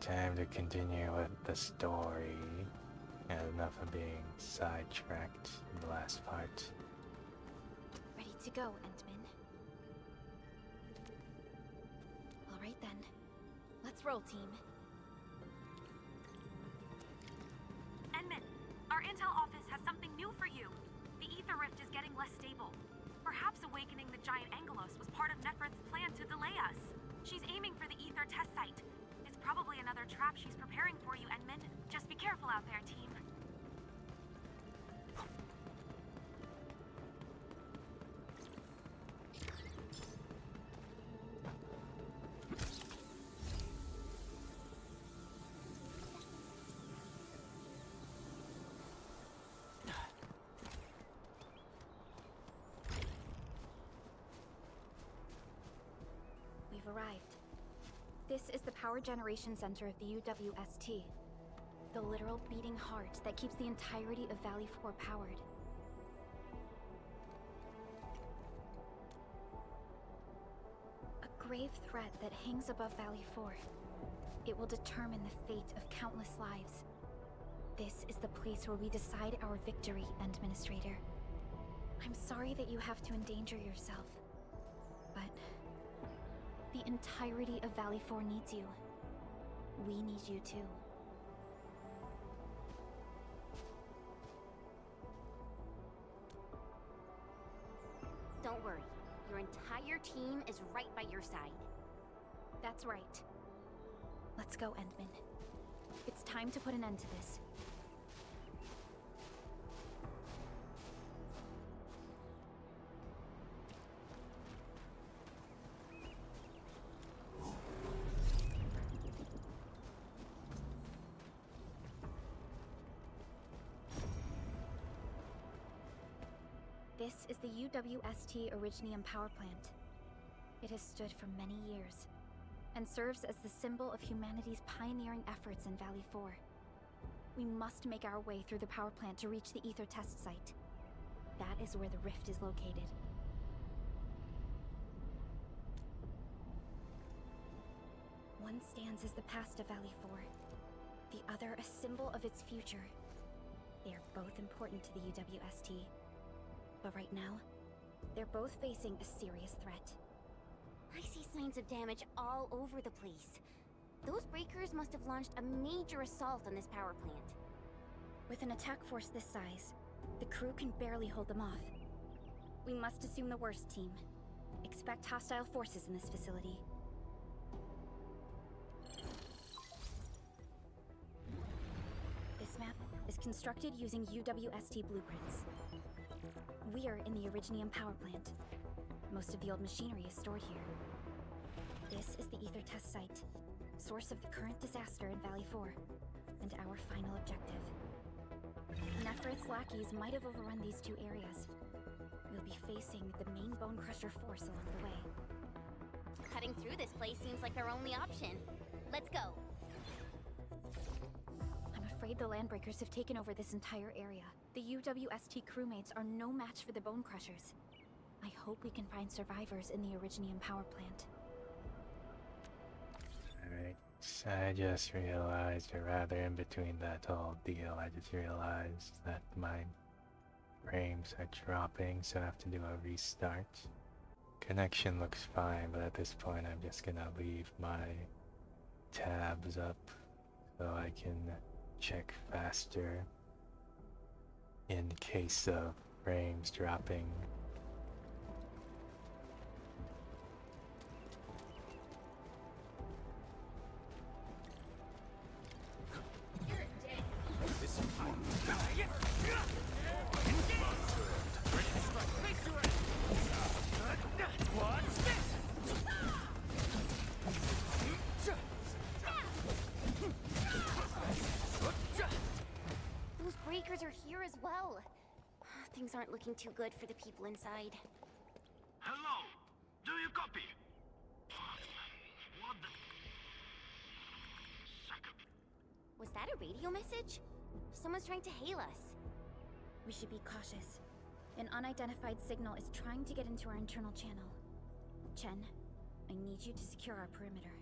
Time to continue with the story. Had enough of being sidetracked in the last part. Ready to go, Endman. Alright then. Let's roll, team. Endman, our intel office has something new for you. The ether rift is getting less stable. Perhaps awakening the giant Angelos was part of Neferth's plan to delay us. She's aiming for the ether test site. It's probably another trap she's preparing for you, Endman. Just be careful out there, team. We've arrived. This is the power generation center of the UWST. The literal beating heart that keeps the entirety of Valley 4 powered. A grave threat that hangs above Valley 4. It will determine the fate of countless lives. This is the place where we decide our victory, Administrator. I'm sorry that you have to endanger yourself, but the entirety of Valley 4 needs you. We need you too. Don't worry. Your entire team is right by your side. That's right. Let's go, Endman. It's time to put an end to this. This is the UWST Originium power plant. It has stood for many years, and serves as the symbol of humanity's pioneering efforts in Valley 4. We must make our way through the power plant to reach the ether test site. That is where the rift is located. One stands as the past of Valley 4, the other a symbol of its future. They are both important to the UWST. But right now, they're both facing a serious threat. I see signs of damage all over the place. Those breakers must have launched a major assault on this power plant. With an attack force this size, the crew can barely hold them off. We must assume the worst, team. Expect hostile forces in this facility. This map is constructed using UWST blueprints. We are in the Originium power plant. Most of the old machinery is stored here. This is the ether test site, source of the current disaster in Valley 4, and our final objective. Neferth's lackeys might have overrun these two areas. We'll be facing the main Bone Crusher force along the way. Cutting through this place seems like our only option. Let's go. I'm afraid the Landbreakers have taken over this entire area. The UWST crewmates are no match for the Bone Crushers. I hope we can find survivors in the Originium power plant. Alright, so I just realized, or rather in between that whole deal, I just realized that my frames are dropping, so I have to do a restart. Connection looks fine, but at this point I'm just gonna leave my tabs up so I can check faster in case of frames dropping. Those breakers are here as well. Things aren't looking too good for the people inside. Hello! Do you copy? What the... Was that a radio message? Someone's trying to hail us. We should be cautious. An unidentified signal is trying to get into our internal channel. Chen, I need you to secure our perimeter.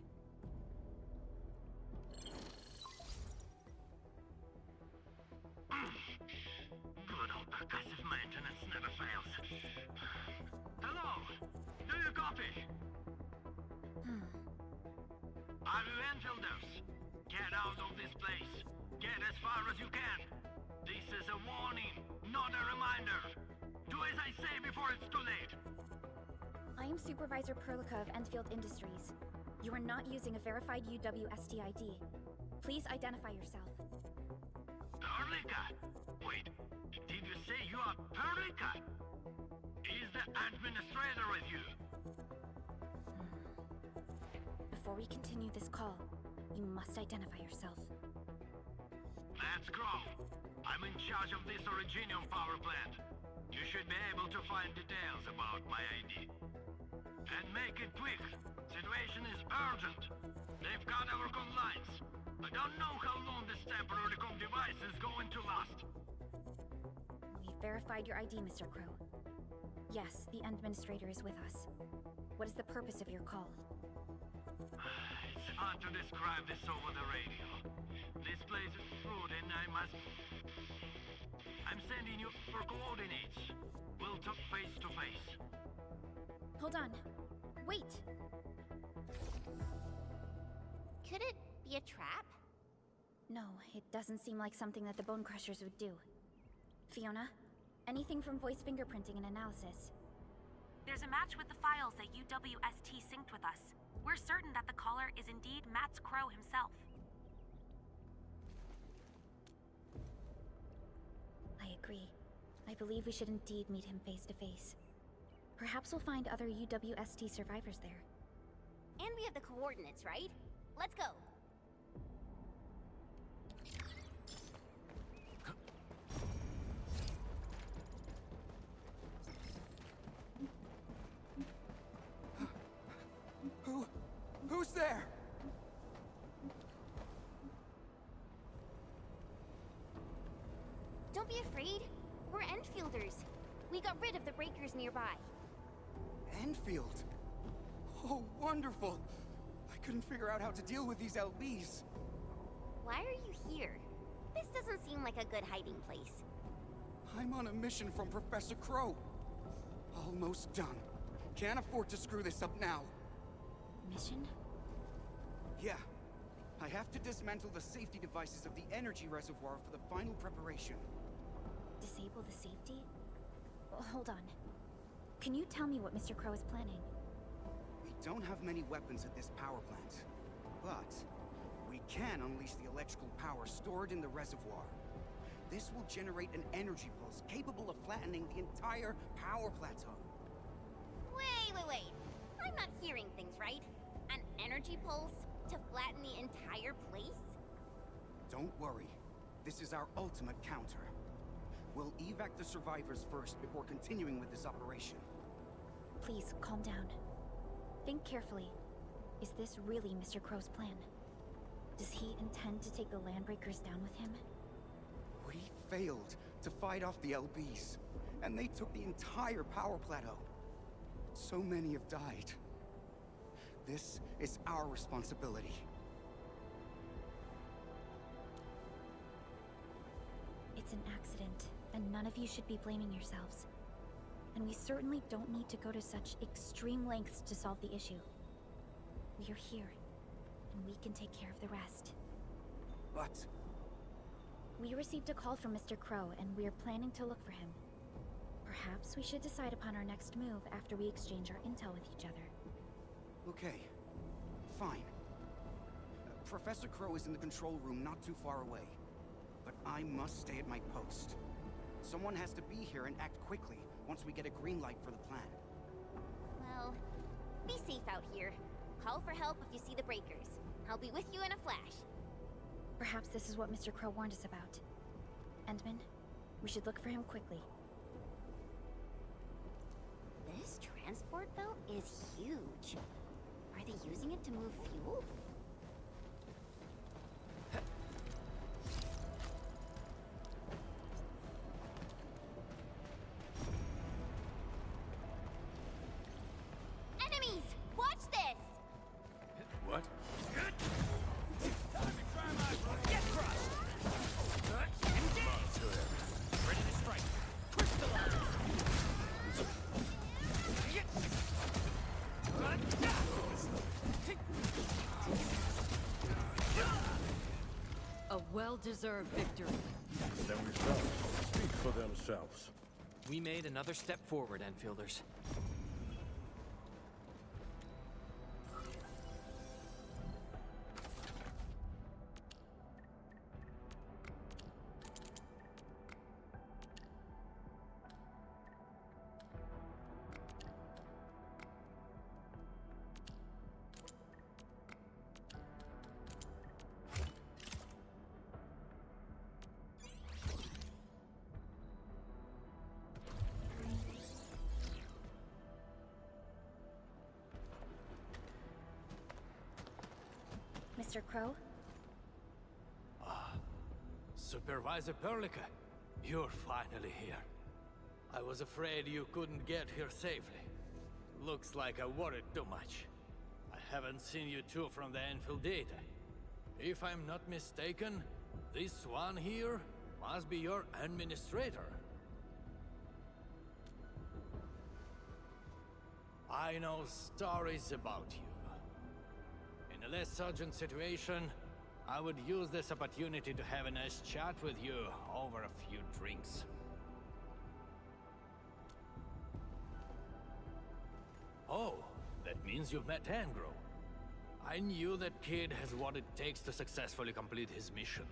Enfielders! Get out of this place! Get as far as you can! This is a warning, not a reminder! Do as I say before it's too late! I am Supervisor Perlica of Endfield Industries. You are not using a verified UWST ID. Please identify yourself. Perlica? Wait, did you say you are Perlica? Is the administrator with you? Before we continue this call, you must identify yourself. Let's go. I'm in charge of this Originium power plant. You should be able to find details about my ID. And make it quick. Situation is urgent. They've got our comm lines. I don't know how long this temporary comm device is going to last. We verified your ID, Mr. Crow. Yes, the administrator is with us. What is the purpose of your call? It's hard to describe this over the radio. This place is rude and I'm sending you for coordinates. We'll talk face to face. Hold on. Wait! Could it be a trap? No, it doesn't seem like something that the Bone Crushers would do. Fiona, anything from voice fingerprinting and analysis? There's a match with the files that UWST synced with us. We're certain that the caller is indeed Matt Crow himself. I agree. I believe we should indeed meet him face to face. Perhaps we'll find other UWST survivors there. And we have the coordinates, right? Let's go. Who's there? Don't be afraid. We're Enfielders. We got rid of the breakers nearby. Enfield. Oh, wonderful. I couldn't figure out how to deal with these LBs. Why are you here? This doesn't seem like a good hiding place. I'm on a mission from Professor Crow. Almost done. Can't afford to screw this up now. Mission? Yeah. I have to dismantle the safety devices of the energy reservoir for the final preparation. Disable the safety? Hold on. Can you tell me what Mr. Crow is planning? We don't have many weapons at this power plant, but we can unleash the electrical power stored in the reservoir. This will generate an energy pulse capable of flattening the entire power plateau. Wait. I'm not hearing things right. An energy pulse to flatten the entire place? Don't worry. This is our ultimate counter. We'll evac the survivors first before continuing with this operation. Please, calm down. Think carefully. Is this really Mr. Crow's plan? Does he intend to take the Landbreakers down with him? We failed to fight off the LBs, and they took the entire power plateau. So many have died. This is our responsibility. It's an accident, and none of you should be blaming yourselves. And we certainly don't need to go to such extreme lengths to solve the issue. We are here, and we can take care of the rest. But We received a call from Mr. Crow, and we are planning to look for him. Perhaps we should decide upon our next move after we exchange our intel with each other. okay, fine. Professor Crow is in the control room not too far away. But I must stay at my post. Someone has to be here and act quickly once we get a green light for the plan. Well, be safe out here. Call for help if you see the breakers. I'll be with you in a flash. Perhaps this is what Mr. Crow warned us about. Endman, we should look for him quickly. This transport belt is huge. Are they using it to move fuel? Enemies! Watch this! What? Get crushed! Engage! Ready to strike. Crystallize! well-deserved victory. Their results speak for themselves. We made another step forward, Enfielders. Mr. Crow? Supervisor Perlica, you're finally here. I was afraid you couldn't get here safely. Looks like I worried too much. I haven't seen you two from the Endfield data. If I'm not mistaken, this one here must be your administrator. I know stories about you. In a less urgent situation, I would use this opportunity to have a nice chat with you over a few drinks. Oh, that means you've met Angro. I knew that kid has what it takes to successfully complete his mission.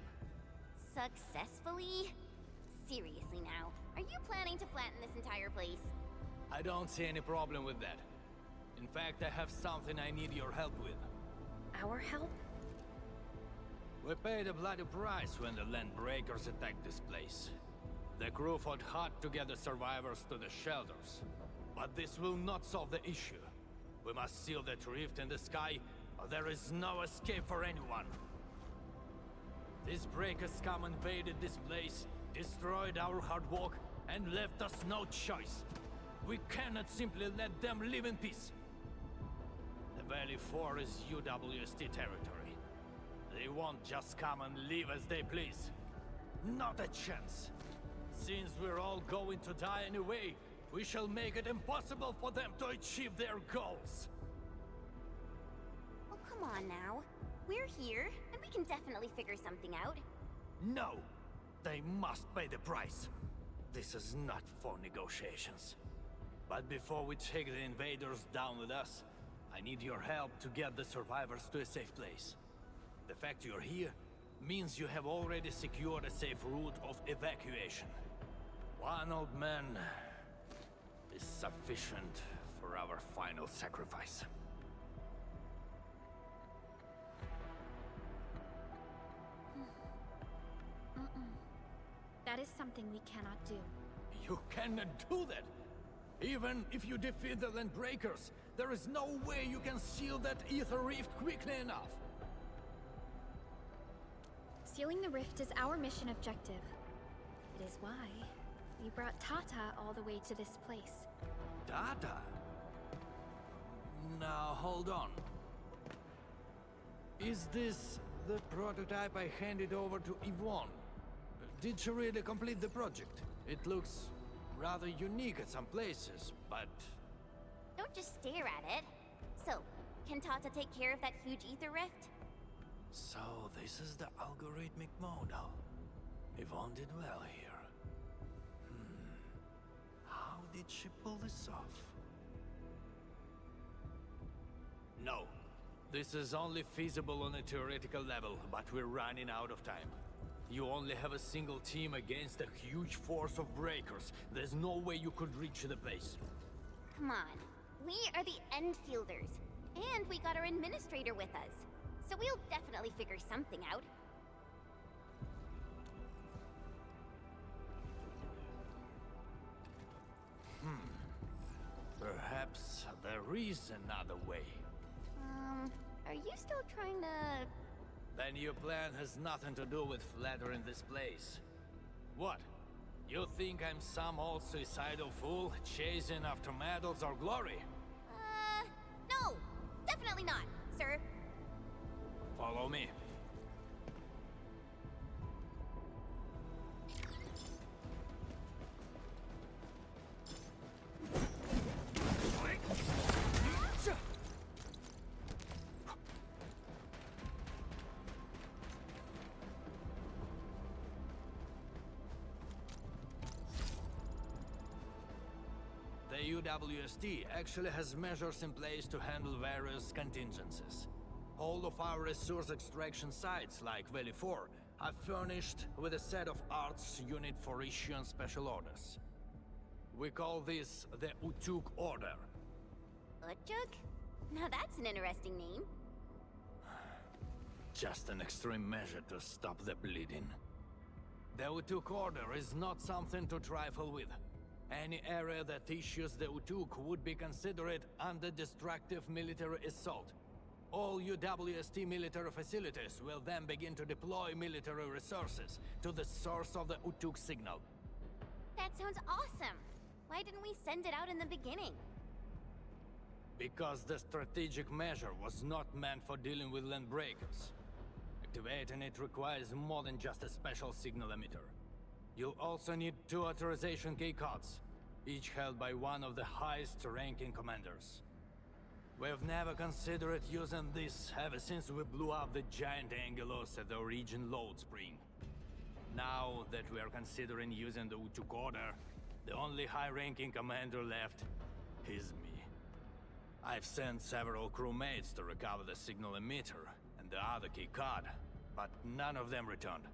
Successfully? Seriously now, are you planning to flatten this entire place? I don't see any problem with that. In fact, I have something I need your help with. Our help? We paid a bloody price when the land breakers attacked this place. The crew fought hard to get the survivors to the shelters. But this will not solve the issue. We must seal that rift in the sky, or there is no escape for anyone. These breakers come invaded this place, destroyed our hard work, and left us no choice. We cannot simply let them live in peace. The Valley 4 is UWST territory. They won't just come and live as they please. Not a chance. Since we're all going to die anyway, we shall make it impossible for them to achieve their goals. Oh, come on now. We're here, and we can definitely figure something out. No! They must pay the price. This is not for negotiations. But before we take the invaders down with us, I need your help to get the survivors to a safe place. The fact you're here means you have already secured a safe route of evacuation. One old man is sufficient for our final sacrifice. That is something we cannot do. You cannot do that! Even if you defeat the Landbreakers, there is no way you can seal that ether rift quickly enough. Sealing the rift is our mission objective. It is why we brought Tata all the way to this place. Tata? Now, hold on. Is this the prototype I handed over to Yvonne? Did she really complete the project? It looks rather unique at some places, but... Don't just stare at it. So, can Tata take care of that huge ether rift? So, this is the algorithmic model. Yvonne did well here. How did she pull this off? No. This is only feasible on a theoretical level, but we're running out of time. You only have a single team against a huge force of breakers. There's no way you could reach the place. Come on. We are the Endfielders. And we got our administrator with us. So we'll definitely figure something out. Perhaps there is another way. Are you still trying to... Then your plan has nothing to do with flattering this place. What? You think I'm some old suicidal fool chasing after medals or glory? No! Definitely not, sir. Follow me. The UWST actually has measures in place to handle various contingencies. All of our resource extraction sites, like Valley 4, are furnished with a set of arts unit for issuing special orders. We call this the Utuk Order. Utjuk? Now that's an interesting name. Just an extreme measure to stop the bleeding. The Utuk Order is not something to trifle with. Any area that issues the Utuk would be considered under destructive military assault. All UWST military facilities will then begin to deploy military resources to the source of the Utuk signal. That sounds awesome. Why didn't we send it out in the beginning? Because the strategic measure was not meant for dealing with land breakers. Activating it requires more than just a special signal emitter. You'll also need 2 authorization key cards, each held by one of the highest-ranking commanders. We've never considered using this ever since we blew up the giant Angelos at the Origin load spring. Now that we are considering using the Utuk Order, the only high-ranking commander left is me. I've sent several crewmates to recover the signal emitter and the other key card, but none of them returned.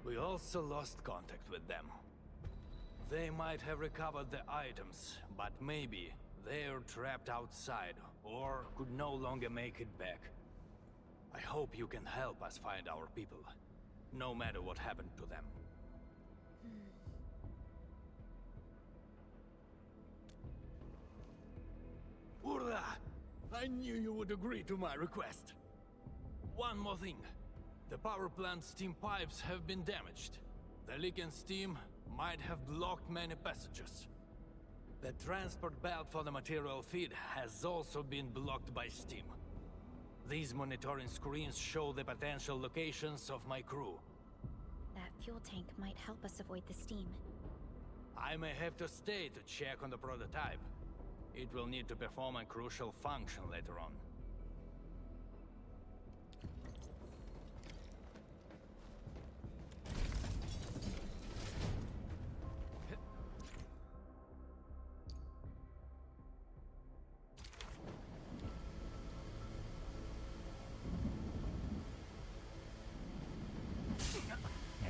We also lost contact with them. They might have recovered the items, but maybe they're trapped outside or could no longer make it back. I hope you can help us find our people, no matter what happened to them. Urla! I knew you would agree to my request. One more thing. The power plant steam pipes have been damaged. The leaking steam might have blocked many passages. The transport belt for the material feed has also been blocked by steam. These monitoring screens show the potential locations of my crew. That fuel tank might help us avoid the steam. I may have to stay to check on the prototype. It will need to perform a crucial function later on.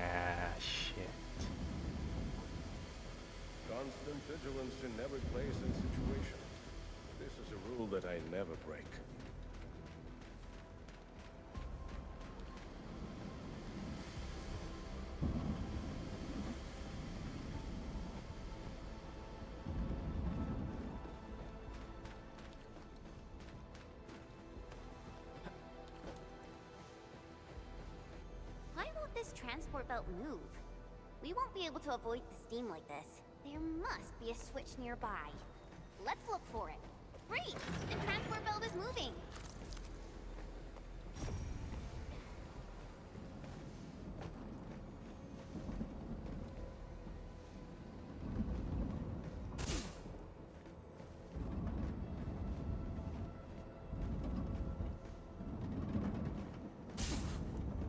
Ah, shit. Constant vigilance in every place and situation. This is a rule that I never break. Why won't this transport belt move? We won't be able to avoid the steam like this. There must be a switch nearby. Let's look for it. Great! The transport belt is moving!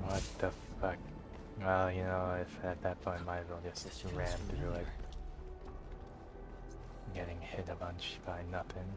What the fuck? Well, you know, if at that point might as well just ram through it. Getting hit a bunch by nothing.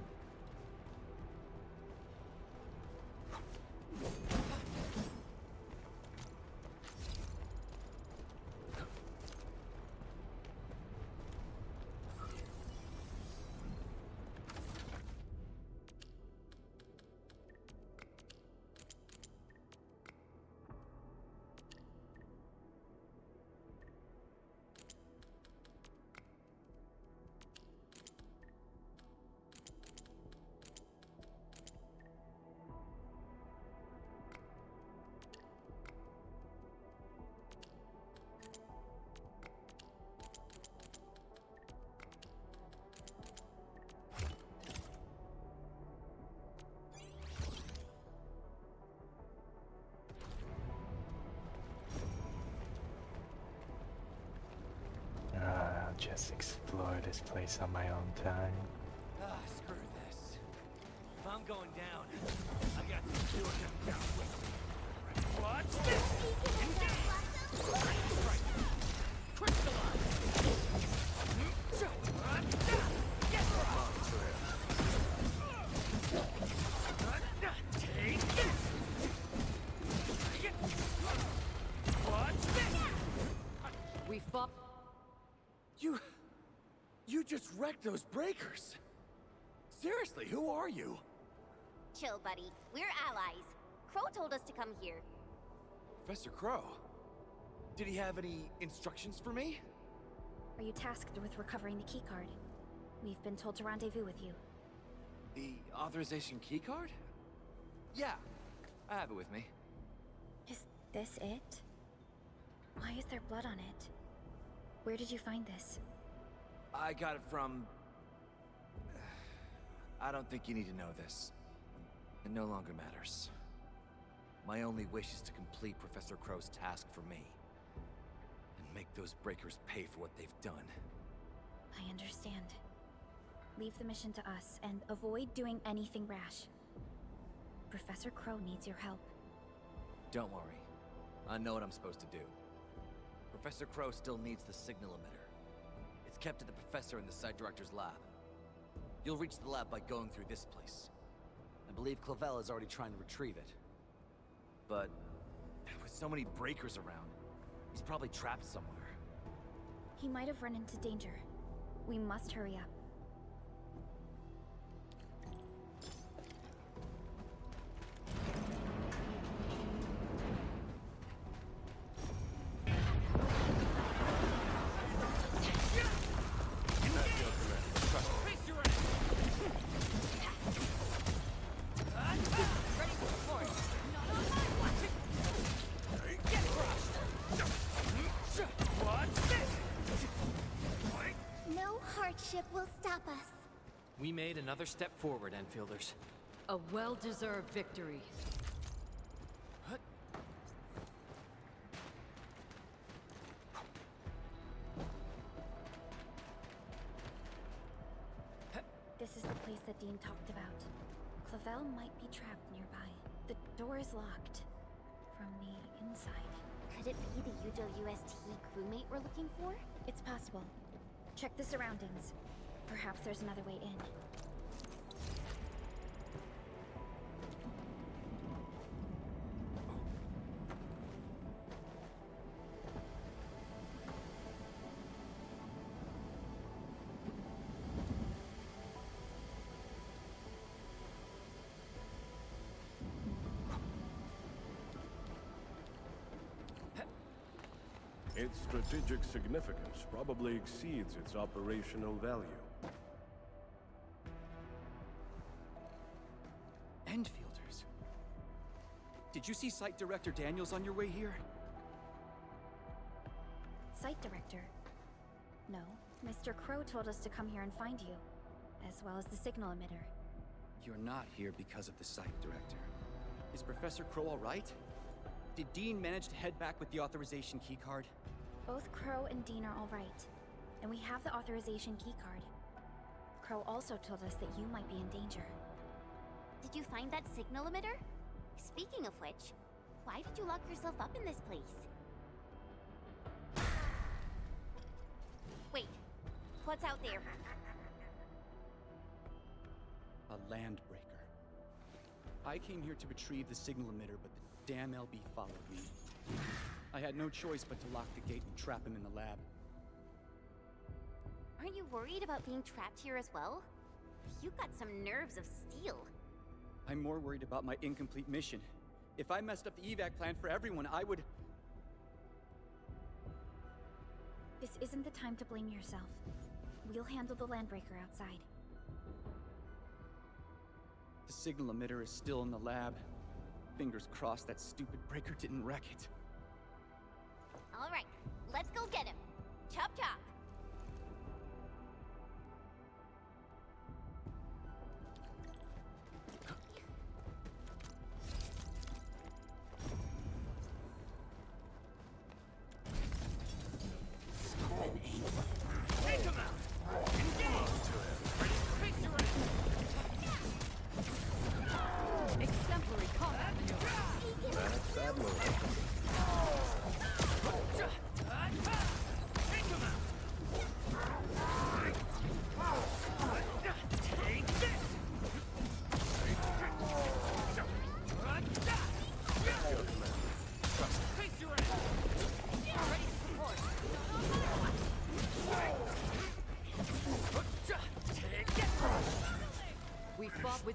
I'll just explore this place on my own time. Ah, screw this. If I'm going down, I got to do it down with me. Watch this! Crystallize! We fought. You just wrecked those breakers! Seriously, who are you? Chill, buddy. We're allies. Crow told us to come here. Professor Crow. Did he have any instructions for me? Are you tasked with recovering the keycard? We've been told to rendezvous with you. The authorization keycard? Yeah, I have it with me. Is this it? Why is there blood on it? Where did you find this? I got it from... I don't think you need to know this. It no longer matters. My only wish is to complete Professor Crow's task for me. And make those breakers pay for what they've done. I understand. Leave the mission to us, and avoid doing anything rash. Professor Crow needs your help. Don't worry. I know what I'm supposed to do. Professor Crow still needs the signal emitter. It's kept at the professor in the site director's lab. You'll reach the lab by going through this place. I believe Clavel is already trying to retrieve it. But with so many breakers around, he's probably trapped somewhere. He might have run into danger. We must hurry up. No hardship will stop us. We made another step forward, Enfielders. A well-deserved victory. This is the place that Dean talked about. Clavel might be trapped nearby. The door is locked from the inside. Could it be the UWST crewmate we're looking for? It's possible. Check the surroundings. Perhaps there's another way in. Its strategic significance probably exceeds its operational value. Endfielders. Did you see Site Director Daniels on your way here? Site director? No. Mr. Crow told us to come here and find you, as well as the signal emitter. You're not here because of the Site Director. Is Professor Crow all right? Did Dean manage to head back with the authorization keycard? Both Crow and Dean are all right, and we have the authorization keycard. Crow also told us that you might be in danger. Did you find that signal emitter? Speaking of which, why did you lock yourself up in this place? Wait, what's out there? A landbreaker. I came here to retrieve the signal emitter, but the damn LB followed me. I had no choice but to lock the gate and trap him in the lab. Aren't you worried about being trapped here as well? You've got some nerves of steel. I'm more worried about my incomplete mission. If I messed up the evac plan for everyone, I would... This isn't the time to blame yourself. We'll handle the landbreaker outside. The signal emitter is still in the lab. Fingers crossed that stupid breaker didn't wreck it. All right, let's go get him. Chop chop. Take him out! Engage! Face your Exemplary combat maneuver. That's that move. Take him out! Take this! Face your ready to support!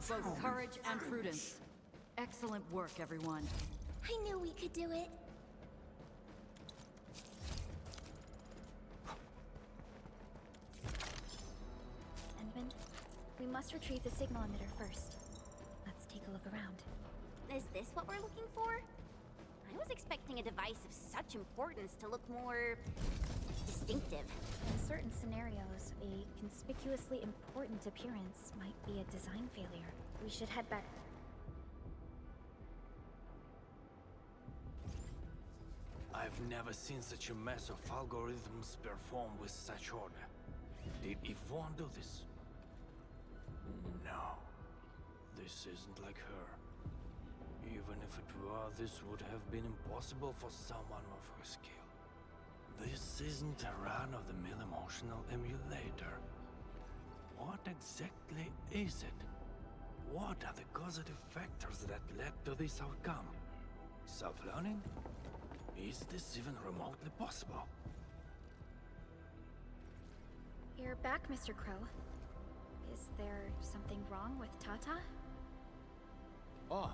both courage and prudence. Excellent work, everyone. I knew we could do it. Endman, we must retrieve the signal emitter first. Let's take a look around. Is this what we're looking for? I was expecting a device of such importance to look more distinctive. In certain scenarios, a conspicuously important appearance might be a design failure. We should head back. I've never seen such a mess of algorithms performed with such order. Did Yvonne do this? No. This isn't like her. Even if it were, this would have been impossible for someone of her skill. This isn't a run-of-the-mill emotional emulator. What exactly is it? What are the causative factors that led to this outcome? Self-learning? Is this even remotely possible? You're back, Mr. Crow. Is there something wrong with Tata? Oh,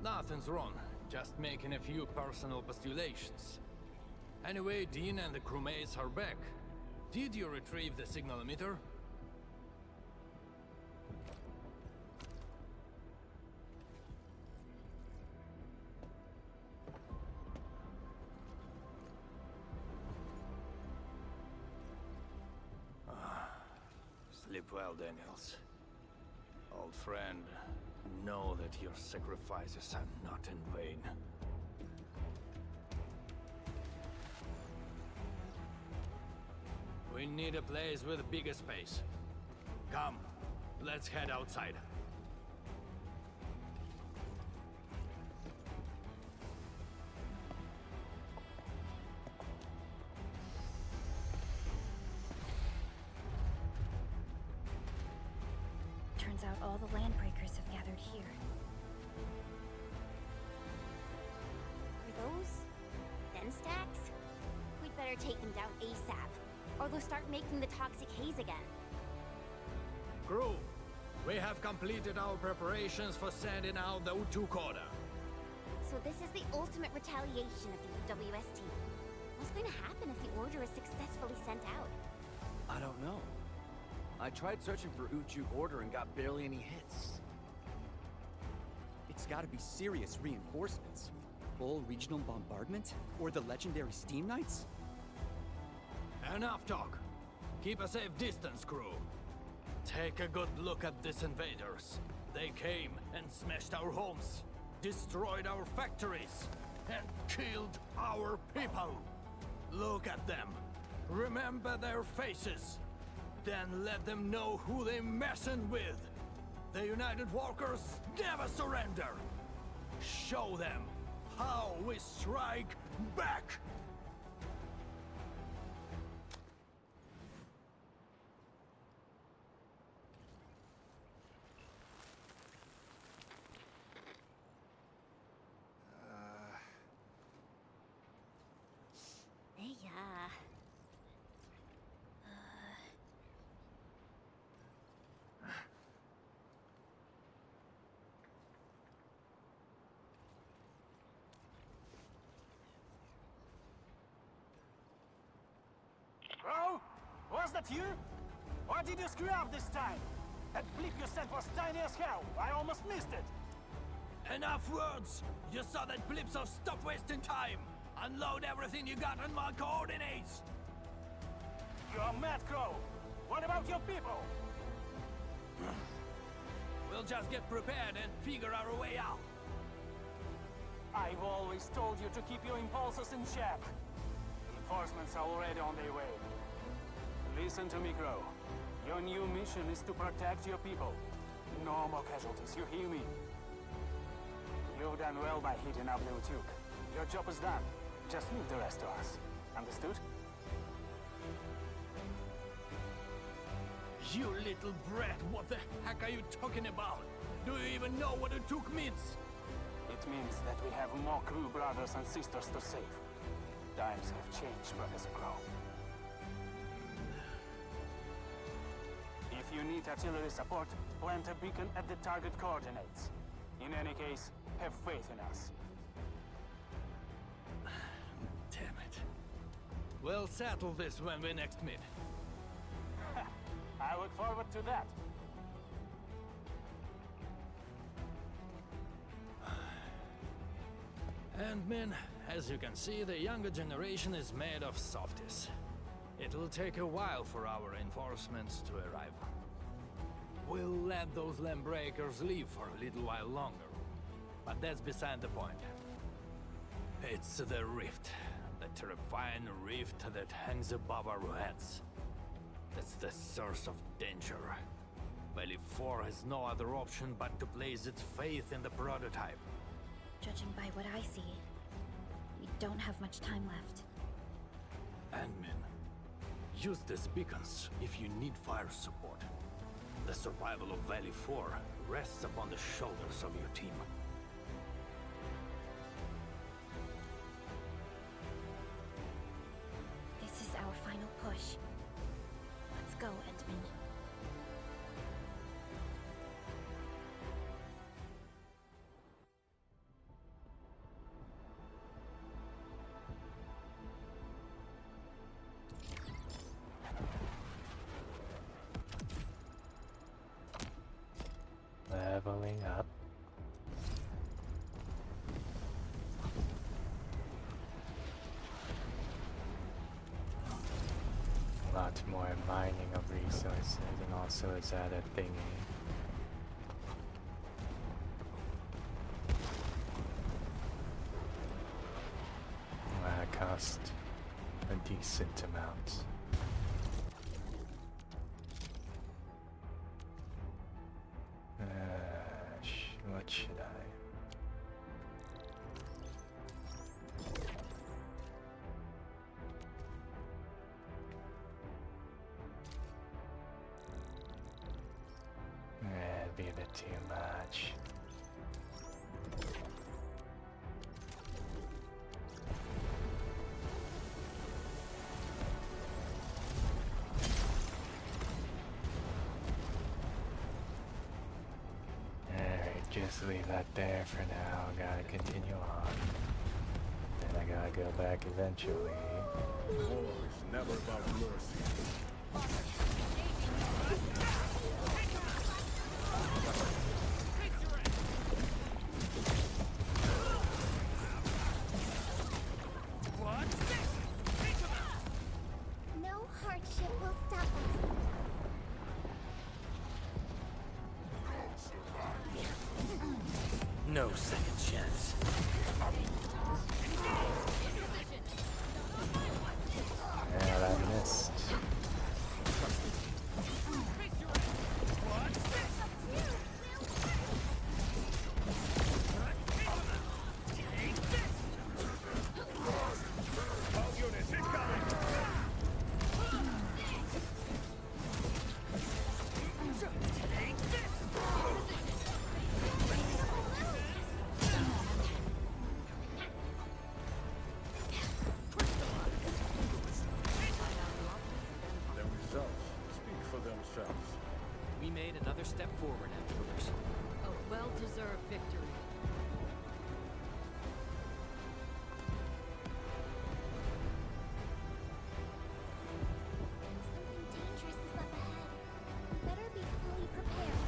nothing's wrong. Just making a few personal postulations. Anyway, Dean and the crewmates are back. Did you retrieve the signal emitter? Sleep well, Daniels. Old friend, know that your sacrifices are not in vain. We need a place with bigger space. Come, let's head outside. Turns out all the land breakers have gathered here. Are those den stacks? We'd better take them down ASAP, or they'll start making the toxic haze again. Crew, we have completed our preparations for sending out the U2 coder. So this is the ultimate retaliation of the UWST. What's going to happen if the order is successfully sent out? I don't know. I tried searching for Ujuk order and got barely any hits. It's gotta be serious reinforcements. Full regional bombardment? Or the legendary Steam Knights? Enough talk. Keep a safe distance, crew. Take a good look at these invaders. They came and smashed our homes, destroyed our factories, and killed our people. Look at them. Remember their faces. Then let them know who they're messing with. The United Walkers never surrender. Show them how we strike back. Yeah. Bro, was that you? Or did you screw up this time? That blip you sent was tiny as hell. I almost missed it. Enough words! You saw that blip, so stop wasting time! Unload everything you got on my coordinates! You're mad, Crow. What about your people? We'll just get prepared and figure our way out. I've always told you to keep your impulses in check. Reinforcements are already on their way. Listen to me, Crow. Your new mission is to protect your people. No more casualties, you hear me? You've done well by hitting up the Utuk. Your job is done. Just leave the rest to us. Understood? You little brat, what the heck are you talking about? Do you even know what Utuk means? It means that we have more crew brothers and sisters to save. Times have changed, Professor Crow. If you need artillery support, plant a beacon at the target coordinates. In any case, have faith in us. Damn it. We'll settle this when we next meet. I look forward to that. And men, as you can see, the younger generation is made of softies. It'll take a while for our reinforcements to arrive. We'll let those land breakers leave for a little while longer. But that's beside the point. It's the rift. The terrifying rift that hangs above our heads. That's the source of danger. Valley 4 has no other option but to place its faith in the prototype. Judging by what I see, we don't have much time left. Admin, use these beacons if you need fire support. The survival of Valley 4 rests upon the shoulders of your team. This is our final push. Let's go, Endman. Leveling up. A lot more mining of resources, and also is that a thingy? That cost a decent amount. What should I? It'd be a bit too much. Just leave that there for now. Gotta continue on. Then I gotta go back eventually. War is never about mercy. No hardship will stop us. No second chance. And I missed. We made another step forward, Endfielders. A well-deserved victory. Something dangerous is up ahead. We better be fully prepared.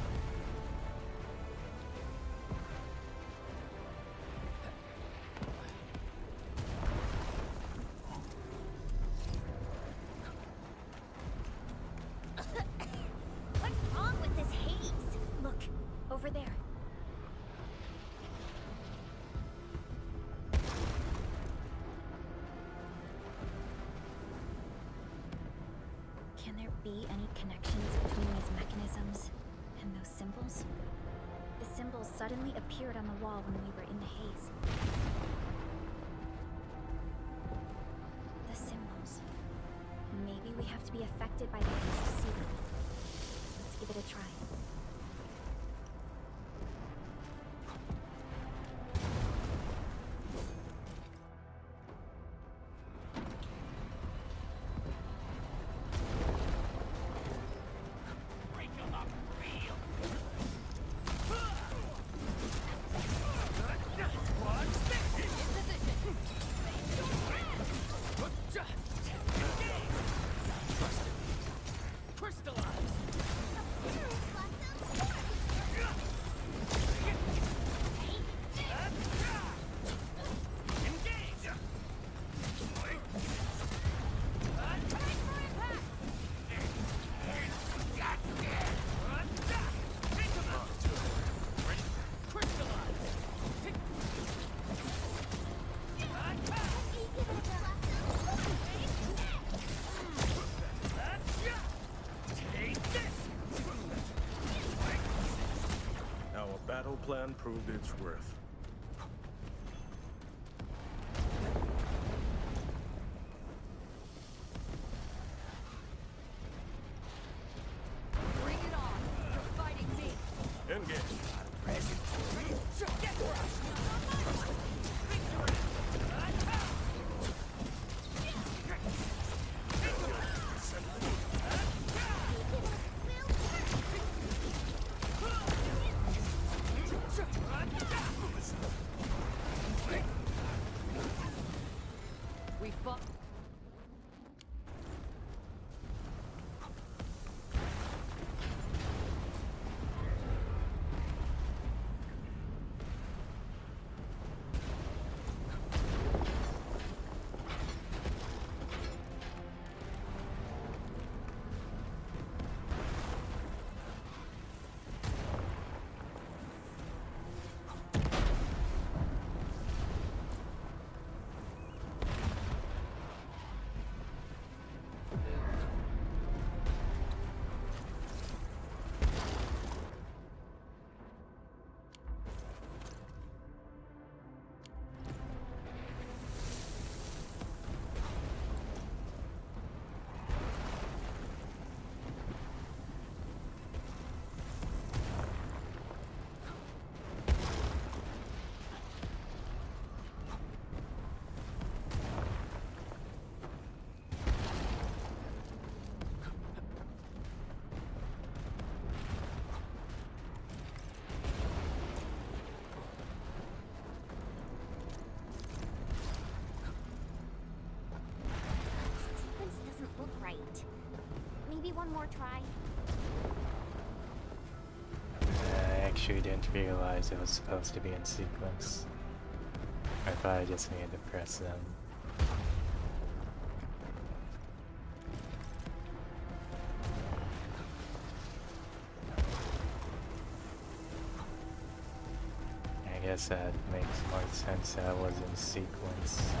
What's wrong with this haze? Look, over there. Can there be any connections between these mechanisms and those symbols? The symbols suddenly appeared on the wall when we were in the haze. The symbols. Maybe we have to be affected by the haze to see them. Let's give it a try. plan proved its worth. Bring it on! You're fighting me! Engage! We fought. Sequence doesn't look right. Maybe one more try? I actually didn't realize it was supposed to be in sequence. I thought I just needed to press them. I guess that makes more sense that it was in sequence.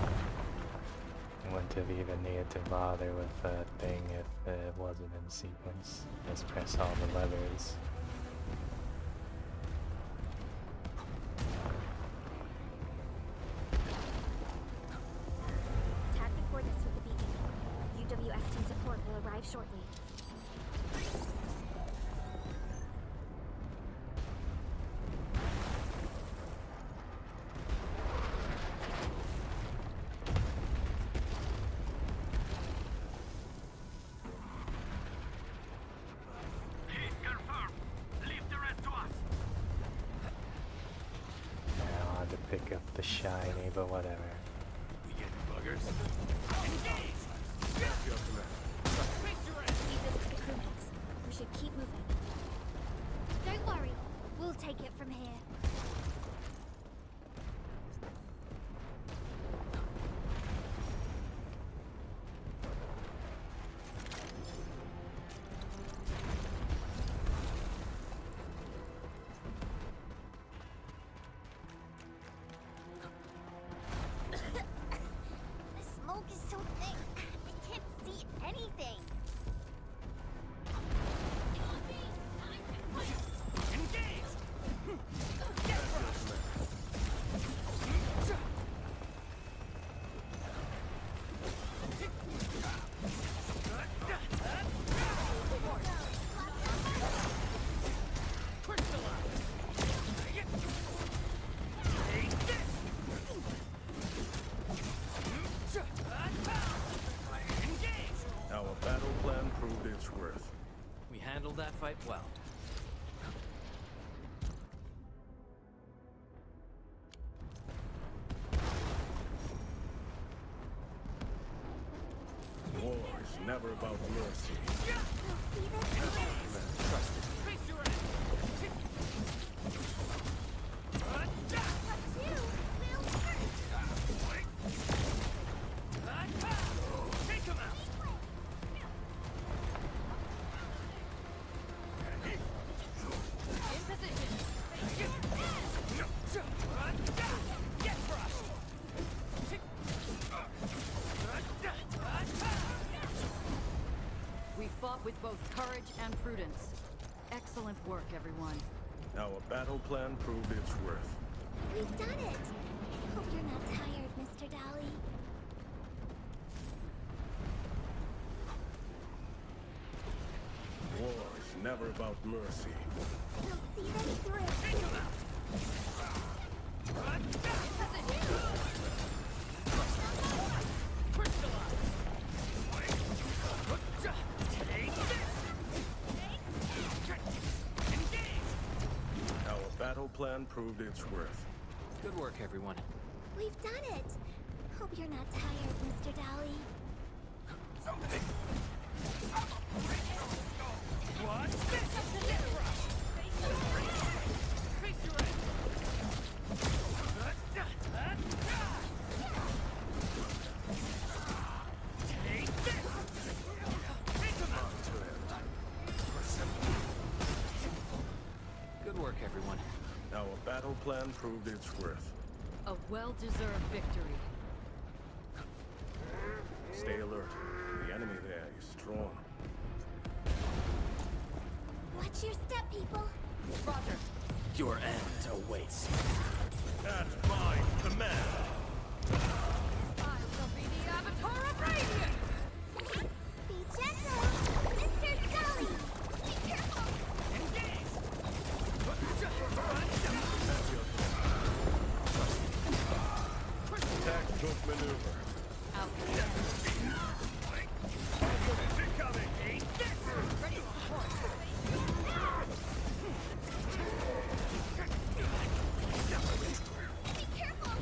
I wouldn't have even needed to bother with that thing if it wasn't in sequence. Just press all the levers. Tag the coordinates with the beacon. UWST support will arrive shortly. Hit confirmed. Leave the rest to us. I'll have to pick up the shiny, but whatever. We get buggers. Leave this to the crewmates. We should keep moving. Don't worry. We'll take it from here. The smoke is so thick, I can't see anything. Our battle plan proved its worth. We handled that fight well. War is never about mercy. We fought with both courage and prudence. Excellent work, everyone. Our battle plan proved its worth. We've done it! Hope you're not tired, Mr. Dolly. War is never about mercy. We'll see them through. Our battle plan proved its worth. Good work, everyone. We've done it! Hope you're not tired, Mr. Dolly. Good work, everyone. Our battle plan proved its worth. A well-deserved victory. Stay alert. The enemy there is strong. Watch your step, people. Roger. Your end awaits. At my command! I will be the Avatar of Radiance! Be gentle, Mr. Dolly. Be careful. Textbook maneuver. Ready for support. Be careful. Ready to support. Be careful.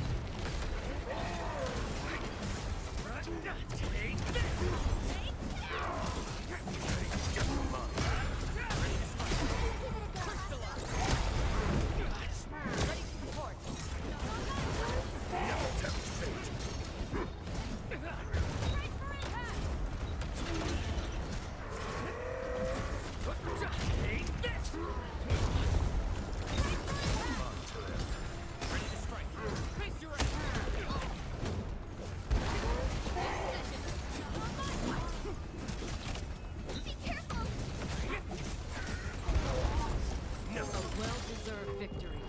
A well-deserved victory.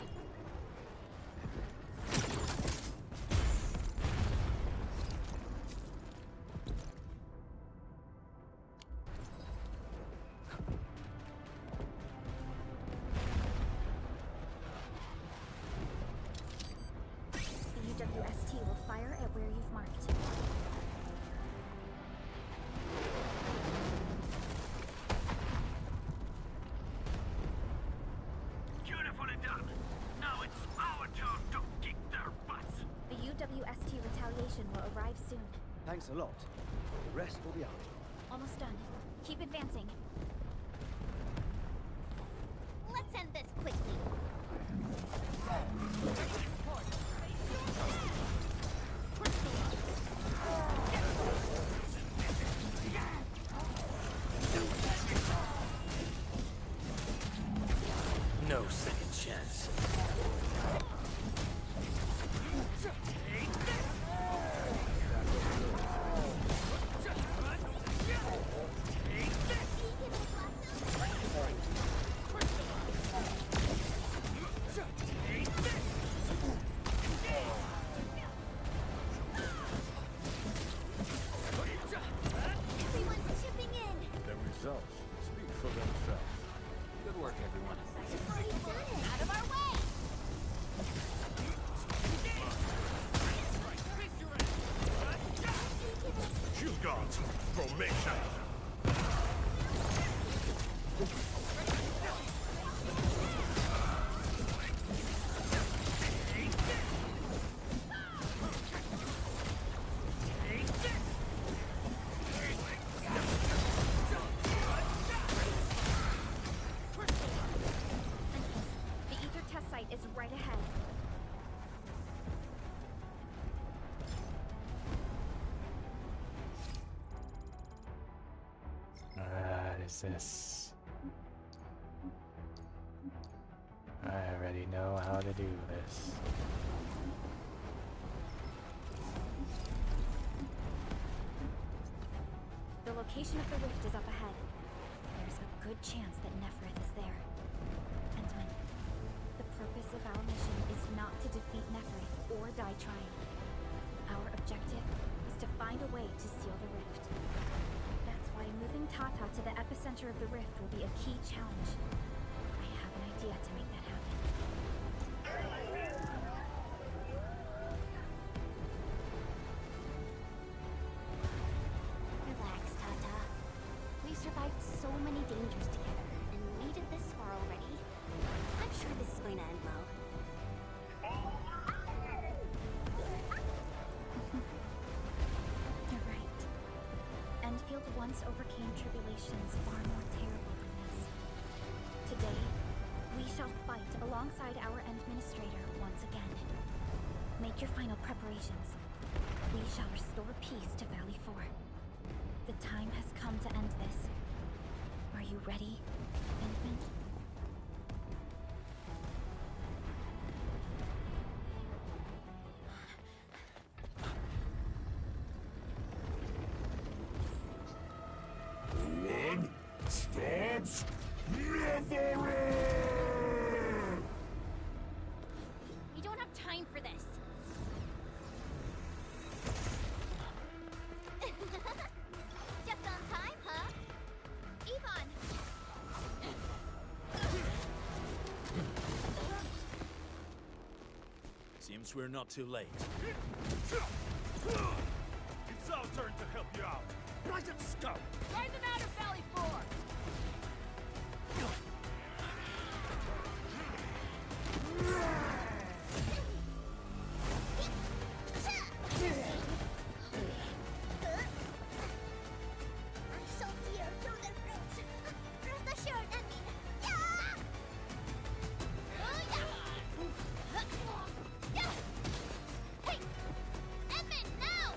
The UWST will fire at where you've marked. Beautifully done. Now it's our turn to kick their butts. The UWST retaliation will arrive soon. Thanks a lot. The rest will be out. Almost done. Keep advancing. Let's end this quickly. No second chance. Everyone's chipping in. The results speak for themselves. Good work, everyone. We've done it. Out of our way. Shield guards, formation! The ether test site is right ahead. What is this? I already know how to do this. The location of the rift is up ahead. There's a good chance that Nefereth is there. Entman, purpose of our mission is not to defeat Neferith or die trying. Our objective is to find a way to seal the rift. That's why moving Tata to the epicenter of the rift will be a key challenge. I have an idea to make that happen. Relax, Tata. We've survived so many dangers together and made it this far already. I'm sure this is going to end well. You're right. Endfield once overcame tribulations far more terrible than this. Today, we shall fight alongside our Administrator once again. Make your final preparations. We shall restore peace to Valley 4. The time has come to end this. Are you ready, Endman? One stops never! We don't have time for this. Just on time, huh? Yvonne! Seems we're not too late. It's our turn to help you out. Right at scope! Drive them out of Valley 4! Saltier through their throats! Rest assured, Edmund! Yeah! Yeah! Hey! Edmund, now!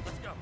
Let's go.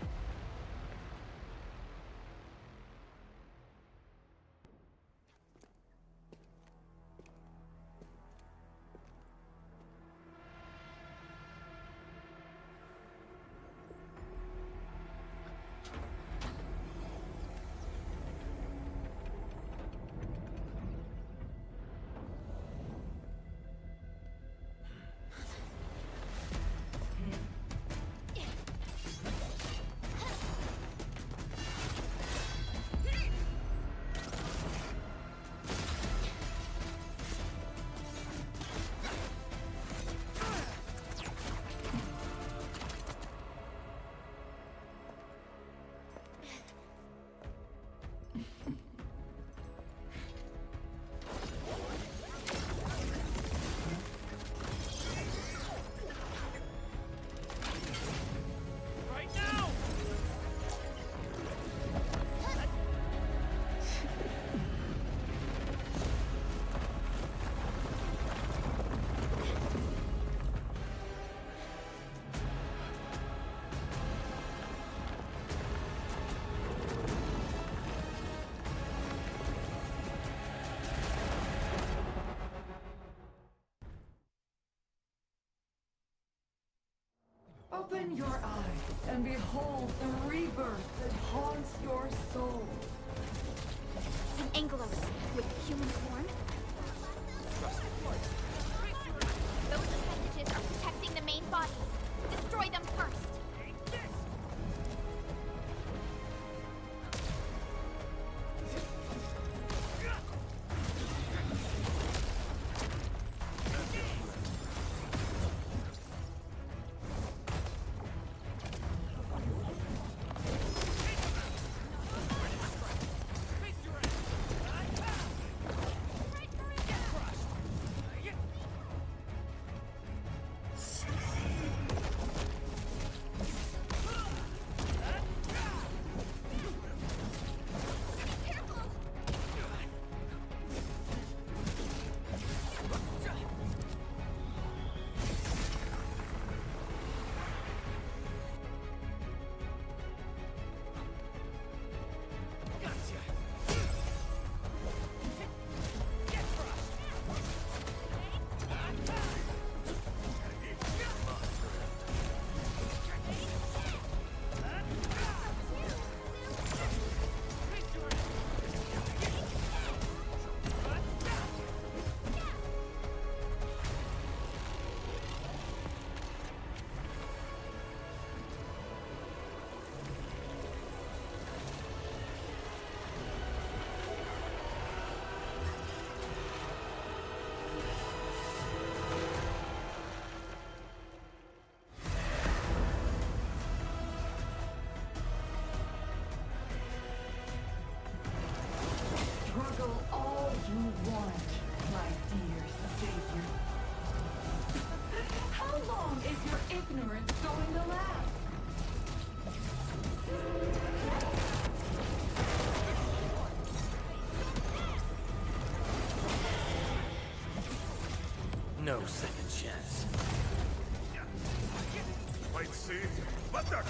Right now! Open your eyes and behold the rebirth that haunts your soul. An Angelos with human form? Those appendages are protecting the main bodies. Destroy them first. stole all you want, my dear savior. How long is your ignorance going to last? No second chance. Wait, see? What the?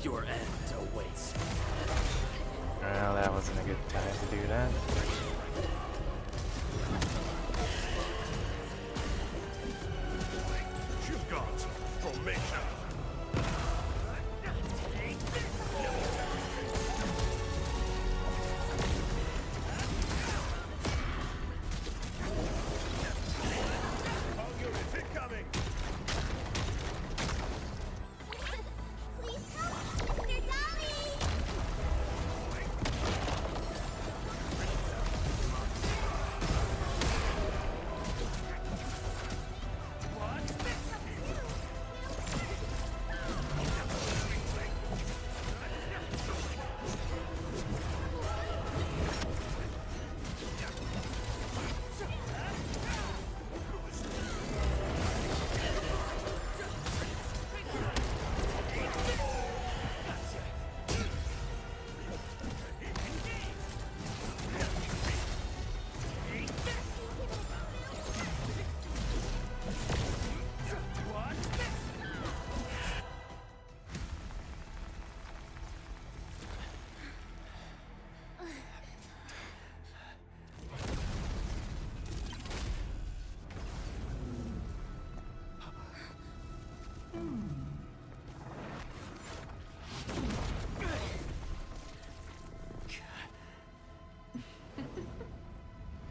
Your end awaits. Well, that wasn't a good time to do that. You've got formation.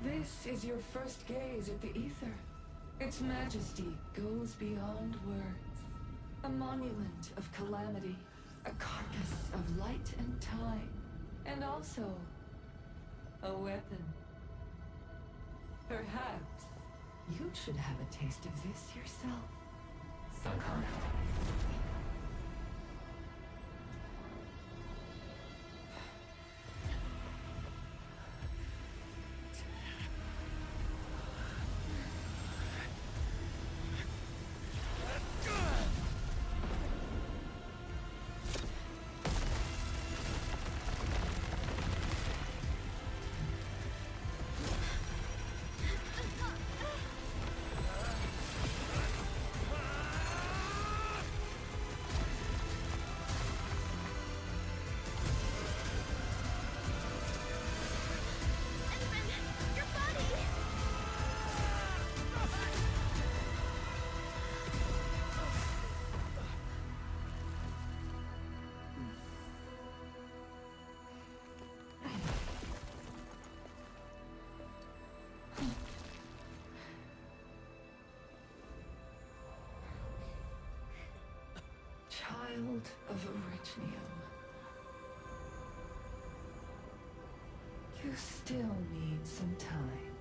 This is your first gaze at the ether. Its majesty goes beyond words. A monument of calamity, a carcass of light and time, and also a weapon. Perhaps you should have a taste of this yourself, Sakana. Child of Arknights. You still need some time.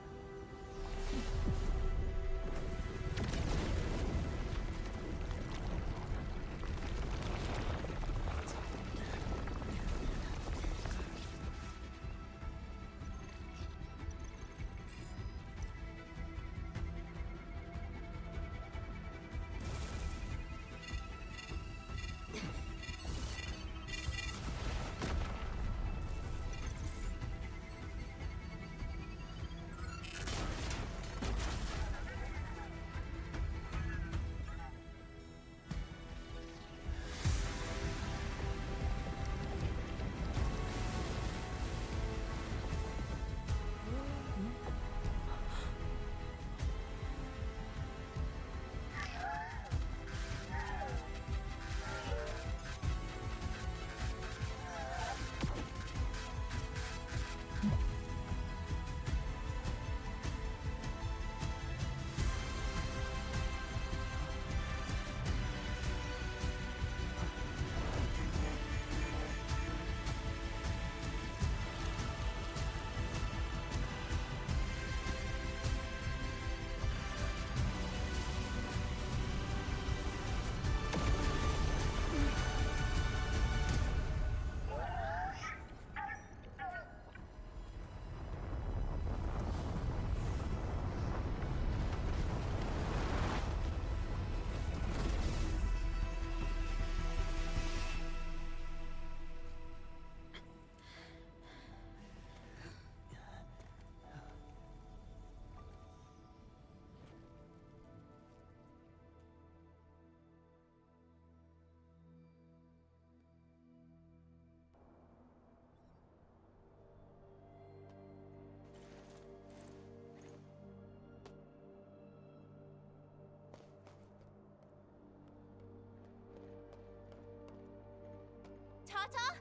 Tata?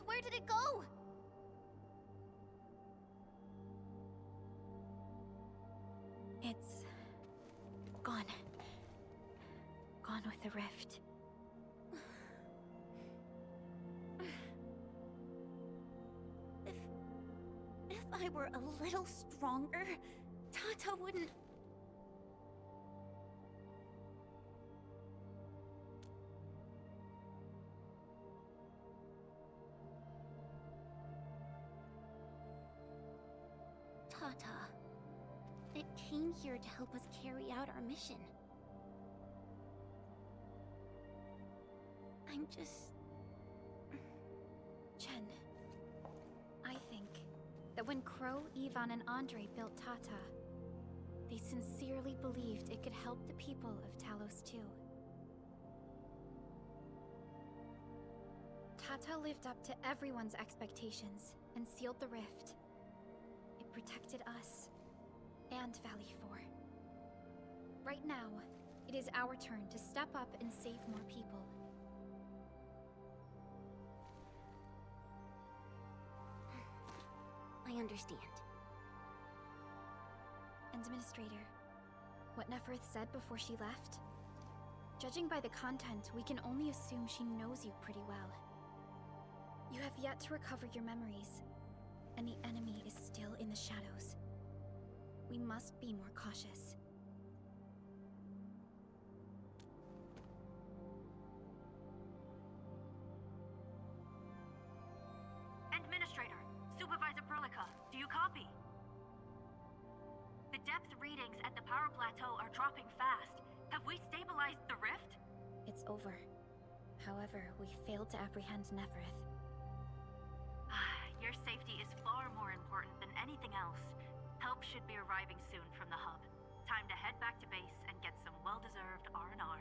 Where did it go? It's gone. Gone with the rift. If I were a little stronger, Tata wouldn't... Tata, it came here to help us carry out our mission. I'm just... Chen, I think that when Crow, Ivan, and Andre built Tata, they sincerely believed it could help the people of Talos too. Tata lived up to everyone's expectations and sealed the rift. It protected us and Valley 4. Right now, it is our turn to step up and save more people. I understand. Administrator, what Neferth said before she left? Judging by the content, we can only assume she knows you pretty well. You have yet to recover your memories, and the enemy is still in the shadows. We must be more cautious. Administrator, Supervisor Perlica, do you copy? The depth readings at the power plateau are dropping fast. Have we stabilized the rift? It's over. However, we failed to apprehend Neferth. Your safety is far more important than anything else. Help should be arriving soon from the hub. Time to head back to base and get some well-deserved R&R.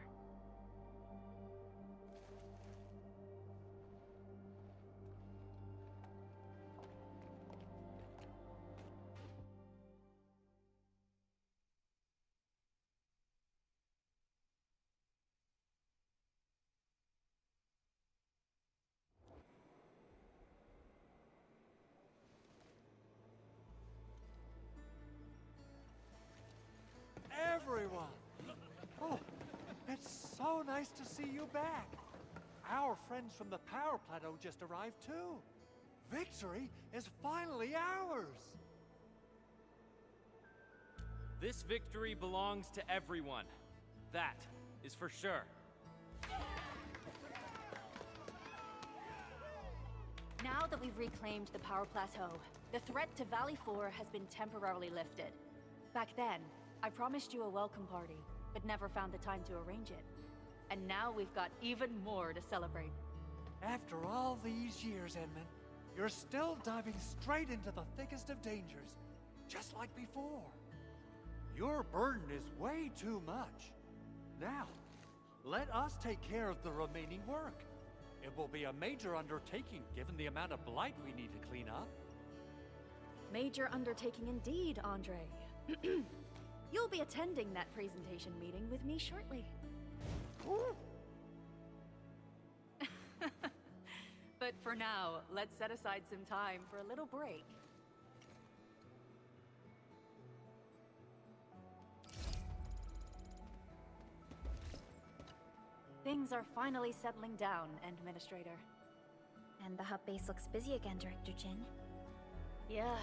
Everyone! Oh, it's so nice to see you back. Our friends from the power plateau just arrived too. Victory is finally ours! This victory belongs to everyone. That is for sure. Now that we've reclaimed the power plateau, the threat to Valley 4 has been temporarily lifted. Back then, I promised you a welcome party, but never found the time to arrange it. And now we've got even more to celebrate. After all these years, Edmund, you're still diving straight into the thickest of dangers, just like before. Your burden is way too much. Now, let us take care of the remaining work. It will be a major undertaking given the amount of blight we need to clean up. Major undertaking indeed, Andre. You'll be attending that presentation meeting with me shortly. But for now, let's set aside some time for a little break. Things are finally settling down, Administrator. And the hub base looks busy again, Director Jin. Yeah,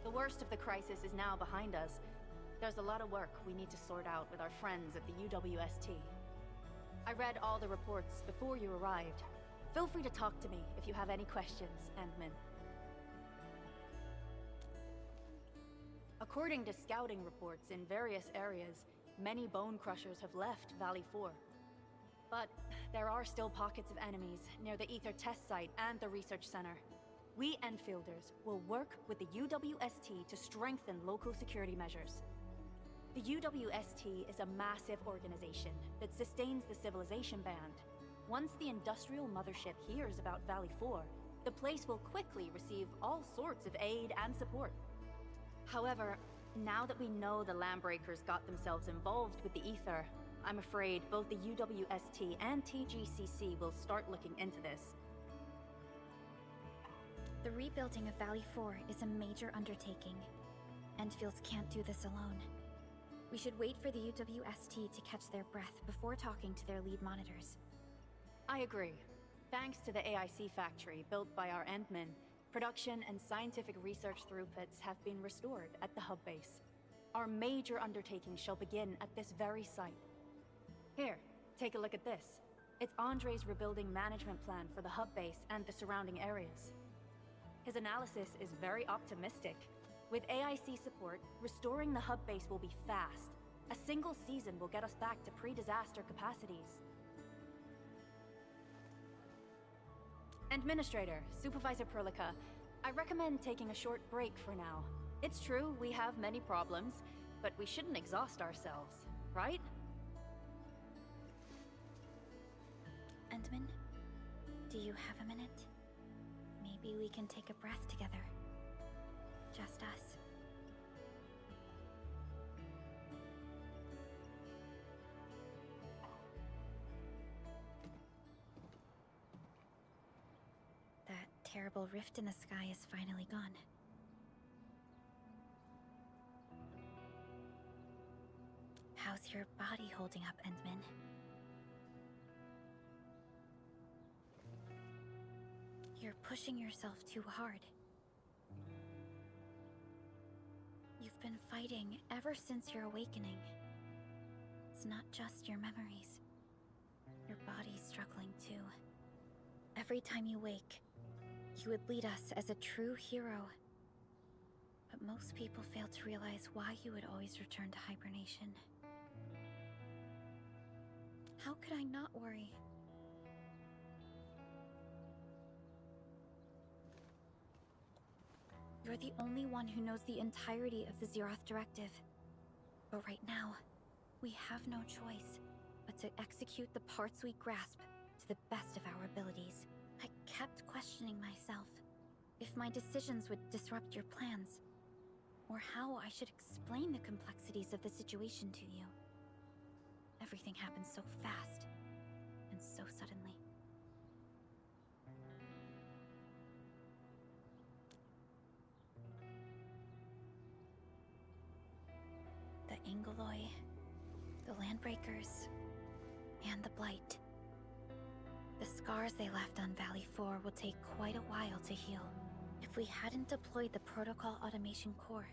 the worst of the crisis is now behind us. There's a lot of work we need to sort out with our friends at the UWST. I read all the reports before you arrived. Feel free to talk to me if you have any questions, Endman. According to scouting reports in various areas, many bone crushers have left Valley 4. But there are still pockets of enemies near the Ether test site and the research center. We Enfielders will work with the UWST to strengthen local security measures. The UWST is a massive organization that sustains the Civilization Band. Once the industrial mothership hears about Valley 4, the place will quickly receive all sorts of aid and support. However, now that we know the Landbreakers got themselves involved with the Ether, I'm afraid both the UWST and TGCC will start looking into this. The rebuilding of Valley 4 is a major undertaking. Endfields can't do this alone. We should wait for the UWST to catch their breath before talking to their lead monitors. I agree. Thanks to the AIC factory built by our Endmen, production and scientific research throughputs have been restored at the hub base. Our major undertaking shall begin at this very site. Here, take a look at this. It's Andre's rebuilding management plan for the hub base and the surrounding areas. His analysis is very optimistic. With AIC support, restoring the hub base will be fast. A single season will get us back to pre-disaster capacities. Administrator, Supervisor Perlica, I recommend taking a short break for now. It's true, we have many problems, but we shouldn't exhaust ourselves, right? Endman, do you have a minute? Maybe we can take a breath together. Just us. That terrible rift in the sky is finally gone. How's your body holding up, Endman? You're pushing yourself too hard. You've been fighting ever since your awakening. It's not just your memories. Your body's struggling too. Every time you wake, you would lead us as a true hero. But most people fail to realize why you would always return to hibernation. How could I not worry? You're the only one who knows the entirety of the Zeroth Directive. But right now, we have no choice but to execute the parts we grasp to the best of our abilities. I kept questioning myself if my decisions would disrupt your plans, or how I should explain the complexities of the situation to you. Everything happened so fast, and so suddenly. The Angoloi, the Landbreakers, and the Blight. The scars they left on Valley 4 will take quite a while to heal. If we hadn't deployed the Protocol Automation Core,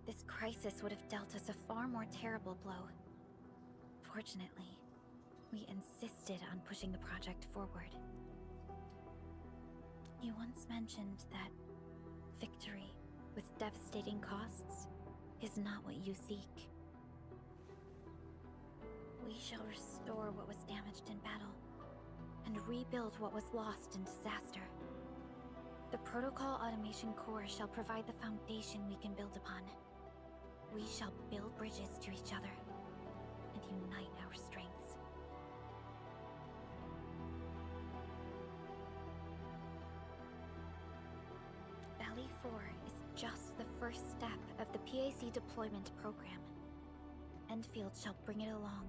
this crisis would have dealt us a far more terrible blow. Fortunately, we insisted on pushing the project forward. You once mentioned that victory with devastating costs is not what you seek. We shall restore what was damaged in battle, and rebuild what was lost in disaster. The Protocol Automation Core shall provide the foundation we can build upon. We shall build bridges to each other, and unite our strengths. Valley 4 is just the first step of the PAC deployment program. Endfield shall bring it along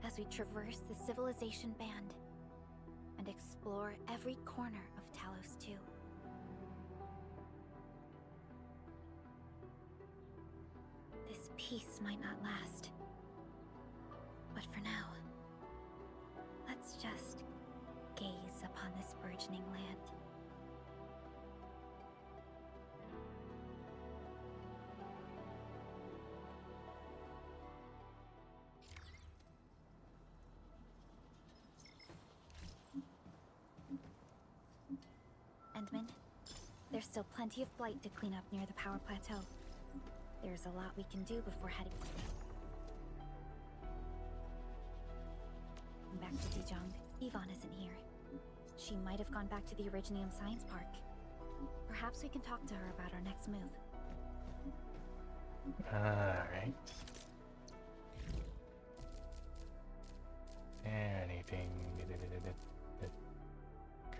as we traverse the Civilization Band and explore every corner of Talos 2. This peace might not last, but for now, let's just gaze upon this burgeoning land. Endman, there's still plenty of blight to clean up near the power plateau. There's a lot we can do before heading back to Zhejiang. Yvonne isn't here. She might have gone back to the Originium Science Park. Perhaps we can talk to her about our next move. Alright. Anything?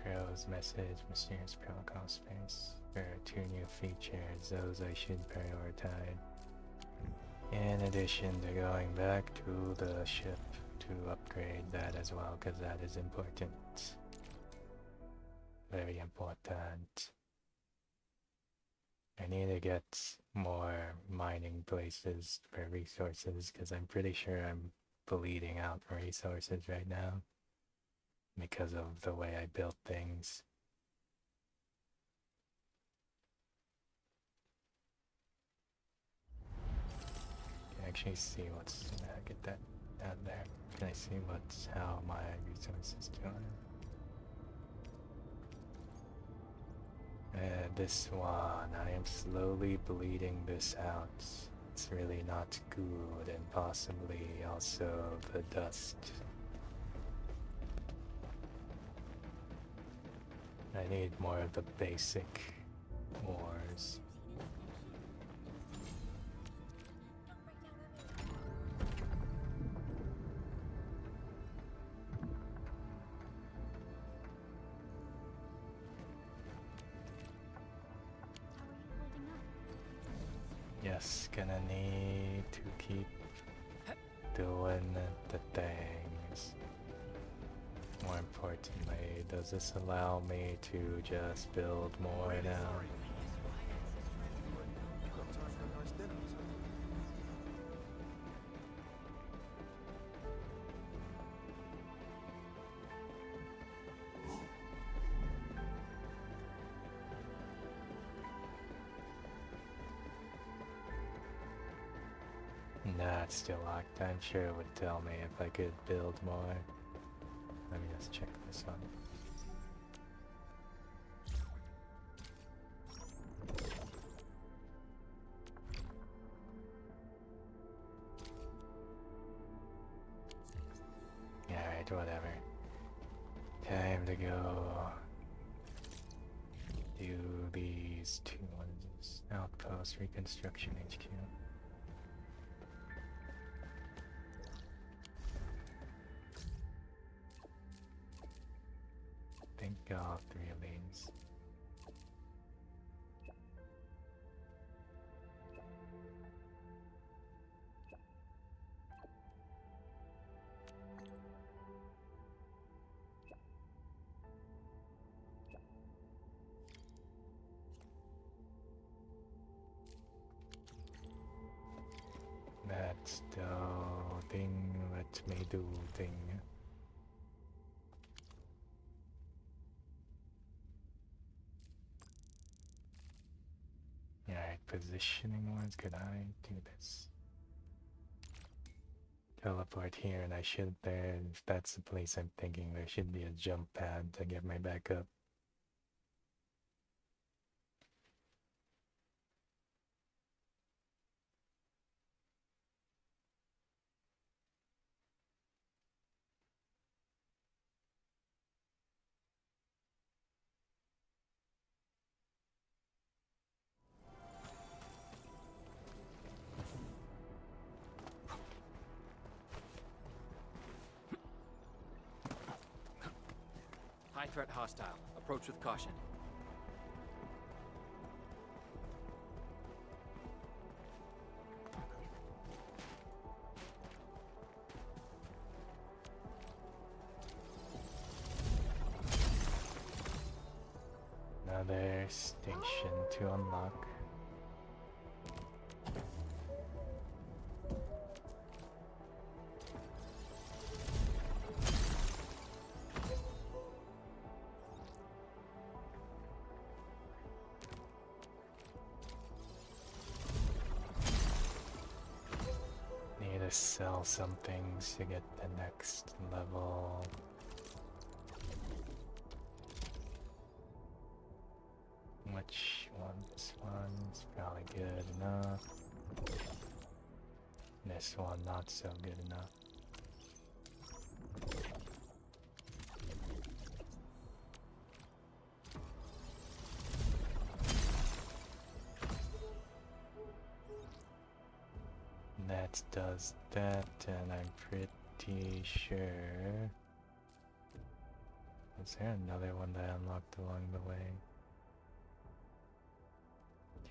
Crow's message, mysterious protocol space. There are 2 new features, those I should prioritize. In addition to going back to the ship to upgrade that as well, because that is important. Very important. I need to get more mining places for resources because I'm pretty sure I'm bleeding out resources right now because of the way I built things. Can I actually see what's get that out there? Can I see how my resources doing? This one, I am slowly bleeding this out. It's really not good, and possibly also the dust. I need more of the basic ores. Yes, gonna need to keep doing the things. More importantly, does this allow me to just build more now? Nah, it's still locked. I'm sure it would tell me if I could build more. Let me just check this one. Alright, whatever. Time to go do these two ones. Outpost Reconstruction HQ. Thank God, 3 of these. That's the thing. Let me do thing. Alright, positioning wise, could I do this? Teleport here, and I should there. If that's the place I'm thinking, there should be a jump pad to get my back up. High threat hostile. Approach with caution. Another station to unlock. Need to sell some things to get the next level. Which one? This one's probably good enough. This one not so good enough. That does that, and I'm pretty sure. Was there another one that I unlocked along the way?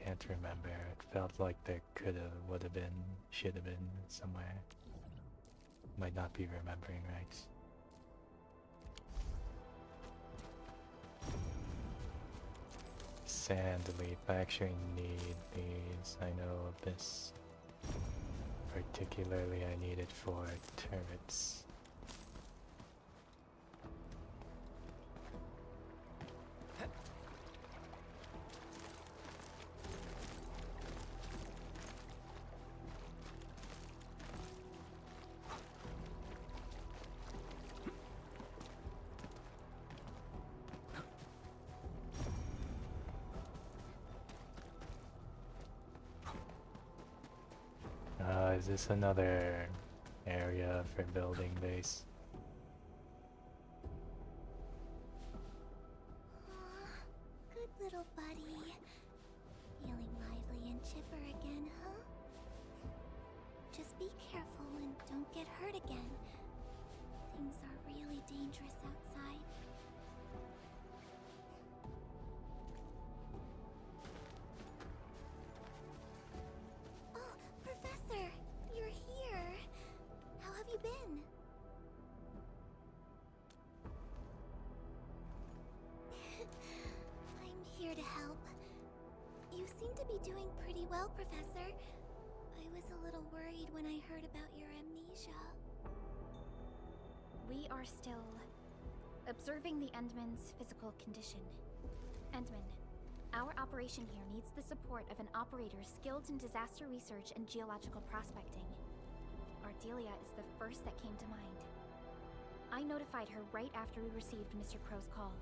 Can't remember. It felt like there could've, would've been, should've been somewhere. Might not be remembering right. sand leaf. I actually need these. I know of this. Particularly, I need it for turrets. Is this another area for building base? Good little buddy. Feeling lively and chipper again, huh? Just be careful and don't get hurt again. Things are really dangerous outside. Oh, Professor! You're here! How have you been? I'm here to help. You seem to be doing pretty well, Professor. I was a little worried when I heard about your amnesia. We are still observing the Endman's physical condition. Endman, our operation here needs the support of an operator skilled in disaster research and geological prospecting. Ardelia is the first that came to mind. I notified her right after we received Mr. Crow's call.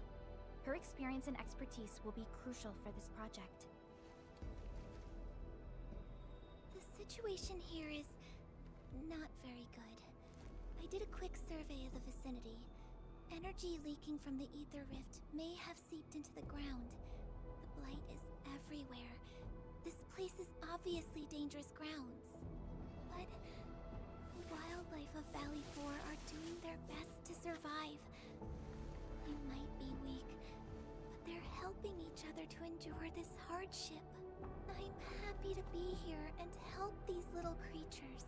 Her experience and expertise will be crucial for this project. The situation here is not very good. I did a quick survey of the vicinity. Energy leaking from the Ether Rift may have seeped into the ground. The blight is everywhere. This place is obviously dangerous grounds. But the wildlife of Valley 4 are doing their best to survive. They might be weak, but they're helping each other to endure this hardship. I'm happy to be here and help these little creatures.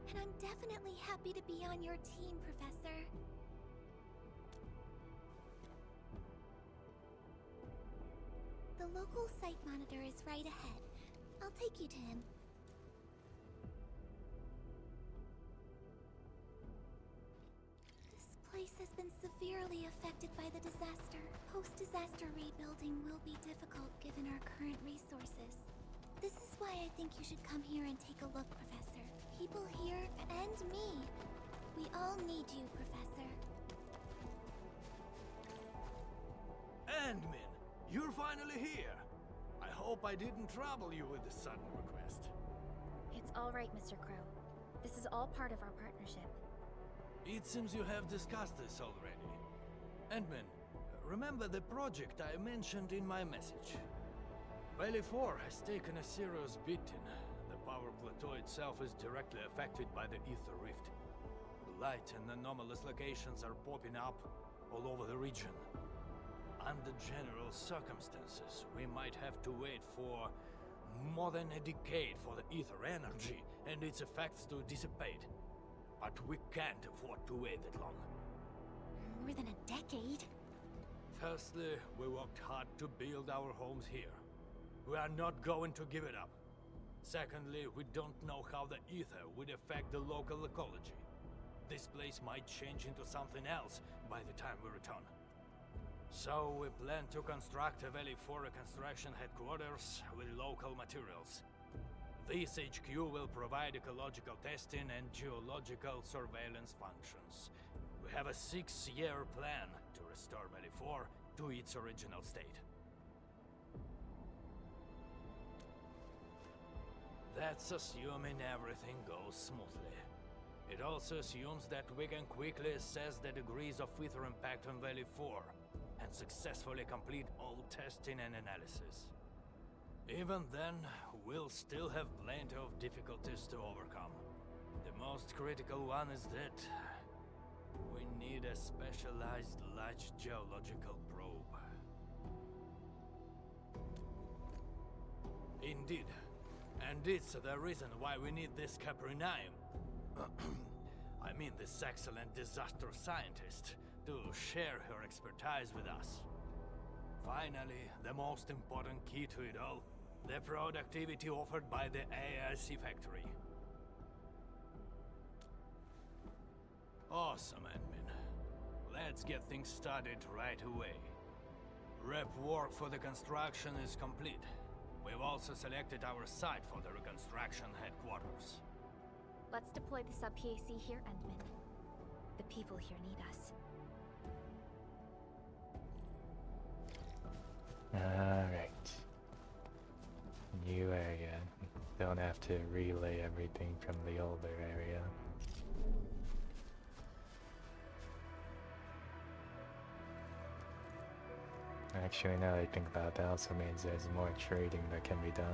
And I'm definitely happy to be on your team, Professor. The local site monitor is right ahead. I'll take you to him. This place has been severely affected by the disaster. Post-disaster rebuilding will be difficult given our current resources. This is why I think you should come here and take a look, Professor. People here and me. We all need you, Professor. Endman, you're finally here. I hope I didn't trouble you with this sudden request. It's all right, Mr. Crow. This is all part of our partnership. It seems you have discussed this already. Endman, remember the project I mentioned in my message? Valley 4 has taken a serious beating. The power plateau itself is directly affected by the Ether Rift. Light and anomalous locations are popping up all over the region. Under general circumstances, we might have to wait for more than a decade for the ether energy and its effects to dissipate. But we can't afford to wait that long. More than a decade? Firstly, we worked hard to build our homes here. We are not going to give it up. Secondly, we don't know how the ether would affect the local ecology. This place might change into something else by the time we return. So we plan to construct a Valley 4 reconstruction headquarters with local materials. This HQ will provide ecological testing and geological surveillance functions. We have a 6-year plan to restore Valley 4 to its original state. That's assuming everything goes smoothly. It also assumes that we can quickly assess the degrees of ether impact on Valley 4 and successfully complete all testing and analysis. Even then, we'll still have plenty of difficulties to overcome. The most critical one is that we need a specialized large geological probe. Indeed. And it's the reason why we need this Caprinium. I mean this excellent disaster scientist to share her expertise with us. Finally, the most important key to it all. The productivity offered by the ARC factory. Awesome, admin. Let's get things started right away. Rep work for the construction is complete. We've also selected our site for the reconstruction headquarters. Let's deploy the sub-PAC here, Endman. The people here need us. Alright. New area. Don't have to relay everything from the older area. Actually, now that I think about it, that also means there's more trading that can be done.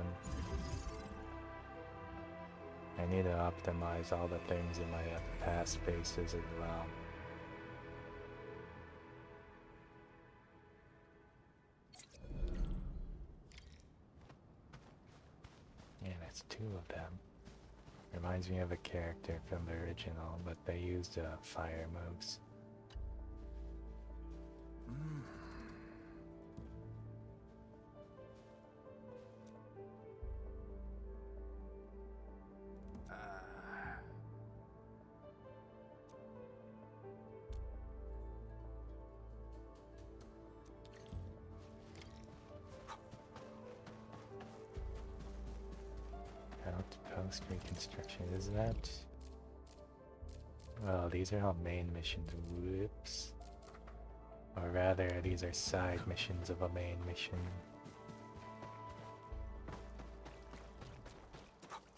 I need to optimize all the things in my past spaces as well. Yeah, that's 2 of them. Reminds me of a character from the original, but they used fire moves. Post reconstruction, is that? Well, these are all main missions. Whoops. Or rather, these are side missions of a main mission.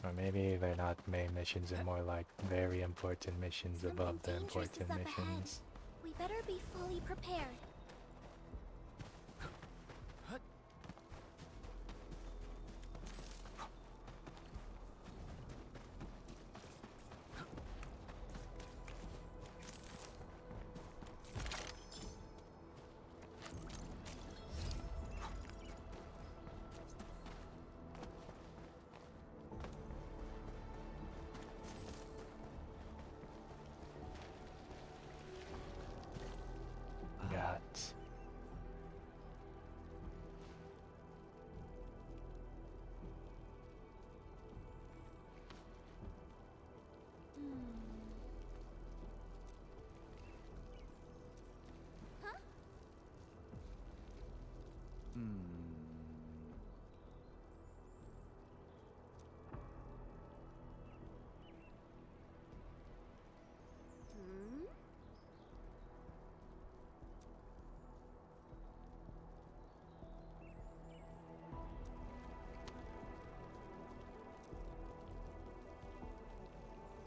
Or maybe they're not main missions, they're more like very important missions above the important missions. We better be fully prepared.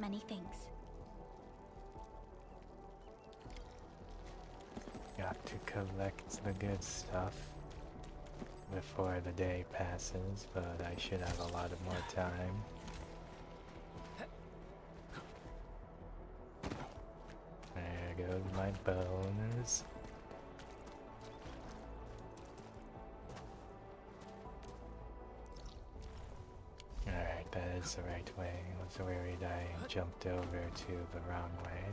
Many things. Got to collect the good stuff before the day passes, but I should have a lot of more time. There goes my bonus. Alright, that is the right way. I was worried I jumped over to the wrong way.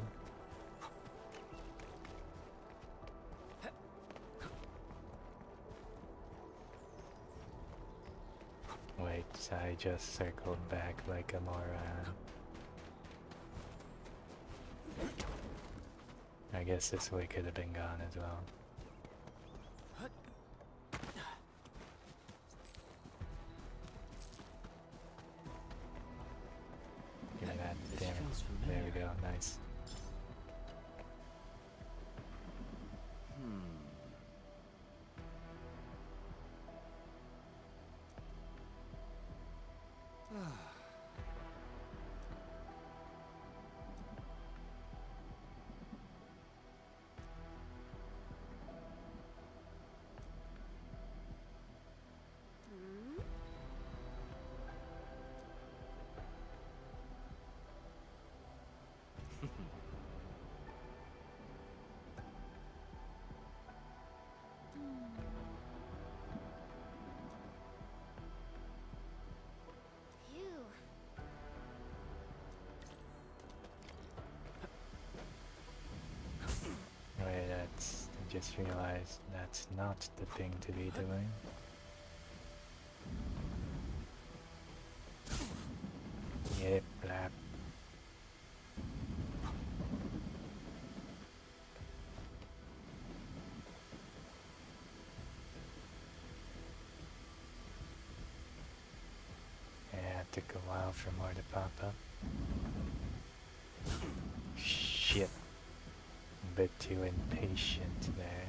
Wait, I just circled back like a moron. I guess this way could have been gone as well. Give me that, damn it. There we go, nice. just realized that's not the thing to be doing. Yep, blap. Yeah, it took a while for more to pop up. Shit. A bit too impatient there.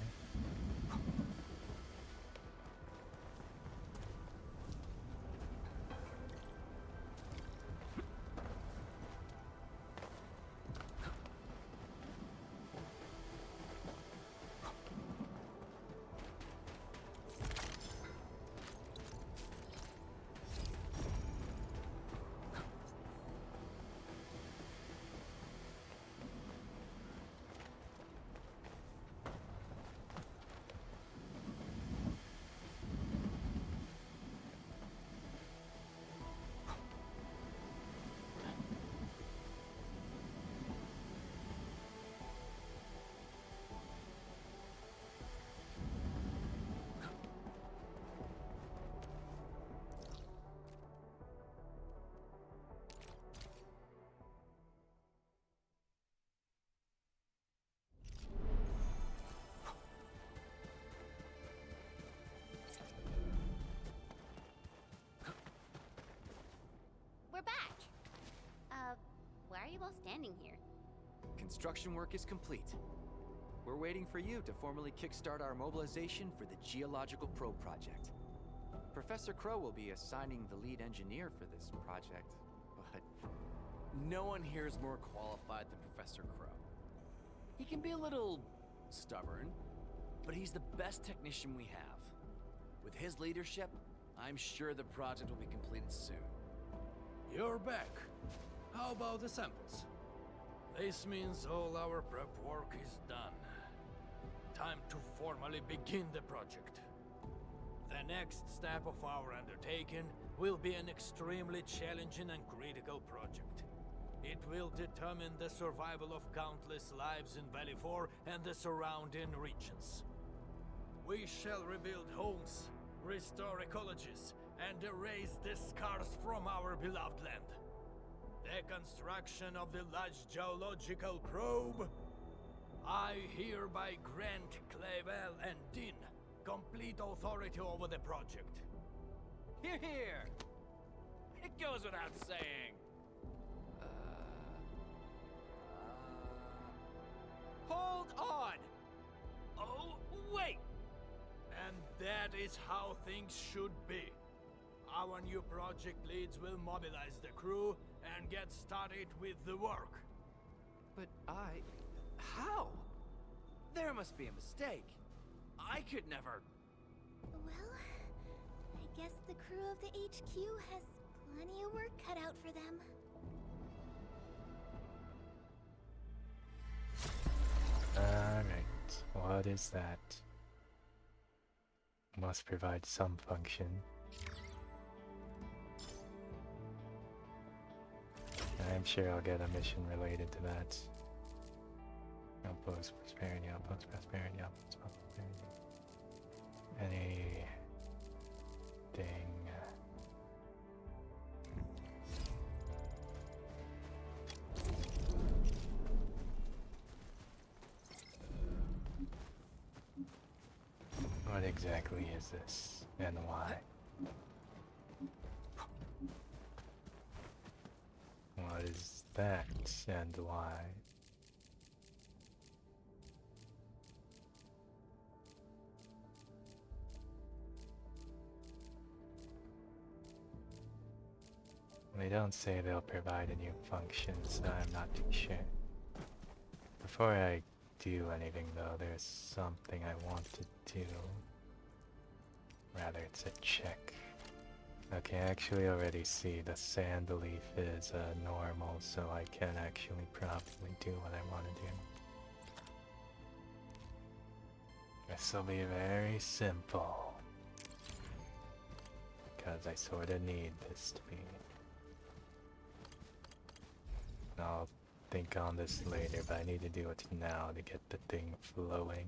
We're back! Why are you all standing here? Construction work is complete. We're waiting for you to formally kickstart our mobilization for the Geological Probe project. Professor Crow will be assigning the lead engineer for this project, but no one here is more qualified than Professor Crow. He can be a little stubborn, but he's the best technician we have. With his leadership, I'm sure the project will be completed soon. You're back. How about the samples? This means all our prep work is done. Time to formally begin the project. The next step of our undertaking will be an extremely challenging and critical project. It will determine the survival of countless lives in Valley 4 and the surrounding regions. We shall rebuild homes, restore ecologies, and erase the scars from our beloved land. The construction of the large geological probe, I hereby grant Clavel and Din complete authority over the project. Hear, hear! It goes without saying. Hold on! Oh, wait! And that is how things should be. Our new project leads will mobilize the crew and get started with the work. But how? There must be a mistake. I could never... Well, I guess the crew of the HQ has plenty of work cut out for them. Alright, what is that? Must provide some function. I'm sure I'll get a mission related to that. Outpost prosperity, outpost prosperity, outpost prosperity. Anything. What exactly is this and why? What is that and why? They don't say they'll provide a new function, so I'm not too sure. Before I do anything though, there's something I want to do. Rather, it's a check. Okay, I actually already see the sand leaf is normal, so I can actually probably do what I want to do. This will be very simple. Because I sorta need this to be. I'll think on this later, but I need to do it now to get the thing flowing.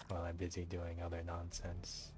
while I'm busy doing other nonsense.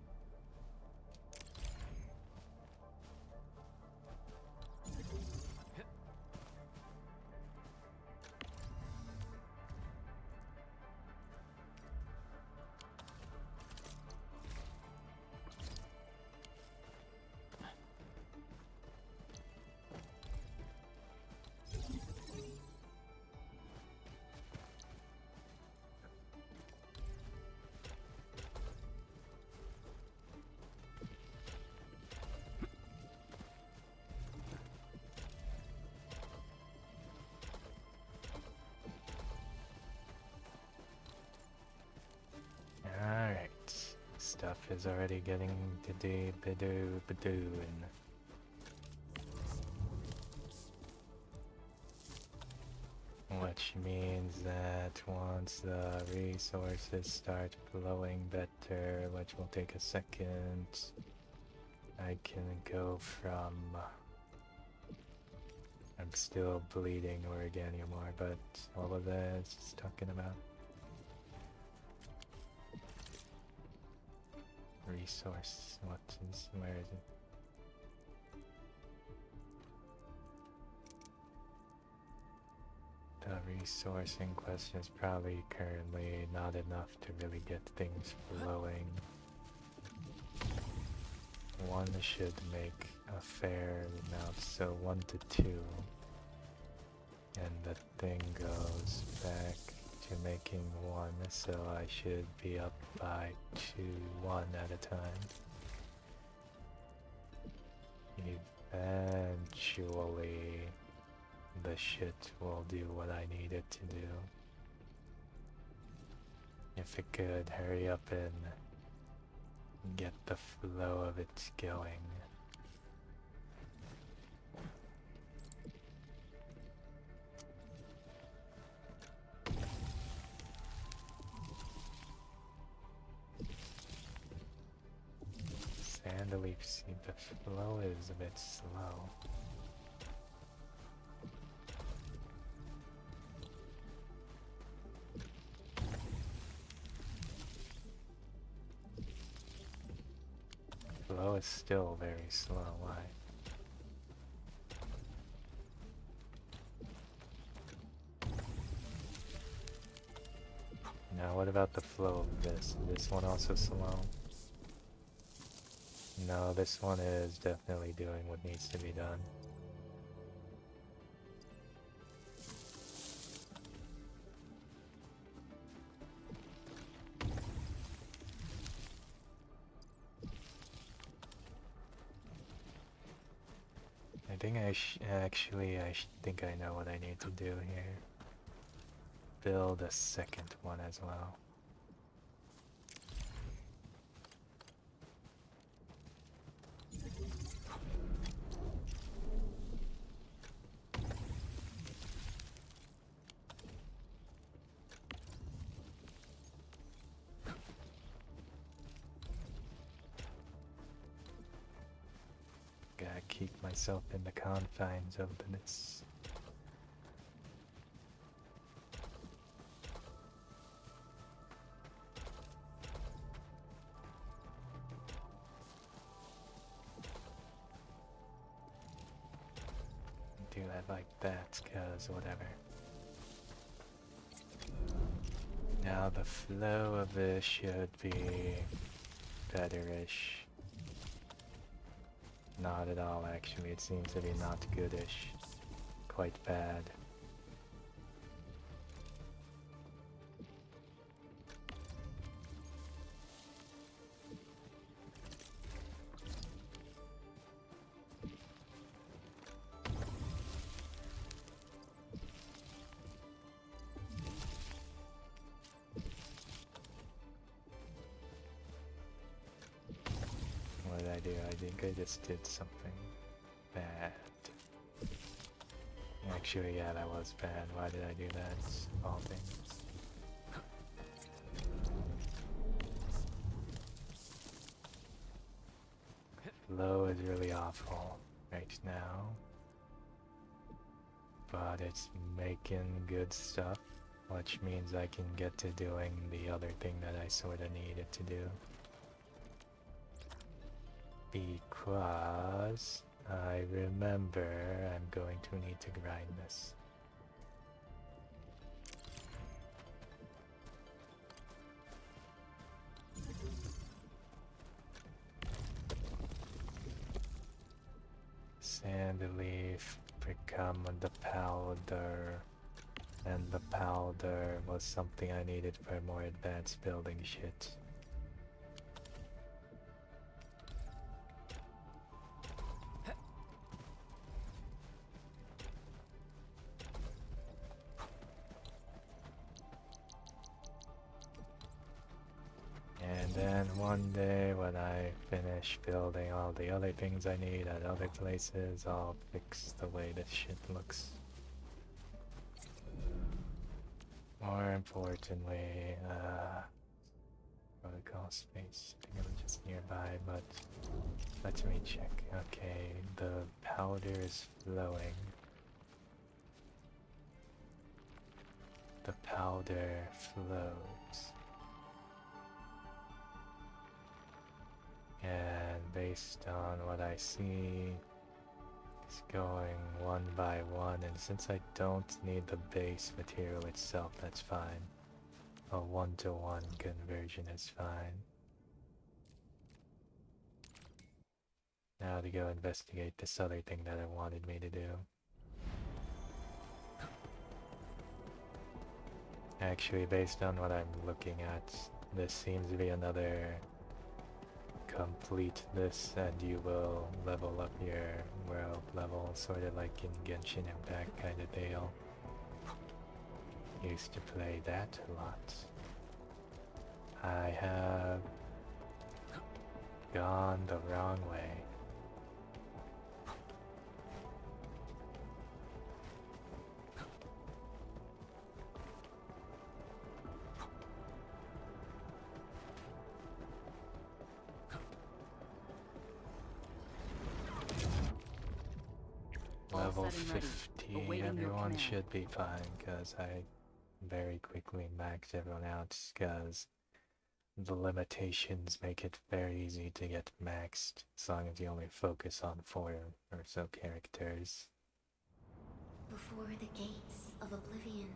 Stuff is already getting to do and which means that once the resources start flowing better, which will take a second, I can go from I'm still bleeding Organium ore, but all of that is just talking about resource. Where is it? The resource in question is probably currently not enough to really get things flowing. One should make a fair amount, so 1 to 2. And the thing goes back to making 1, so I should be up by 1 at a time. Eventually, the shit will do what I need it to do. If it could hurry up and get the flow of it going. Sandleaf seed, the flow is a bit slow. Flow is still very slow, why? Now what about the flow of this? Is this one also slow? No, this one is definitely doing what needs to be done. I think I think I know what I need to do here. Build a second one as well. Gotta keep myself in the confines of this. Do that like that, cause whatever. Now the flow of this should be better-ish. Not at all, actually. It seems to be not goodish. Quite bad. What did I do? I think I just did something bad. Actually, yeah, that was bad. Why did I do that? All things. Flow is really awful right now. But it's making good stuff. which means I can get to doing the other thing that I sorta needed to do. Because I remember I'm going to need to grind this. Sand leaf, become the powder, and the powder was something I needed for more advanced building shit. And then one day when I finish building all the other things I need at other places, I'll fix the way this shit looks. More importantly, protocol space. I think it was just nearby, but let me check. Okay, the powder is flowing. The powder flows. And based on what I see, it's going one by one, and since I don't need the base material itself, that's fine. A 1-to-1 conversion is fine. Now to go investigate this other thing that it wanted me to do. Actually, based on what I'm looking at, this seems to be another complete this and you will level up your world level, sort of like in Genshin Impact kind of deal. Used to play that a lot. I have gone the wrong way. Level 50, everyone should be fine, because I very quickly maxed everyone out, because the limitations make it very easy to get maxed, as long as you only focus on 4 or so characters. Before the gates of oblivion,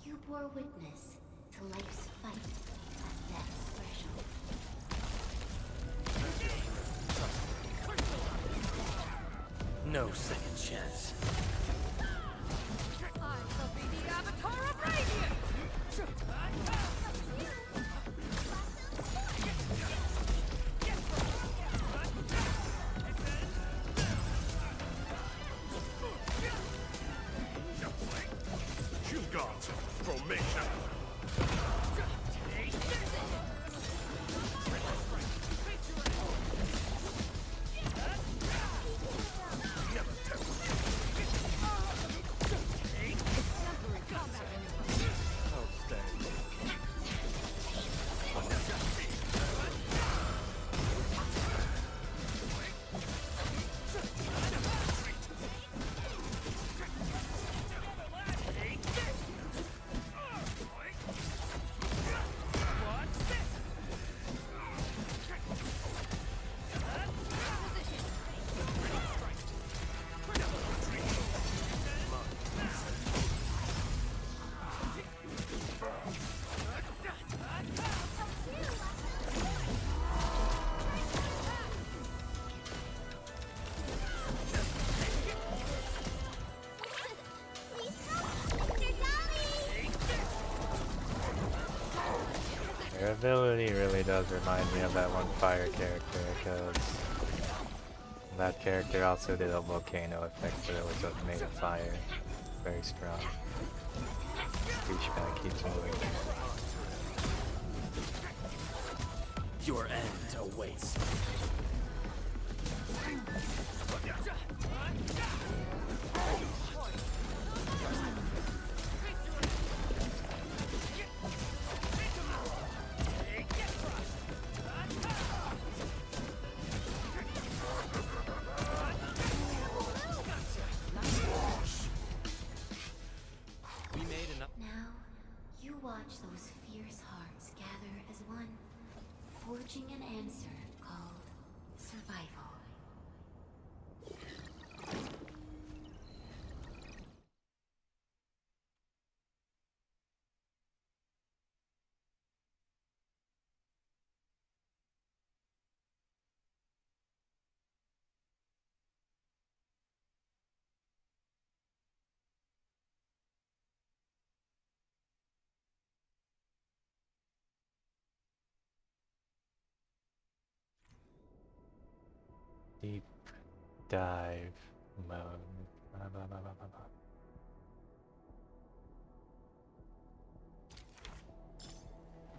you bore witness to life's fight at death's threshold. No second chance. I shall be the Avatar of Radiance! You got formation. Her ability really does remind me of that one fire character, because that character also did a volcano effect, but it was made of fire. Very strong. Douchebag keeps moving. Your end awaits. Now, forging an answer called survival. Deep dive mode. Blah, blah, blah, blah, blah,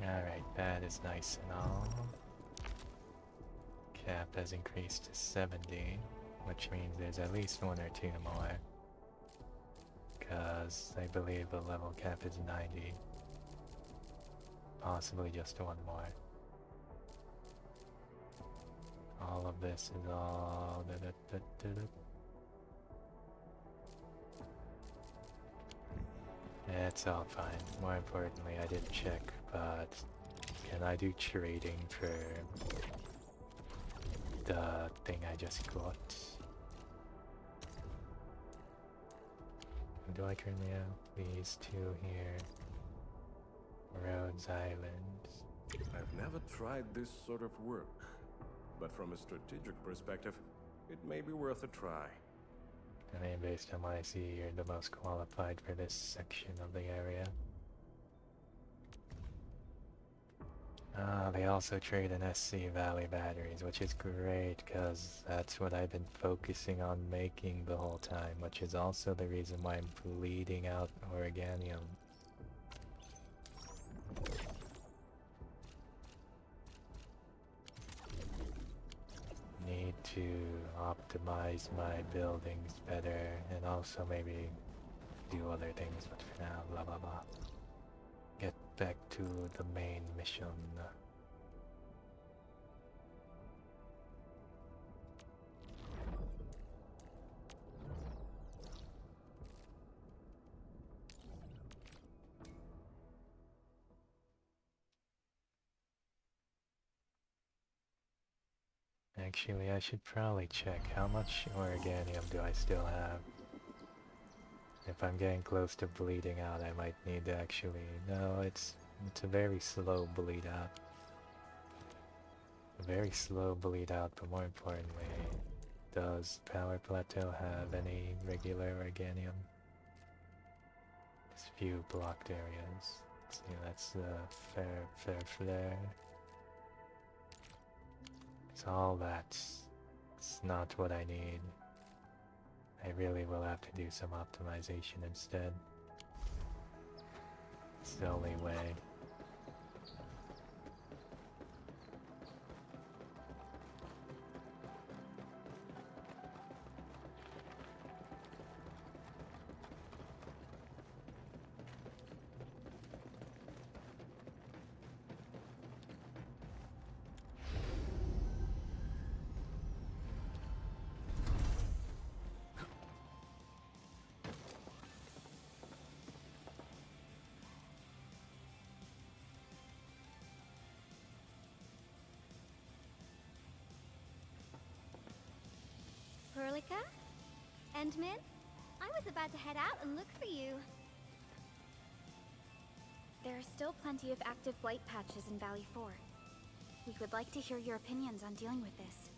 blah. Alright, that is nice and all. Cap has increased to 70, which means there's at least one or two more. Because I believe the level cap is 90. Possibly just one more. All of this is all... It's all fine. More importantly, I did check, but can I do trading for the thing I just got? Do I currently have these two here? Rhodes Islands. I've never tried this sort of work, but from a strategic perspective, it may be worth a try. I mean, based on what I see, you're the most qualified for this section of the area. They also trade in SC Valley batteries, which is great, because that's what I've been focusing on making the whole time, which is also the reason why I'm bleeding out Organium. Need to optimize my buildings better, and also maybe do other things, but for now, blah blah blah. Get back to the main mission. Actually, I should probably check how much Organium do I still have. If I'm getting close to bleeding out, I might need to actually... No, it's a very slow bleed out. A very slow bleed out, but more importantly, does Power Plateau have any regular Organium? Just few blocked areas. Let's see, that's the fair flare. It's all that. It's not what I need. I really will have to do some optimization instead. It's the only way. Perlica? Endman? I was about to head out and look for you. There are still plenty of active blight patches in Valley 4. We would like to hear your opinions on dealing with this.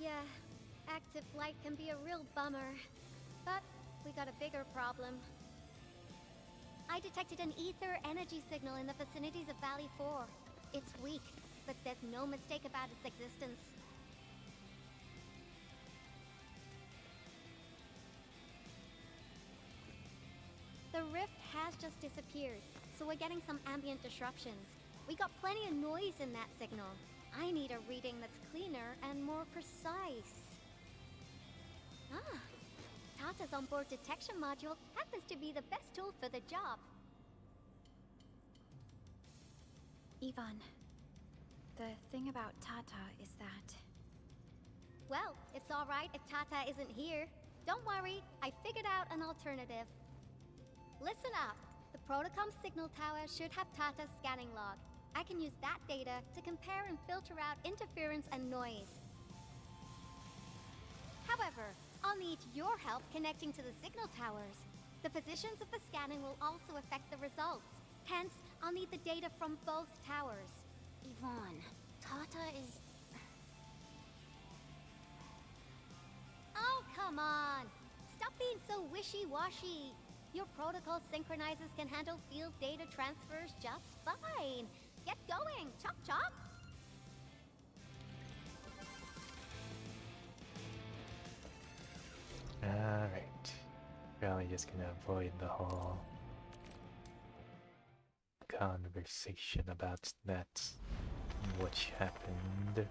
Yeah. Active blight can be a real bummer. But we got a bigger problem. I detected an ether energy signal in the vicinities of Valley 4. It's weak, but there's no mistake about its existence. The rift has just disappeared, so we're getting some ambient disruptions. We got plenty of noise in that signal. I need a reading that's cleaner and more precise. Tata's onboard detection module happens to be the best tool for the job. Yvonne, the thing about Tata is that... Well, it's alright if Tata isn't here. Don't worry, I figured out an alternative. Listen up. The Protocom's signal tower should have Tata's scanning log. I can use that data to compare and filter out interference and noise. However, I'll need your help connecting to the signal towers. The positions of the scanning will also affect the results. Hence, I'll need the data from both towers. Yvonne, Tata is... Oh, come on! Stop being so wishy-washy. Your protocol synchronizers can handle field data transfers just fine. Get going, chop chop! Alright. Probably just gonna avoid the whole conversation about that, which happened.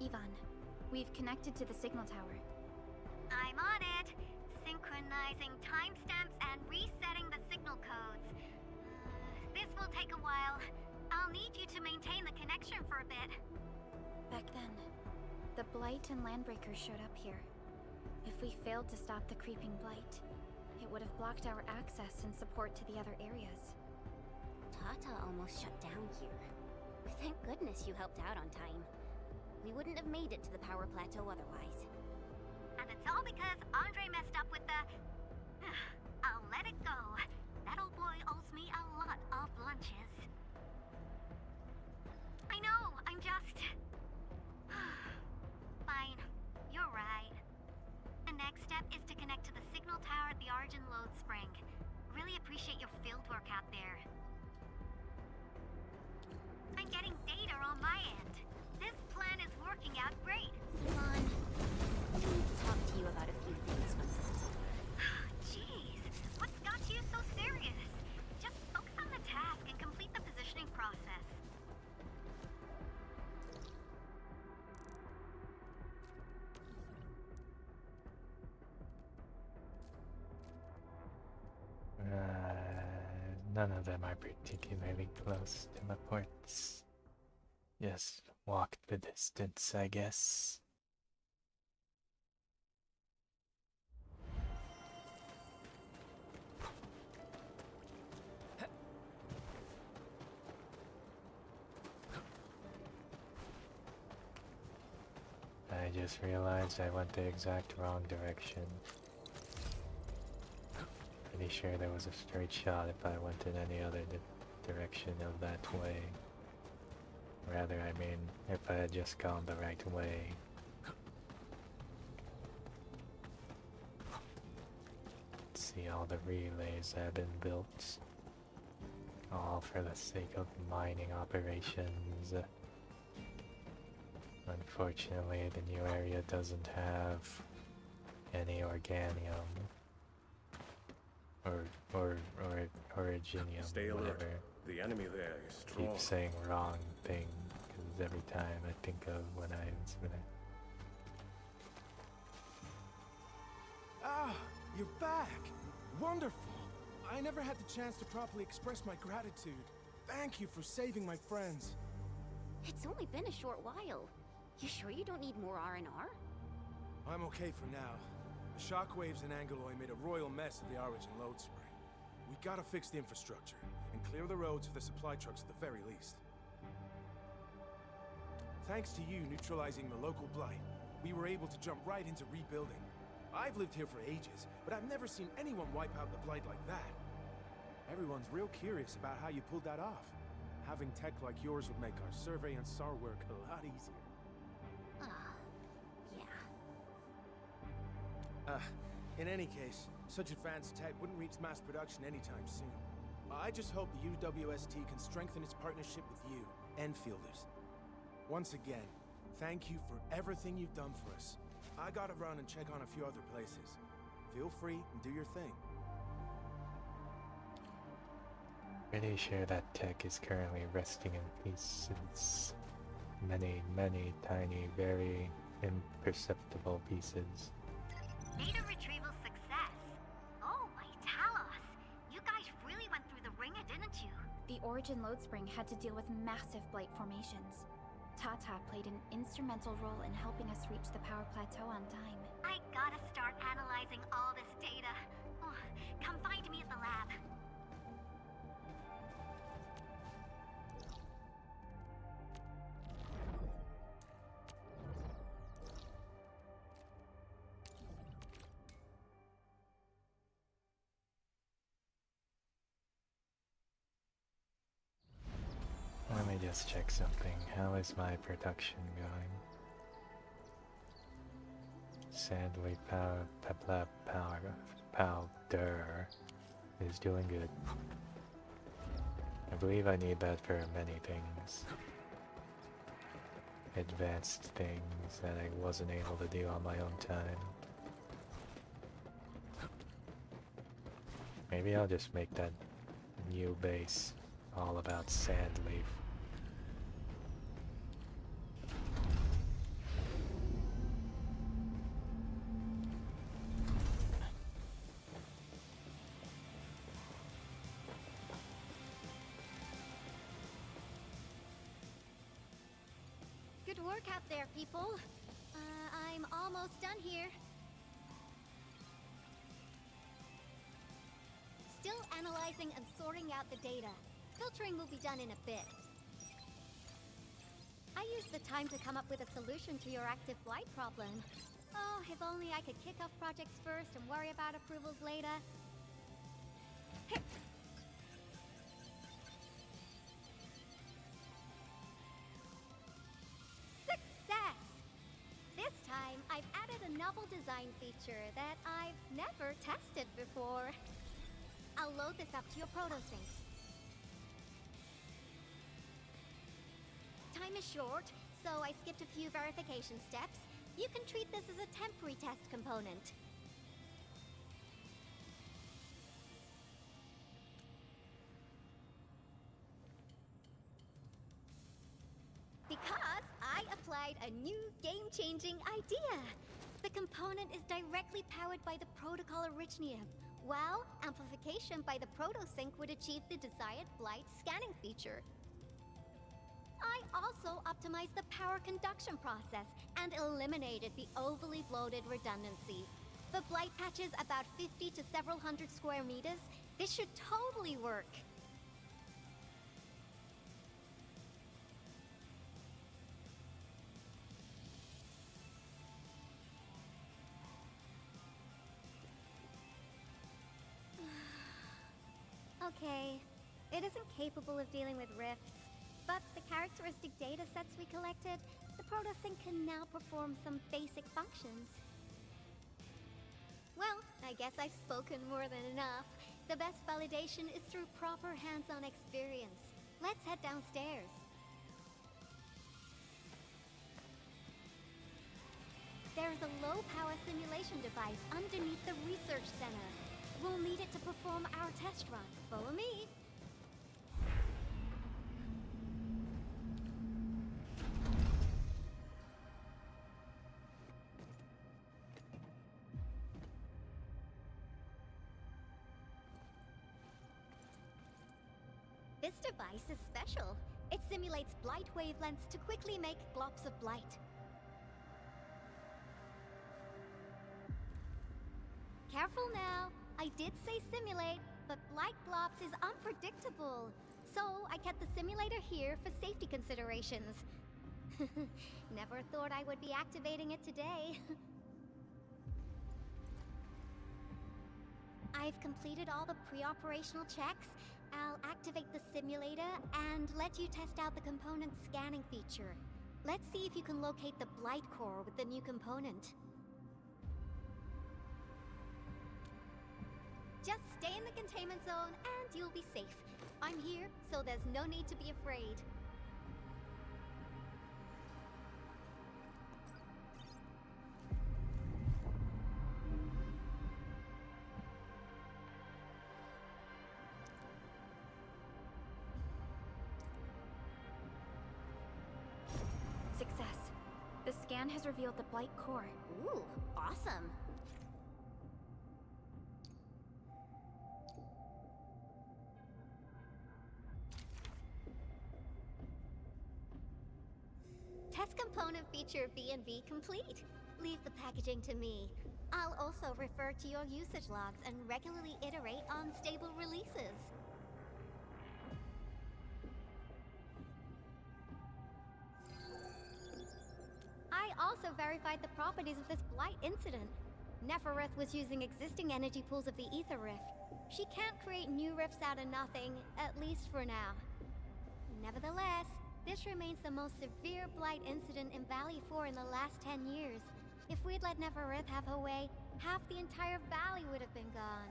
Ivan, we've connected to the signal tower. I'm on it. Synchronizing timestamps and resetting the signal codes. This will take a while. I'll need you to maintain the connection for a bit. Back then, the Blight and Landbreakers showed up here. If we failed to stop the creeping Blight, it would have blocked our access and support to the other areas. Tata almost shut down here. Thank goodness you helped out on time. We wouldn't have made it to the power plateau otherwise. And it's all because Andre messed up with the... I'll let it go. That old boy owes me a lot of lunches. I know, I'm just... Fine, you're right. The next step is to connect to the signal tower at the Origin Load Spring. Really appreciate your fieldwork out there. I'm getting data on my end. This plan is working out great. Come on. I need to talk to you about a few things once this is over. Jeez, what's got you so serious? Just focus on the task and complete the positioning process. None of them are particularly close to the ports. Just walk the distance, I guess. I just realized I went the exact wrong direction. Pretty sure there was a straight shot if I went in any other direction of that way. Rather, I mean, if I had just gone the right way. See all the relays have been built. All for the sake of mining operations. Unfortunately, the new area doesn't have any organium. Or originium, Stay alert. whatever. The enemy there is strong. Keep saying wrong thing, because every time I think of when I was gonna... Ah, you're back! Wonderful! I never had the chance to properly express my gratitude. Thank you for saving my friends. It's only been a short while. You sure you don't need more R&R? I'm okay for now. The shockwaves in Angeloy made a royal mess of the Origin Load Spring. We gotta fix the infrastructure, and clear the roads for the supply trucks at the very least. Thanks to you neutralizing the local blight, we were able to jump right into rebuilding. I've lived here for ages, but I've never seen anyone wipe out the blight like that. Everyone's real curious about how you pulled that off. Having tech like yours would make our survey and SAR work a lot easier. Yeah. In any case, such advanced tech wouldn't reach mass production anytime soon. I just hope the UWST can strengthen its partnership with you, Enfielders. Once again, thank you for everything you've done for us. I gotta run and check on a few other places. Feel free and do your thing. Pretty sure that tech is currently resting in pieces. Many, many tiny, very imperceptible pieces. Data retrieval success. Oh, my Talos. You guys really went through the ringer, didn't you? The Origin Load Spring had to deal with massive blight formations. Tata played an instrumental role in helping us reach the power plateau on time. I gotta start analyzing all this data. Oh, me just check something. How is my production going? Sandwich powder is doing good. I believe I need that for many things. Advanced things that I wasn't able to do on my own time. Maybe I'll just make that new base all about sand leaf. Good work out there, people. I'm almost done here. Still analyzing and sorting out the data. Filtering will be done in a bit. I used the time to come up with a solution to your active blight problem. Oh, if only I could kick off projects first and worry about approvals later. Success! This time, I've added a novel design feature that I've never tested before. I'll load this up to your proto-syncs. Time is short, so I skipped a few verification steps. You can treat this as a temporary test component. Because I applied a new game-changing idea. The component is directly powered by the protocol Arknights, while amplification by the protosync would achieve the desired blight scanning feature. I also optimized the power conduction process and eliminated the overly bloated redundancy. For blight patches about 50 to several hundred square meters, this should totally work. Okay, it isn't capable of dealing with rifts, but the characteristic data sets we collected, the protosync can now perform some basic functions. Well, I guess I've spoken more than enough. The best validation is through proper hands-on experience. Let's head downstairs. There's a low-power simulation device underneath the research center. We'll need it to perform our test run. Follow me. This device is special. It simulates blight wavelengths to quickly make globs of blight. Careful now. I did say simulate, but blight globs is unpredictable. So I kept the simulator here for safety considerations. Never thought I would be activating it today. I've completed all the pre-operational checks. I'll activate the simulator and let you test out the component scanning feature. Let's see if you can locate the blight core with the new component. Just stay in the containment zone and you'll be safe. I'm here, so there's no need to be afraid. Success. The scan has revealed the blight core. Ooh, awesome. Test component feature V&V complete. Leave the packaging to me. I'll also refer to your usage logs and regularly iterate on stable releases. I also verified the properties of this blight incident. Nefereth was using existing energy pools of the Ether Rift. She can't create new rifts out of nothing, at least for now. Nevertheless, This remains the most severe blight incident in Valley 4 in the last 10 years. If we'd let Neferith have her way, half the entire valley would have been gone.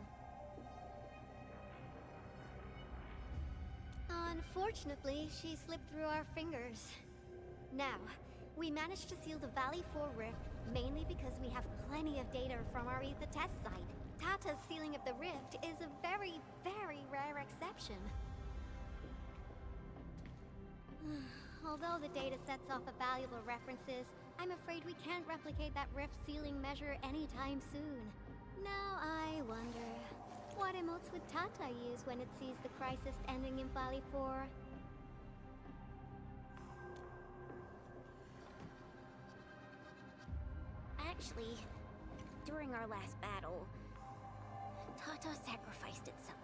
Unfortunately, she slipped through our fingers. Now, we managed to seal the Valley 4 rift mainly because we have plenty of data from our ether test site. Tata's sealing of the rift is a very, very rare exception. Although the data sets offer valuable references, I'm afraid we can't replicate that rift sealing measure anytime soon. Now I wonder, what emotes would Tata use when it sees the crisis ending in Valley 4? Actually, during our last battle, Tata sacrificed itself.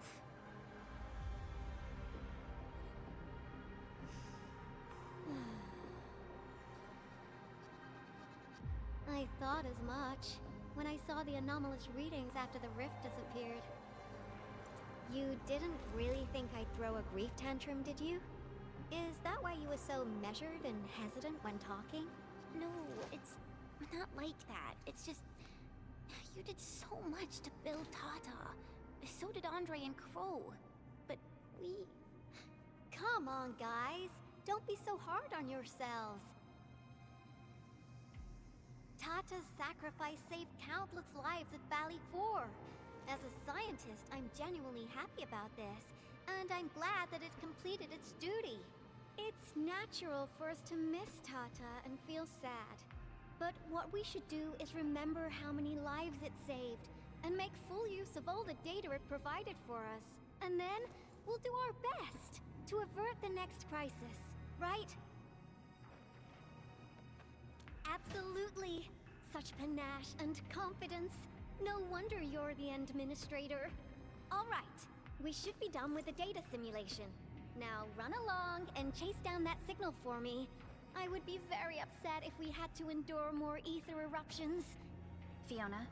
I thought as much when I saw the anomalous readings after the rift disappeared. You didn't really think I'd throw a grief tantrum, did you? Is that why you were so measured and hesitant when talking? No, it's not like that. It's just... you did so much to build Tata. So did Andre and Crow. But we... Come on, guys. Don't be so hard on yourselves. Tata's sacrifice saved countless lives at Valley 4. As a scientist, I'm genuinely happy about this, and I'm glad that it completed its duty. It's natural for us to miss Tata and feel sad. But what we should do is remember how many lives it saved, and make full use of all the data it provided for us. And then, we'll do our best to avert the next crisis, right? Absolutely. Such panache and confidence. No wonder you're the administrator. All right, we should be done with the data simulation. Now run along and chase down that signal for me. I would be very upset if we had to endure more ether eruptions. Fiona,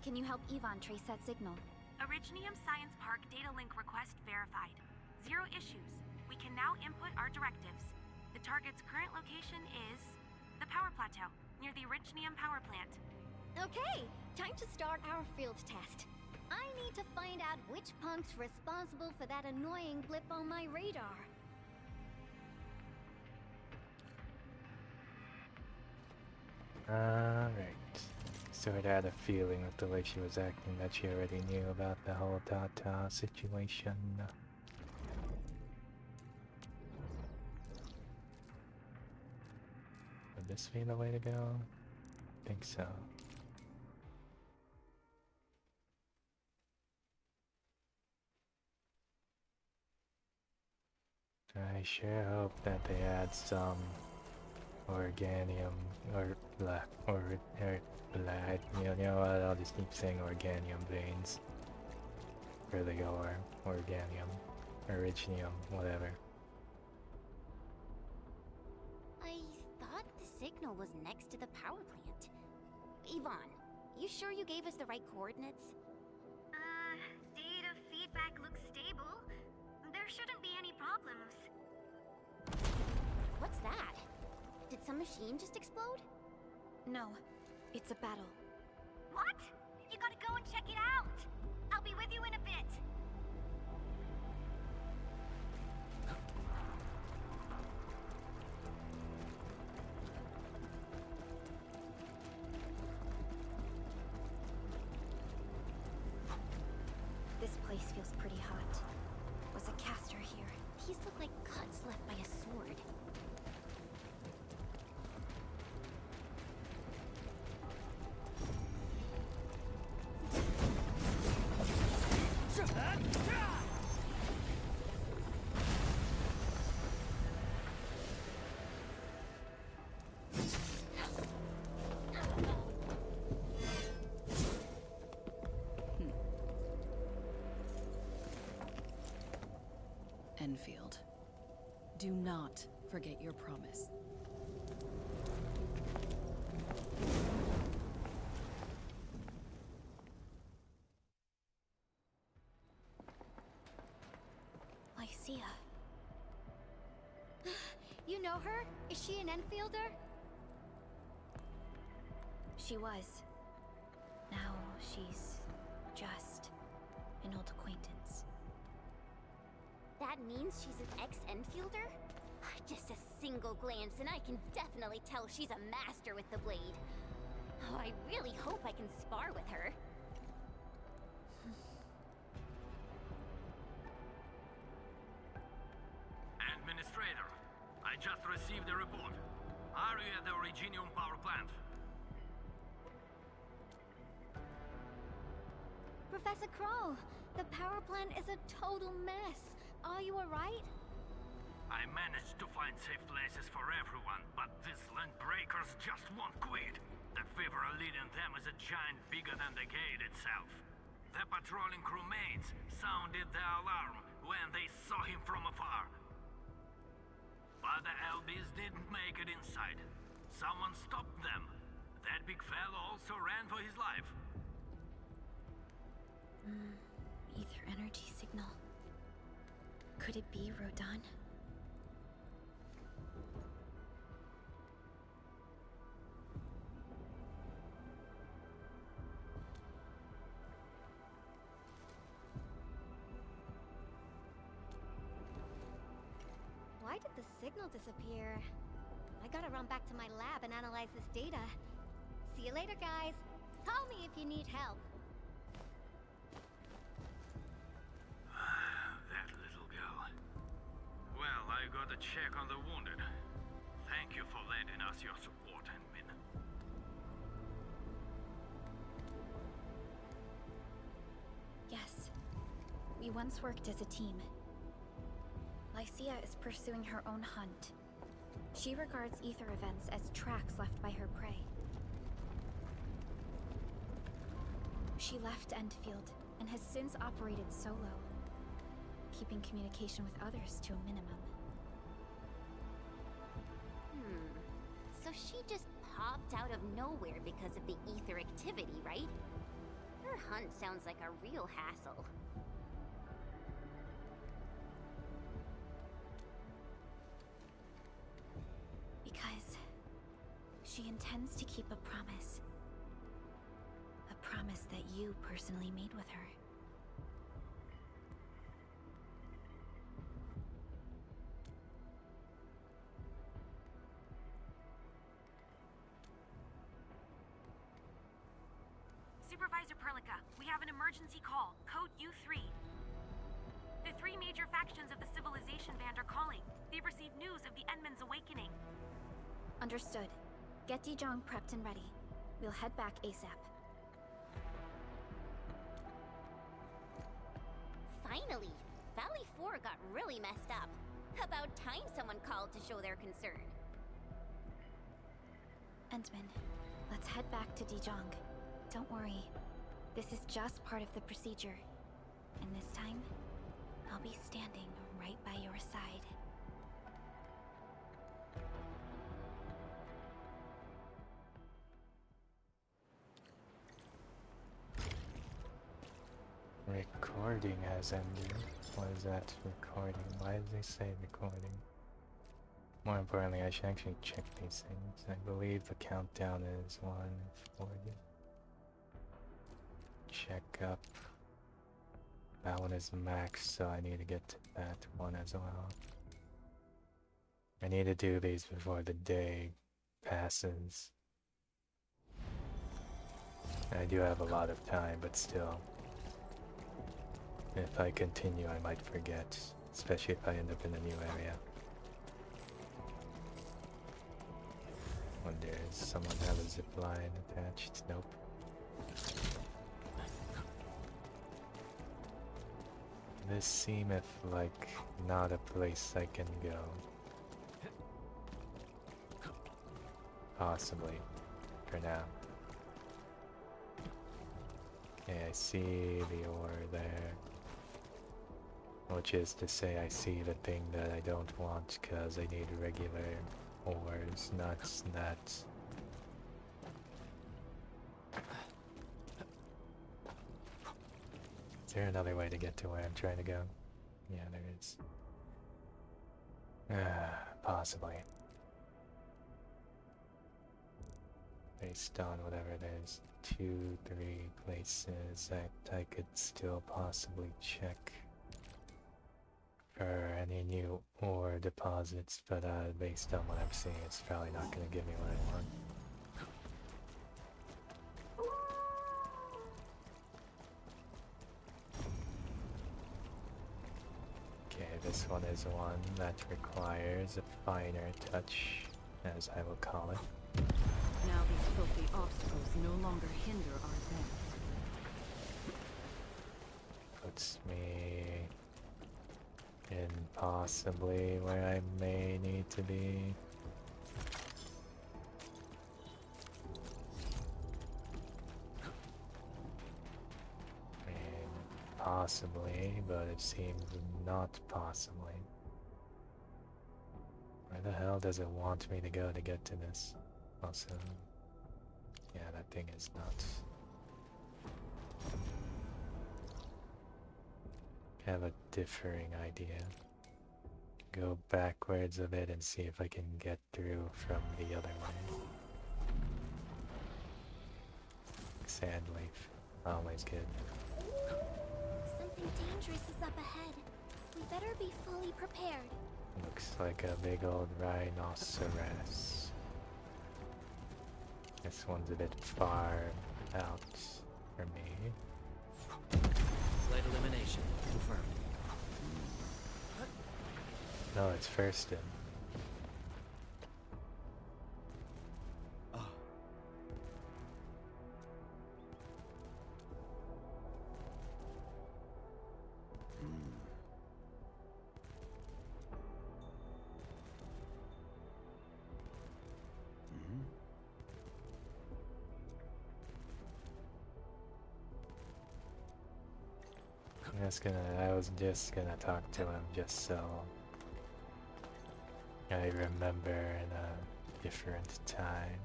can you help Yvonne trace that signal? Originium Science Park data link request verified. 0 issues. We can now input our directives. The target's current location is the power plateau, near the Originium power plant. Okay, time to start our field test. I need to find out which punk's responsible for that annoying blip on my radar. Alright. Sort of had a feeling with the way she was acting that she already knew about the whole Tata situation. Would this be the way to go? I think so. I sure hope that they add some organium or blah, or blah, you know what, I'll just keep saying organium veins. For the ore, organium, originium, whatever. I thought the signal was next to the power plant. Yvonne, you sure you gave us the right coordinates? Data feedback looks stable. There shouldn't be any problems. What's that? Did some machine just explode? No, it's a battle. What? You gotta go and check it out. I'll be with you in a bit. This place feels pretty hot. Was a caster here? These look like cuts left by a sword. Endfield, do not forget your promise. Lycia. You know know her? Is she an Enfielder? She was. Now she's just an old acquaintance. That means she's an ex-Enfielder? Just a single glance and I can definitely tell she's a master with the blade. Oh, I really hope I can spar with her. Administrator, I just received a report. Are you at the Originium power plant? Professor Crow, the power plant is a total mess. Are you alright? I managed to find safe places for everyone, but these land breakers just won't quit. The fever leading them is a giant bigger than the gate itself. The patrolling crewmates sounded the alarm when they saw him from afar. But the LBs didn't make it inside. Someone stopped them. That big fellow also ran for his life. Ether energy signal. Could it be Rodan? Why did the signal disappear? I gotta run back to my lab and analyze this data. See you later, guys. Call me if you need help. That little girl. Well, I gotta check on the wounded. Thank you for lending us your support, Endmin. Yes. We once worked as a team. Lycia is pursuing her own hunt. She regards ether events as tracks left by her prey. She left Endfield and has since operated solo, keeping communication with others to a minimum. So she just popped out of nowhere because of the ether activity, right? Her hunt sounds like a real hassle. Because she intends to keep a promise. A promise that you personally made with her. Supervisor Perlica, we have an emergency call, code U3. The three major factions of the Civilization Band are calling. They've received news of the Endman's awakening. Understood. Get Dijong prepped and ready. We'll head back ASAP. Finally! Valley 4 got really messed up. About time someone called to show their concern. Endman, let's head back to Dijong. Don't worry. This is just part of the procedure. And this time, I'll be standing right by your side. Recording has ended. What is that recording? Why does they say recording? More importantly, I should actually check these things. I believe the countdown is 140. Check up. That one is max, so I need to get to that one as well. I need to do these before the day passes. I do have a lot of time, but still. If I continue, I might forget, especially if I end up in a new area. Wonder, does someone have a zip line attached? Nope. This seemeth like not a place I can go. Possibly, for now. Okay, I see the ore there. Which is to say I see the thing that I don't want because I need regular ores, nuts, nuts. Is there another way to get to where I'm trying to go? Yeah, there is. Possibly. based on whatever it is, 2, 3 places that I could still possibly check for any new ore deposits, but based on what I'm seeing, it's probably not going to give me what I want. Okay, this one is one that requires a finer touch, as I will call it. Now these filthy obstacles no longer hinder our advance. Puts me in possibly where I may need to be. I mean, possibly, but it seems not possibly. Where the hell does it want me to go to get to this? Also, yeah, that thing is nuts. I have a differing idea. Go backwards a bit and see if I can get through from the other way. Sand leaf, always good. Something dangerous is up ahead. We better be fully prepared. Looks like a big old rhinoceros. This one's a bit far out for me. Slight elimination confirmed. No, it's first in. I was just gonna talk to him just so I remember in a different time.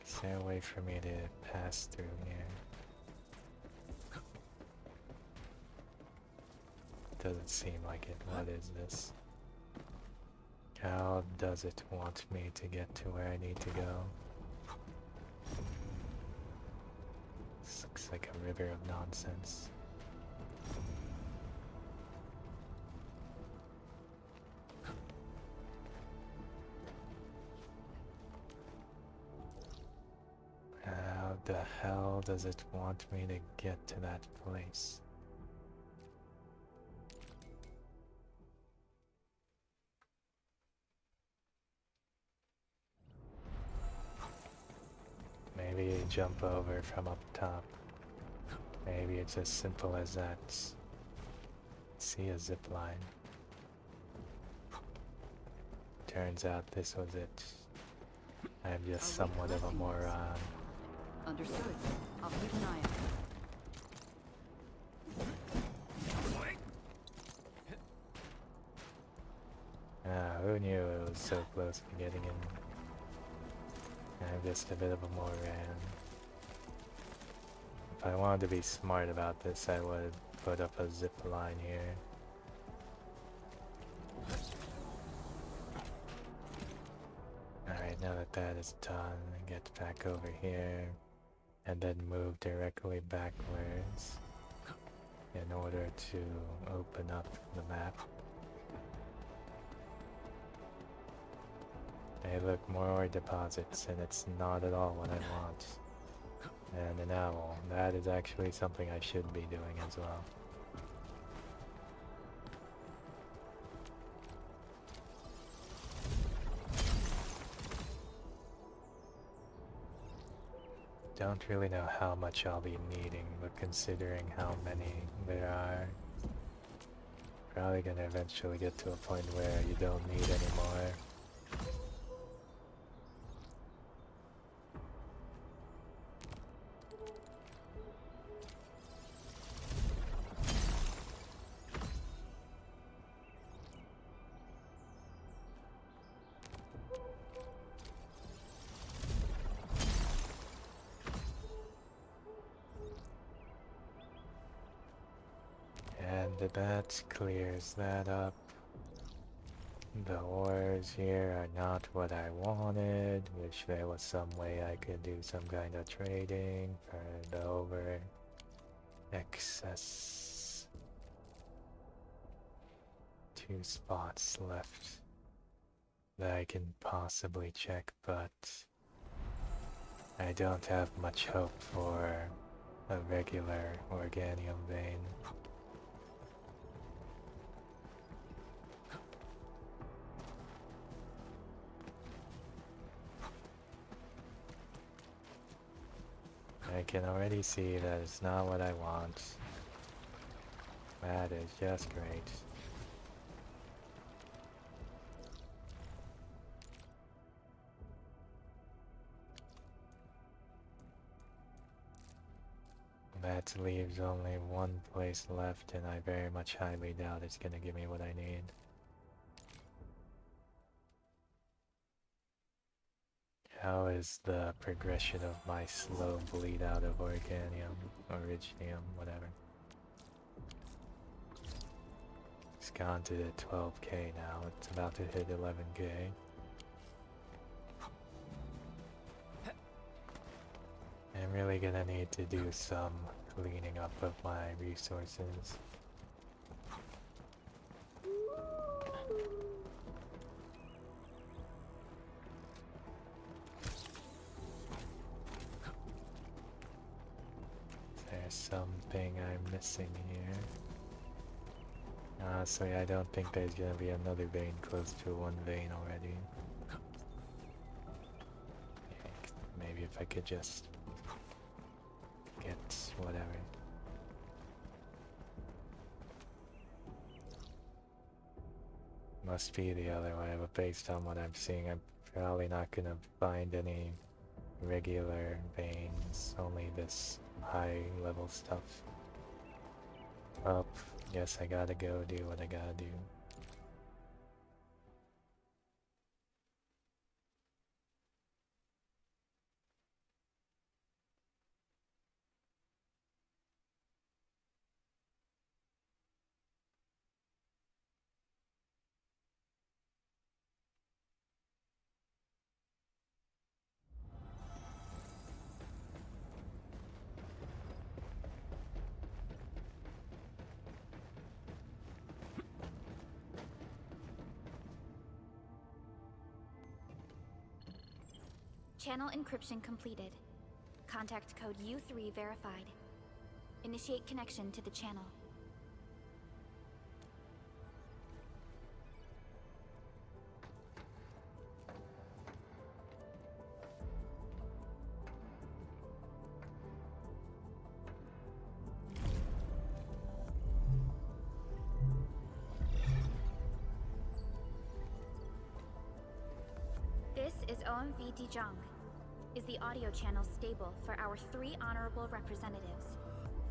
Is there a way for me to pass through here? Doesn't seem like it. What is this? How does it want me to get to where I need to go? This looks like a river of nonsense. How the hell does it want me to get to that place? Maybe you jump over from up top. Maybe it's as simple as that. See a zip line. Turns out this was it. I'm just somewhat of a moron. Understood. I'll keep an eye out. Who knew it was so close to getting in? I'm just a bit of a moron. If I wanted to be smart about this, I would put up a zip line here. Alright, now that that is done, get back over here and then move directly backwards in order to open up the map. Hey look, more ore deposits, and it's not at all what I want. And an owl, that is actually something I should be doing as well. Don't really know how much I'll be needing, but considering how many there are, probably gonna eventually get to a point where you don't need any more. And that clears that up. The ores here are not what I wanted. Wish there was some way I could do some kind of trading for the over excess. 2 spots left that I can possibly check, but I don't have much hope for a regular organium vein. I can already see that it's not what I want. That is just great. That leaves only one place left, and I very much highly doubt it's gonna give me what I need. How is the progression of my slow bleed out of organium, originium, whatever? It's gone to the 12k now, it's about to hit 11k. I'm really gonna need to do some cleaning up of my resources. There's something I'm missing here. Honestly, I don't think there's gonna be another vein close to one vein already. Maybe if I could just get whatever. Must be the other way, but based on what I'm seeing, I'm probably not gonna find any regular veins, only this high level stuff. Well, guess I gotta go do what I gotta do. Channel encryption completed. Contact code U3 verified. Initiate connection to the channel. This is OMV Dijong. Is the audio channel stable for our 3 honorable representatives?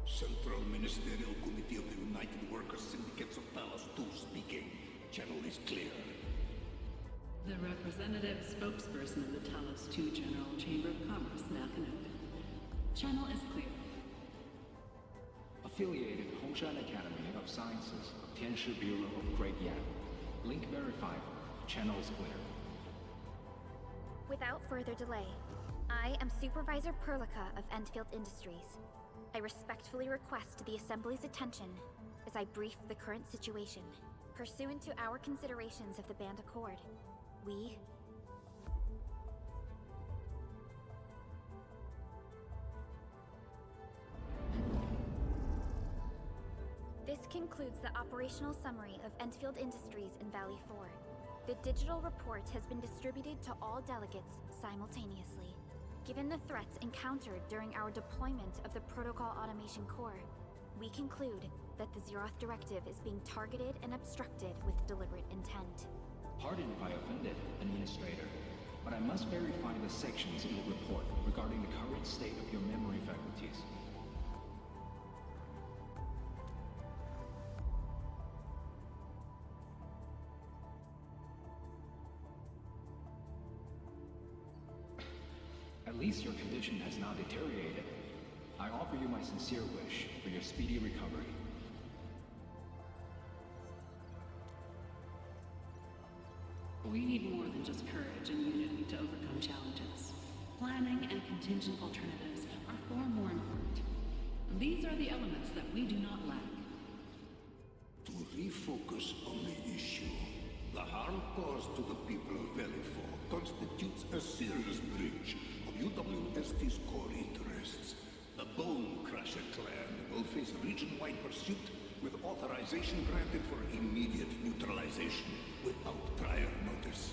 Central Ministerial Committee of the United Workers Syndicates of Talos 2 speaking. Channel is clear. The representative spokesperson of the Talos 2 General Chamber of Commerce now connected. Channel is clear. Affiliated Hongshan Academy of Sciences of Tianshi Bureau of Great Yan. Link verified. Channel is clear. Without further delay, I am Supervisor Perlica of Endfield Industries. I respectfully request the Assembly's attention as I brief the current situation. Pursuant to our considerations of the Band Accord, we... This concludes the operational summary of Endfield Industries in Valley 4. The digital report has been distributed to all delegates simultaneously. Given the threats encountered during our deployment of the Protocol Automation Core, we conclude that the Zeroth Directive is being targeted and obstructed with deliberate intent. Pardon if I offended, Administrator, but I must verify the sections in the report regarding the current state of your memory faculties. At least your condition has not deteriorated. I offer you my sincere wish for your speedy recovery. We need more than just courage and unity to overcome challenges. Planning and contingent alternatives are far more important. These are the elements that we do not lack. To refocus on the issue, the harm caused to the people of Valley 4 constitutes a serious breach of UWST's core interests. The Bone Crusher clan will face region-wide pursuit with authorization granted for immediate neutralization without prior notice.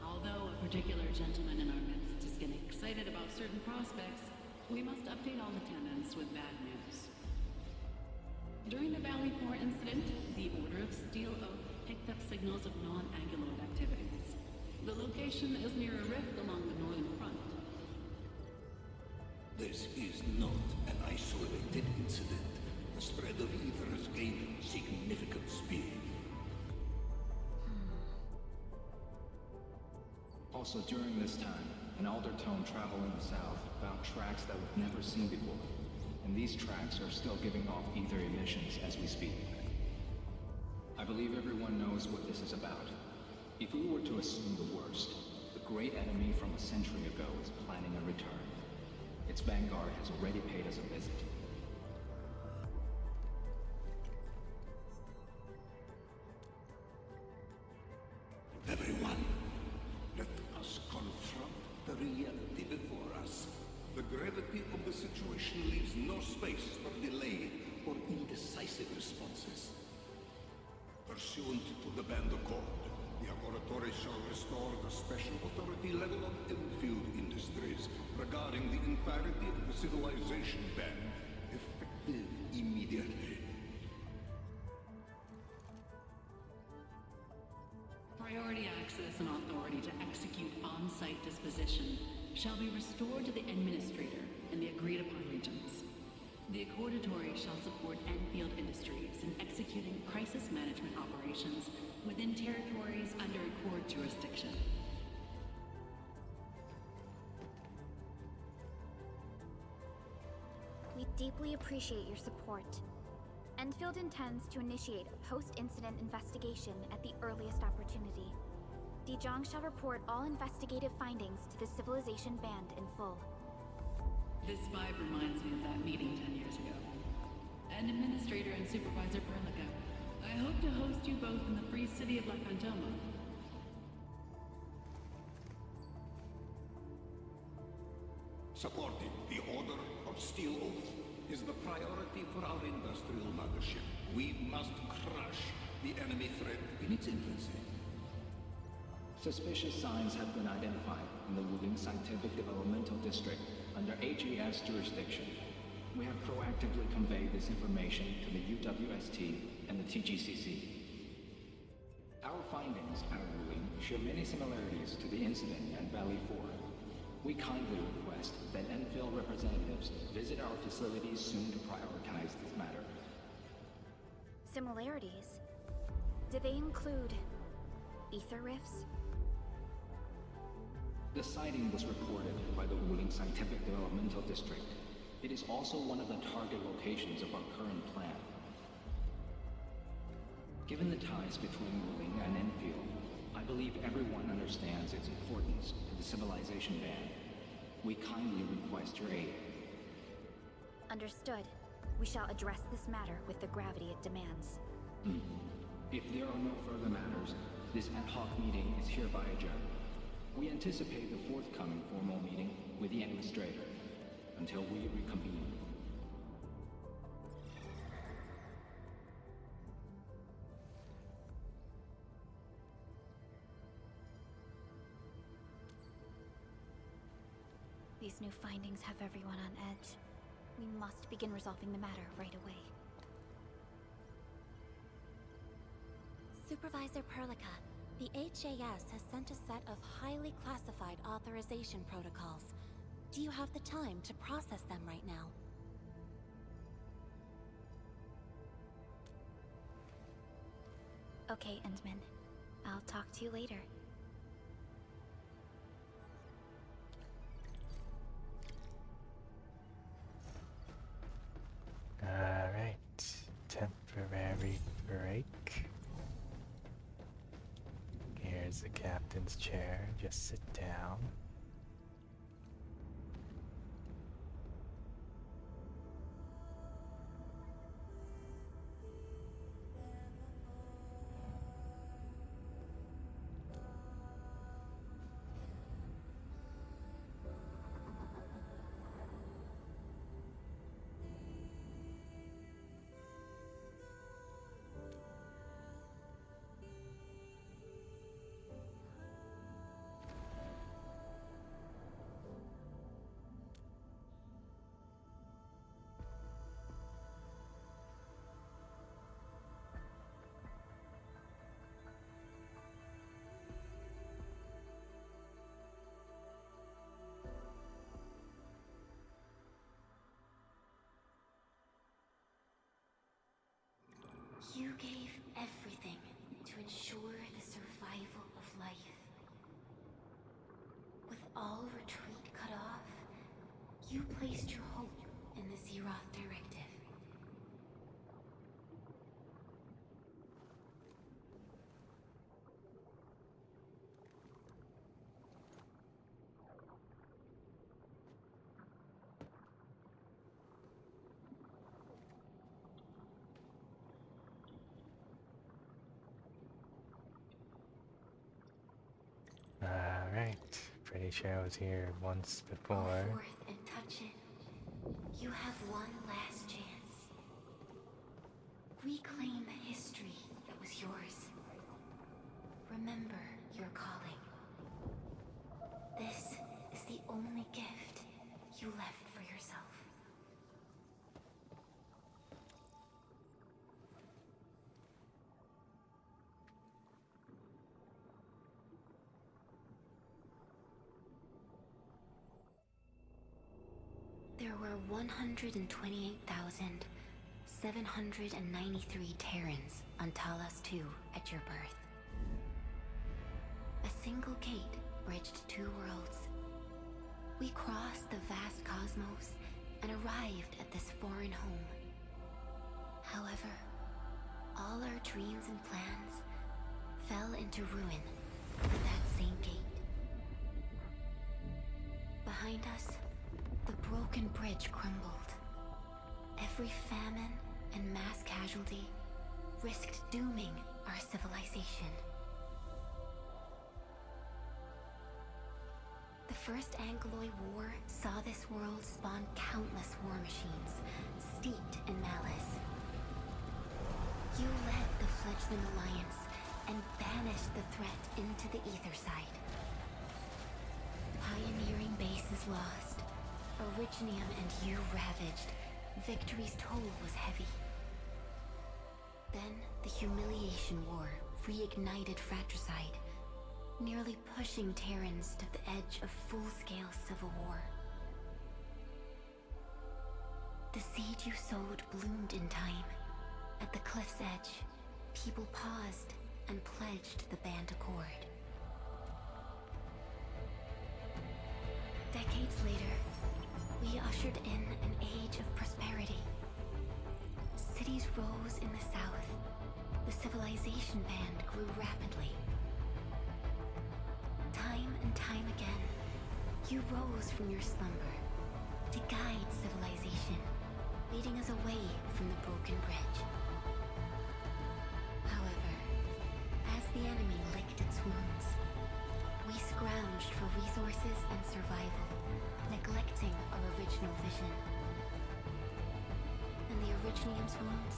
Although a particular gentleman in our midst is getting excited about certain prospects, we must update all attendants with bad news. During the Valley 4 incident, the Order of Steel Oak picked up signals of non-anguloid activities. The location is near a rift along the northern front. This is not an isolated incident. The spread of ether has gained significant speed. Also, during this time, an Aldertone traveling south found tracks that we've never seen before. And these tracks are still giving off ether emissions as we speak. I believe everyone knows what this is about. If we were to assume the worst, the great enemy from a century ago is planning a return. Its vanguard has already paid us a visit. Everyone, let us confront the reality before us. The gravity of the situation leaves no space for delayed or indecisive responses. Pursuant to the Band Accord, the Laboratory shall restore the special authority level of Endfield Industries regarding the entirety of the civilization band, effective immediately. Priority access and authority to execute on-site disposition shall be restored to the Administrator in the agreed-upon regions. The Accordatory shall support Endfield Industries in executing crisis management operations within territories under Accord jurisdiction. We deeply appreciate your support. Endfield intends to initiate a post-incident investigation at the earliest opportunity. Dijong shall report all investigative findings to the Civilization Band in full. This vibe reminds me of that meeting 10 years ago. And Administrator and Supervisor Perlica, I hope to host you both in the free city of La Fantoma. Supporting the Order of Steel Oath is the priority for our industrial mothership. We must crush the enemy threat in its infancy. Suspicious signs have been identified in the Wuling Scientific Developmental District under HAS jurisdiction. We have proactively conveyed this information to the UWST and the TGCC. Our findings at Wuling show many similarities to the incident at Valley 4. We kindly request that Enfield representatives visit our facilities soon to prioritize this matter. Similarities? Do they include ether rifts? The sighting was reported by the Wuling Scientific Developmental District. It is also one of the target locations of our current plan. Given the ties between Wuling and Enfield, I believe everyone understands its importance to the Civilization Band. We kindly request your aid. Understood. We shall address this matter with the gravity it demands. If there are no further matters, this ad hoc meeting is hereby adjourned. We anticipate the forthcoming formal meeting with the Administrator until we reconvene. These new findings have everyone on edge. We must begin resolving the matter right away. Supervisor Perlica, the HAS has sent a set of highly classified authorization protocols. Do you have the time to process them right now? Okay, Endman. I'll talk to you later. Alright, temporary break. captain's chair. Just sit down. You gave everything to ensure the survival of life. With all retreat cut off, you placed your hope in the Zeroth Directive. Alright, pretty sure I was here once before. Go forth and touch it. You have one last chance. Reclaim the history that was yours. Remember your calling. This is the only gift you left for yourself. There were 128,793 Terrans on Talos 2 at your birth. A single gate bridged two worlds. We crossed the vast cosmos and arrived at this foreign home. However, all our dreams and plans fell into ruin at that same gate. Behind us, the broken bridge crumbled. Every famine and mass casualty risked dooming our civilization. The First Angloid War saw this world spawn countless war machines, steeped in malice. You led the fledgling alliance and banished the threat into the ether side. Pioneering bases lost, Originium and you ravaged. Victory's toll was heavy. Then the Humiliation War reignited fratricide, nearly pushing Terrans to the edge of full-scale civil war. The seed you sowed bloomed in time. At the cliff's edge, people paused and pledged the Band Accord. Decades later, we ushered in an age of prosperity. Cities rose in the south. The civilization band grew rapidly. Time and time again, you rose from your slumber to guide civilization, leading us away from the broken bridge. However, as the enemy licked its wounds, we scrounged for resources and survival, neglecting our original vision. And the Originium's wounds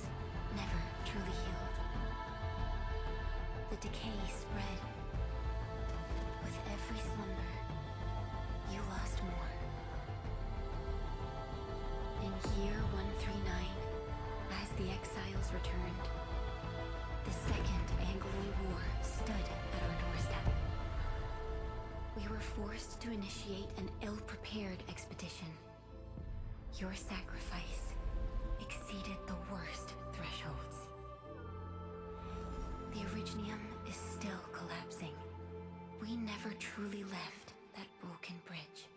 never truly healed. The decay spread. With every slumber, you lost more. In year 139, as the exiles returned, the Second Angloid War stood at our doorstep. We were forced to initiate an ill-prepared expedition. Your sacrifice exceeded the worst thresholds. The Originium is still collapsing. We never truly left that broken bridge.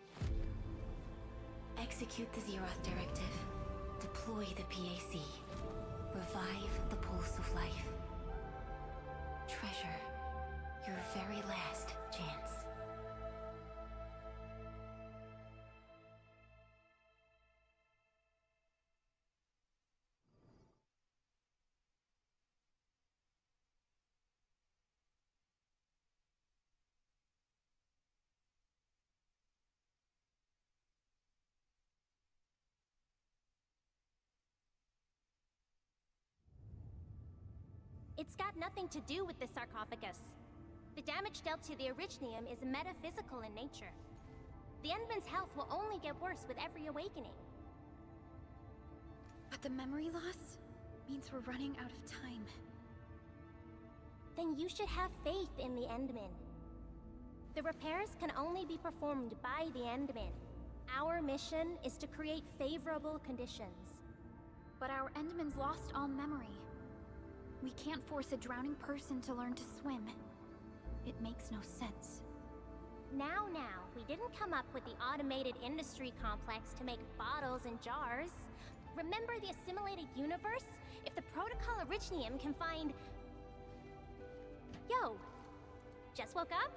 Execute the Zeroth Directive. Deploy the PAC. Revive the pulse of life. Treasure your very last chance. It's got nothing to do with the sarcophagus. The damage dealt to the Originium is metaphysical in nature. The Endman's health will only get worse with every awakening. But the memory loss means we're running out of time. Then you should have faith in the Endman. The repairs can only be performed by the Endman. Our mission is to create favorable conditions. But our Endman's lost all memory. We can't force a drowning person to learn to swim. It makes no sense. Now, we didn't come up with the automated industry complex to make bottles and jars. Remember the assimilated universe? If the Protocol Originium can find... Yo! Just woke up?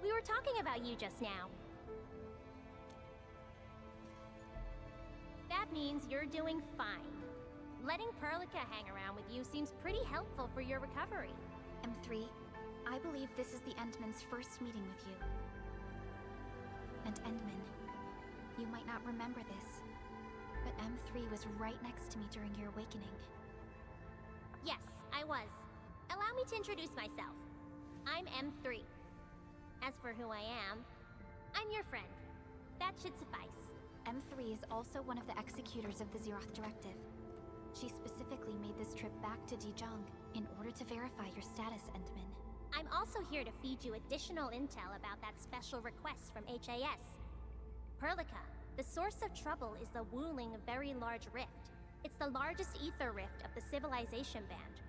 We were talking about you just now. That means you're doing fine. Letting Perlica hang around with you seems pretty helpful for your recovery. M3, I believe this is the Endman's first meeting with you. And Endman, you might not remember this, but M3 was right next to me during your awakening. Yes, I was. Allow me to introduce myself. I'm M3. As for who I am, I'm your friend. That should suffice. M3 is also one of the executors of the Zeroth Directive. She specifically made this trip back to Dijon in order to verify your status, Endman. I'm also here to feed you additional intel about that special request from HAS. Perlica, the source of trouble is the Wuling Very Large Rift. It's the largest ether rift of the Civilization Band.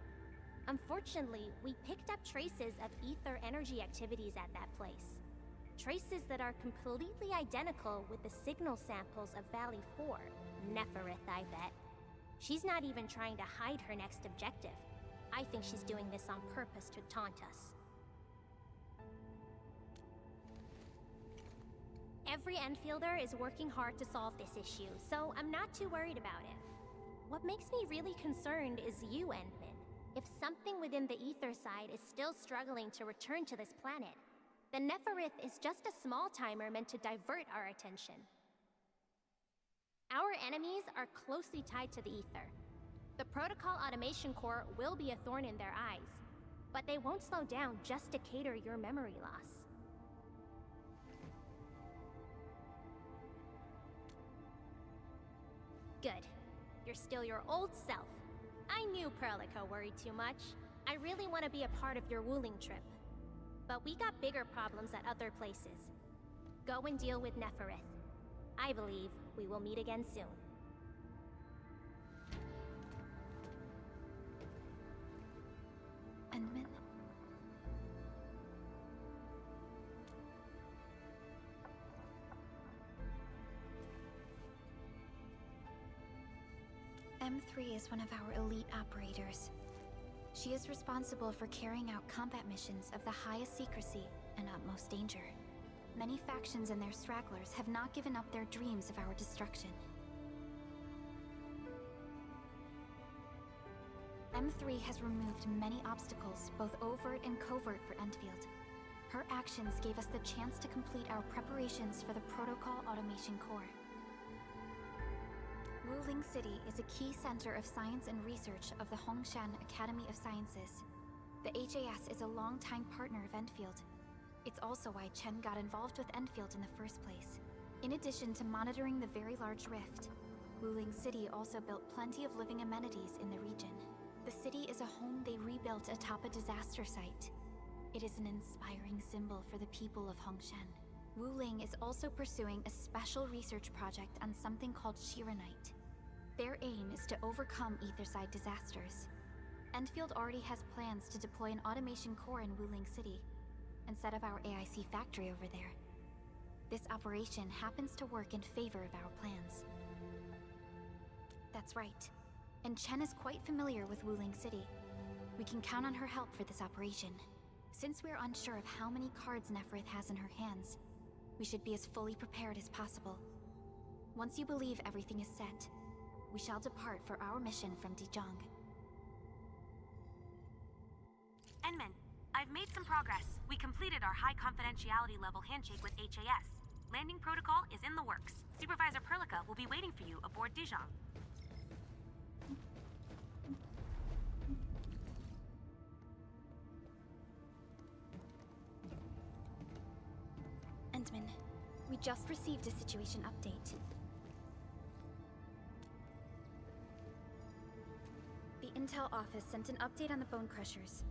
Unfortunately, we picked up traces of ether energy activities at that place. Traces that are completely identical with the signal samples of Valley 4. Neferith, I bet. She's not even trying to hide her next objective. I think she's doing this on purpose to taunt us. Every Enfielder is working hard to solve this issue, so I'm not too worried about it. What makes me really concerned is you, Endman. If something within the ether side is still struggling to return to this planet, then Neferith is just a small timer meant to divert our attention. Our enemies are closely tied to the ether. The Protocol Automation Core will be a thorn in their eyes, but they won't slow down just to cater your memory loss. Good. You're still your old self. I knew Perlica worried too much. I really want to be a part of your Wuling trip. But we got bigger problems at other places. Go and deal with Neferith. I believe we will meet again soon. Endman? M3 is one of our elite operators. She is responsible for carrying out combat missions of the highest secrecy and utmost danger. Many factions and their stragglers have not given up their dreams of our destruction. M3 has removed many obstacles, both overt and covert, for Endfield. Her actions gave us the chance to complete our preparations for the Protocol Automation Core. Wuling City is a key center of science and research of the Hongshan Academy of Sciences. The HAS is a longtime partner of Endfield. It's also why Chen got involved with Endfield in the first place. In addition to monitoring the Very Large Rift, Wuling City also built plenty of living amenities in the region. The city is a home they rebuilt atop a disaster site. It is an inspiring symbol for the people of Hongshan. Wuling is also pursuing a special research project on something called Shiranite. Their aim is to overcome Etherside disasters. Endfield already has plans to deploy an automation core in Wuling City and set up our AIC factory over there. This operation happens to work in favor of our plans. That's right. And Chen is quite familiar with Wuling City. We can count on her help for this operation. Since we're unsure of how many cards Neferth has in her hands, we should be as fully prepared as possible. Once you believe everything is set, we shall depart for our mission from Dijon. Enman, I've made some progress. We completed our high confidentiality level handshake with HAS. Landing protocol is in the works. Supervisor Perlica will be waiting for you aboard Dijon. Endman, we just received a situation update. The Intel office sent an update on the Bone Crushers.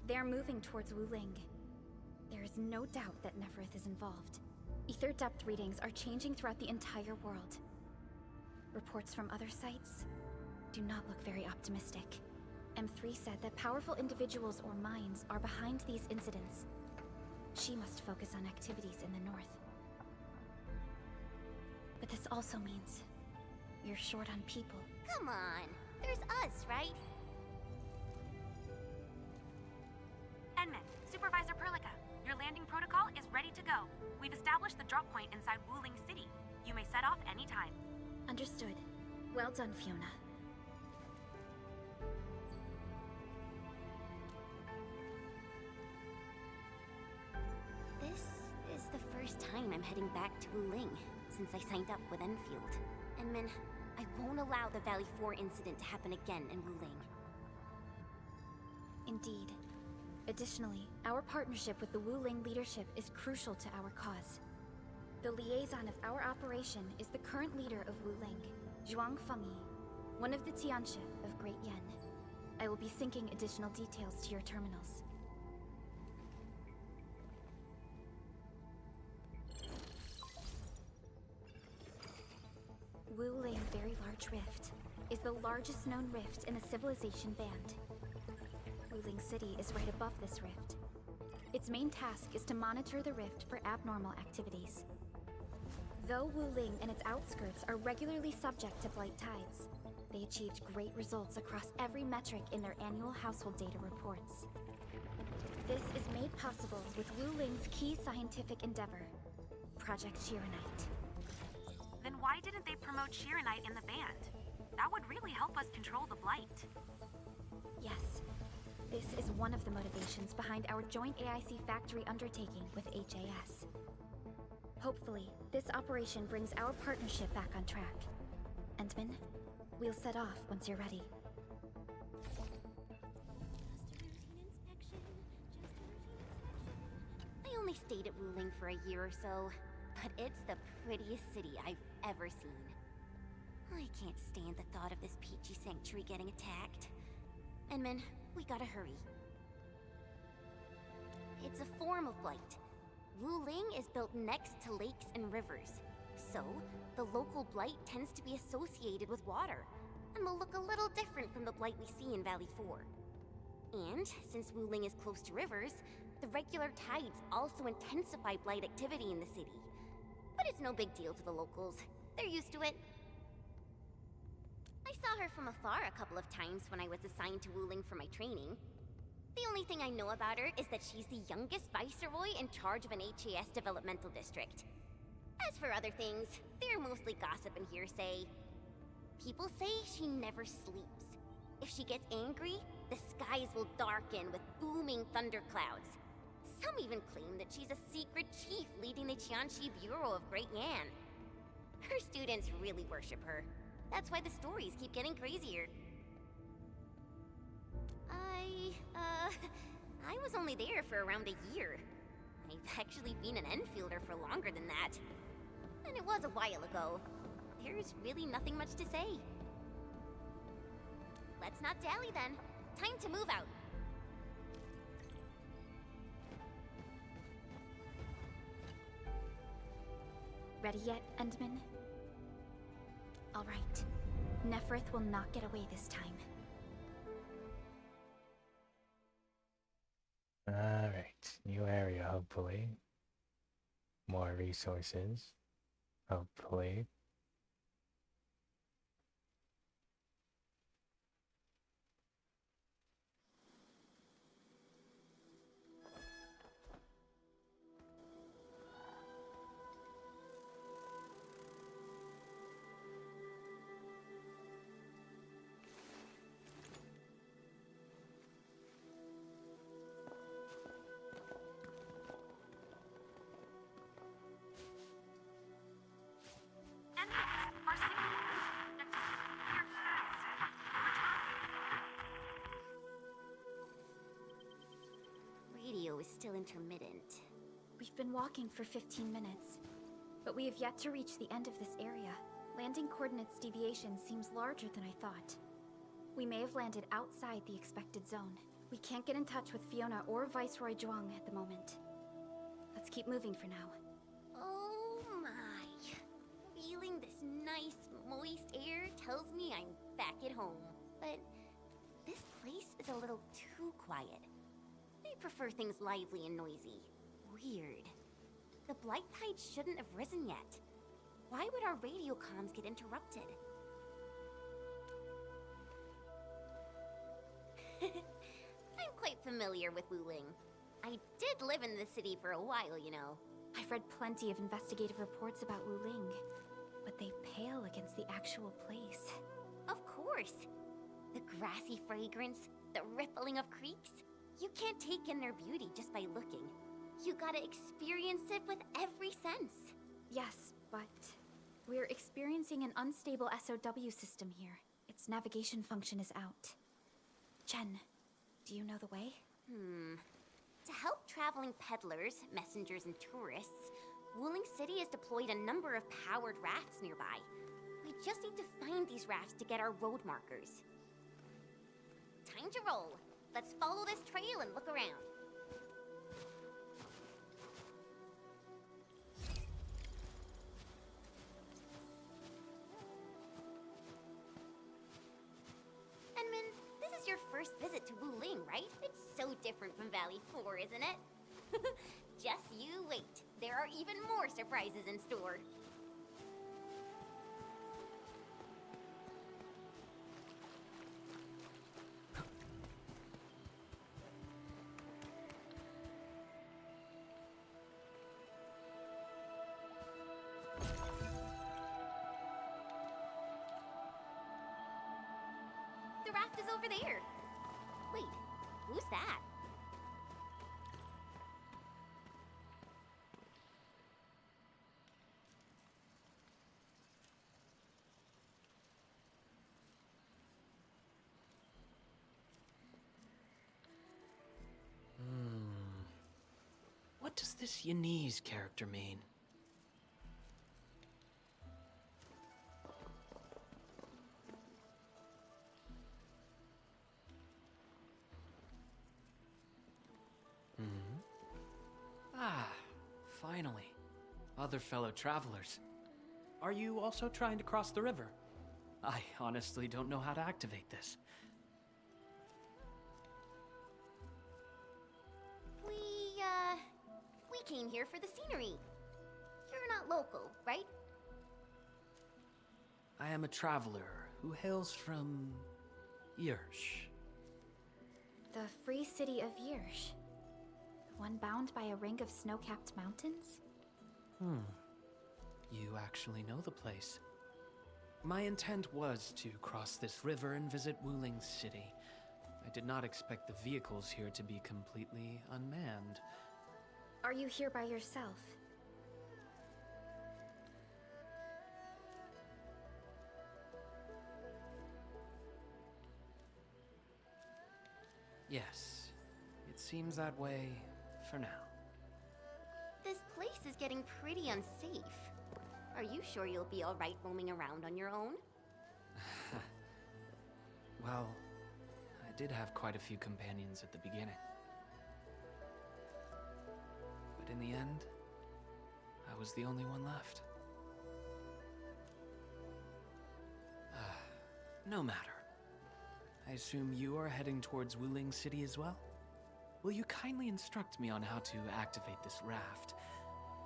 They're moving towards Wuling. There is no doubt that Neferth is involved. Ether depth readings are changing throughout the entire world. Reports from other sites do not look very optimistic. M3 said that powerful individuals or minds are behind these incidents. She must focus on activities in the north. But this also means we're short on people. Come on, there's us, right? Enman, Supervisor Perlica, your landing protocol is ready to go. We've established the drop point inside Wuling City. You may set off anytime. Understood. Well done, Fiona. This is the first time I'm heading back to Wuling since I signed up with Enfield. Enman, I won't allow the Valley 4 incident to happen again in Wuling. Indeed. Additionally, our partnership with the Wuling leadership is crucial to our cause. The liaison of our operation is the current leader of Wuling, Zhuang Fengyi, one of the Tianxia of Great Yen. I will be syncing additional details to your terminals. Wuling Very Large Rift is the largest known rift in the Civilization Band. Wuling City is right above this rift. Its main task is to monitor the rift for abnormal activities. Though Wuling and its outskirts are regularly subject to blight tides, they achieved great results across every metric in their annual household data reports. This is made possible with Wuling's key scientific endeavor, Project Shiranite. Then why didn't they promote Shiranite in the band? That would really help us control the blight. Yes. This is one of the motivations behind our joint AIC factory undertaking with HAS. Hopefully, this operation brings our partnership back on track. Endman, we'll set off once you're ready. I only stayed at Wuling for a year or so, but it's the prettiest city I've ever seen. I can't stand the thought of this peachy sanctuary getting attacked. Enman, we gotta hurry. It's a form of blight. Wuling is built next to lakes and rivers, so the local blight tends to be associated with water, and will look a little different from the blight we see in Valley 4. And since Wuling is close to rivers, the regular tides also intensify blight activity in the city. But it's no big deal to the locals. They're used to it. I saw her from afar a couple of times when I was assigned to Wuling for my training. The only thing I know about her is that she's the youngest viceroy in charge of an HAS developmental district. As for other things, they're mostly gossip and hearsay. People say she never sleeps. If she gets angry, the skies will darken with booming thunderclouds. Some even claim that she's a secret chief leading the Tianxi Bureau of Great Yan. Her students really worship her. That's why the stories keep getting crazier. I was only there for around a year. I've actually been an Enfielder for longer than that. And it was a while ago. There's really nothing much to say. Let's not dally then. Time to move out. Ready yet, Endman? All right. Neferth will not get away this time. Alright, new area, hopefully. More resources, hopefully. is still intermittent. We've been walking for 15 minutes, but we have yet to reach the end of this area. Landing coordinates deviation seems larger than I thought. We may have landed outside the expected zone. We can't get in touch with Fiona or Viceroy Zhuang at the moment. Let's keep moving for now. Oh my. Feeling this nice, moist air tells me I'm back at home. But this place is a little too quiet. I prefer things lively and noisy. Weird. The Blight Tide shouldn't have risen yet. Why would our radio comms get interrupted? I'm quite familiar with Wuling. I did live in the city for a while, you know. I've read plenty of investigative reports about Wuling, but they pale against the actual place. Of course. The grassy fragrance, the rippling of creeks. You can't take in their beauty just by looking. You gotta experience it with every sense. Yes, but we're experiencing an unstable SOW system here. Its navigation function is out. Chen, do you know the way? To help traveling peddlers, messengers, and tourists, Wuling City has deployed a number of powered rafts nearby. We just need to find these rafts to get our road markers. Time to roll. Let's follow this trail and look around. Enman, this is your first visit to Wuling, right? It's so different from Valley 4, isn't it? Just you wait. There are even more surprises in store. The raft is over there. Wait, who's that? What does this Yanese character mean? Ah, finally. Other fellow travelers. Are you also trying to cross the river? I honestly don't know how to activate this. We came here for the scenery. You're not local, right? I am a traveler who hails from Yirsch. The free city of Yirsch. The one bound by a ring of snow-capped mountains? You actually know the place. My intent was to cross this river and visit Wuling City. I did not expect the vehicles here to be completely unmanned. Are you here by yourself? Yes, it seems that way for now. This place is getting pretty unsafe. Are you sure you'll be alright roaming around on your own? Well, I did have quite a few companions at the beginning. But in the end, I was the only one left. No matter. I assume you are heading towards Wuling City as well? Will you kindly instruct me on how to activate this raft?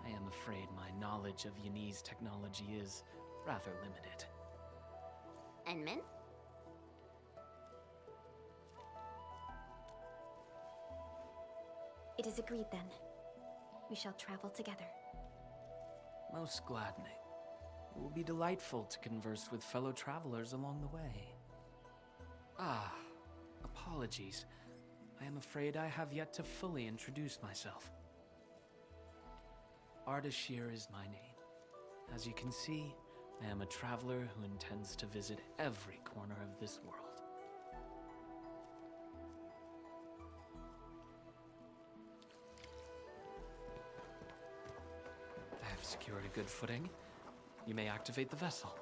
I am afraid my knowledge of Yanese technology is rather limited. Enman? It is agreed then. We shall travel together. Most gladdening. It will be delightful to converse with fellow travelers along the way. Ah, apologies. I am afraid I have yet to fully introduce myself. Ardashir is my name. As you can see, I am a traveler who intends to visit every corner of this world. secured a good footing, you may activate the vessel.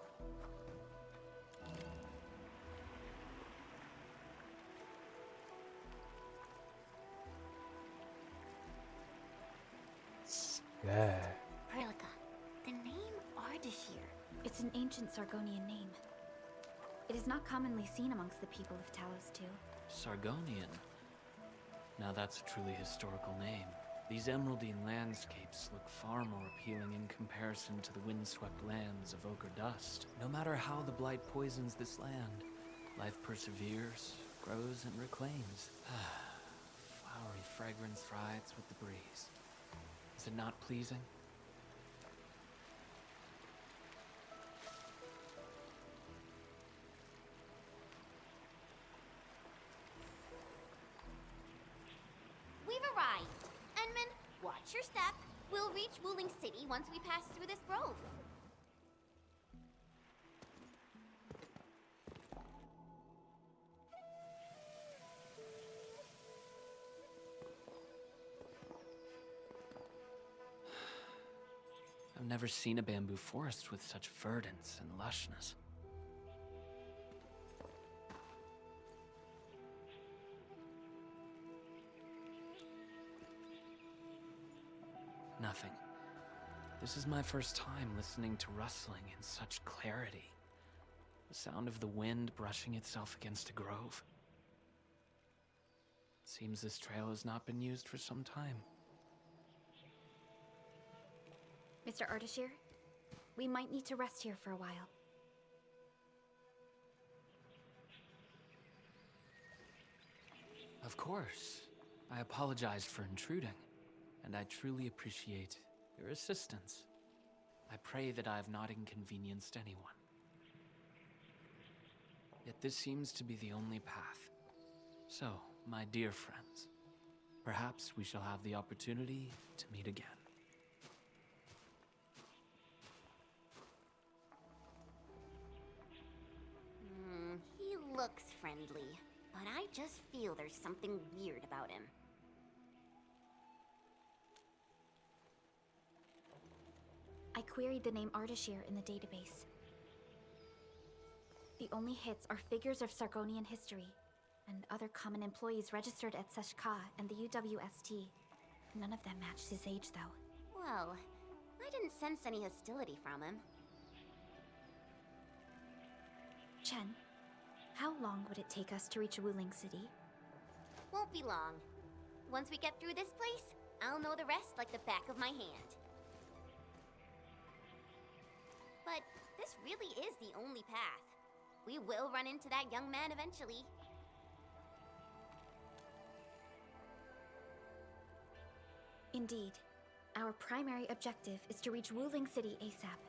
Yeah. Perlica, the name Ardashir. It's an ancient Sargonian name. It is not commonly seen amongst the people of Talos, too. Sargonian. Now that's a truly historical name. These emeraldine landscapes look far more appealing in comparison to the windswept lands of ochre dust. No matter how the blight poisons this land, life perseveres, grows, and reclaims. Flowery fragrance rides with the breeze. Is it not pleasing? We've arrived. Enman, watch your step. We'll reach Wuling City once we pass through this grove. I've never seen a bamboo forest with such verdance and lushness. Nothing. This is my first time listening to rustling in such clarity. The sound of the wind brushing itself against a grove. It seems this trail has not been used for some time. Mr. Ardashir, we might need to rest here for a while. Of course. I apologize for intruding, and I truly appreciate your assistance. I pray that I have not inconvenienced anyone. Yet this seems to be the only path. So, my dear friends, perhaps we shall have the opportunity to meet again. He looks friendly, but I just feel there's something weird about him. I queried the name Ardashir in the database. The only hits are figures of Sargonian history, and other common employees registered at Seshka and the UWST. None of them matched his age, though. Well, I didn't sense any hostility from him. Chen, how long would it take us to reach Wuling City? Won't be long. Once we get through this place, I'll know the rest like the back of my hand. But this really is the only path. We will run into that young man eventually. Indeed. Our primary objective is to reach Wuling City ASAP.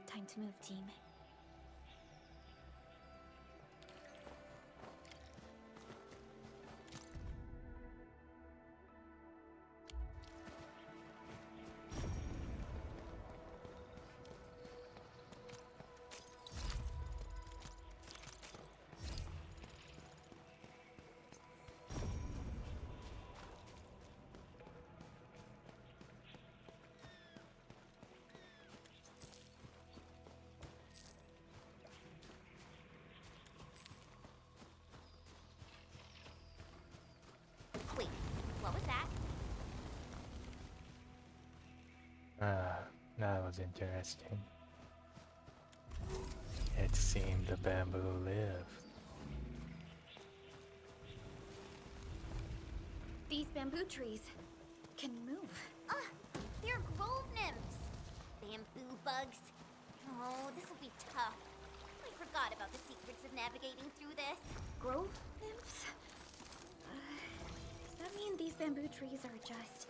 Time to move, team. Wait, what was that? That was interesting. It seemed the bamboo live. These bamboo trees can move. They're grove nymphs! Bamboo bugs. Oh, this will be tough. I forgot about the secrets of navigating through this. Grove nymphs? Does that mean these bamboo trees are just...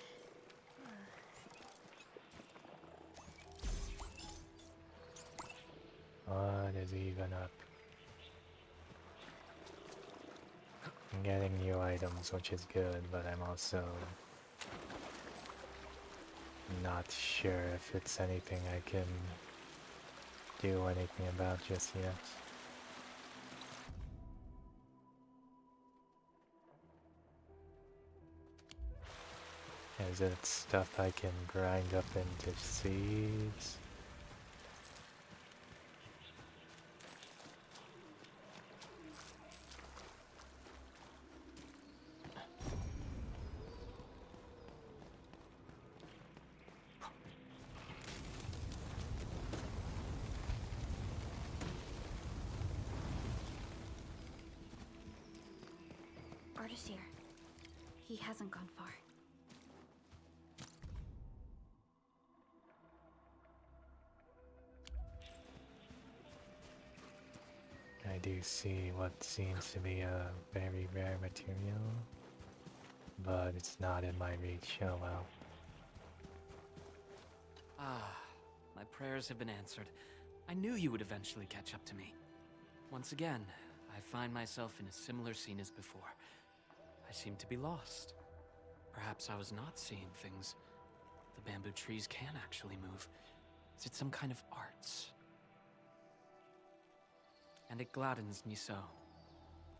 What is even up? I'm getting new items, which is good, but I'm also not sure if it's anything I can do anything about just yet. Is it stuff I can grind up into seeds? Artist here. He hasn't gone far. I do see what seems to be a very rare material, but it's not in my reach. Oh well. Ah, my prayers have been answered. I knew you would eventually catch up to me. Once again, I find myself in a similar scene as before. I seem to be lost. Perhaps I was not seeing things. The bamboo trees can actually move. Is it some kind of arts? And it gladdens me so.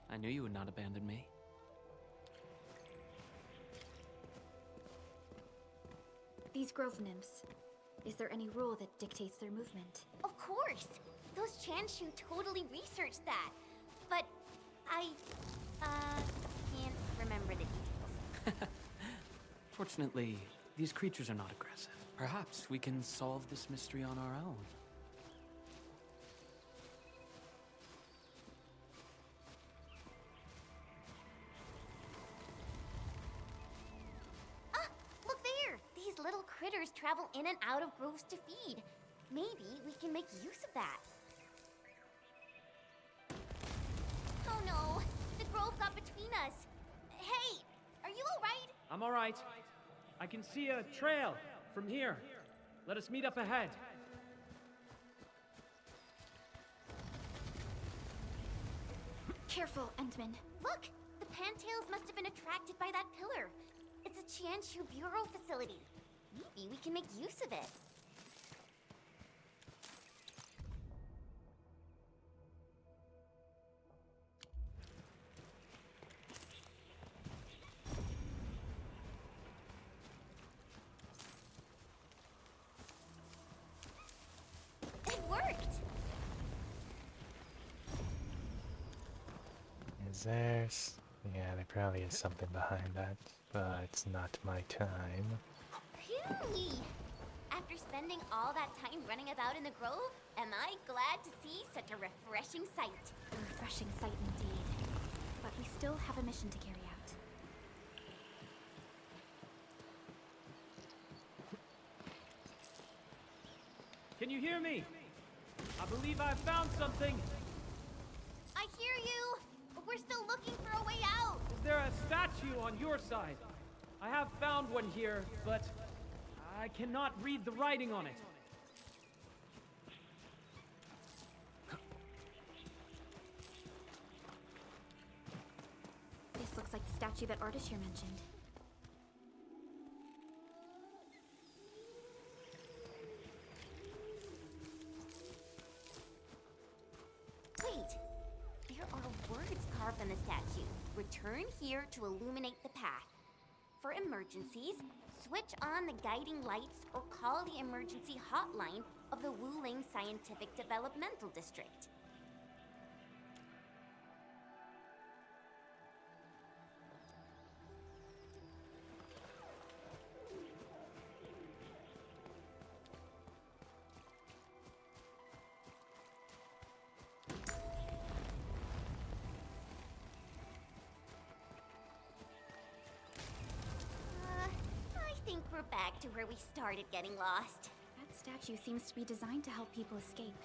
I knew you would not abandon me. These grove nymphs. Is there any rule that dictates their movement? Of course! Those Chanshu totally researched that. But I, can't remember the details. Fortunately, these creatures are not aggressive. Perhaps we can solve this mystery on our own. Ah! Look there! These little critters travel in and out of groves to feed. Maybe we can make use of that. Oh no! The grove got between us! Hey! Are you alright? I'm alright. I can see a trail from here. Let us meet up ahead. Careful, Endman. Look! The Pantails must have been attracted by that pillar. It's a Chanshu Bureau facility. Maybe we can make use of it. It worked! Is there? Yeah, there probably is something behind that, but it's not my time. Phew! After spending all that time running about in the grove, am I glad to see such a refreshing sight. A refreshing sight indeed. But we still have a mission to carry out. Can you hear me? I believe I've found something. I hear you, but we're still looking for a way out. Is there a statue on your side? I have found one here, but I cannot read the writing on it. This looks like the statue that Artist here mentioned. Wait, there are words carved on the statue. Return here to illuminate the path. For emergencies, switch on the guiding lights or call the emergency hotline of the Wuling Scientific Developmental District. I think we're back to where we started getting lost. That statue seems to be designed to help people escape.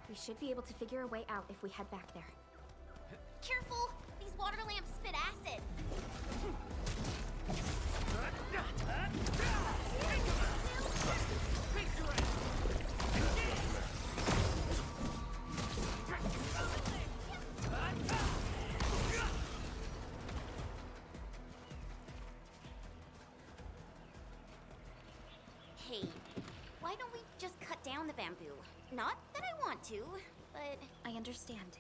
We should be able to figure a way out if we head back there. Careful! These water lamps spit acid! Hey, why don't we just cut down the bamboo? Not that I want to, but... I understand.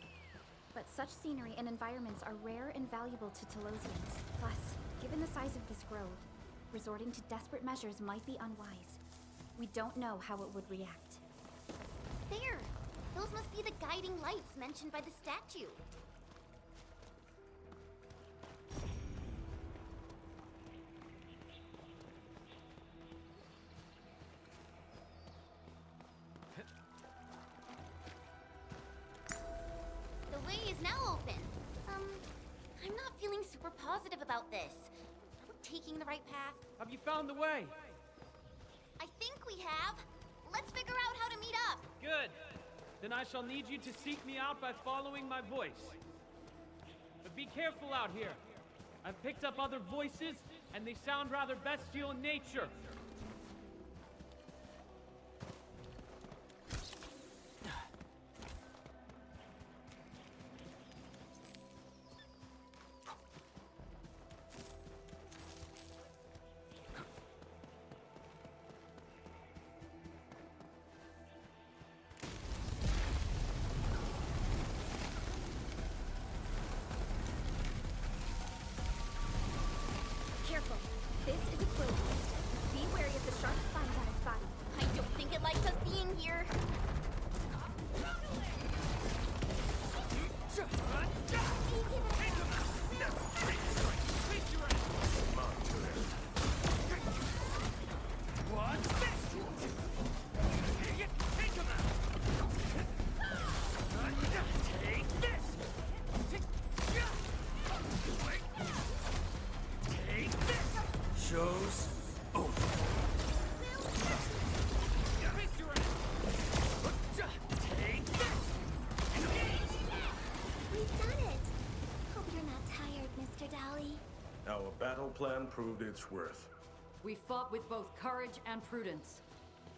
But such scenery and environments are rare and valuable to Telosians. Plus, given the size of this grove, Resorting to desperate measures might be unwise. We don't know how it would react. There! Those must be the guiding lights mentioned by the statue. The way is now open. I'm not feeling super positive about this. Are we taking the right path? Have you found the way? I think we have. Let's figure out how to meet up. Good. Then I shall need you to seek me out by following my voice. But be careful out here. I've picked up other voices, and they sound rather bestial in nature. Careful. This is a quill beast. Be wary of the sharp spines on its body. I don't think it likes us being here. Show's over. Take this! We've done it! Hope you're not tired, Mr. Dolly. Our battle plan proved its worth. We fought with both courage and prudence.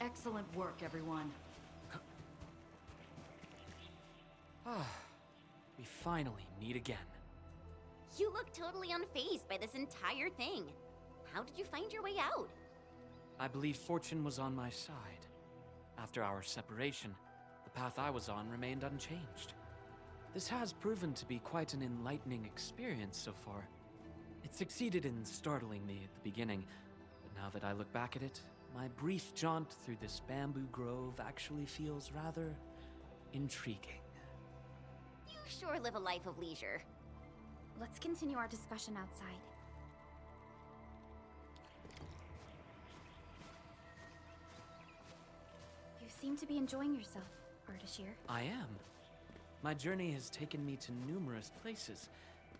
Excellent work, everyone. We finally meet again. You look totally unfazed by this entire thing. How did you find your way out? I believe fortune was on my side. After our separation, the path I was on remained unchanged. This has proven to be quite an enlightening experience so far. It succeeded in startling me at the beginning, but now that I look back at it, my brief jaunt through this bamboo grove actually feels rather intriguing. You sure live a life of leisure. Let's continue our discussion outside. You seem to be enjoying yourself, Ardashir. I am. My journey has taken me to numerous places,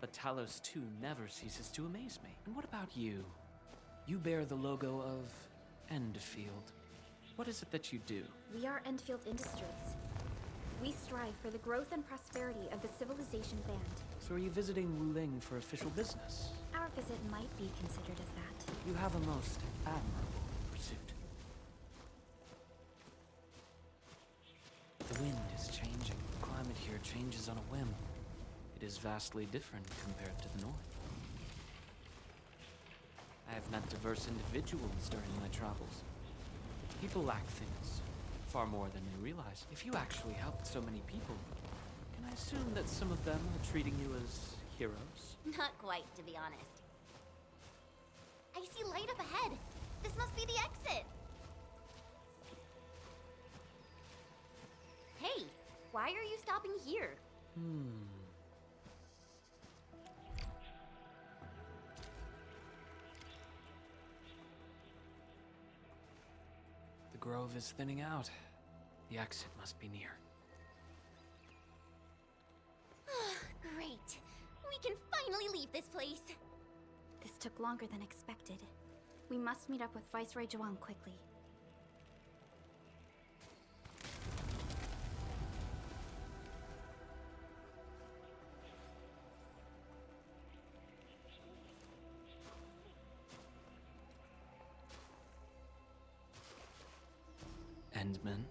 but Talos 2 never ceases to amaze me. And what about you? You bear the logo of Endfield. What is it that you do? We are Endfield Industries. We strive for the growth and prosperity of the Civilization Band. So are you visiting Wuling for official business? Our visit might be considered as that. You have a most admirable pursuit. The wind is changing. The climate here changes on a whim. It is vastly different compared to the north. I have met diverse individuals during my travels. People lack things, far more than you realize. If you actually helped so many people, can I assume that some of them are treating you as heroes? Not quite, to be honest. I see light up ahead. This must be the exit. Hey, why are you stopping here? The grove is thinning out. The exit must be near. Great. We can finally leave this place. This took longer than expected. We must meet up with Viceroy Zhuang quickly. Endman?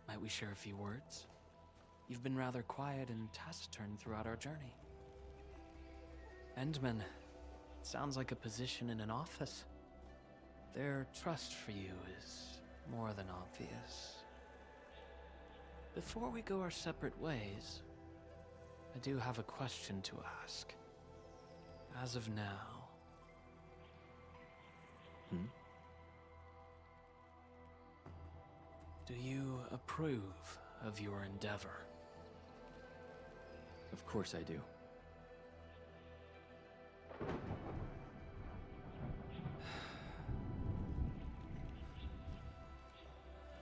Might we share a few words? You've been rather quiet and taciturn throughout our journey. Endman, it sounds like a position in an office. Their trust for you is more than obvious. Before we go our separate ways, I do have a question to ask. As of now... Do you approve of your endeavor? Of course I do.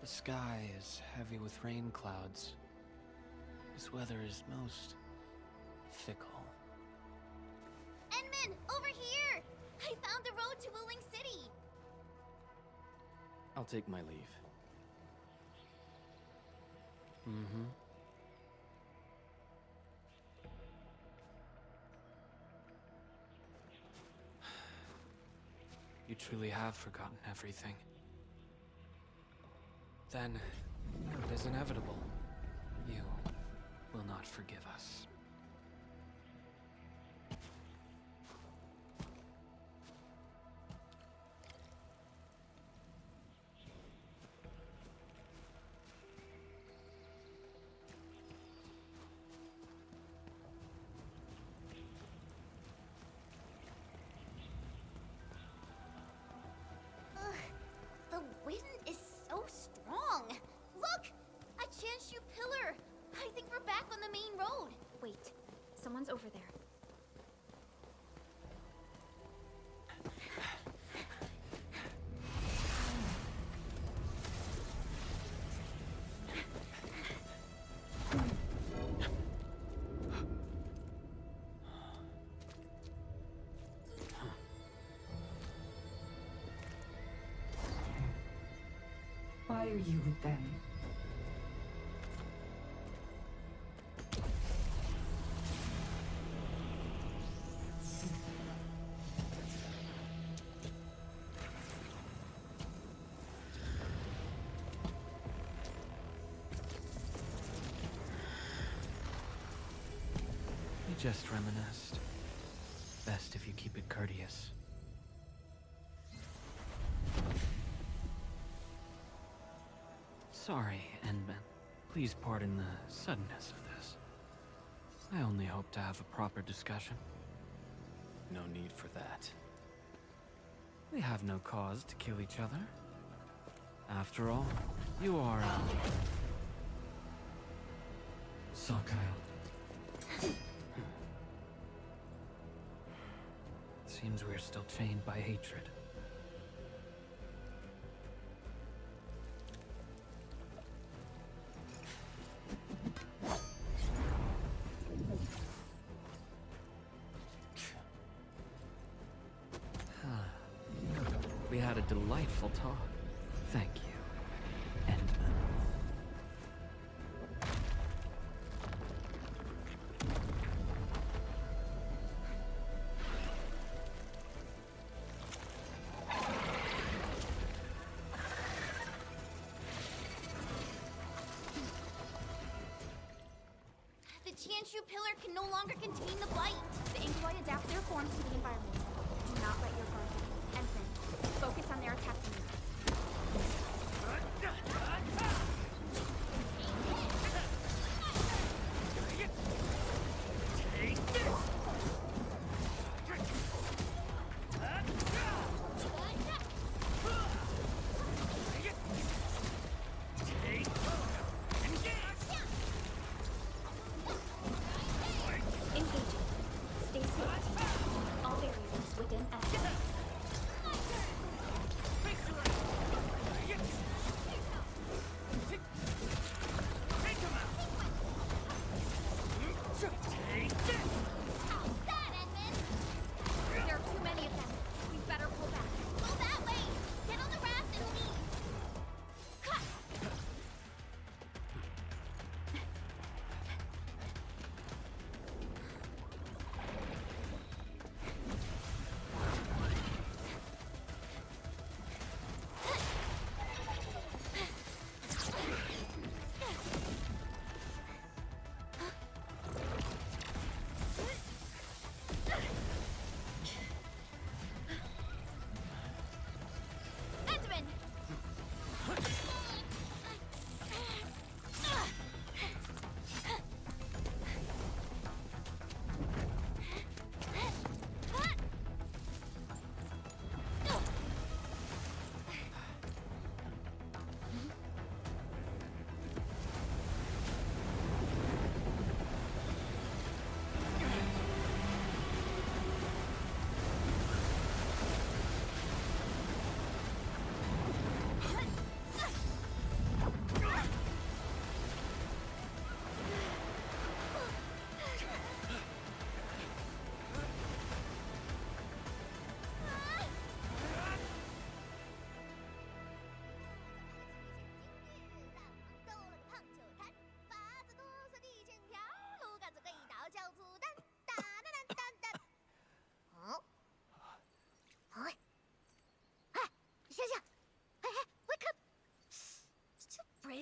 The sky is heavy with rain clouds. This weather is most fickle. Enman, over here! I found the road to Wuling City! I'll take my leave. Mm-hmm. You truly have forgotten everything. Then, it is inevitable. You will not forgive us. The wind is so strong. Look! A Chanshu pillar! I think we're back on the main road. Wait, someone's over there. Why are you with them? We just reminisced. Best if you keep it courteous. Sorry, Endman. Please pardon the suddenness of this. I only hope to have a proper discussion. No need for that. We have no cause to kill each other. After all, you are, Sakyle. Seems we're still chained by hatred. We had a delightful talk. Thank you, Endman. The Chanshu pillar can no longer contain the blight. The Inkwai adapt their forms to the environment. Do not let your guard down. Endman, focus on their attack units. Engaging. Stay safe. All variables within estimate.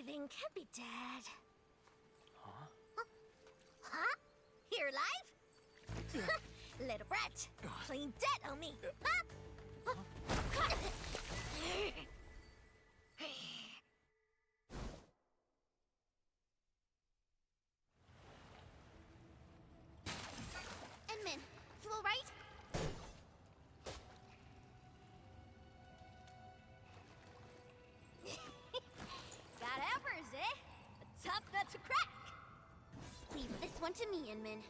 Breathing can't be dead. Huh? Huh? You're alive? Little brat, playing dead on me. Huh? Enmin, you alright? Got hammers, eh? A tough nut to crack. Leave this one to me, Inman.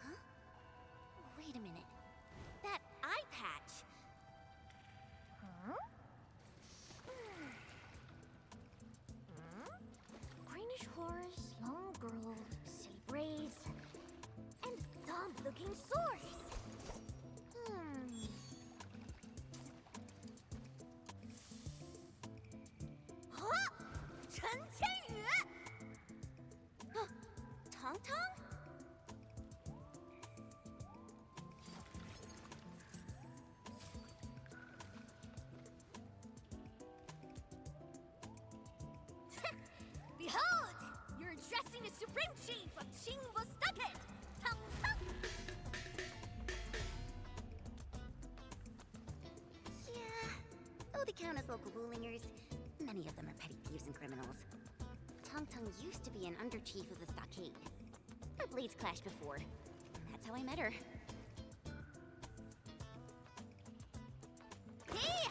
Huh? Wait a minute. That eye patch. Huh? Greenish horse, long girl, silly braids, and dumb-looking swords. Huh? Chen Qianyu! Tong Tong? Behold! You're addressing the Supreme Chief of Qingwu Stockade! Tong Tong! Yeah. Though they count as local Wulingers, many of them are petty thieves and criminals. Tong Tong used to be an under-chief of the stockade. Our blades clashed before. That's how I met her. Hey!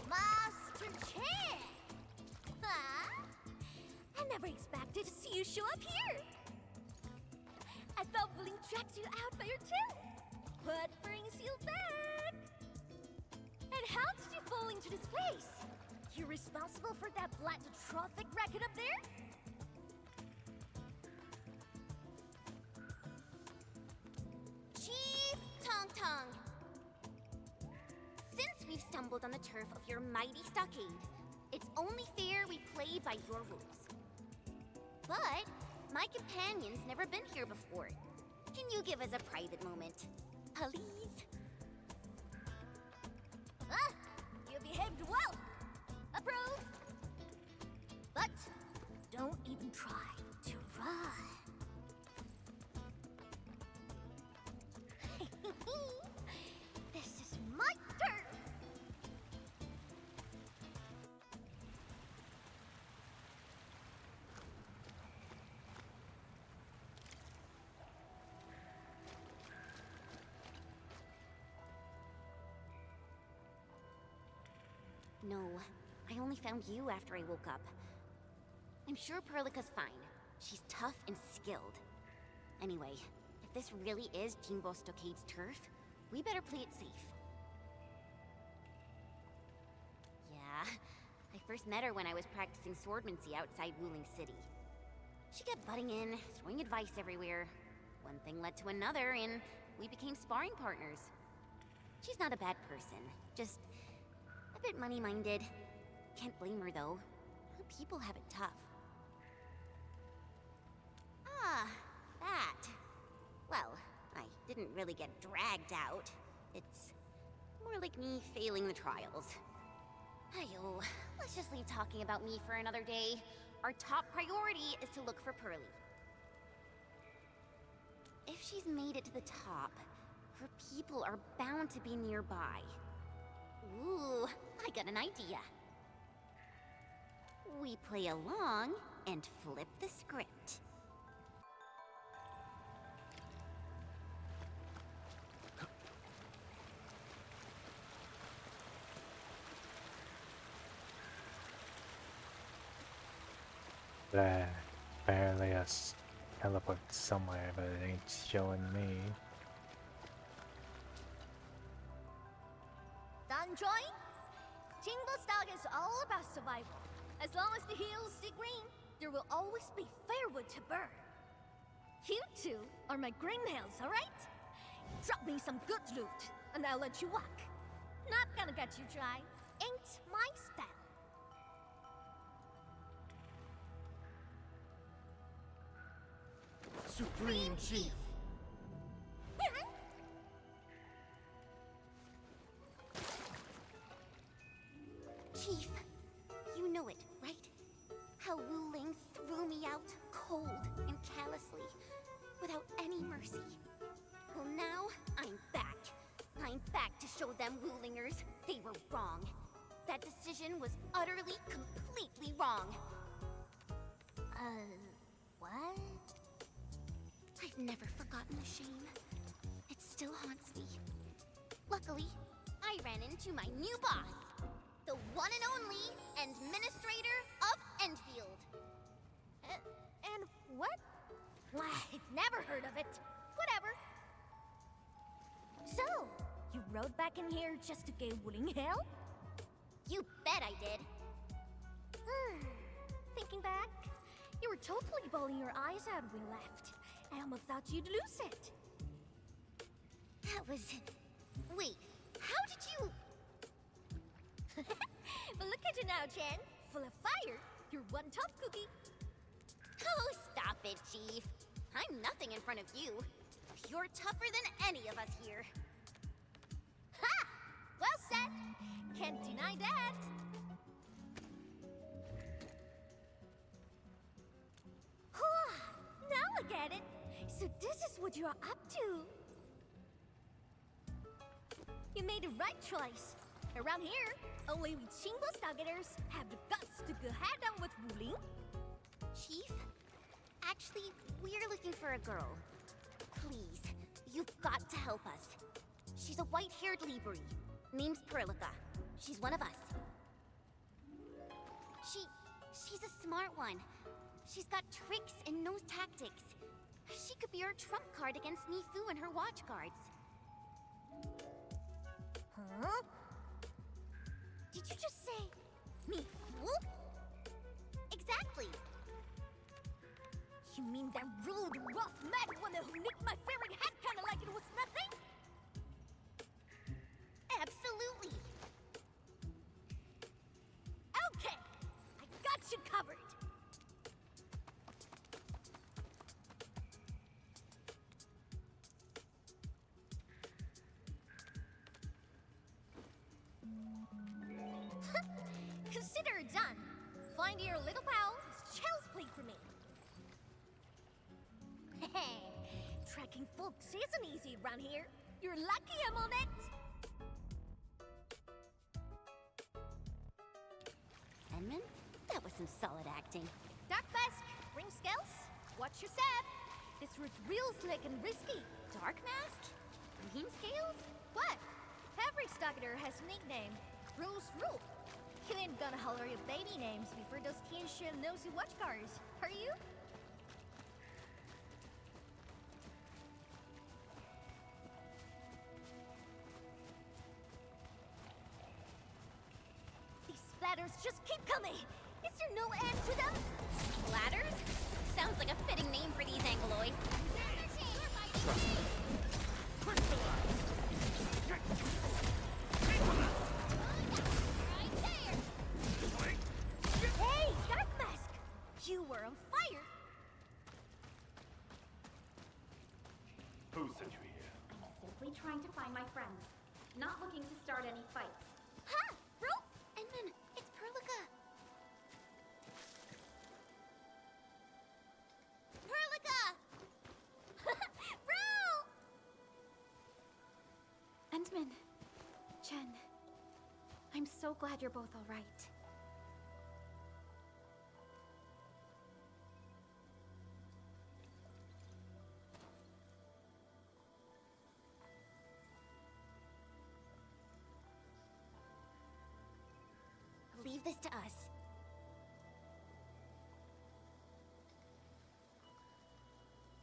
Master Chen! Huh? I never expected to see you show up here! I thought Wuling tracked you out by your tail! What brings you back? And how did you fall into this place? You're responsible for that black traffic racket up there? Chief Tong Tong! Since we've stumbled on the turf of your mighty stockade, it's only fair we play by your rules. But my companion's never been here before. Can you give us a private moment? Please? Ah! You behaved well! Approved! But don't even try to run. This is my turf! No, I only found you after I woke up. I'm sure Perlica's fine. She's tough and skilled. Anyway, if this really is Jingbo Stockade's turf, we better play it safe. Yeah, I first met her when I was practicing swordmancy outside Wuling City. She kept butting in, throwing advice everywhere. One thing led to another, and we became sparring partners. She's not a bad person, just a bit money-minded. Can't blame her, though. Her people have it tough. Ah, that. Well, I didn't really get dragged out. It's more like me failing the trials. Ayo, let's just leave talking about me for another day. Our top priority is to look for Pearly. If she's made it to the top, her people are bound to be nearby. Ooh, I got an idea. We play along and flip the script. Apparently a teleport somewhere, but it ain't showing me. Done drawing? Jingbo Stock is all about survival. As long as the hills stay green, there will always be firewood to burn. You two are my greenhills, alright? Drop me some good loot, and I'll let you walk. Not gonna get you dry. Ain't my style. Supreme Chief! Chief, you know it, right? decision was utterly, completely wrong. What? I've never forgotten the shame. It still haunts me. Luckily, I ran into my new boss, the one and only Administrator of Endfield. And what? I've never heard of it. Whatever. So, you rode back in here just to give Wuling hell? You bet I did. Thinking back, you were totally bawling your eyes out when we left. I almost thought you'd lose it. That was... Wait, how did you... But look at you now, Chen. Full of fire. You're one tough cookie. Oh, stop it, Chief. I'm nothing in front of you. You're tougher than any of us here. Ha! Well said. Can't deny that. Now I get it. So this is what you're up to. You made the right choice. Around here, only we Qingbo Stargaters have the guts to go head-on with Wuling. Chief? Actually, we're looking for a girl. Please, you've got to help us. She's a white-haired Libri. Name's Perlica. She's one of us. She's a smart one. She's got tricks and knows tactics. She could be our trump card against Nifu and her watch guards. Huh? Did you just say Nifu? Exactly. You mean that rude, rough, mad one who nicked my favorite hat kinda like it was nothing? Absolutely. Okay, I got you covered. Consider it done. Find your little pal. It's child's play for me. Tracking folks isn't easy around here. You're lucky I'm on it. Edmund? That was some solid acting. Dark Mask, ring scales. Watch your step. This route's real slick and risky. Dark Mask? Green scales? What? Every Stalker has a nickname. Rules rule. You ain't gonna holler your baby names before those teen nosy watch cars, are you? These splatters just keep coming. Is there no end to them? Splatters? Sounds like a fitting name for these Angloid. Trust me. Crystallize! Hey, Dark Mask! You were on fire! Who sent you here? Simply trying to find my friends. Not looking to start any fights. Ha! Bro! Edmund, it's Perlica. Perlica! Bro! Endman. Chen. I'm so glad you're both all right. Leave this to us.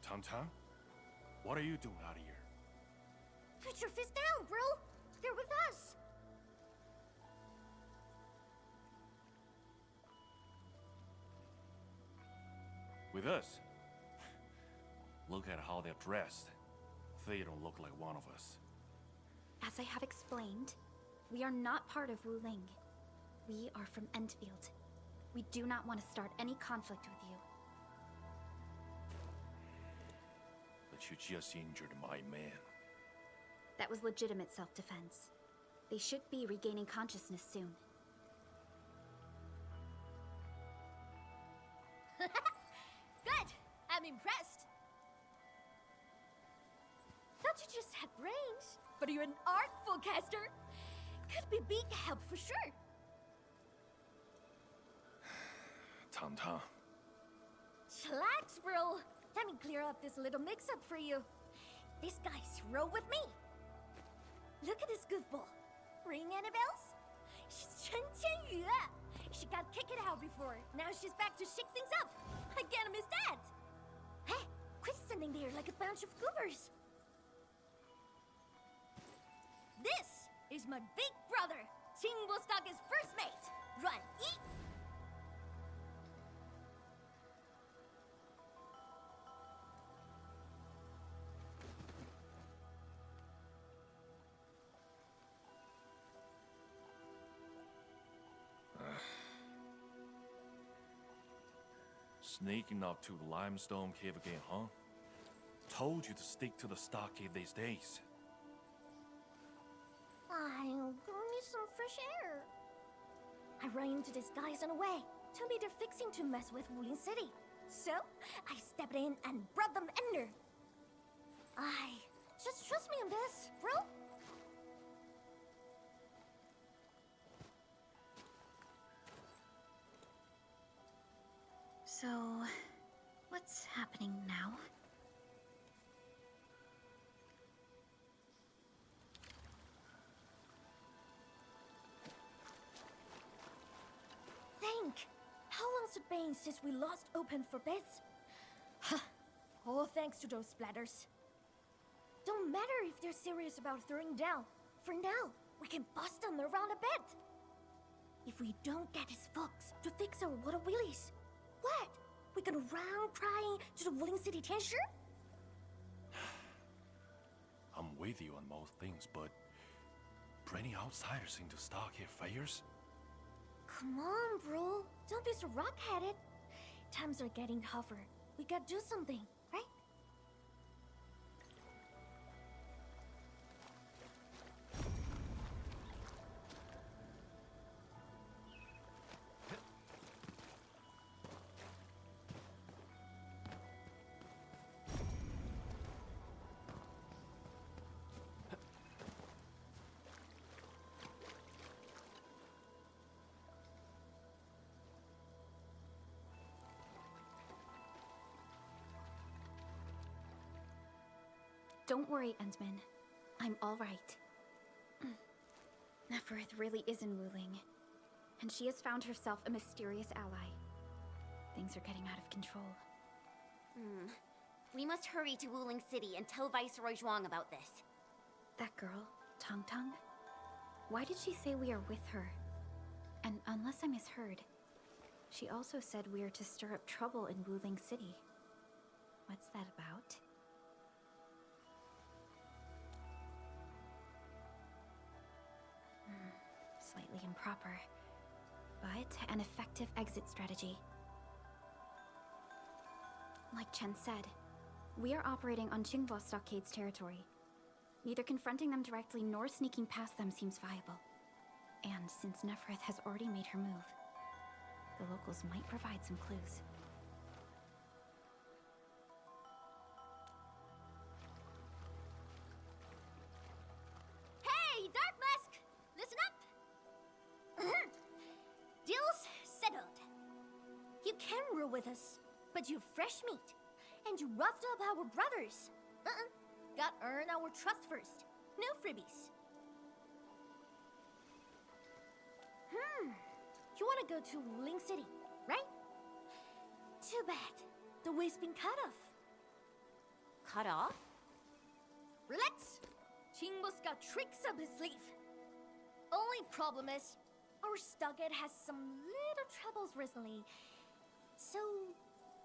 Tantan? What are you doing out here? Put your fist down, bro! They're with us! With us? Look at how they're dressed. They don't look like one of us. As I have explained, we are not part of Wuling. We are from Endfield. We do not want to start any conflict with you. But you just injured my man. That was legitimate self-defense. They should be regaining consciousness soon. Good! I'm impressed! Thought you just had brains, but you're an artful caster! Could be big help for sure! Tang. Chillax, bro. Let me clear up this little mix-up for you. This guy's roll with me. Look at this goofball. Ring any bells? She's Chen Qianyu. She got kicked out before. Now she's back to shake things up. I can't miss that. Hey, quit standing there like a bunch of goobers. This is my big brother, Qing Vostok's first mate, Ruan Yi. Sneaking up to the limestone cave again, huh? Told you to stick to the stockade these days. I'll go need some fresh air. I ran into these guys on the way. Told me they're fixing to mess with Wuling City. So, I stepped in and brought them under. Just trust me on this, bro. So, what's happening now? Think! How long's it been since we lost open for bids? Huh. All thanks to those splatters. Don't matter if they're serious about throwing down. For now, we can bust them around a bit. If we don't get his folks to fix our water wheelies, what? We gonna run crying to the Wuling City Tianshu? I'm with you on most things, but bringing outsiders into stockade fairs? Come on, bro. Don't be so rock-headed. Times are getting tougher. We gotta do something, right? Don't worry, Endman. I'm all right. Neferth really is in Wuling, and she has found herself a mysterious ally. Things are getting out of control. We must hurry to Wuling City and tell Viceroy Zhuang about this. That girl, Tang Tang? Why did she say we are with her? And unless I misheard, she also said we are to stir up trouble in Wuling City. What's that about? Slightly improper, but an effective exit strategy. Like Chen said, we are operating on Qinghua Stockade's territory. Neither confronting them directly nor sneaking past them seems viable. And since Neferth has already made her move, the locals might provide some clues. Hey, Dark Mask! Listen up! Deal's settled. You can rule with us, but you're fresh meat, and you roughed up our brothers. Got earn our trust first. No freebies. You wanna go to Wuling City, right? Too bad. The way's been cut off. Cut off? Relax. Qingbo's got tricks up his sleeve. Only problem is, our stockade has some little troubles recently. So,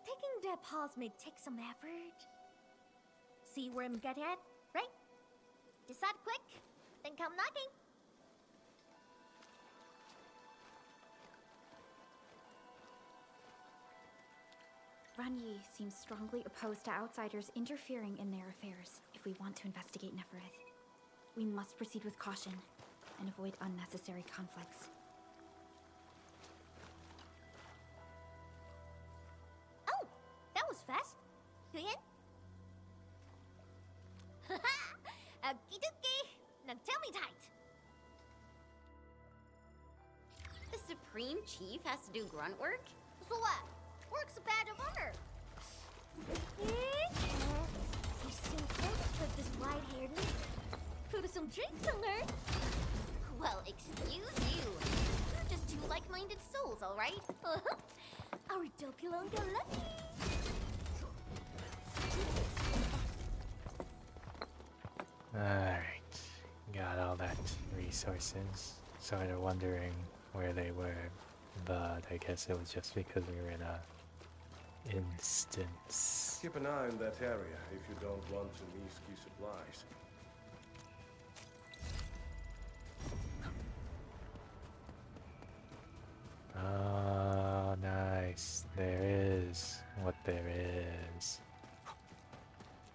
taking that pause may take some effort. See where I'm getting at, right? Decide quick, then come knocking. Ruan Yi seems strongly opposed to outsiders interfering in their affairs if we want to investigate Neferth. We must proceed with caution and avoid unnecessary conflicts. Oh, that was fast. You in? Haha! Okie dokie! Now tell me tight. The Supreme Chief has to do grunt work? So what? right? Our Dopulonga lucky! Alright. Got all that resources. Started wondering where they were, but I guess it was just because we were in a instance. Keep an eye on that area if you don't want to miss key supplies. Oh, nice. There is what there is.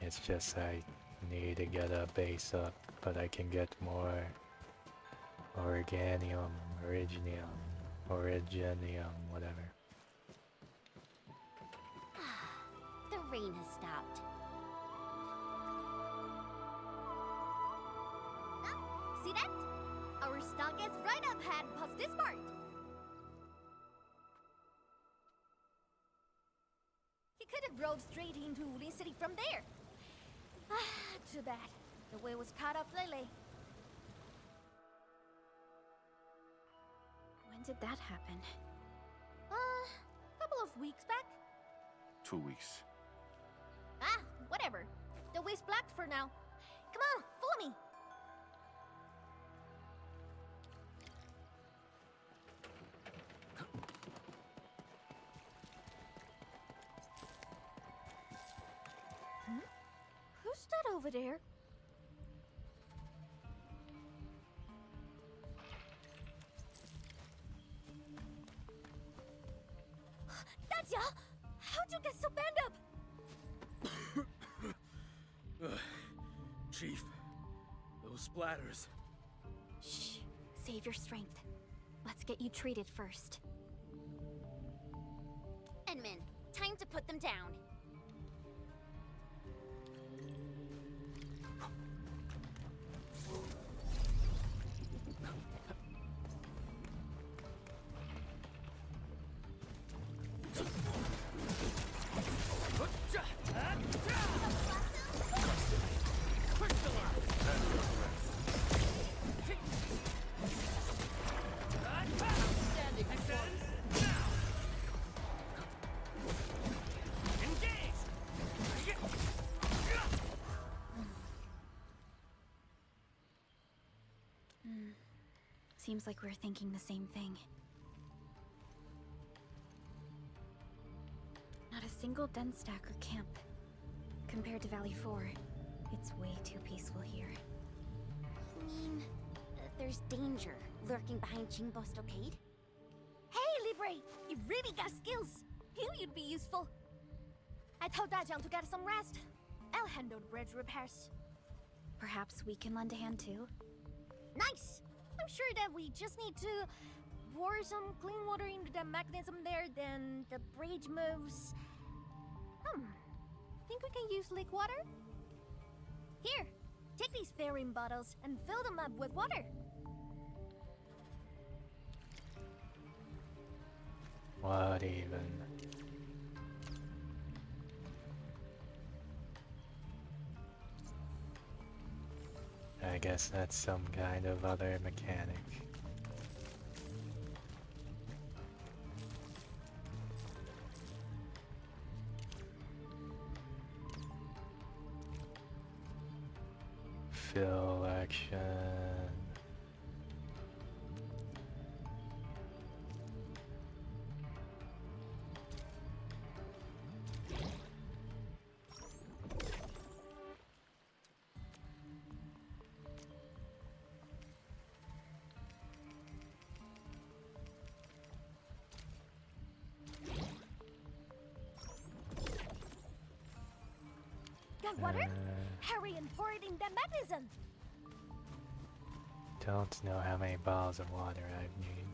It's just I need to get a base up, but I can get more organium, originium, whatever. The rain has stopped. See that? Our stock is right up ahead past this part. He could have rode straight into Wulin City from there. Too bad. The way was cut off lately. When did that happen? Couple of weeks back. 2 weeks. Whatever. The way's blocked for now. Come on, follow me. Who's that over there? Dadya! How'd you get so bent up? Chief, those splatters. Shh. Save your strength. Let's get you treated first. Edmund, time to put them down. Seems like we're thinking the same thing. Not a single den stack or camp. Compared to Valley 4, it's way too peaceful here. You mean, there's danger lurking behind Jingbo Stockade? Hey, Libre! You really got skills! Knew you'd be useful. I told Dajang to get some rest. I'll handle the bridge repairs. Perhaps we can lend a hand too? Nice! I'm sure that we just need to pour some clean water into the mechanism there, then the bridge moves. Think we can use lake water? Here, take these fairing bottles and fill them up with water. What even? I guess that's some kind of other mechanic. Fill action. Got water? Hurry and pour it in the mechanism. Don't know how many bottles of water I've need.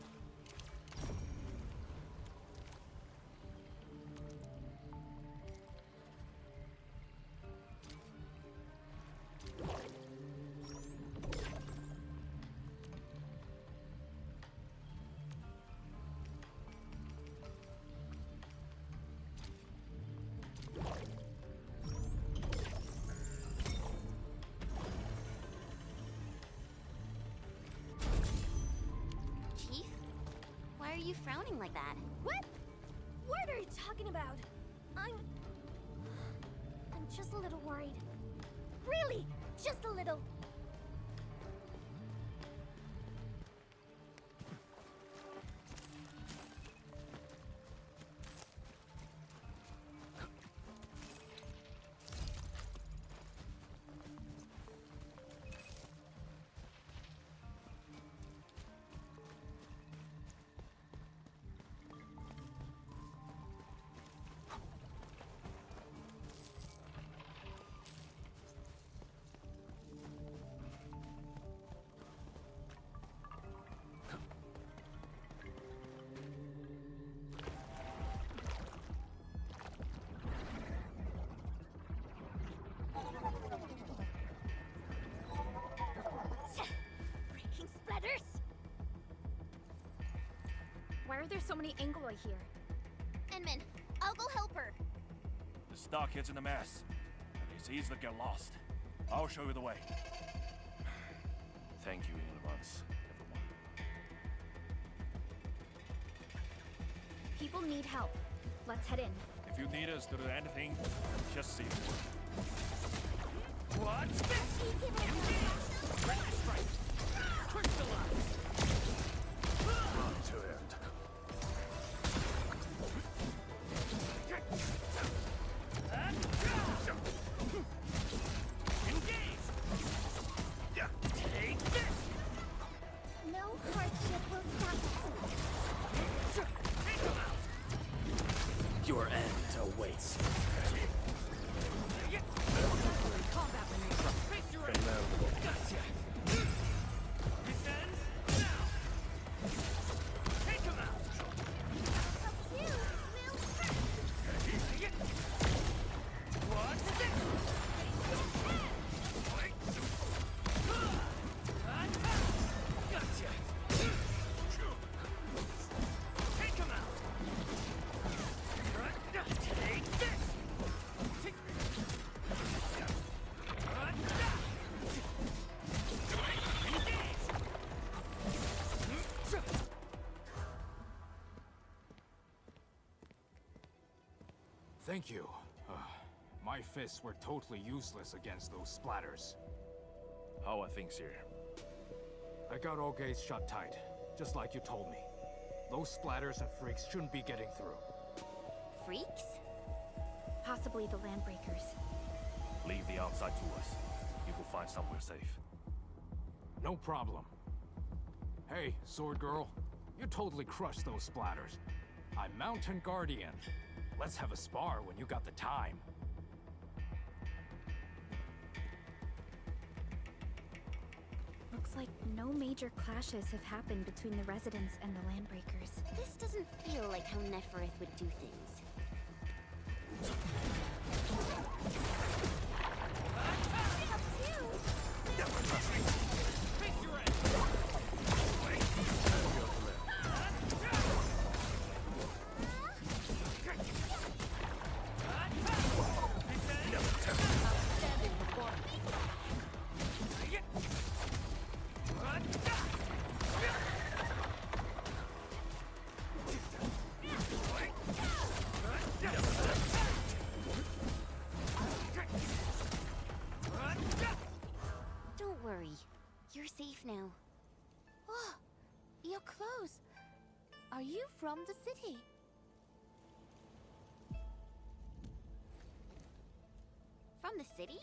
Chief, you frowning like that? What? What are you talking about? I'm just a little worried. Really, just a little. Freaking splatters! Why are there so many Angloi here? Enman, I'll go help her. The stockhead's in a mess, and it's easy to get lost. I'll show you the way. Thank you in advance, everyone. People need help. Let's head in. If you need us to do anything, just see me. What's this? Flash strike! Crystallize! Run to it. Engage! Take this! No hardship will stop us. Take him out! Your end awaits. Combat maneuver! Victory! Gotcha! Descends now! Take him out! What's this? Gotcha! Take him out! Take this! Thank you. My fists were totally useless against those splatters. How are things here? I got all gates shut tight, just like you told me. Those splatters and freaks shouldn't be getting through. Freaks? Possibly the Landbreakers. Leave the outside to us. You will find somewhere safe. No problem. Hey, Sword Girl. You totally crushed those splatters. I'm Mountain Guardian. Let's have a spar when you got the time. Looks like no major clashes have happened between the residents and the Landbreakers. This doesn't feel like how Neferith would do things. Don't worry. You're safe now. Oh, your clothes. Are you from the city? From the city?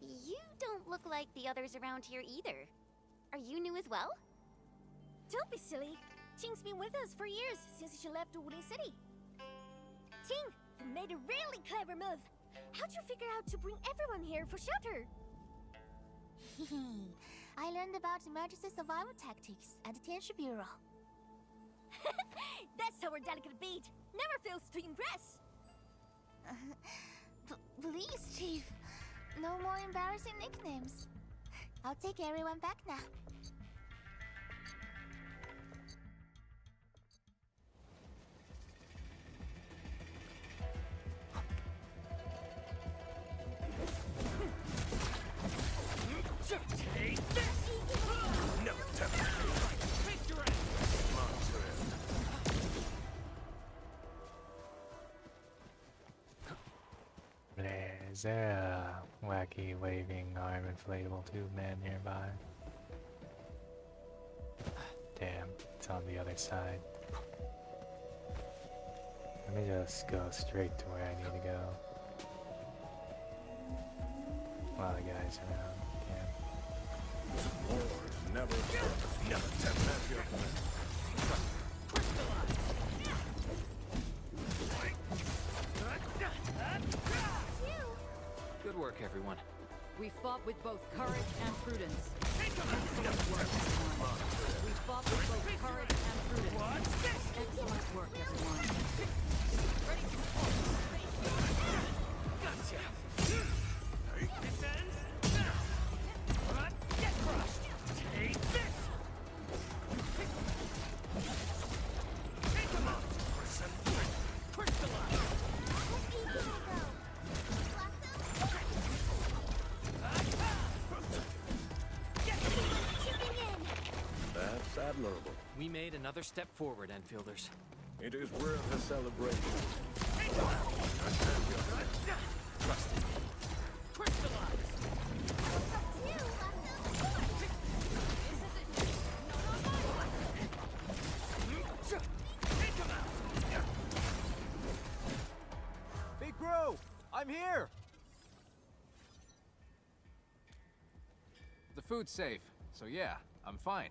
You don't look like the others around here either. Are you new as well? Don't be silly. Qing's been with us for years, since she left Wuling City. Qing, you made a really clever move. How'd you figure out to bring everyone here for shelter? I learned about emergency survival tactics at the Tianshi Bureau. That's our delicate beat. Never fails to impress. Please, Chief. No more embarrassing nicknames. I'll take everyone back now. Take this! No, take your ass! Is there a wacky waving arm inflatable tube man nearby? Damn, it's on the other side. Let me just go straight to where I need to go. A lot of guys around. Damn. Never tempt Endfield. Good work, everyone. We fought with both courage and prudence. Excellent work, everyone. We fought with both courage and prudence. Excellent work, everyone. Ready to Gotcha. This ends now. Get crushed. Take this. Take him out. Crystallize. That's admirable. We made another step forward, Enfielders. It is worth a celebration. Trust in me. Big bro, I'm here. The food's safe, so yeah, I'm fine.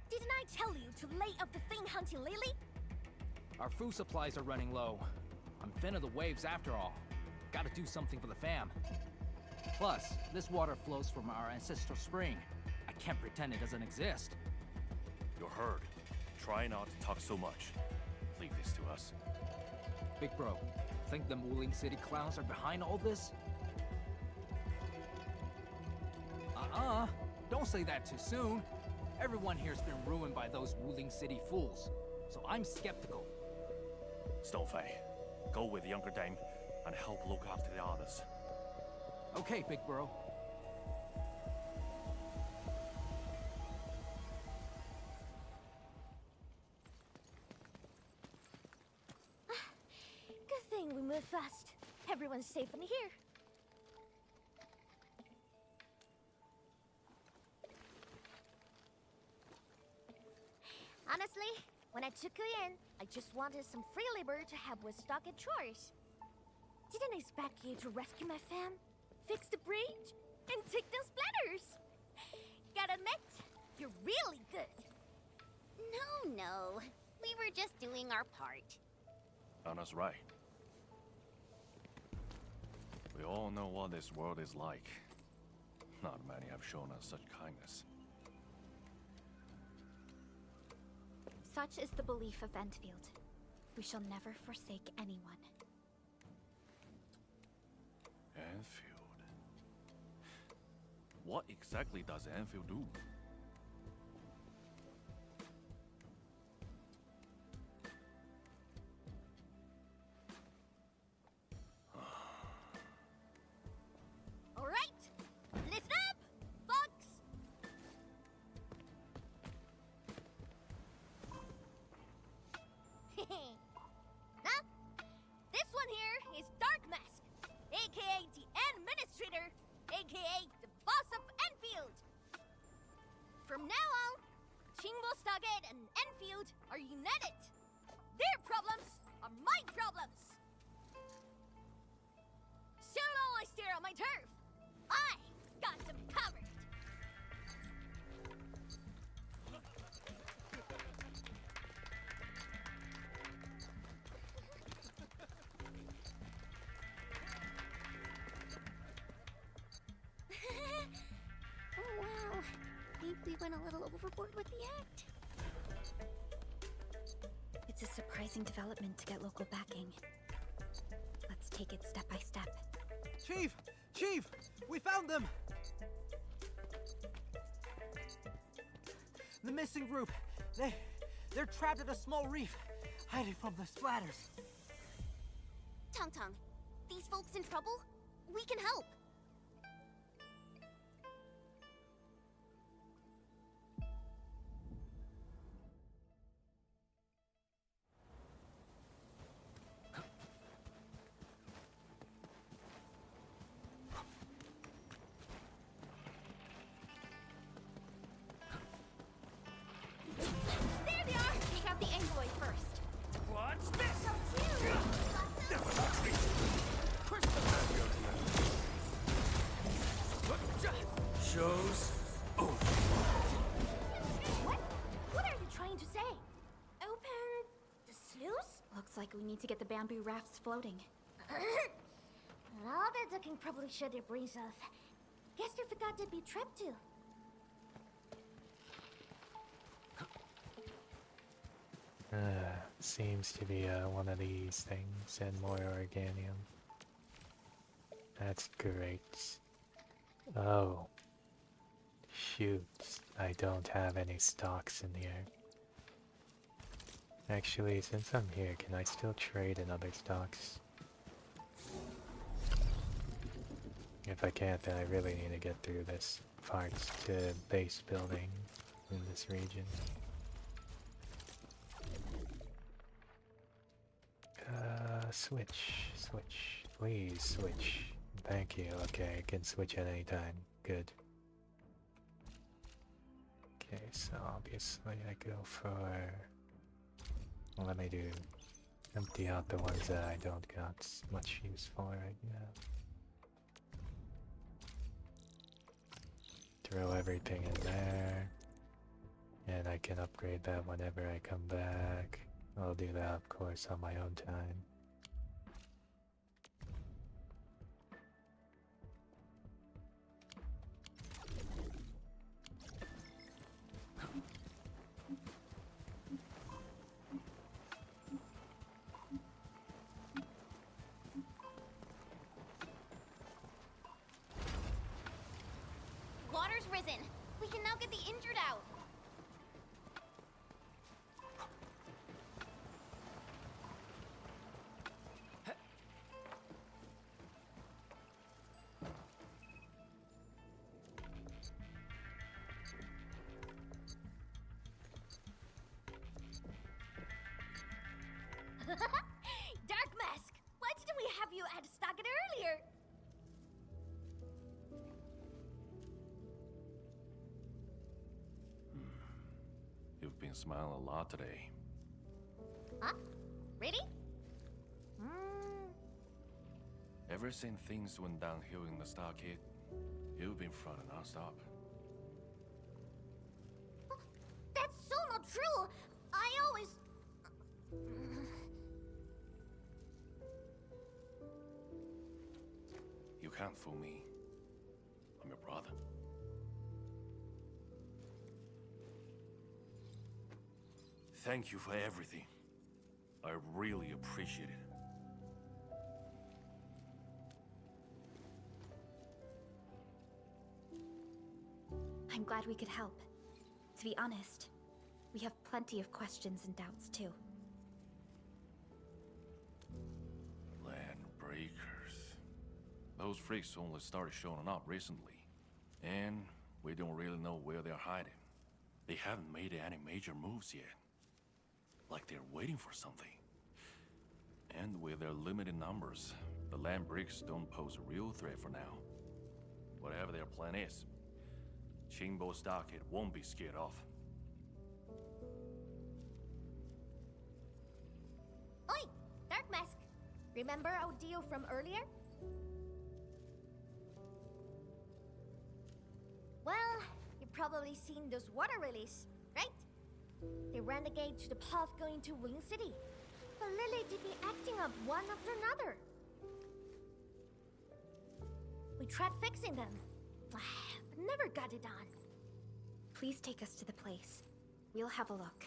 Didn't I tell you to lay off the thing hunting Lily? Our food supplies are running low. I'm thin of the waves after all. Gotta do something for the fam. Plus, this water flows from our ancestral spring. I can't pretend it doesn't exist. You're heard. Try not to talk so much. Leave this to us. Big bro, think them Wuling City clowns are behind all this? Don't say that too soon. Everyone here's been ruined by those Wuling City fools, so I'm skeptical. Stonefei, go with the younger dame and help look after the others. Okay, big bro. Good thing we moved fast. Everyone's safe in here. Honestly, when I took you in, I just wanted some free labor to help with stock and chores. Didn't expect you to rescue my fam, fix the bridge, and take down splatters. Gotta admit, you're really good. No. We were just doing our part. Anna's right. We all know what this world is like. Not many have shown us such kindness. Such is the belief of Endfield. We shall never forsake anyone. Endfield. What exactly does Endfield do? All right, listen up, folks. Now, this one here is Dark Mask, aka the Administrator, aka the boss of Endfield. From now on, Chingbo Stargate and Endfield are united. Their problems are my problems. So long I stare on my turf, I got them covered. Oh wow. Maybe we went a little overboard with the act. It's a surprising development to get local backing. Let's take it step by step. Chief! Chief! We found them! The missing group. They're trapped at a small reef, hiding from the splatters. Tong Tong, these folks in trouble? We can help. need to get the bamboo rafts floating. All that ducking probably shut their brains off. Guess they forgot to be trapped too. Seems to be one of these things and more organium. That's great. Oh. Shoot, I don't have any stocks in here. Actually, since I'm here, can I still trade in other stocks? If I can't, then I really need to get through this parts to base building in this region. Switch, please switch. Thank you. Okay, I can switch at any time. Good. Okay, so obviously I go for... Well, let me do... Empty out the ones that I don't got much use for right now. Throw everything in there. And I can upgrade that whenever I come back. I'll do that, of course, on my own time. Water's risen. We can now get the injured out. Dark Mask! Why didn't we have you at stock it earlier? You've been smiling a lot today. Huh? Really? Ever since things went downhill in the stockade, you've been fronting non-stop. That's so not true! I always... You can't fool me. I'm your brother. Thank you for everything. I really appreciate it. I'm glad we could help. To be honest, we have plenty of questions and doubts too. Land breakers. Those freaks only started showing up recently. And we don't really know where they're hiding. They haven't made any major moves yet. Like they're waiting for something. And with their limited numbers, the land breaks don't pose a real threat for now. Whatever their plan is, Qingbo Stockade won't be scared off. Oi! Dark Mask! Remember our deal from earlier? Well, you've probably seen those water lilies, right? They ran the gate to the path going to Wuling City. But Lily did be acting up one after another. We tried fixing them, but never got it done. Please take us to the place. We'll have a look.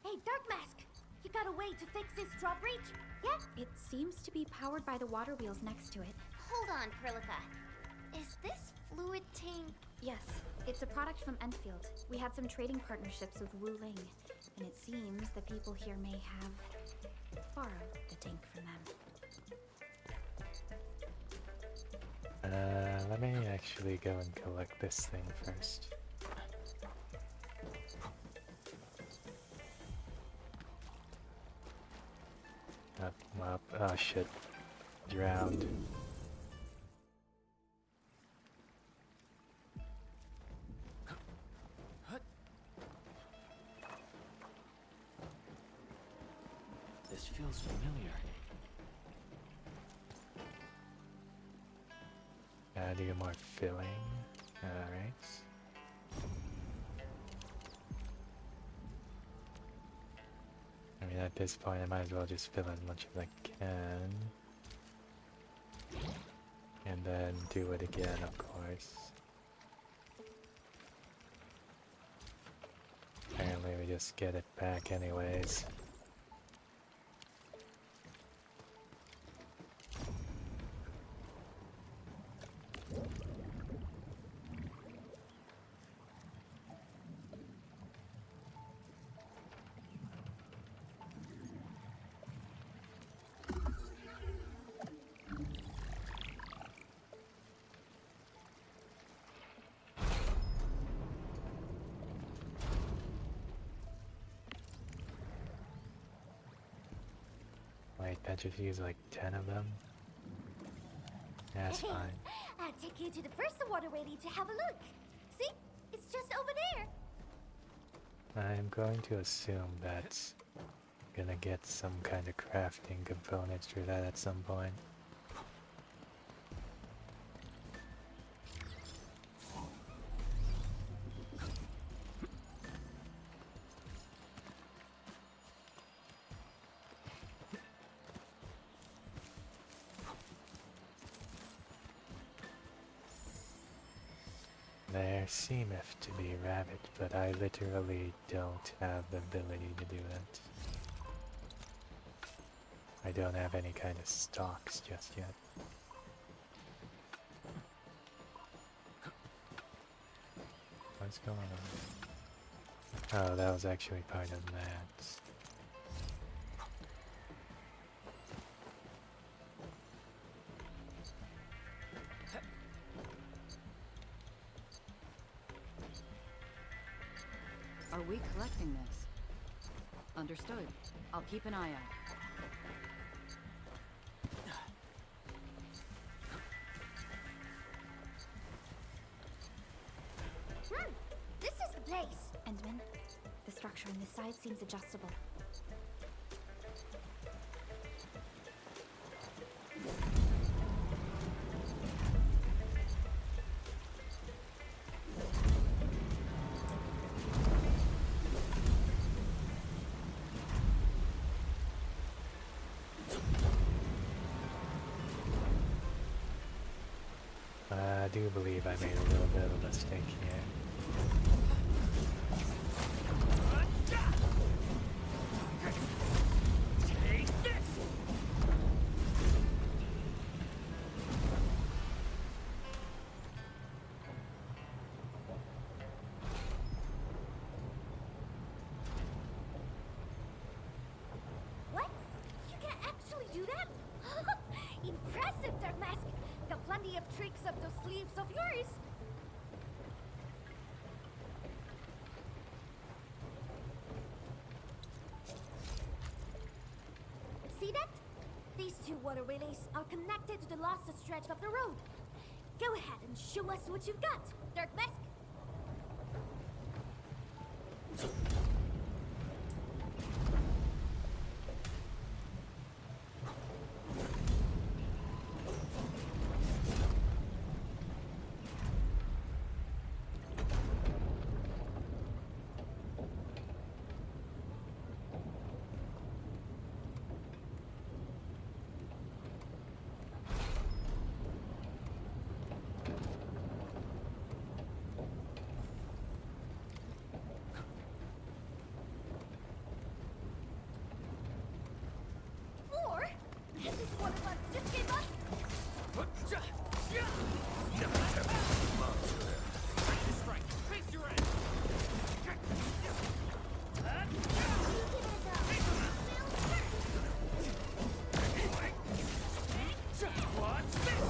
Hey, Dark Mask! You got a way to fix this drawbridge? Yeah? It seems to be powered by the water wheels next to it. Hold on, Perlica. Is this fluid tank? Yes, it's a product from Endfield. We had some trading partnerships with Wuling, and it seems the people here may have borrowed the tank from them. Let me actually go and collect this thing first. Up, oh shit. Drowned. This feels familiar. Do more filling. Alright. mean, at this point, I might as well just fill as much as I can. And then do it again, of course. Apparently we just get it back anyways. Wait, that just used like 10 of them? That's fine. I'll take you to the first waterway to have a look. See? It's just over there. I'm going to assume that's gonna get some kind of crafting components through that at some point. There seemeth to be rabbit, but I literally don't have the ability to do it. I don't have any kind of stocks just yet. What's going on? Oh, that was actually part of that. Are we collecting this? Understood. I'll keep an eye out. This is the place! Endman, the structure on this side seems adjustable. I do believe I made a little bit of a mistake here. Take this! What? You can actually do that? Impressive, Dark Mask! Got plenty of tricks up those sleeves of yours! See that? These two water relays are connected to the last stretch of the road. Go ahead and show us what you've got, Dark Mask. Or, this water box just came up. Strike! Face your end! Watch this!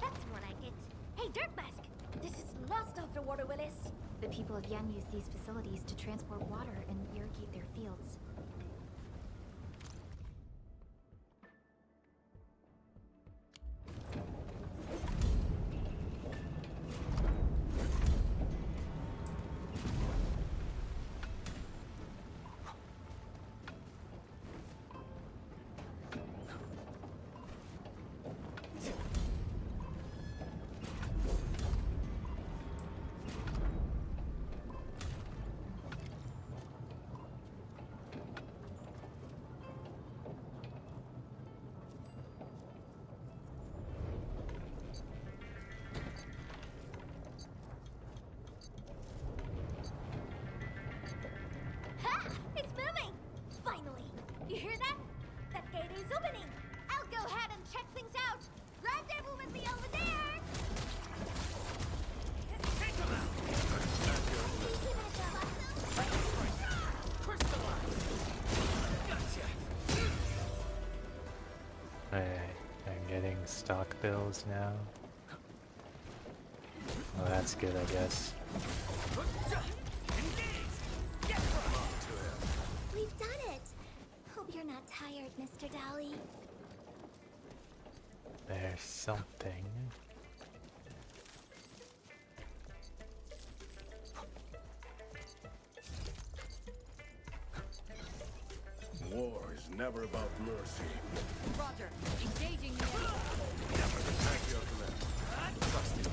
That's more like it. Hey, Dirt Mask! This is the last of the water Willis. The people of Yen use these facilities to transport water and irrigate their fields. stock bills now. Well, that's good, I guess. We've done it! Hope you're not tired, Mr. Dolly. There's something. War is never about mercy. Roger. Engaging the enemy. Never attack your command. Trust me.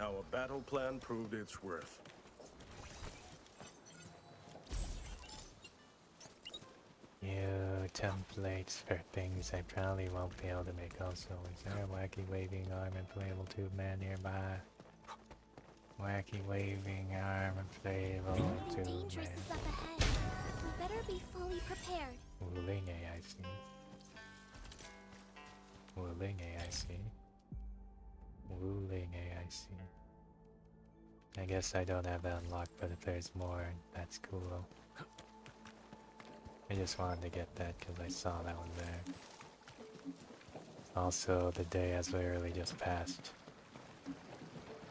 Our battle plan proved its worth. New templates for things I probably won't be able to make also. Is there a wacky waving arm inflatable tube man nearby? Wacky waving arm inflatable tube Dangerous man. is up ahead. We better be fully prepared. Wuling AIC. Wuling AIC. Wuling AIC. I guess I don't have that unlocked, but if there's more, that's cool. I just wanted to get that because I saw that one there. Also, the day has literally just passed.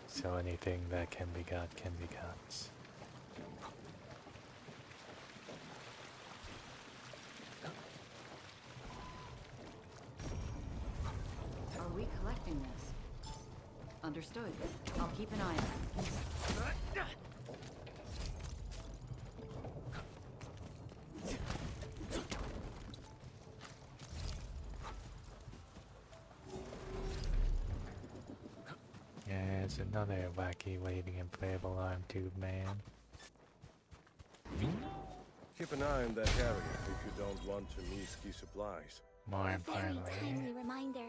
So anything that can be got can be got. Are we collecting this? Understood. I'll keep an eye on it. There's another wacky waving inflatable arm tube man. Keep an eye on that area if you don't want to miss key supplies. More Very importantly, timely reminder.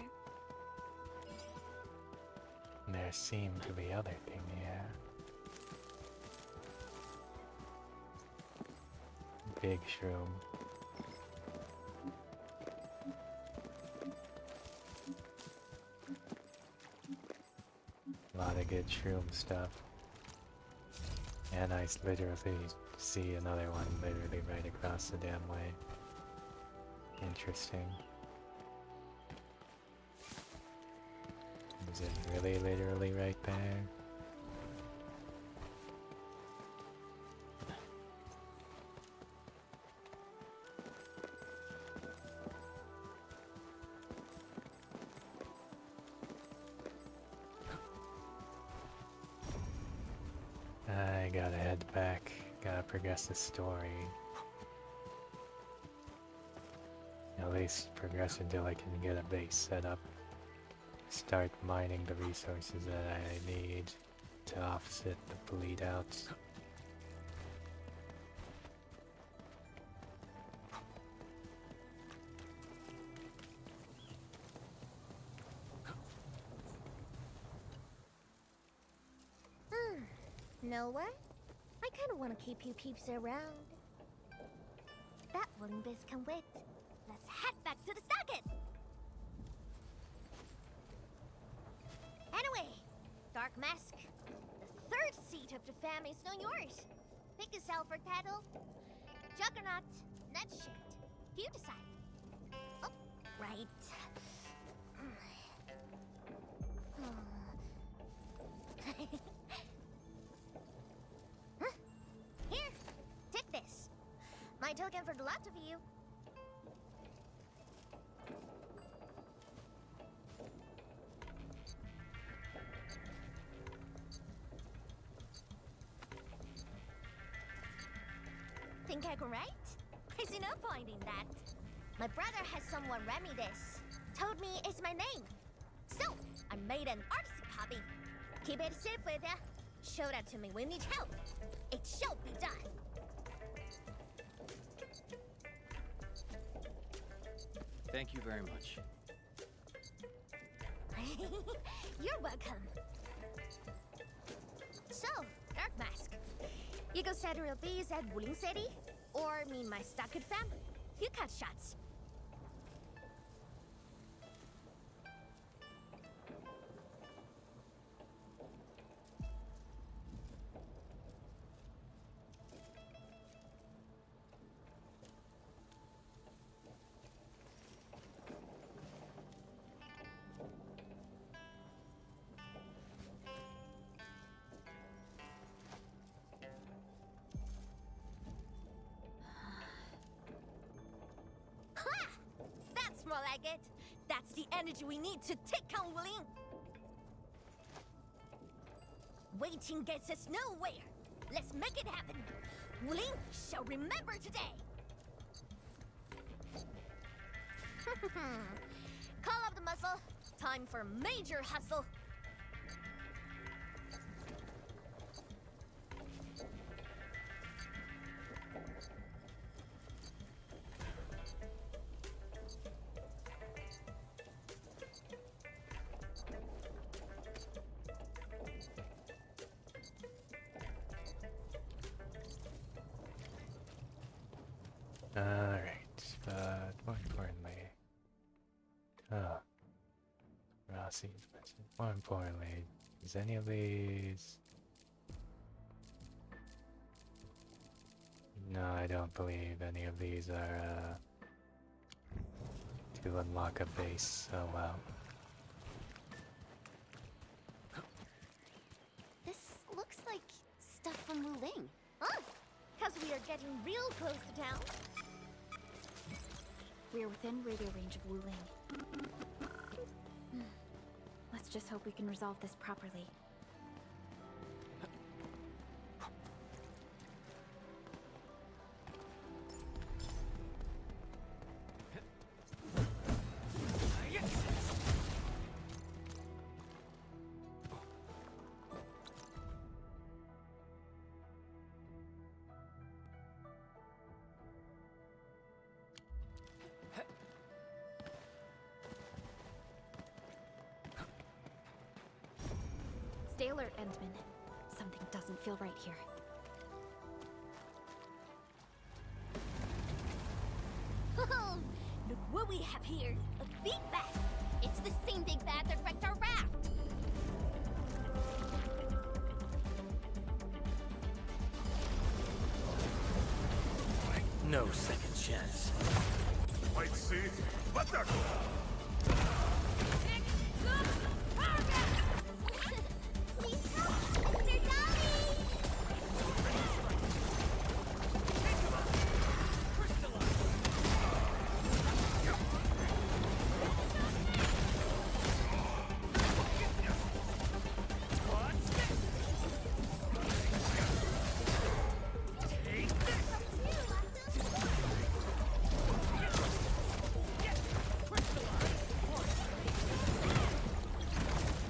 there seem to be other thing here. Big shroom. A lot of good shroom stuff. And I literally see another one literally right across the damn way. Interesting. Is it really literally right there? I gotta head back. Gotta progress the story. At least progress until I can get a base set up. Start mining the resources that I need to offset the bleed outs. Nowhere? I kinda wanna keep you peeps around. That wooden biz can wait. Let's head back to the socket! Anyway, Dark Mask, the third seat of the family is now yours. Pick yourself for title. Juggernaut, Nutshade. You decide. Oh, right. Huh? Here, take this. My token for the lot of you. Think I can write? I see no point in that. My brother has someone read me this. Told me it's my name. So, I made an artist copy. Keep it safe with ya. Show that to me when you need help. It shall be done. Thank you very much. You're welcome. So, Dark Mask, you go set real bees at Wuling City? Or meet my Stockard fam? You cut shots. like it. That's the energy we need to take on Wuling. Waiting gets us nowhere. Let's make it happen. Wuling shall remember today. Call up the muscle. Time for major hustle. Alright, but more importantly... Oh. Rossi's mentioned. More importantly, is any of these... No, I don't believe any of these are, to unlock a base so well. This looks like stuff from Wuling. Huh? Cause we are getting real close to town. We're within radio range of Wuling. Let's just hope we can resolve this properly. Stay alert, Endman. Something doesn't feel right here. Look what we have here. A big bat. It's the same big bat that wrecked our raft. No second chance. Might see, but they're Please help! They're dying!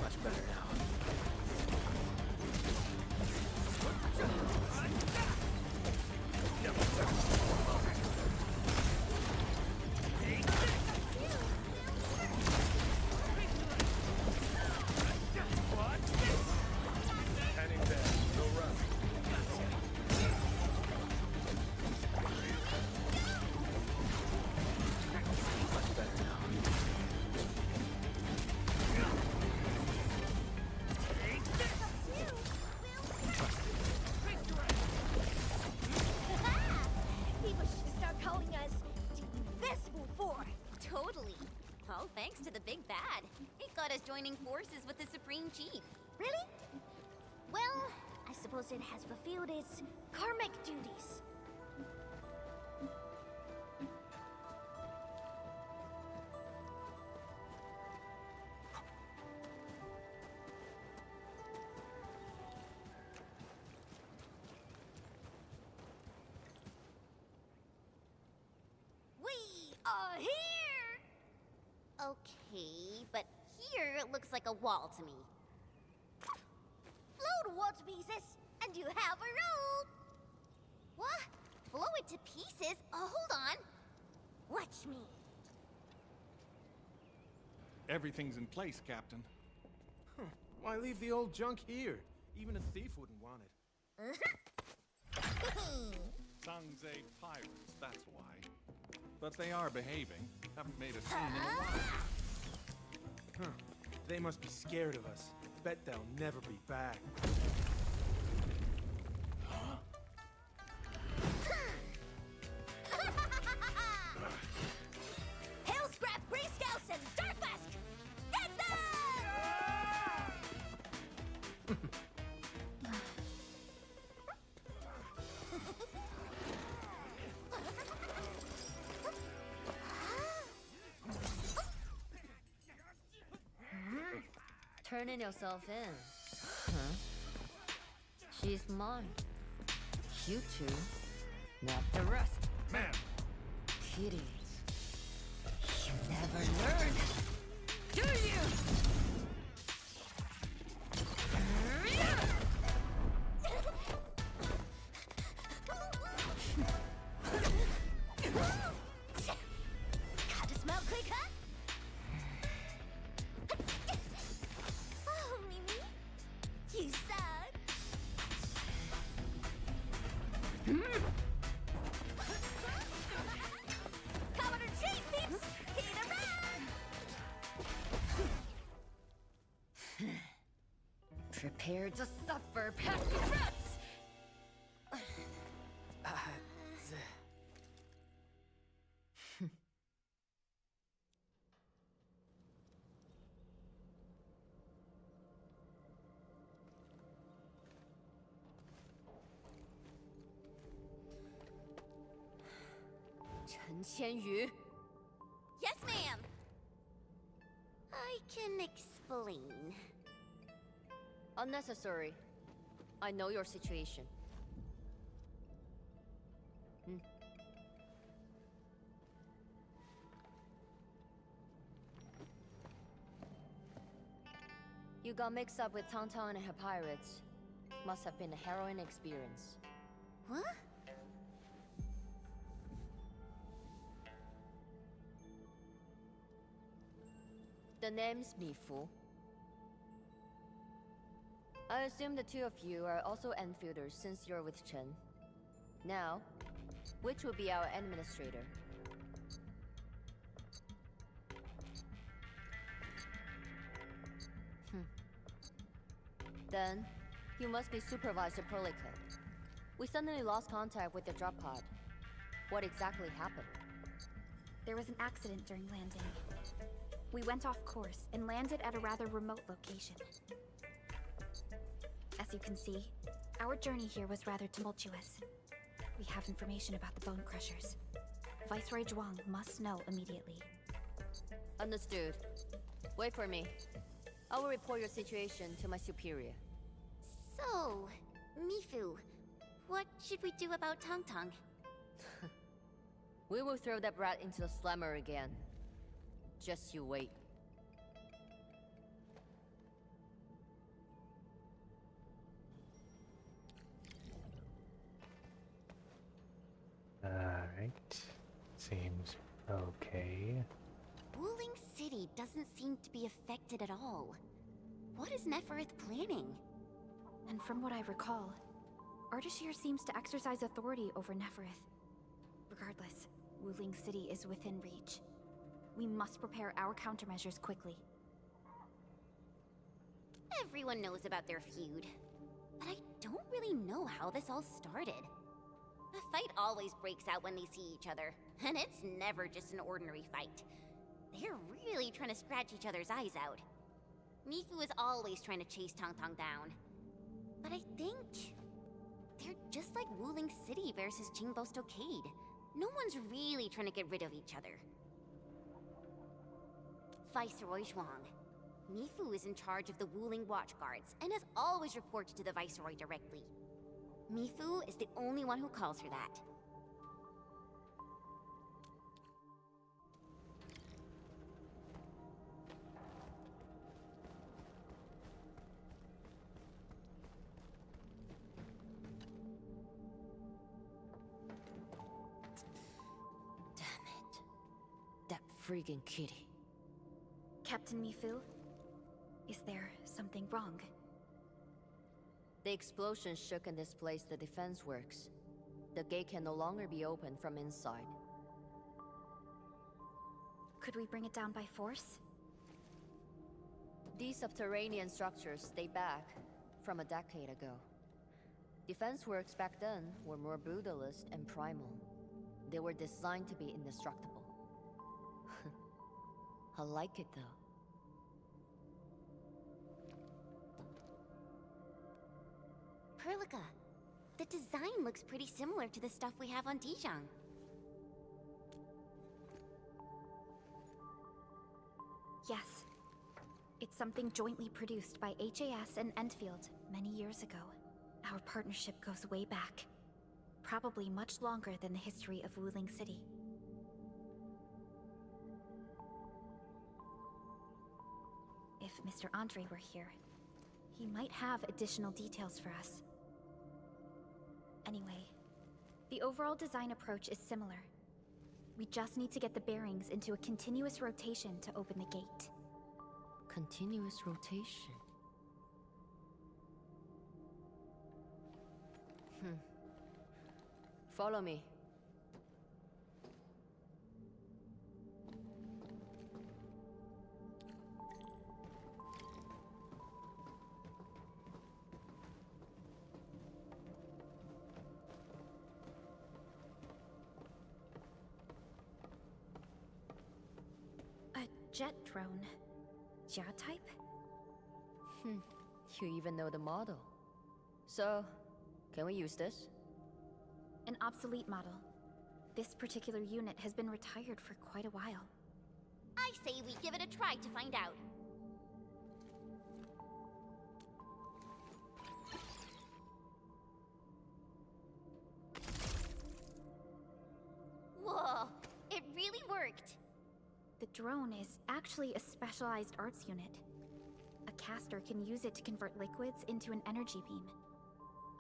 Much better now. Heading there. No run. Much better now. People should start calling us the Invisible Four. Totally. All thanks to the big bad. It got us joining forces with the Supreme Chief. Really? Well, I suppose it has fulfilled its karmic duties. We are here! Okay, but here it looks like a wall to me. Blow the wall to pieces, and you have a rope! What? Blow it to pieces? Hold on. Watch me. Everything's in place, Captain. Why leave the old junk here? Even a thief wouldn't want it. Tongues ate pirates, that's why. But they are behaving. Haven't made a scene in a while. Huh. They must be scared of us. Bet they'll never be back. Hail Scrap, Grey Scouts, and Dark Mask! Get them! turning yourself in. Huh? She's mine. You two, not the rest. Man! Kitty, you never learn, do you? Gotta smell quicker? Oh, Mimi, you suck. Cover the cheese, peeps! Hit around! Prepare to suffer, pesky rats! Chen Qianyu. Yes, ma'am. I can explain. Unnecessary. I know your situation. You got mixed up with Tangtang and her pirates. Must have been a harrowing experience. What? The name's Mifu. I assume the two of you are also Enfielders since you're with Chen. Now, which will be our administrator? Then, you must be Supervisor Perlica. We suddenly lost contact with the drop pod. What exactly happened? There was an accident during landing. We went off course and landed at a rather remote location. As you can see, our journey here was rather tumultuous. We have information about the Bone Crushers. Viceroy Zhuang must know immediately. Understood. Wait for me. I will report your situation to my superior. So, Mifu, what should we do about Tangtang? We will throw that brat into the slammer again. Just you wait. Alright. Seems okay. Wuling City doesn't seem to be affected at all. What is Neferith planning? And from what I recall, Ardashir seems to exercise authority over Neferith. Regardless, Wuling City is within reach. We must prepare our countermeasures quickly. Everyone knows about their feud. But I don't really know how this all started. The fight always breaks out when they see each other, and it's never just an ordinary fight. They're really trying to scratch each other's eyes out. Mifu is always trying to chase Tangtang down. But I think they're just like Wuling City versus Jingbo Stockade. No one's really trying to get rid of each other. Viceroy Zhuang. Mifu is in charge of the Wuling Watchguards and has always reported to the Viceroy directly. Mifu is the only one who calls her that. That freaking kitty. Captain Mifu, is there something wrong? The explosion shook and displaced the defense works. The gate can no longer be opened from inside. Could we bring it down by force? These subterranean structures date back from a decade ago. Defense works back then were more brutalist and primal. They were designed to be indestructible. I like it though. Perlica, the design looks pretty similar to the stuff we have on Dijiang. Yes. It's something jointly produced by HAS and Endfield many years ago. Our partnership goes way back. Probably much longer than the history of Wuling City. If Mr. Andre were here, he might have additional details for us. Anyway, the overall design approach is similar. We just need to get the bearings into a continuous rotation to open the gate. Continuous rotation? Follow me. A jet drone. Jia type? You even know the model. So, can we use this? An obsolete model. This particular unit has been retired for quite a while. I say we give it a try to find out. Whoa, it really worked. The drone is actually a specialized arts unit. A caster can use it to convert liquids into an energy beam.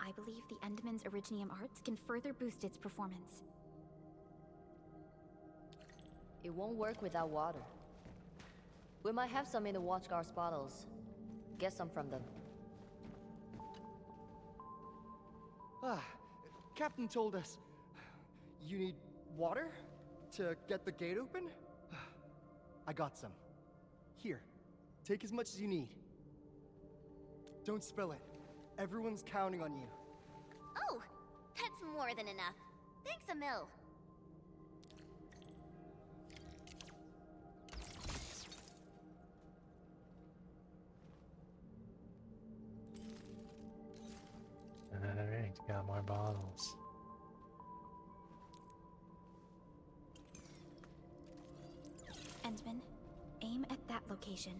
I believe the Endman's Originium arts can further boost its performance. It won't work without water. We might have some in the Watchguard's bottles. Get some from them. Captain told us you need water to get the gate open? I got some. Here, take as much as you need. Don't spill it. Everyone's counting on you. Oh, that's more than enough. Thanks, Emil. Alright, got more bottles. Endman, aim at that location.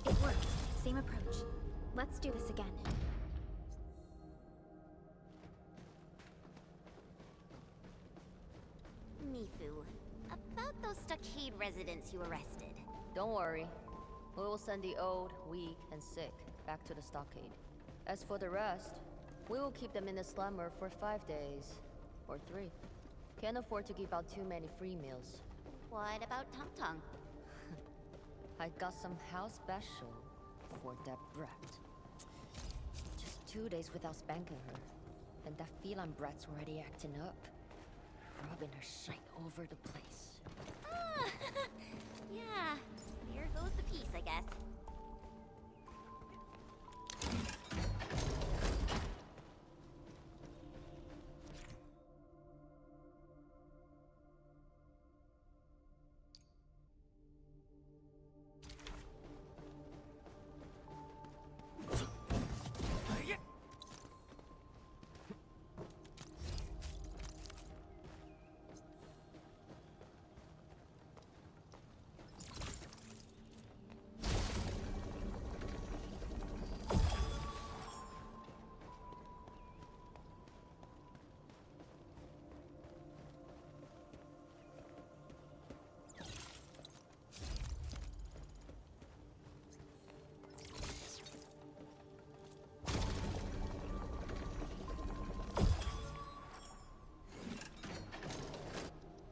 It works. Same approach. Let's do this again. Mifu, about those stockade residents you arrested. Don't worry. We will send the old, weak, and sick back to the stockade. As for the rest, we will keep them in the slumber for 5 days. Or 3. Can't afford to give out too many free meals. What about Tung Tung? I got some house special for that brat. Just 2 days without spanking her. And that feline brat's already acting up. Rubbing her shite over the place. Ah, yeah, there goes the peace, I guess.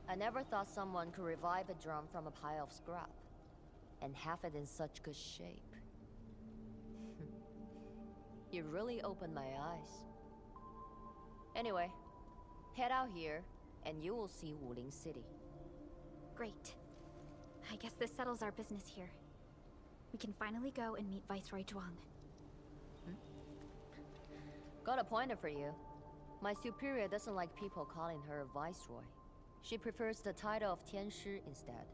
I never thought someone could revive a drum from a pile of scrap. And have it in such good shape. You really opened my eyes. Anyway, head out here, and you will see Wuling City. Great. I guess this settles our business here. We can finally go and meet Viceroy Zhuang. Got a pointer for you. My superior doesn't like people calling her Viceroy. She prefers the title of Tianshi instead.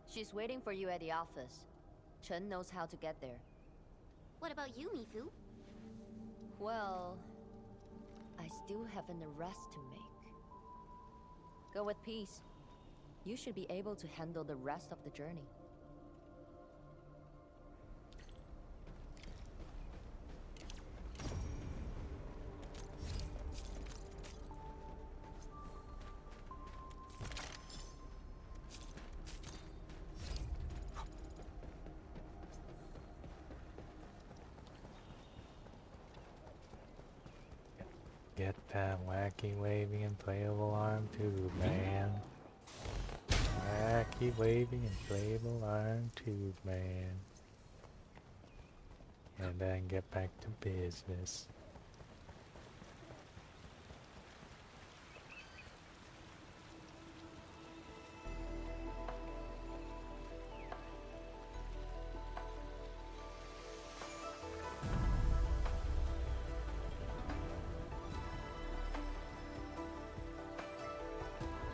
She's waiting for you at the office. Chen knows how to get there. What about you, Mifu? Well, I still have an arrest to make. Go with peace. You should be able to handle the rest of the journey. Get that wacky, waving, and playable arm tube, man. Wacky, waving, and playable arm tube, man. And then get back to business.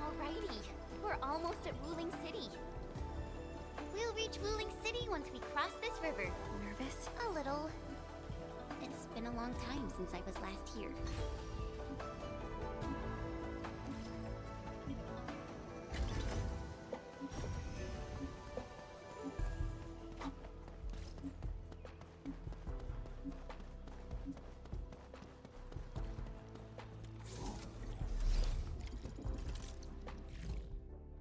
Alrighty, we're almost at Wuling City. We'll reach Wuling City once we cross this river. Nervous? A little. It's been a long time since I was last here.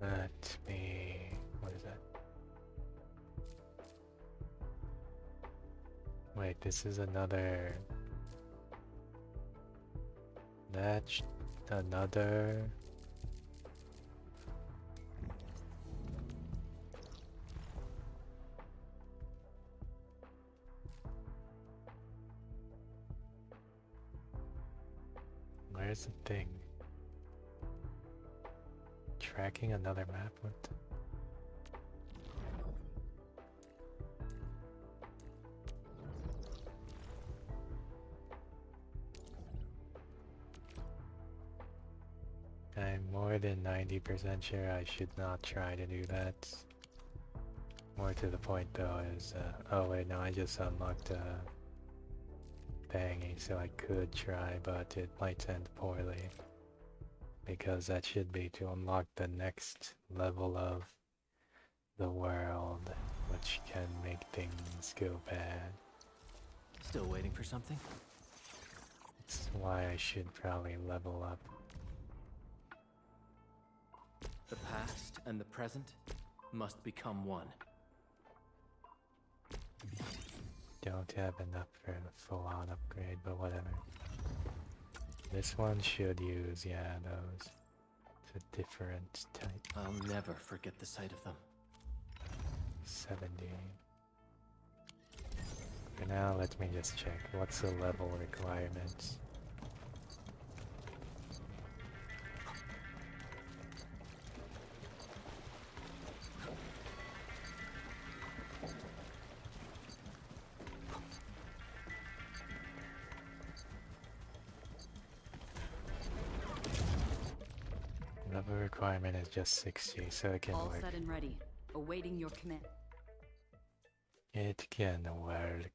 Let me... what is that? Wait, this is another... That's another... Where's the thing? Tracking another map? What? I'm more than 90% sure I should not try to do that. More to the point though is, oh wait, no, I just unlocked thingy, so I could try, but it might end poorly. Because that should be to unlock the next level of the world, which can make things go bad. Still waiting for something? That's why I should probably level up. The past and the present must become one. Don't have enough for a full-on upgrade, but whatever. This one should use, yeah, those. It's a different type. I'll never forget the sight of them. 70. For now, let me just check. What's the level requirements? Level requirement is just 60, so it can All work. set and ready. Awaiting your command. It can work.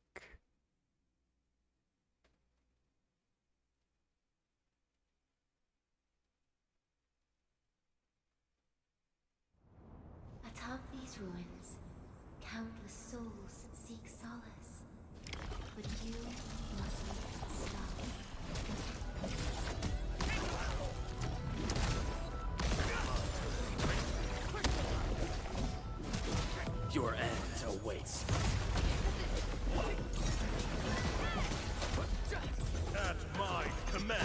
Atop these ruins, countless souls seek solace. But you mustn't stop. Your end awaits. At my command.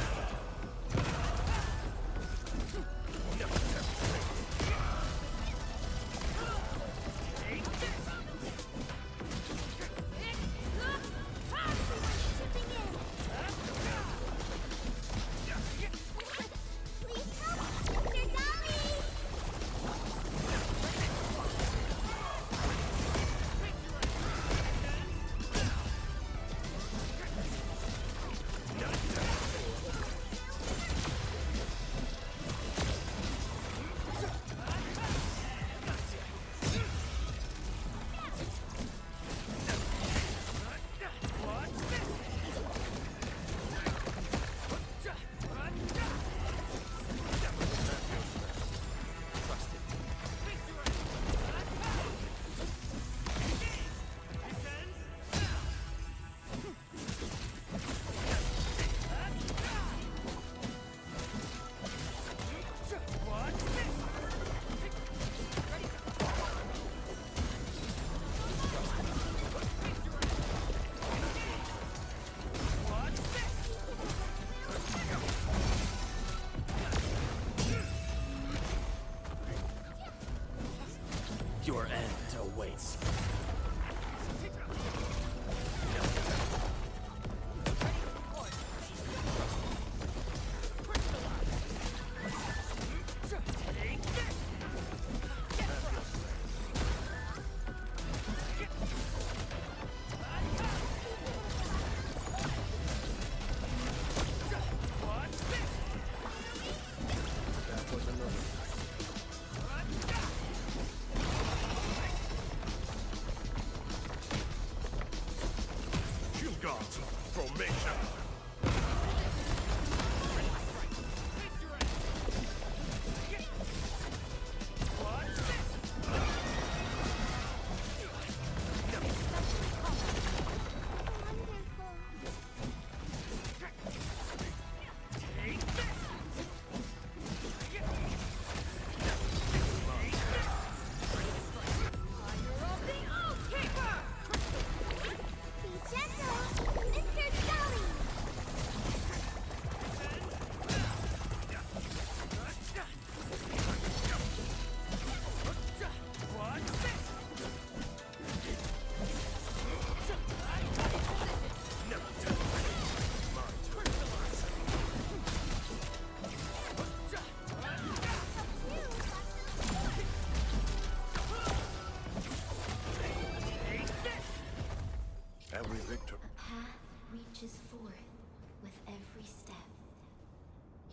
Your end awaits.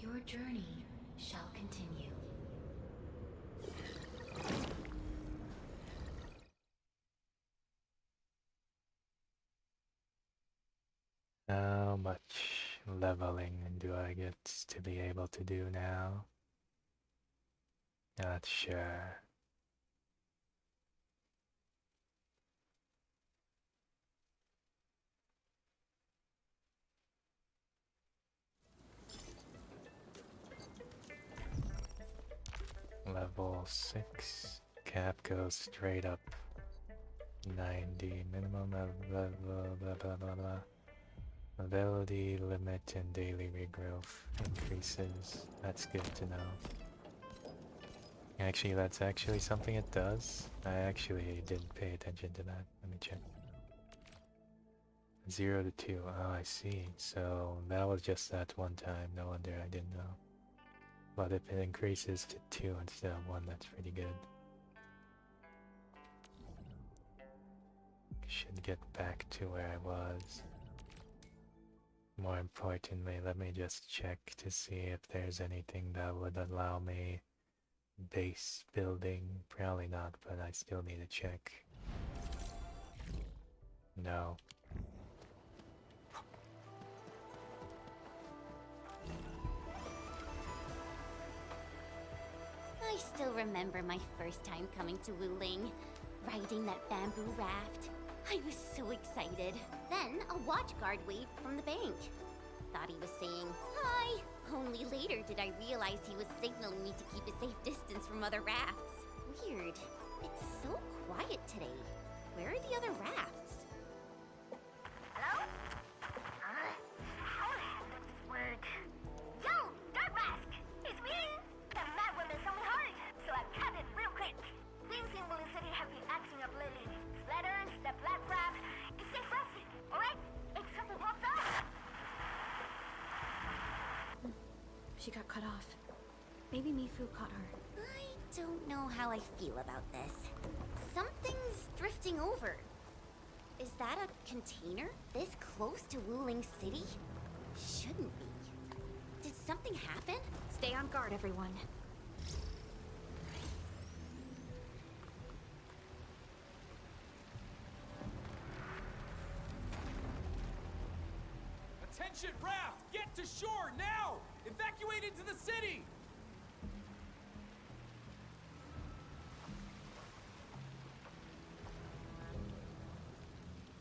Your journey shall continue. How much leveling do I get to be able to do now? Not sure. Level 6. Cap goes straight up. 90 minimum blah blah blah blah blah blah. Ability limit and daily regrowth increases. That's good to know. Actually, that's actually something it does. I actually didn't pay attention to that. Let me check. 0 to 2. Oh, I see. So that was just that one time. No wonder I didn't know. But if it increases to 2 instead of 1, that's pretty good. Should get back to where I was. More importantly, let me just check to see if there's anything that would allow me base building. Probably not, but I still need to check. No. I still remember my first time coming to Wuling, riding that bamboo raft. I was so excited. Then a watch guard waved from the bank. Thought he was saying, hi. Only later did I realize he was signaling me to keep a safe distance from other rafts. Weird. It's so quiet today. Where are the other rafts? Hello? How the hell does this work? Yo, Dark Mask! It's me! The mad woman saw me hard, so I cut it real quick. Things in Wuling City have been acting up lately. Splatters, the black crab, it's exhausting, alright? If something pops up... She got cut off. Maybe Mifu caught her. I don't know how I feel about this. Something's drifting over. Is that a container? This close to Wuling City? Shouldn't be. Did something happen? Stay on guard, everyone. Attention, raft! Get to shore, now! Evacuate into the city!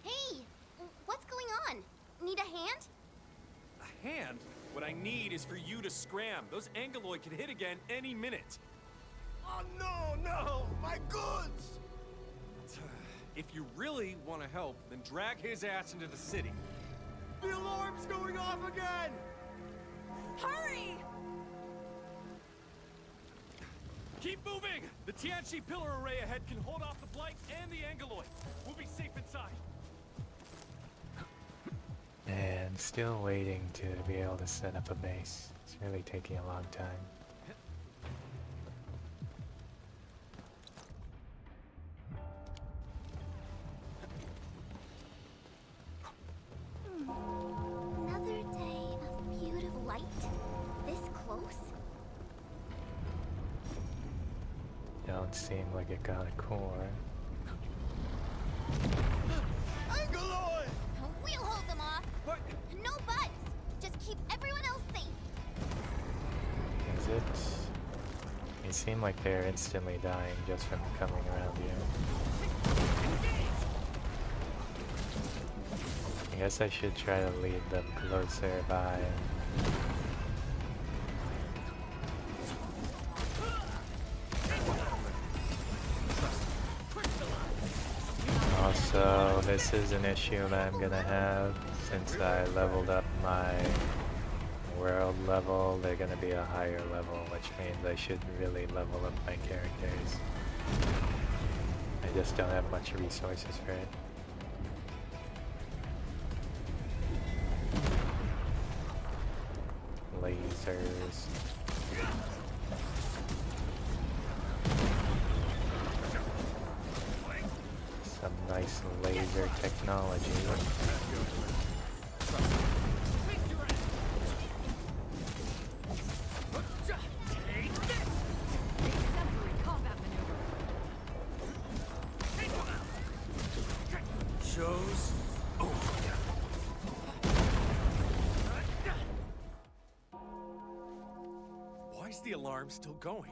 Hey! What's going on? Need a hand? A hand? What I need is for you to scram. Those Angeloid could hit again any minute. Oh no! My goods! If you really want to help, then drag his ass into the city. The alarm's going off again! Hurry! Keep moving! The Tianchi pillar array ahead can hold off the Blight and the Angeloid. We'll be safe inside. And still waiting to be able to set up a base. It's really taking a long time. Another day of beautiful light? This close? Don't seem like it got a core. Angeloid! We'll hold them off. No buts! Just keep everyone else safe. Is it? They seem like they're instantly dying just from coming around here. I guess I should try to lead them closer by. Also, this is an issue that I'm gonna have since I leveled up my world level. They're gonna be a higher level, which means I should really level up my characters. I just don't have much resources for it. Lasers. Some nice laser technology. Show's over. Why is the alarm still going?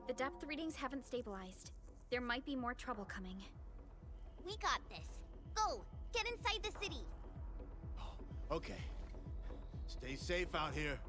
The depth readings haven't stabilized. There might be more trouble coming. We got this. Go! Get inside the city! Okay. Stay safe out here.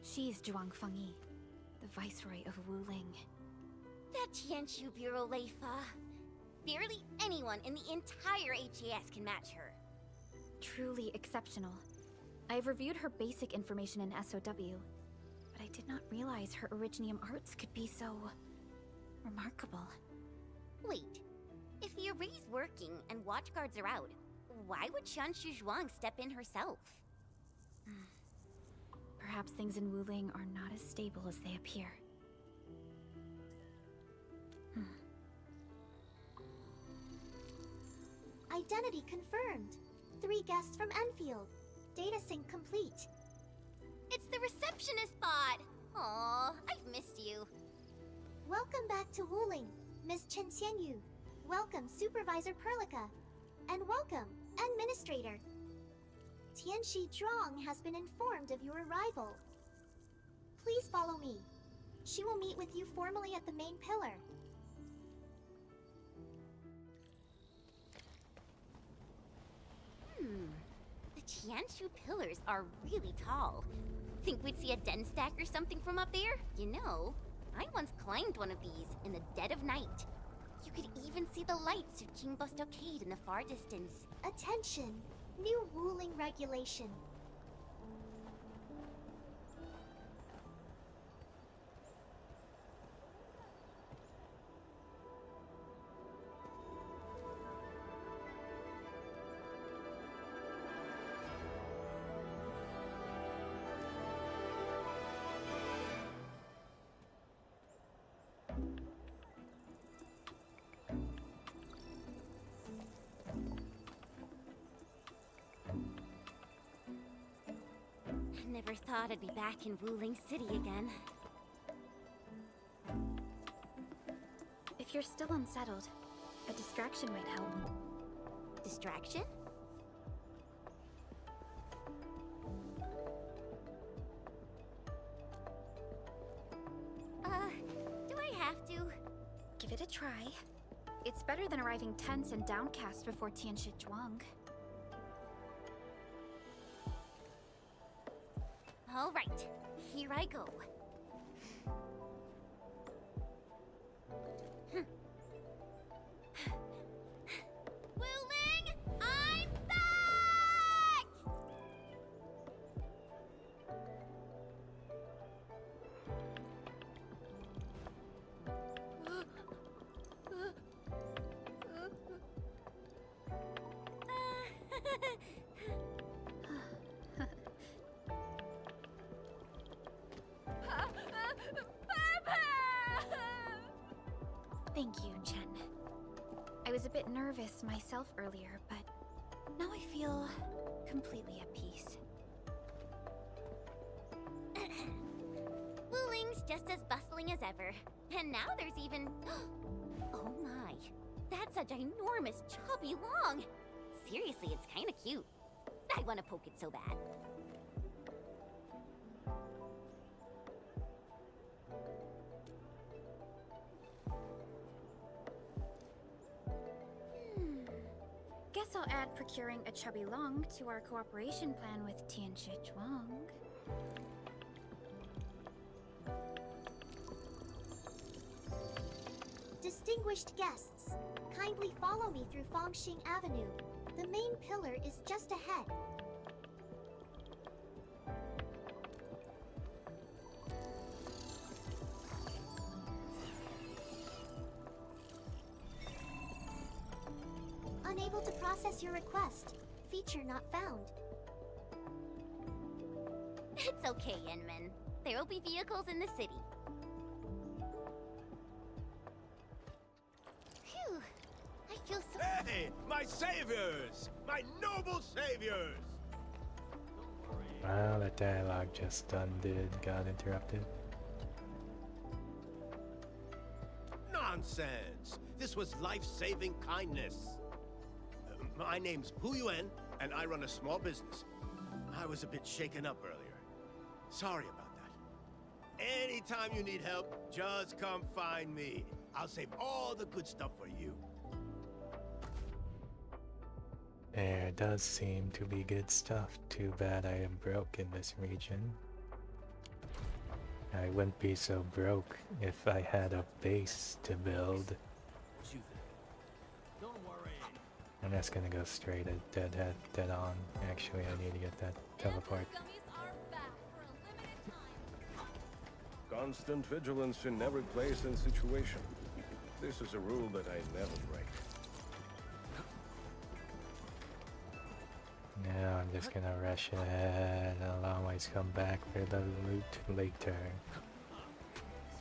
She's Zhuang Fengyi, the Viceroy of Wuling. That Tianchu Bureau Leifa. Barely anyone in the entire HAS can match her. Truly exceptional. I've reviewed her basic information in SOW, but I did not realize her Originium arts could be so remarkable. Wait, if the array's working and watchguards are out, why would Tianchu Zhuang step in herself? Perhaps things in Wuling are not as stable as they appear. Identity confirmed. 3 guests from Endfield. Data sync complete. It's the receptionist bot! Aw, I've missed you. Welcome back to Wuling, Miss Chen Xianyu. Welcome, Supervisor Perlica. And welcome, Administrator. Tianxi Zhuang has been informed of your arrival. Please follow me. She will meet with you formally at the main pillar. The Tianshu pillars are really tall. Think we'd see a den stack or something from up there? You know, I once climbed one of these in the dead of night. You could even see the lights of Qingbo Stockade in the far distance. Attention! New Wuling regulation. Never thought I'd be back in Wuling City again. If you're still unsettled, a distraction might help. Distraction? Do I have to? Give it a try. It's better than arriving tense and downcast before Tianxi Zhuang. All right, here I go. Wuling, I'm back! Thank you, Chen. I was a bit nervous myself earlier, but now I feel completely at peace. Wuling's just as bustling as ever. And now there's even... Oh my, that's a ginormous chubby long. Seriously, it's kinda cute. I wanna poke it so bad. Guess I'll add procuring a chubby long to our cooperation plan with Tianxi Zhuang. Distinguished guests, kindly follow me through Fangxing Avenue. The main pillar is just ahead. Unable to process your request. Feature not found. It's okay, Inman. There will be vehicles in the city. Phew. I feel so... Hey, my saviors! My noble saviors! Well, the dialogue just got interrupted. Nonsense! This was life-saving kindness. My name's Pu Yuan, and I run a small business. I was a bit shaken up earlier. Sorry about that. Anytime you need help, just come find me. I'll save all the good stuff for you. There does seem to be good stuff. Too bad I am broke in this region. I wouldn't be so broke if I had a base to build. I'm just gonna go straight at dead on. Actually, I need to get that teleport. Constant vigilance in every place and situation. This is a rule that I never break. Now I'm just gonna rush ahead and allow myself to come back for the loot later.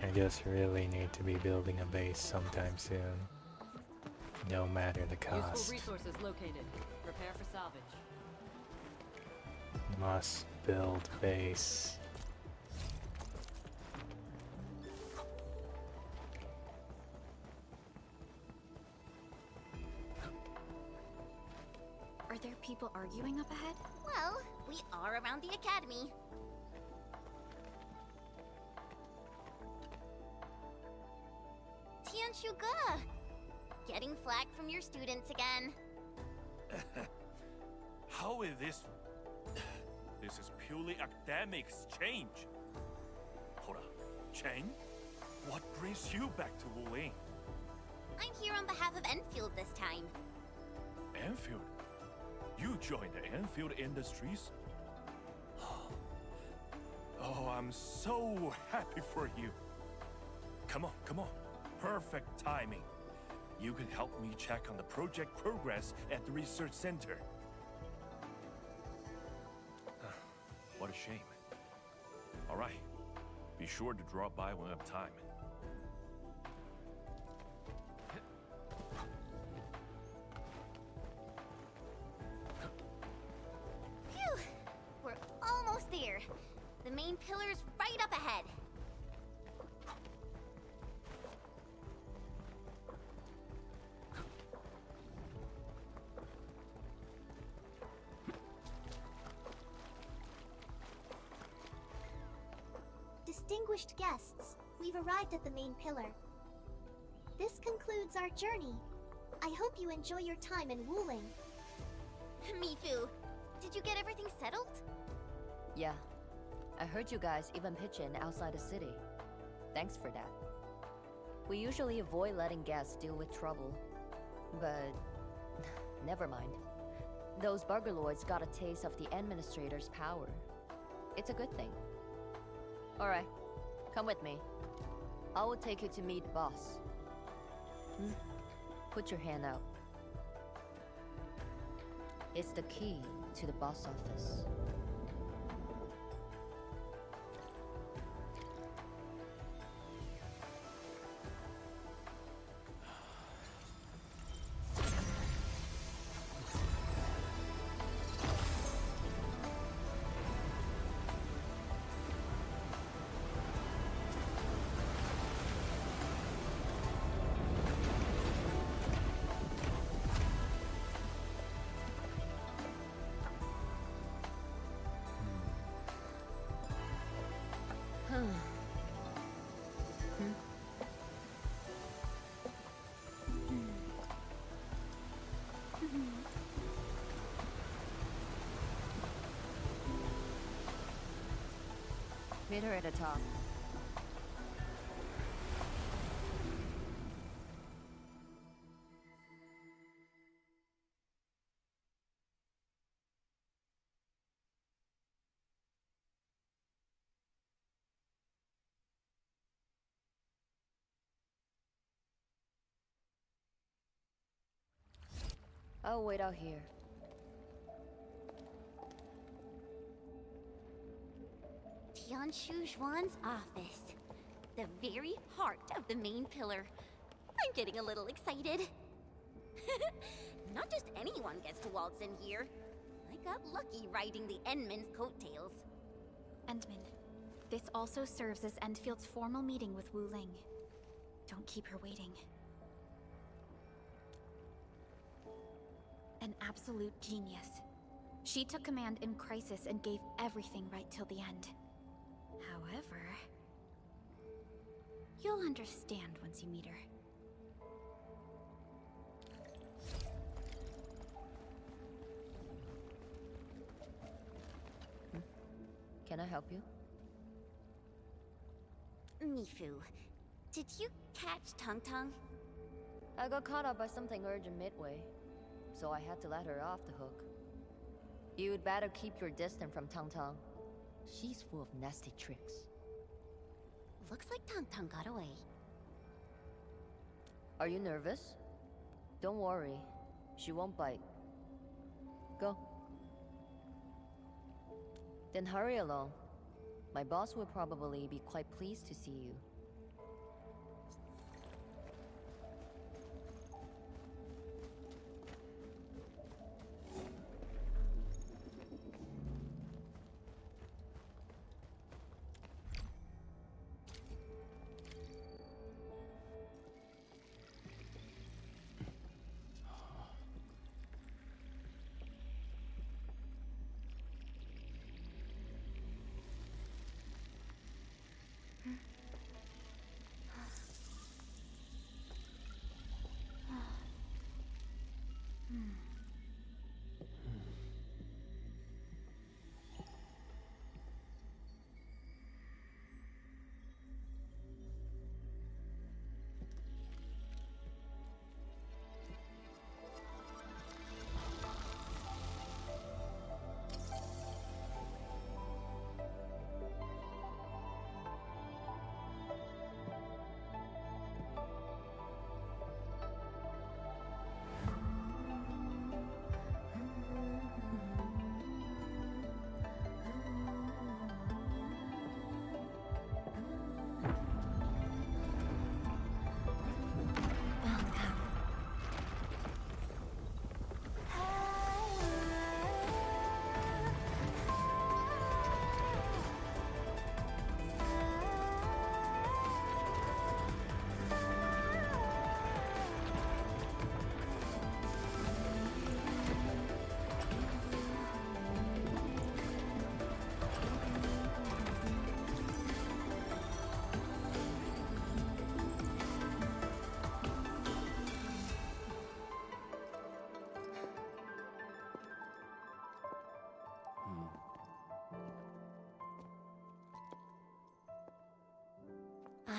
I just really need to be building a base sometime soon. No matter the cost. Useful resources located. Prepare for salvage. Must build base. people arguing up ahead? Well, we are around the academy. Tianshuge! Getting flack from your students again. How is this? This is purely academic exchange. Hold on. Chen? What brings you back to Wuling? I'm here on behalf of Enfield this time. Enfield? You joined the Enfield Industries? Oh, I'm so happy for you. Come on, come on. Perfect timing. You can help me check on the project progress at the research center. What a shame. All right. Be sure to drop by when you have time. Phew! We're almost there. The main pillar's right up ahead. Distinguished guests, we've arrived at the main pillar. This concludes our journey. I hope you enjoy your time in Wuling. Mifu, did you get everything settled? Yeah. I heard you guys even pitch in outside the city. Thanks for that. We usually avoid letting guests deal with trouble. But... never mind. Those burgerlords got a taste of the administrator's power. It's a good thing. Alright, come with me. I will take you to meet boss. Put your hand out. It's the key to the boss office. Meet her at the top. I'll wait out here. Tianshu Zhuan's office. The very heart of the main pillar. I'm getting a little excited. Not just anyone gets to waltz in here. I got lucky riding the Endman's coattails. Endman, this also serves as Endfield's formal meeting with Wu Ling. Don't keep her waiting. An absolute genius. She took command in crisis and gave everything right till the end. However, you'll understand once you meet her. Can I help you? Mifu, did you catch Tung Tung? I got caught up by something urgent midway, so I had to let her off the hook. You'd better keep your distance from Tung Tung. She's full of nasty tricks. Looks like Tung Tung got away. Are you nervous? Don't worry. She won't bite. Go. Then hurry along. My boss will probably be quite pleased to see you.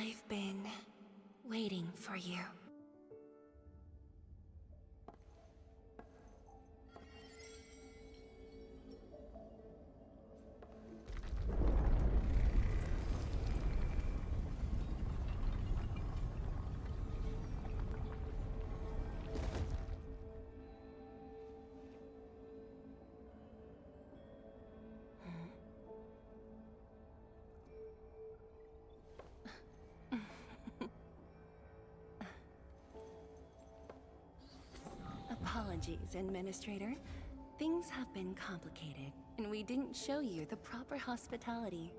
I've been waiting for you. Apologies, Administrator. Things have been complicated, and we didn't show you the proper hospitality.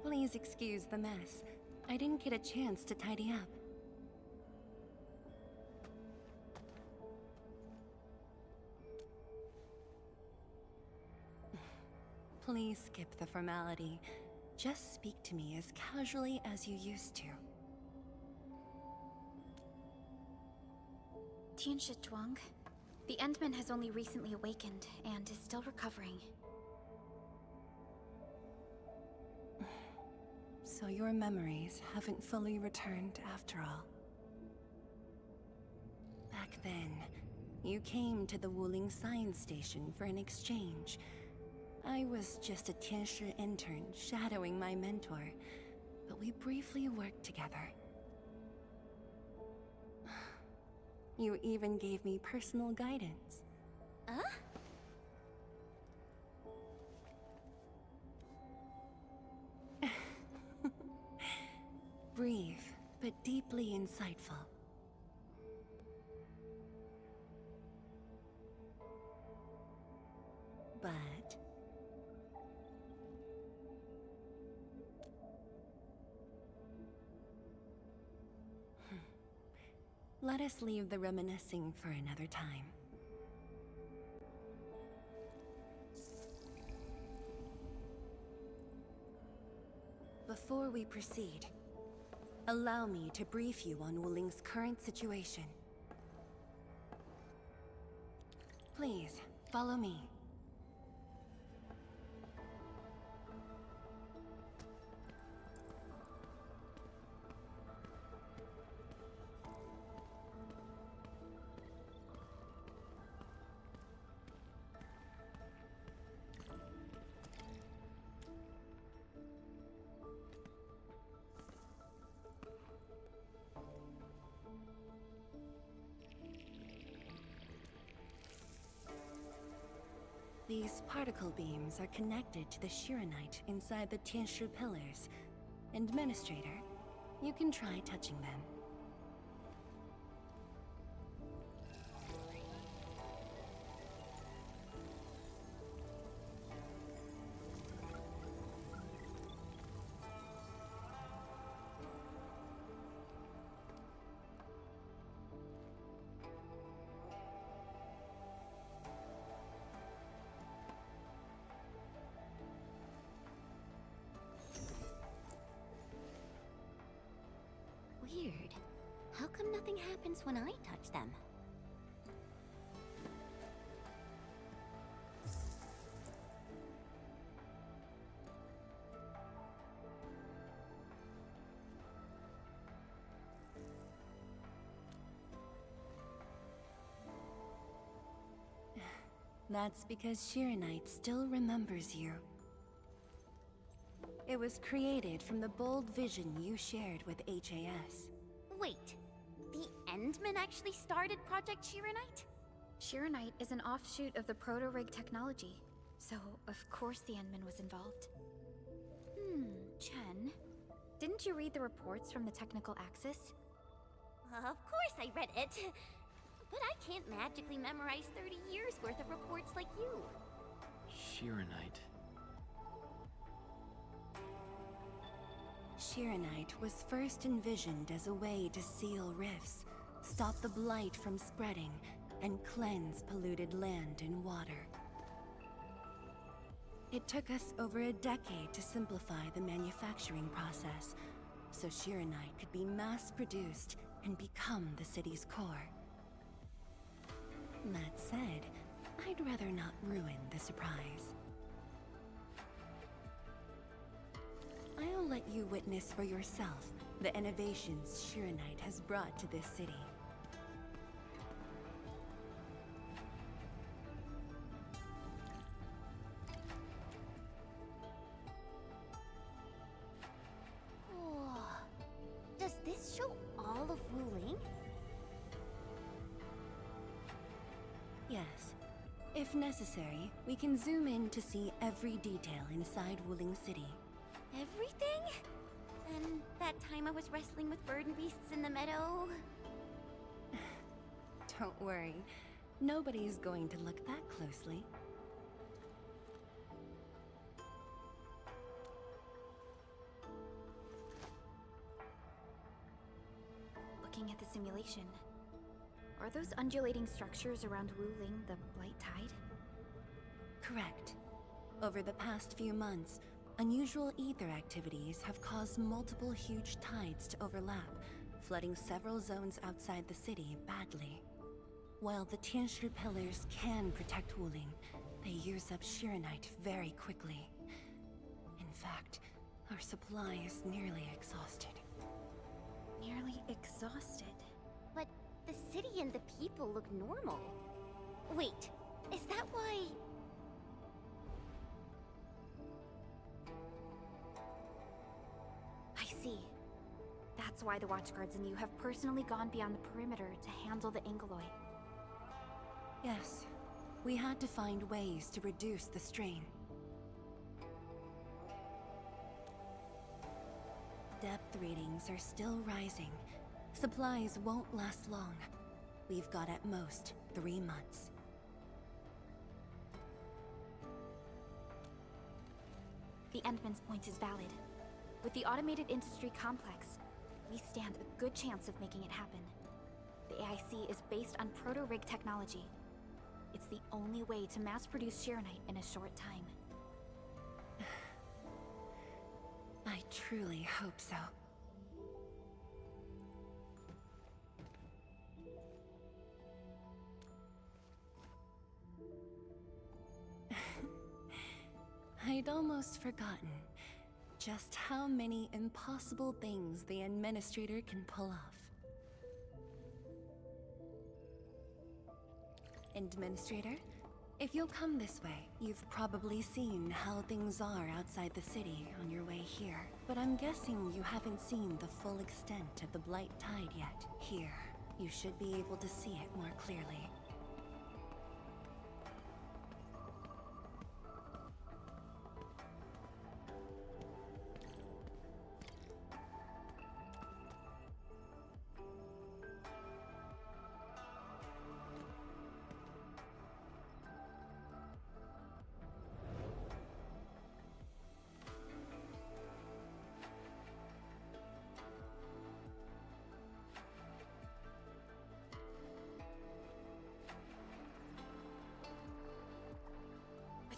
Please excuse the mess. I didn't get a chance to tidy up. Please skip the formality. Just speak to me as casually as you used to. Tianshi Zhuang, the Endman has only recently awakened and is still recovering. So your memories haven't fully returned after all. Back then, you came to the Wuling Science Station for an exchange. I was just a Tianshi intern shadowing my mentor, but we briefly worked together. You even gave me personal guidance. Huh? Brief, but deeply insightful. But... let us leave the reminiscing for another time. Before we proceed, allow me to brief you on Wuling's current situation. Please, follow me. These particle beams are connected to the Shirenite inside the Tianshi pillars. Administrator, you can try touching them. Weird. How come nothing happens when I touch them? That's because Shirenite still remembers you. It was created from the bold vision you shared with HAS. Wait, the Endman actually started Project Shirenite? Shirenite is an offshoot of the Proto-Rig technology, so of course the Endman was involved. Chen, didn't you read the reports from the Technical Axis? Of course I read it. But I can't magically memorize 30 years worth of reports like you. Shirenite. Shirenite was first envisioned as a way to seal rifts, stop the blight from spreading, and cleanse polluted land and water. It took us over a decade to simplify the manufacturing process, so Shiranite could be mass-produced and become the city's core. That said, I'd rather not ruin the surprise. I'll let you witness for yourself the innovations Shiranite has brought to this city. Does this show all of Wuling? Yes. If necessary, we can zoom in to see every detail inside Wuling City. Everything? And that time I was wrestling with bird and beasts in the meadow? Don't worry. Nobody's going to look that closely. Looking at the simulation, are those undulating structures around Wuling the Blight Tide? Correct. Over the past few months, unusual ether activities have caused multiple huge tides to overlap, flooding several zones outside the city badly. While the Tianshi pillars can protect Wuling, they use up Shiranite very quickly. In fact, our supply is nearly exhausted. Nearly exhausted? But the city and the people look normal. Wait, is that why... I see. That's why the Watchguards and you have personally gone beyond the perimeter to handle the Angeloi. Yes, we had to find ways to reduce the strain. Depth readings are still rising. Supplies won't last long. We've got at most 3 months. The Endman's point is valid. With the automated industry complex, we stand a good chance of making it happen. The AIC is based on proto-rig technology. It's the only way to mass-produce Shiranite in a short time. I truly hope so. I'd almost forgotten just how many impossible things the Administrator can pull off. Administrator, if you'll come this way, you've probably seen how things are outside the city on your way here. But I'm guessing you haven't seen the full extent of the Blight Tide yet. Here, you should be able to see it more clearly.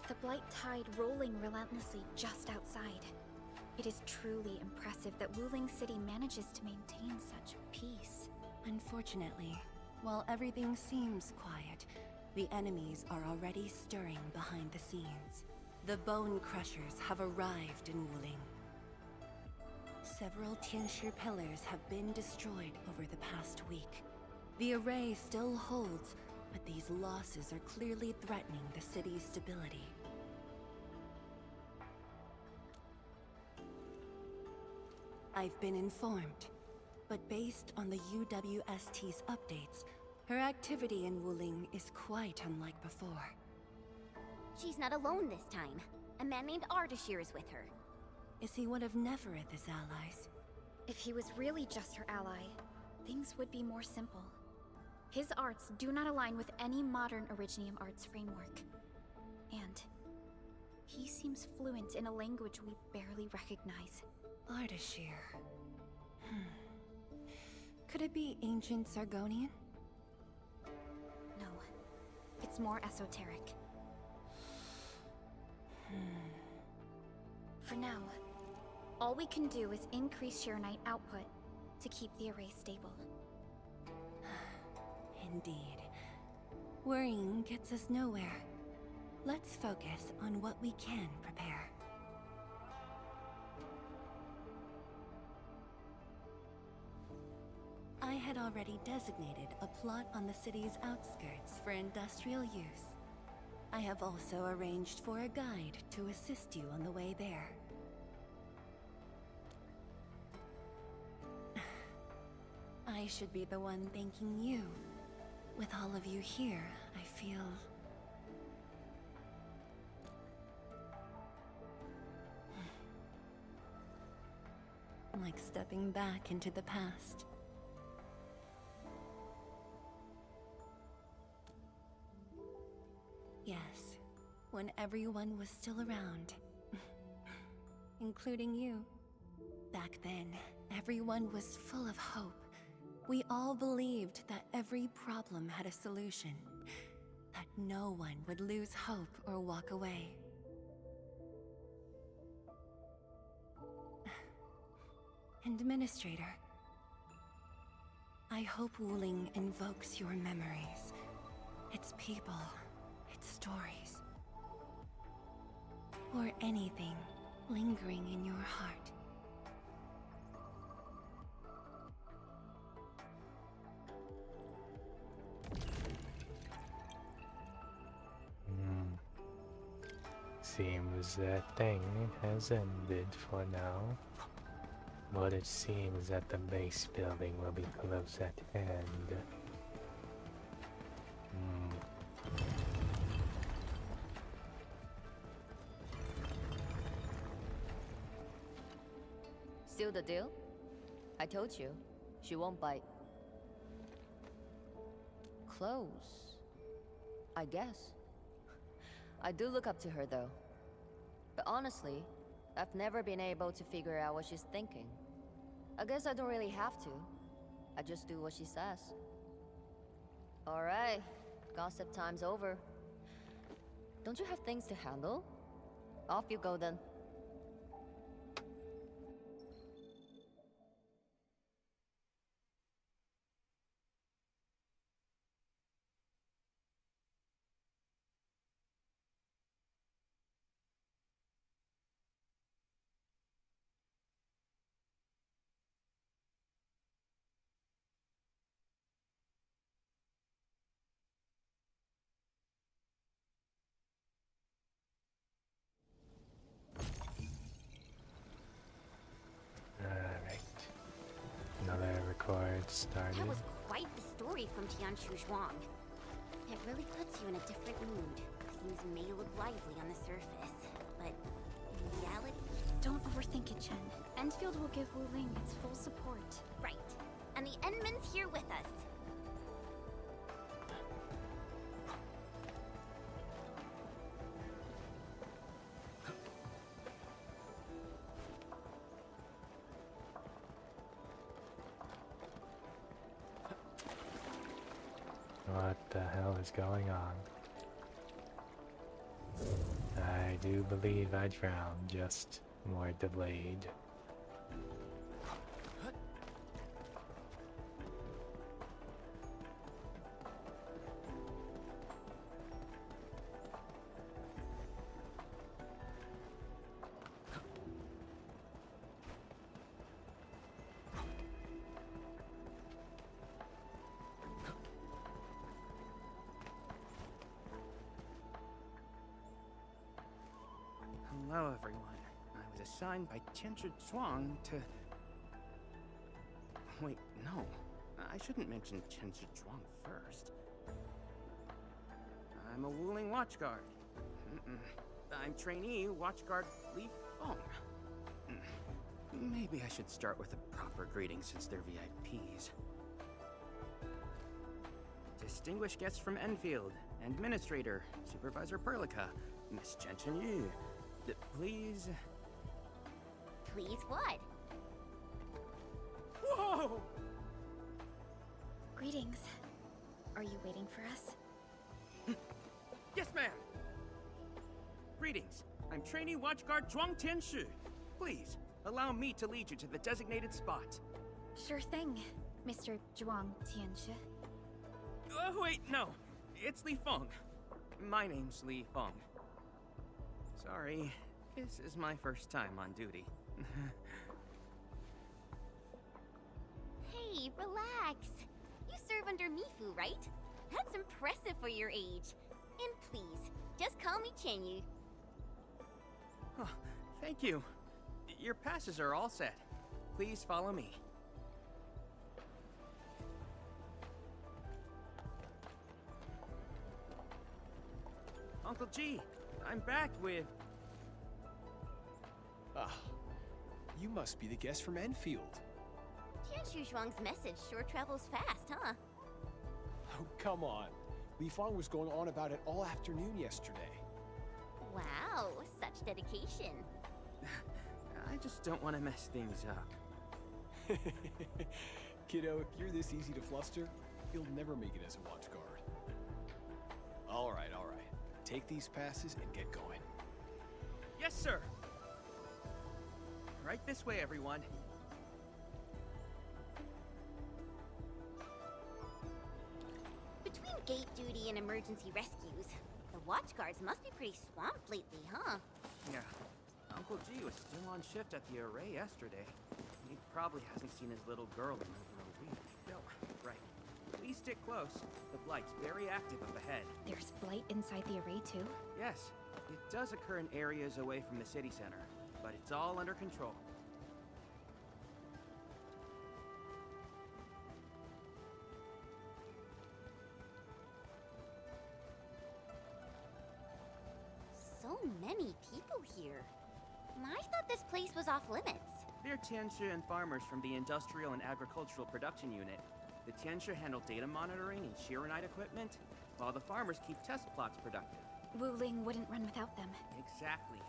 The Blight Tide rolling relentlessly just outside. It is truly impressive that Wuling City manages to maintain such peace. Unfortunately, while everything seems quiet, the enemies are already stirring behind the scenes. The Bone Crushers have arrived in Wuling. Several Tianshi pillars have been destroyed over the past week. The array still holds, but these losses are clearly threatening the city's stability. I've been informed, but based on the UWST's updates, her activity in Wuling is quite unlike before. She's not alone this time. A man named Ardashir is with her. Is he one of Nefereth's allies? If he was really just her ally, things would be more simple. His arts do not align with any modern Originium arts framework. And he seems fluent in a language we barely recognize. Ardashir. Could it be ancient Sargonian? No. It's more esoteric. For now, all we can do is increase Sharonite output to keep the array stable. Indeed. Worrying gets us nowhere. Let's focus on what we can prepare. I had already designated a plot on the city's outskirts for industrial use. I have also arranged for a guide to assist you on the way there. I should be the one thanking you. With all of you here, I feel... like stepping back into the past. Yes, when everyone was still around. Including you. Back then, everyone was full of hope. We all believed that every problem had a solution. That no one would lose hope or walk away. Administrator, I hope Wuling invokes your memories. Its people, its stories. Or anything lingering in your heart. Seems that thing has ended for now. But it seems that the base building will be close at hand. Seal the deal? I told you, she won't bite. Close, I guess. I do look up to her though. But honestly, I've never been able to figure out what she's thinking. I guess I don't really have to. I just do what she says. Alright, gossip time's over. Don't you have things to handle? Off you go then. Another record started. That was quite the story from Tianshu Zhuang. It really puts you in a different mood. Things may look lively on the surface, but in reality... Don't overthink it, Chen. Endfield will give Wu Ling its full support. Right. And the Endman's here with us. What the hell is going on? I do believe I drowned, just more delayed. Hello, everyone. I was assigned by Tianshu Zhuang to... Wait, no. I shouldn't mention Tianshu Zhuang first. I'm a Wuling Watchguard. I'm trainee Watchguard Li Feng. Maybe I should start with a proper greeting since they're VIPs. Distinguished guests from Endfield, Administrator, Supervisor Perlica, Miss Chen Yu. Please... Please what? Whoa! Greetings. Are you waiting for us? Yes, ma'am! Greetings. I'm trainee watchguard Zhuang Tianshi. Please, allow me to lead you to the designated spot. Sure thing, Mr. Zhuang Tianshi. Oh, wait, no. It's Li Feng. My name's Li Feng. Sorry, this is my first time on duty. Hey, relax. You serve under Mifu, right? That's impressive for your age. And please, just call me Chenyu. Oh, thank you. Your passes are all set. Please follow me. Uncle G, I'm back with... Ah, you must be the guest from Endfield. Tianshu Zhuang's message sure travels fast, huh? Oh, come on. Li Feng was going on about it all afternoon yesterday. Wow, such dedication. I just don't want to mess things up. Kiddo, if you're this easy to fluster, you'll never make it as a watch guard. All right. Take these passes and get going. Yes, sir. Right this way, everyone. Between gate duty and emergency rescues, the watch guards must be pretty swamped lately, huh? Yeah. Uncle G was still on shift at the array yesterday. He probably hasn't seen his little girl in over a week. No, right. Please stick close. The Blight's very active up ahead. There's blight inside the array, too? Yes. It does occur in areas away from the city center, but it's all under control. So many people here. I thought this place was off limits. They're Tiansha and farmers from the Industrial and Agricultural Production Unit. The Tiansha handle data monitoring and Shiranite equipment, while the farmers keep test plots productive. Wuling wouldn't run without them. Exactly.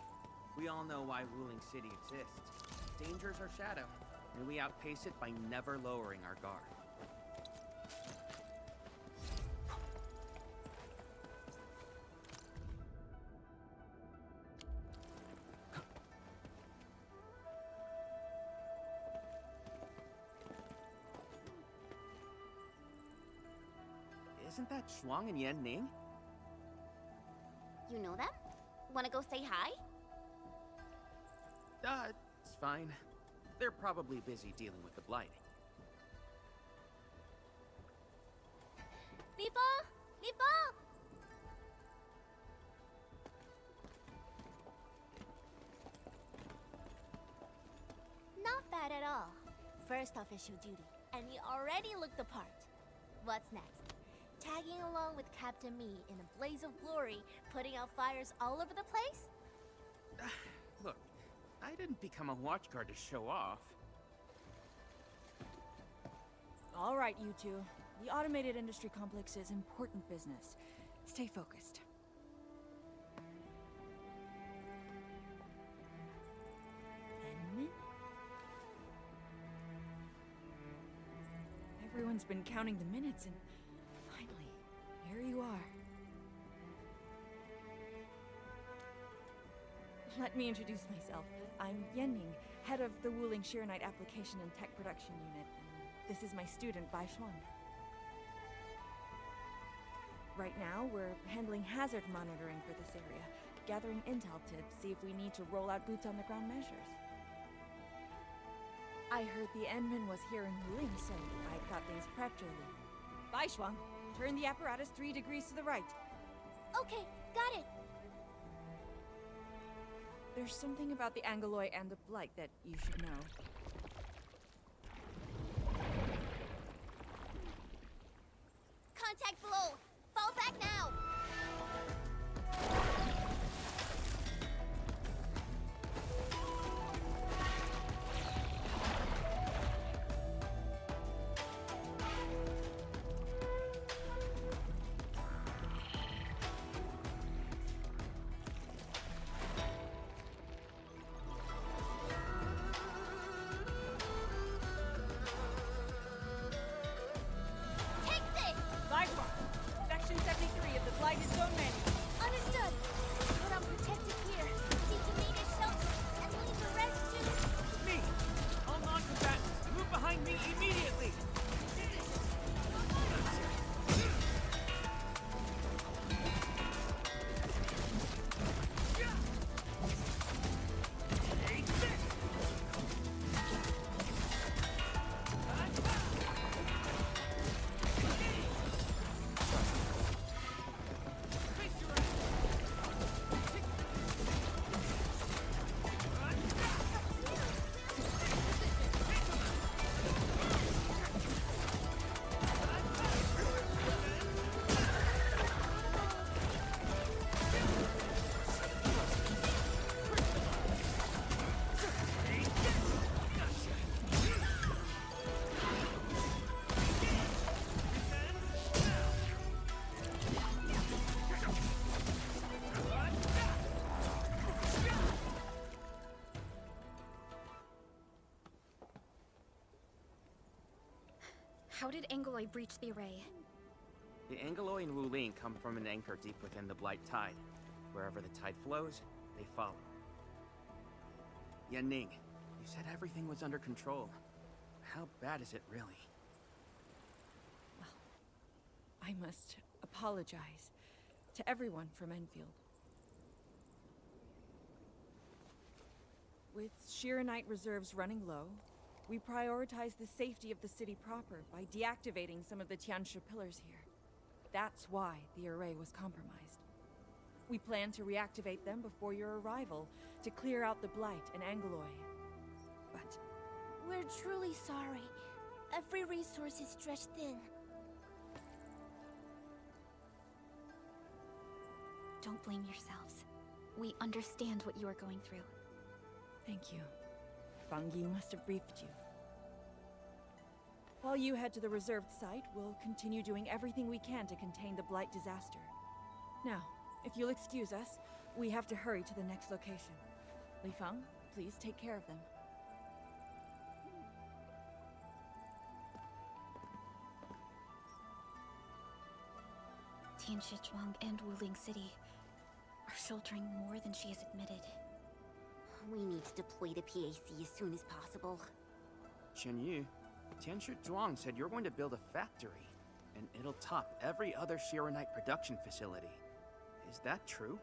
We all know why Wuling City exists. Dangers our shadow, and we outpace it by never lowering our guard. Isn't that Shuang and Yan Ning? You know them? Wanna go say hi? It's fine. They're probably busy dealing with the Blight. Lifa! Lifa! Not bad at all. First official duty, and you already look the part. What's next? Tagging along with Captain Me in a blaze of glory, putting out fires all over the place? Look, I didn't become a watchguard to show off. All right, you two. The automated industry complex is important business. Stay focused. Enmin? Everyone's been counting the minutes, and finally, here you are. Let me introduce myself. I'm Yenning, head of the Wuling Shiranite Application and Tech Production Unit. This is my student, Bai Shuang. Right now, we're handling hazard monitoring for this area, gathering intel to see if we need to roll out boots-on-the-ground measures. I heard the Enmin was here in Wuling, so I got things prepped early. Bai Shuang, turn the apparatus 3 degrees to the right. Okay, got it. There's something about the Angoloi and the Blight that you should know. Contact below! Fall back now! How did Angeloi breach the array? The Angeloi and Wuling come from an anchor deep within the Blight Tide. Wherever the tide flows, they follow. Yanning, you said everything was under control. How bad is it really? I must apologize to everyone from Enfield. With Shiranite reserves running low, we prioritize the safety of the city proper by deactivating some of the Tiansha pillars here. That's why the array was compromised. We plan to reactivate them before your arrival to clear out the Blight and Angeloi. But We're truly sorry. Every resource is stretched thin. Don't blame yourselves. We understand what you are going through. thank you. Bangi must have briefed you. While you head to the reserved site, we'll continue doing everything we can to contain the Blight disaster. Now, if you'll excuse us, we have to hurry to the next location. Li Feng, please take care of them. Tianshichuang and Wuling City are sheltering more than she has admitted. We need to deploy the PAC as soon as possible. Chen Yu, Tianshu Zhuang said you're going to build a factory, and it'll top every other Shiranite production facility. Is that true?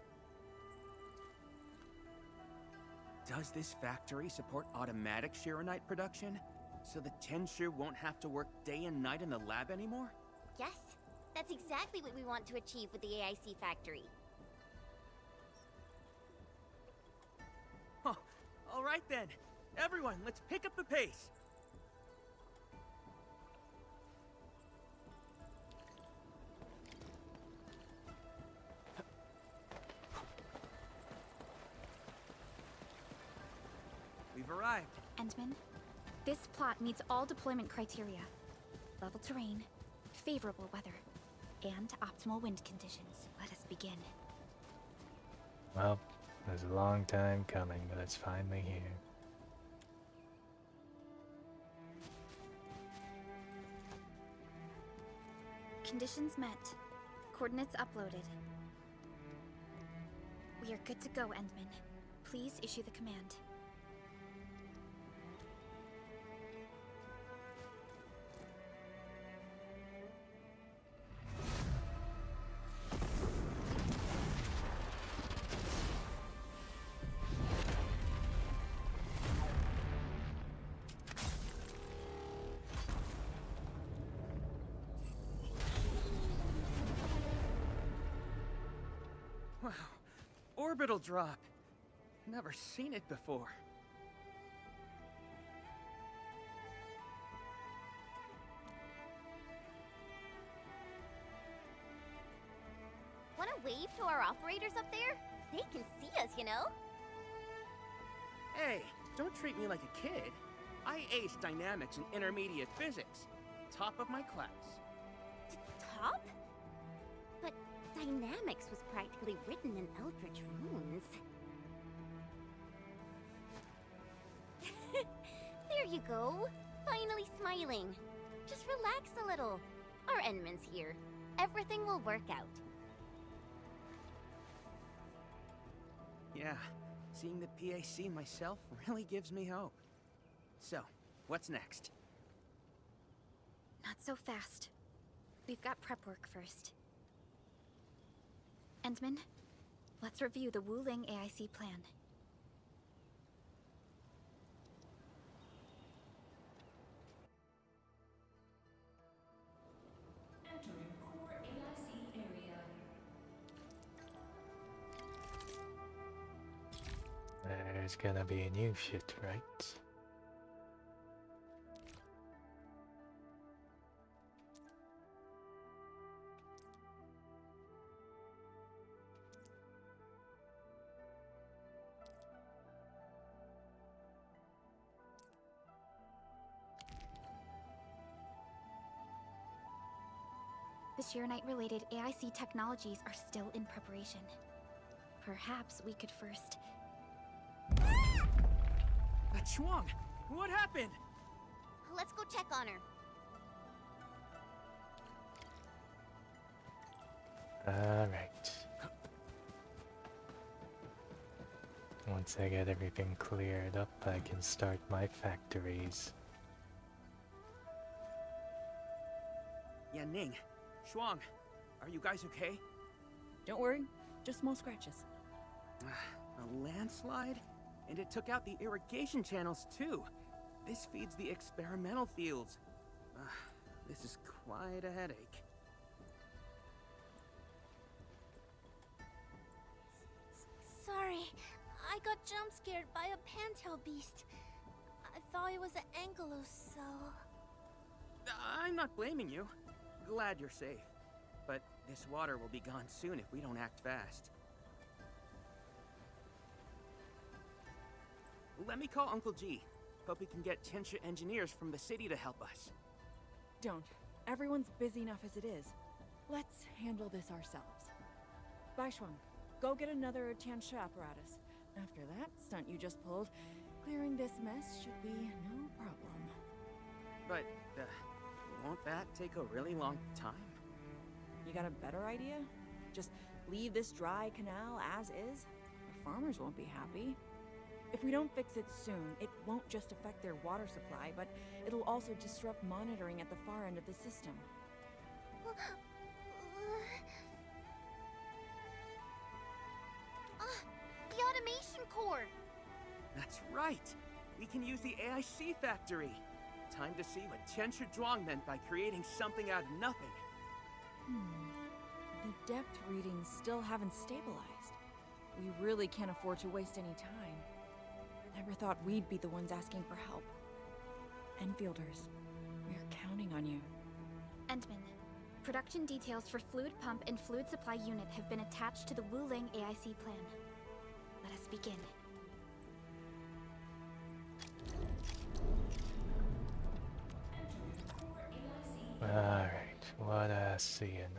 Does this factory support automatic Shiranite production? So the Tianshu won't have to work day and night in the lab anymore? Yes, that's exactly what we want to achieve with the AIC factory. Huh. All right then. Everyone, let's pick up the pace. We've arrived. Endman, this plot meets all deployment criteria. Level terrain, favorable weather, and optimal wind conditions. Let us begin. Well, it was a long time coming, but it's finally here. Conditions met. Coordinates uploaded. We are good to go, Endman. Please issue the command. Wow. Orbital drop. Never seen it before. Want to wave to our operators up there? They can see us, you know? Hey, don't treat me like a kid. I aced dynamics and intermediate physics. Top of my class. Top? But dynamics was practically written in Eldritch runes. There you go. Finally smiling. Just relax a little. Our Endman's here. Everything will work out. Yeah, seeing the PAC myself really gives me hope. So, what's next? Not so fast. We've got prep work first. Endman, let's review the Wuling AIC plan. Entering core AIC area. There's gonna be a new shit, right? The Shiranite-related AIC technologies are still in preparation. Perhaps we could first... Chuang! What happened? Let's go check on her. Alright. Once I get everything cleared up, I can start my factories. Yeah, Ning. Shuang, are you guys okay? Don't worry, just small scratches. A landslide? And it took out the irrigation channels too. This feeds the experimental fields. This is quite a headache. Sorry, I got jump scared by a pantail beast. I thought it was an ankylos, so... I'm not blaming you. Glad you're safe. But this water will be gone soon if we don't act fast. Let me call Uncle G. Hope he can get Tianshi engineers from the city to help us. Don't. Everyone's busy enough as it is. Let's handle this ourselves. Baishuang, go get another Tianshi apparatus. After that stunt you just pulled, clearing this mess should be no problem. But, won't that take a really long time? You got a better idea? Just leave this dry canal as is? The farmers won't be happy. If we don't fix it soon, it won't just affect their water supply, but it'll also disrupt monitoring at the far end of the system. The automation core! That's right! We can use the AIC factory! Time to see what Tianshi Zhuang meant by creating something out of nothing. The depth readings still haven't stabilized. We really can't afford to waste any time. Never thought we'd be the ones asking for help. Enfielders, we're counting on you. Entman, production details for fluid pump and fluid supply unit have been attached to the Wuling AIC plan. Let us begin. Alright, what I seeing?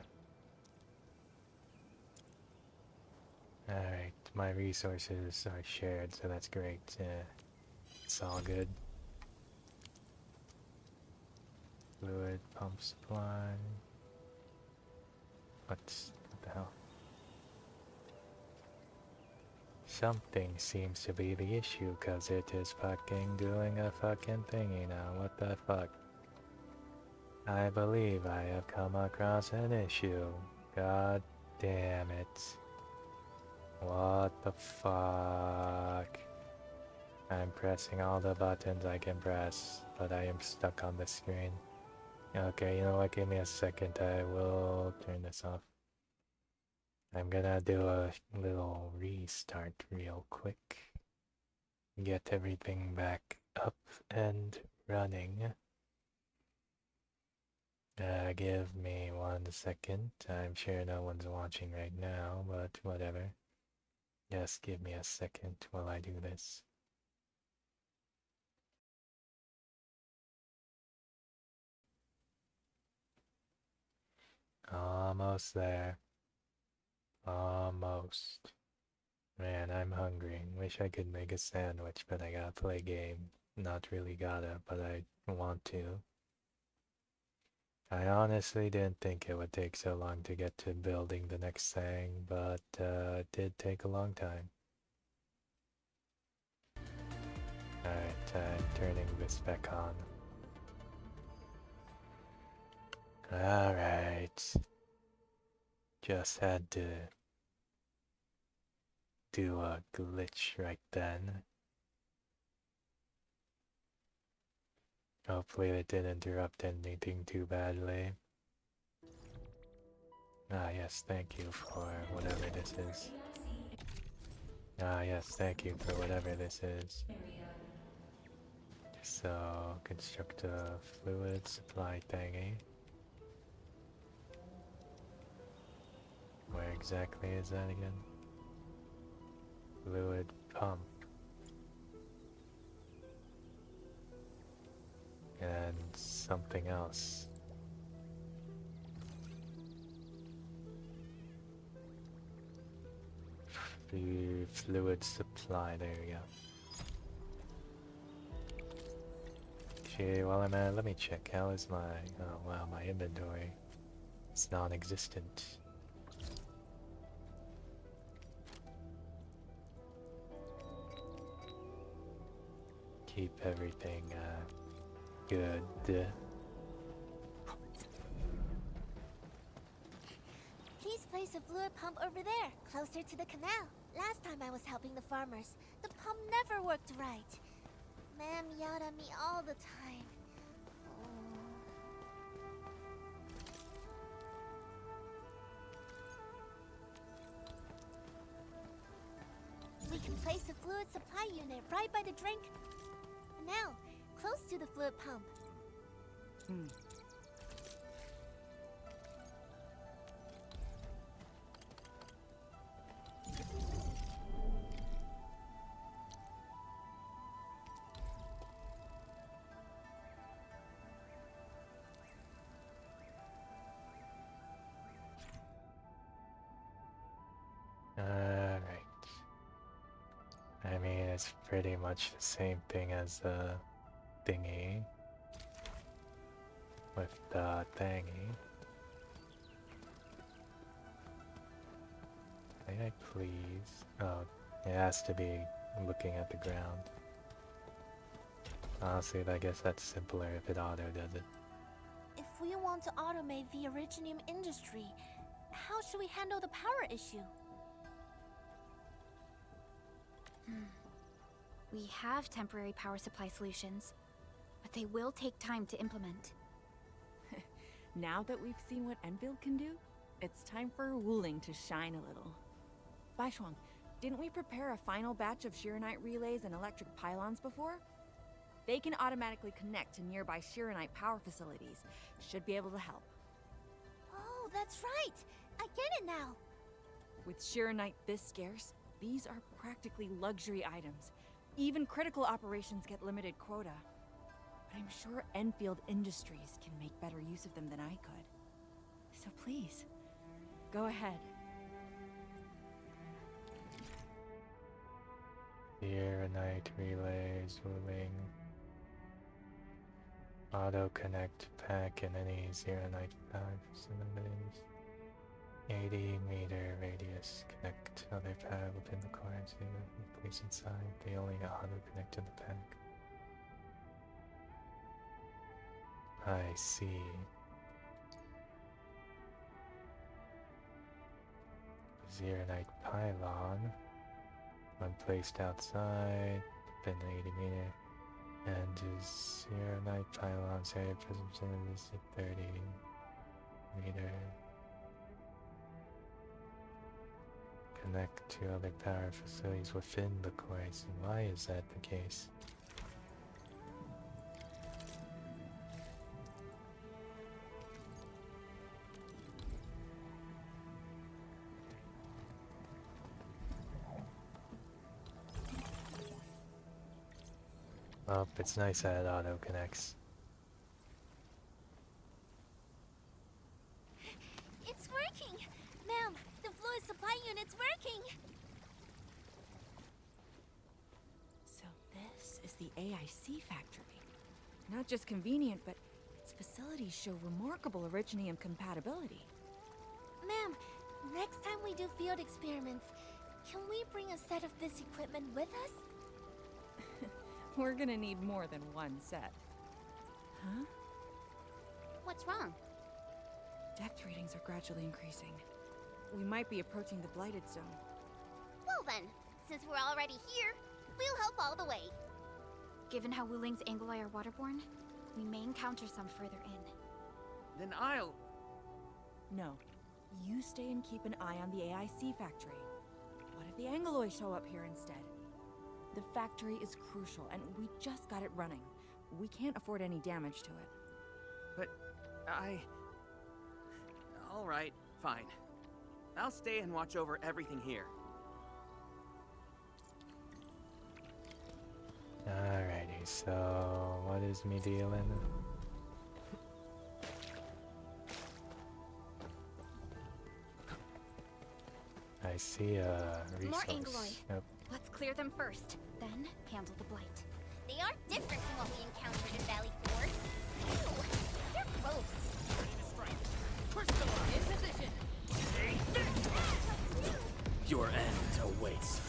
Alright, my resources are shared, so that's great. It's all good. Fluid pump supply. What the hell? Something seems to be the issue, cause it is fucking doing a fucking thingy now. What the fuck? I believe I have come across an issue. God damn it. What the fuck? I'm pressing all the buttons I can press, but I am stuck on the screen. Okay, you know what? Give me a second. I will turn this off. I'm gonna do a little restart real quick. Get everything back up and running. Give me 1 second. I'm sure no one's watching right now, but whatever. Just give me a second while I do this. Almost there. Almost. Man, I'm hungry. Wish I could make a sandwich, but I gotta play game. Not really gotta, but I want to. I honestly didn't think it would take so long to get to building the next thing, but it did take a long time. Alright, I'm turning this back on. Alright. Just had to do a glitch right then. Hopefully it didn't interrupt anything too badly. Ah yes, thank you for whatever this is. Ah yes, thank you for whatever this is. So, construct a fluid supply thingy. Where exactly is that again? Fluid pump. And something else. Fluid supply, there we go. Okay, while I'm at it, let me check. How is my... oh wow, my inventory. It's non-existent. keep everything good. Please place a fluid pump over there, closer to the canal. Last time I was helping the farmers, the pump never worked right. Ma'am yelled at me all the time. We can place a fluid supply unit right by the drink canal, close to the fluid pump. Alright. I mean, it's pretty much the same thing as the thingy with the thingy. May I please? Oh, it has to be looking at the ground. Honestly, I guess that's simpler if it auto does it. If we want to automate the Originium industry, how should we handle the power issue? We have temporary power supply solutions, but they will take time to implement. Now that we've seen what Endfield can do, it's time for Wuling to shine a little. Baishuang, didn't we prepare a final batch of Shiranite relays and electric pylons before? They can automatically connect to nearby Shiranite power facilities. Should be able to help. Oh, that's right! I get it now! With Shiranite this scarce, these are practically luxury items. Even critical operations get limited quota. But I'm sure Endfield Industries can make better use of them than I could. So please, go ahead. Shiranite relays, Wuling. Auto connect pack in any Shiranite power facilities. 80-meter radius. Connect other pad within the core and see the place inside. They only auto connect to the pack. I see. Shiranite pylon. When placed outside, within 80 meter. And is Shiranite pylon's area present is 30 meter. Connect to other power facilities within the core. So why is that the case? Well, it's nice that it auto connects. It's working! Ma'am, the fluid supply unit's working! So this is the AIC factory. Not just convenient, but its facilities show remarkable Originium compatibility. Ma'am, next time we do field experiments, can we bring a set of this equipment with us? We're gonna need more than one set. Huh? What's wrong? Depth readings are gradually increasing. We might be approaching the Blighted Zone. Well then, since we're already here, we'll help all the way. Given how Wuling's Angolai are waterborne, we may encounter some further in. Then I'll... No. You stay and keep an eye on the AIC factory. What if the Angoloi show up here instead? The factory is crucial, and we just got it running. We can't afford any damage to it. But Alright, fine. I'll stay and watch over everything here. Alrighty, so what is me dealing? I see a resource. More Angoloi. Yep. Let's clear them first, then handle the blight. They are different from what we encountered in Valley 4. Ew, they're gross. In position. Your end awaits.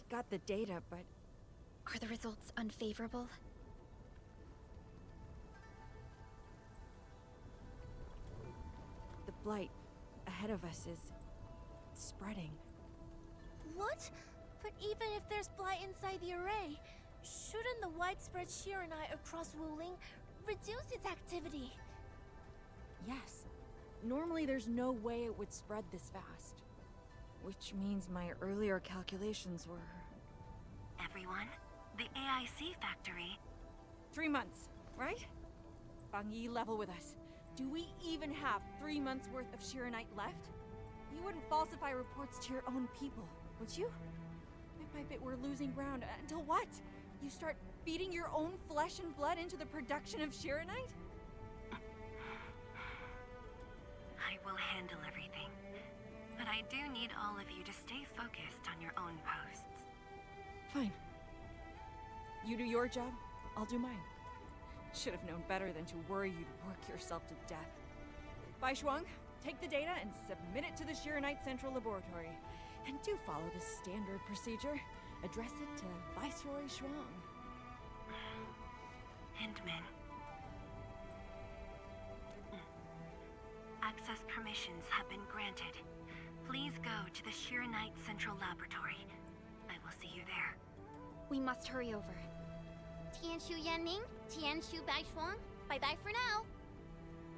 got the data, but... Are the results unfavorable? The blight ahead of us is spreading. What? But even if there's blight inside the array, shouldn't the widespread Shiranite across Wuling reduce its activity? Yes. Normally there's no way it would spread this fast. Which means my earlier calculations were... Everyone, the AIC factory. 3 months, right? Bang Yi, level with us. Do we even have 3 months worth of Shiranite left? You wouldn't falsify reports to your own people, would you? Bit by bit we're losing ground, until what? You start feeding your own flesh and blood into the production of Shiranite? I will handle everything. But I do need all of you to stay focused on your own posts. Fine. You do your job, I'll do mine. Should have known better than to worry you'd work yourself to death. Bai Shuang, take the data and submit it to the Shiranite Central Laboratory. And do follow the standard procedure. Address it to Viceroy Shuang. Hindman. Access permissions have been granted. Please go to the Shiranite Central Laboratory. I will see you there. We must hurry over. Tianshu Yanning, Tianshu Baishuang, bye-bye for now.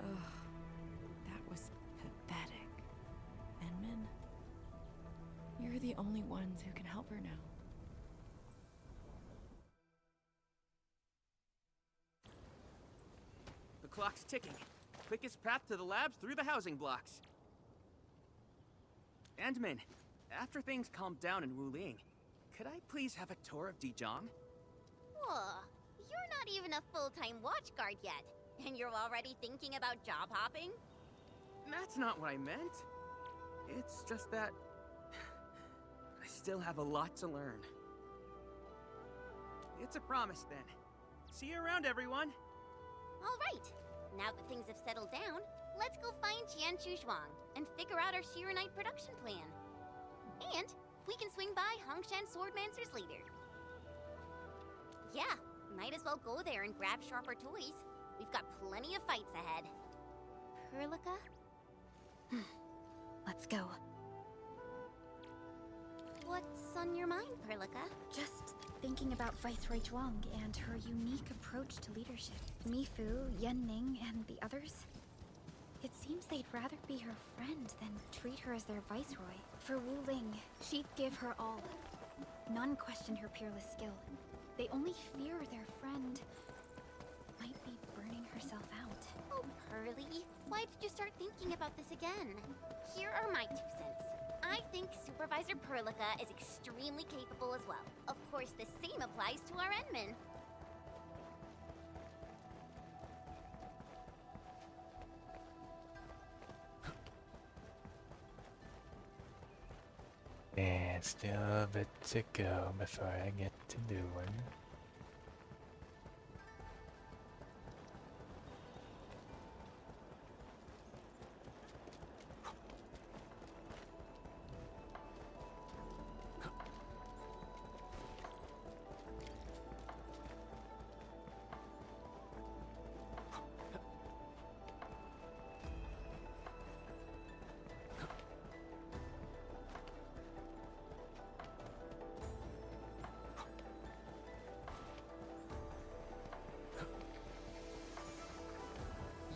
Ugh, that was pathetic. Enmin, you're the only ones who can help her now. The clock's ticking. Quickest path to the labs through the housing blocks. Endman, after things calm down in Wuling, could I please have a tour of Dijiang? Whoa, you're not even a full-time watchguard yet, and you're already thinking about job hopping? That's not what I meant. It's just that... I still have a lot to learn. It's a promise, then. See you around, everyone! All right. Now that things have settled down, let's go find Tianshu Zhuang and figure out our Shiranite production plan. And we can swing by Hongshan Swordmancer's later. Yeah, might as well go there and grab sharper toys. We've got plenty of fights ahead. Perlica? Let's go. What's on your mind, Perlica? Just thinking about Viceroy Zhuang and her unique approach to leadership. Mifu, Yanning, and the others. It seems they'd rather be her friend than treat her as their viceroy. For Wuling, she'd give her all. None questioned her peerless skill. They only fear their friend might be burning herself out. Oh, Pearly, why did you start thinking about this again? Here are my 2 cents. I think Supervisor Perlica is extremely capable as well. Of course, the same applies to our Endman. And still a bit to go before I get to do one.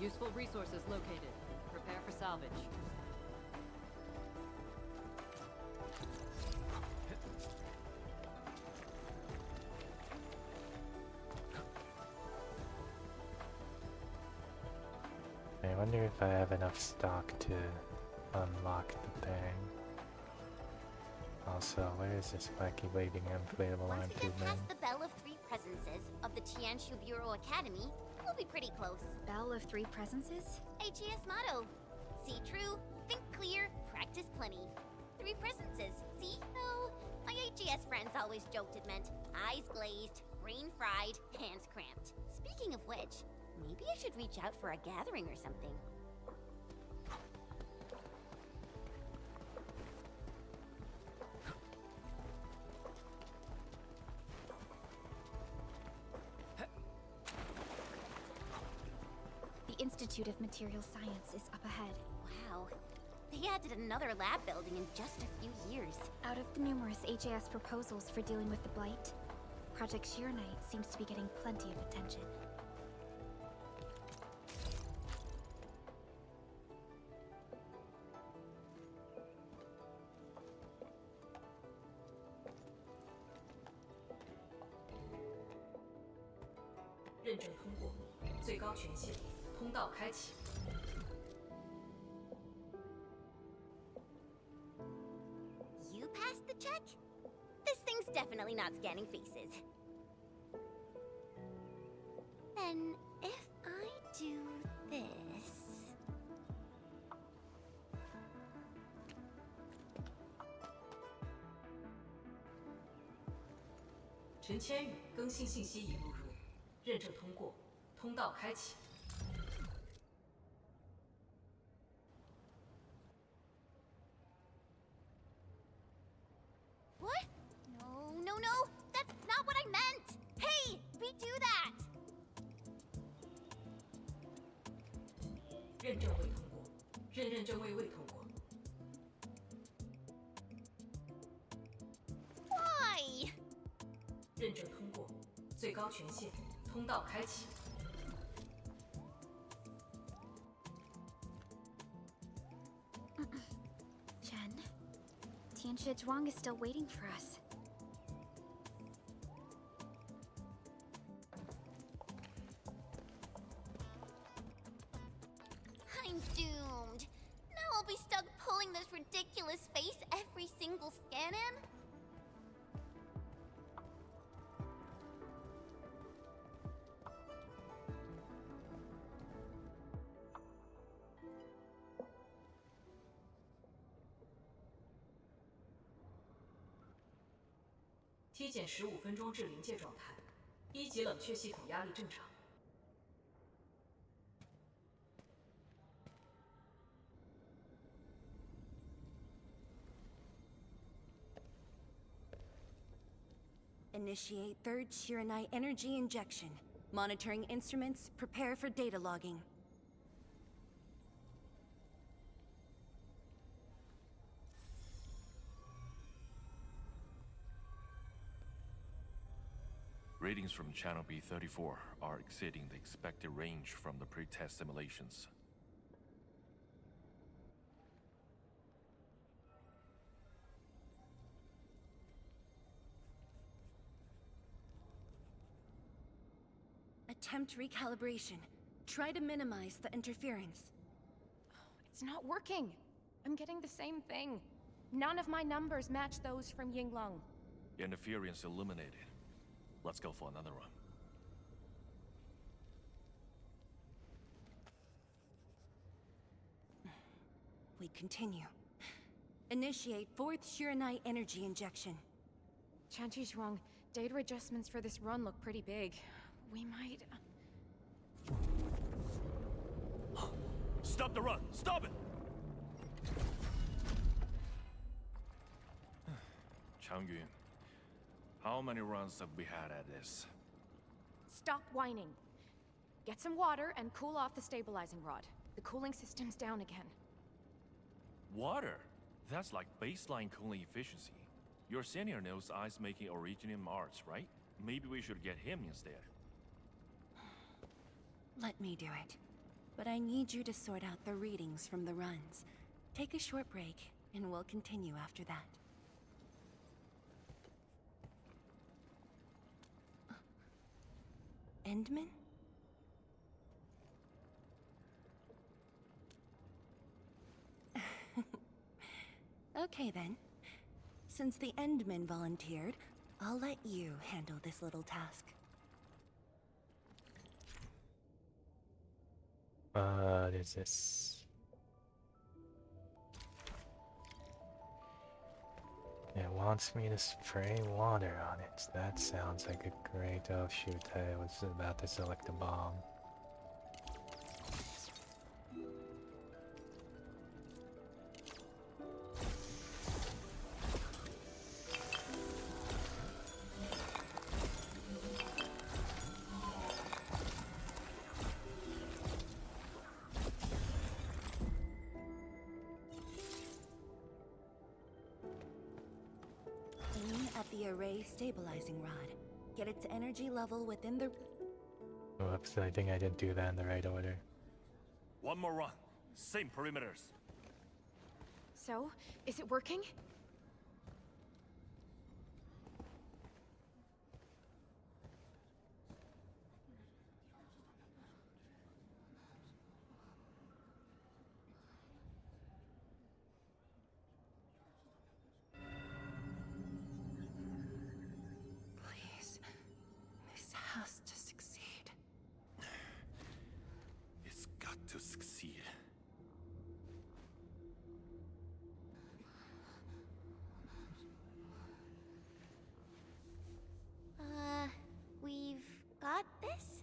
Useful resources located. Prepare for salvage. I wonder if I have enough stock to unlock the thing. Also, where is this wacky waving inflatable arm Once we tube get man? past the Bell of Three Presences of the Tianshu Bureau Academy, we'll be pretty close. Bell of Three Presences? AGS motto. See true, think clear, practice plenty. 3 presences, see? Oh, my AGS friends always joked it meant eyes glazed, brain fried, hands cramped. Speaking of which, maybe I should reach out for a gathering or something. Institute of Material Science is up ahead. Wow. They added another lab building in just a few years. Out of the numerous HAS proposals for dealing with the Blight, Project Arknights seems to be getting plenty of attention. You passed the check? This thing's definitely not scanning faces. Then, if I do this... 陈千羽更新信息已录入，认证通过，通道开启。 What? No, no, no! That's not what I meant! Hey! Redo that! 认证未通过，认证未通过。 Why? 认证通过，最高权限，通道开启。 Chen, Tianshi Zhuang is still waiting for us. I'm doomed. Now I'll be stuck pulling this ridiculous face every single scan-in? T 减15分钟至临界状态，1级冷却系统压力正常。 Initiate third Shiranite energy injection. Monitoring instruments, prepare for data logging. Readings from Channel B34 are exceeding the expected range from the pre-test simulations. Attempt recalibration. Try to minimize the interference. It's not working. I'm getting the same thing. None of my numbers match those from Yinglong. Interference eliminated. Let's go for another run. We continue. Initiate fourth Shiranite energy injection. Tianshi Zhuang, data adjustments for this run look pretty big. We might... Stop the run! Stop it! Changyun, how many runs have we had at this? Stop whining. Get some water and cool off the stabilizing rod. The cooling system's down again. Water? That's like baseline cooling efficiency. Your senior knows ice-making originium arts, right? Maybe we should get him instead. Let me do it. But I need you to sort out the readings from the runs. Take a short break, and we'll continue after that. Endman? Okay then. Since the Endman volunteered, I'll let you handle this little task. What is this? It wants me to spray water on it. That sounds like a great... Oh shoot, I was about to select a bomb. temporary stabilizing rod. Get its energy level within the... Whoops, I think I didn't do that in the right order. One more run. Same perimeters. So, is it working? Please. This has to succeed. It's got to succeed. We've got this?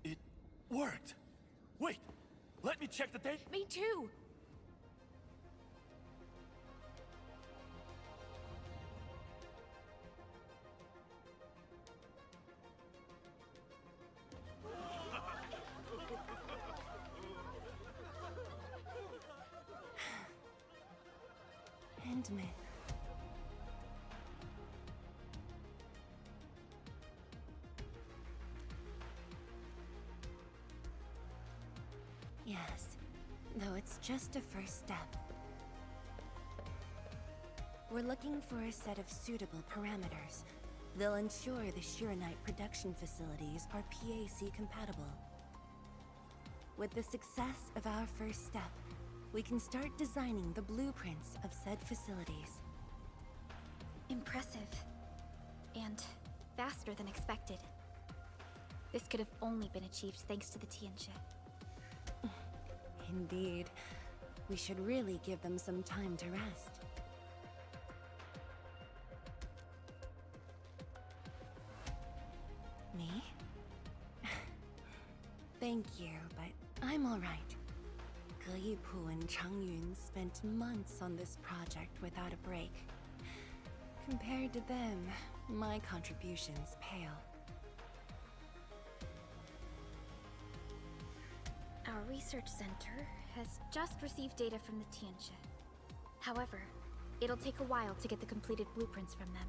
It worked! Wait! Let me check the date! Me too! Endman. Yes, though it's just a first step. We're looking for a set of suitable parameters. They'll ensure the Shiranite production facilities are PAC compatible. With the success of our first step, we can start designing the blueprints of said facilities. Impressive. And faster than expected. This could have only been achieved thanks to the Tianxia. Indeed. We should really give them some time to rest. Me? Thank you, but I'm alright. Ge Yipu and Changyun spent months on this project without a break. Compared to them, my contributions pale. Our research center has just received data from the Tianxia. However, it'll take a while to get the completed blueprints from them.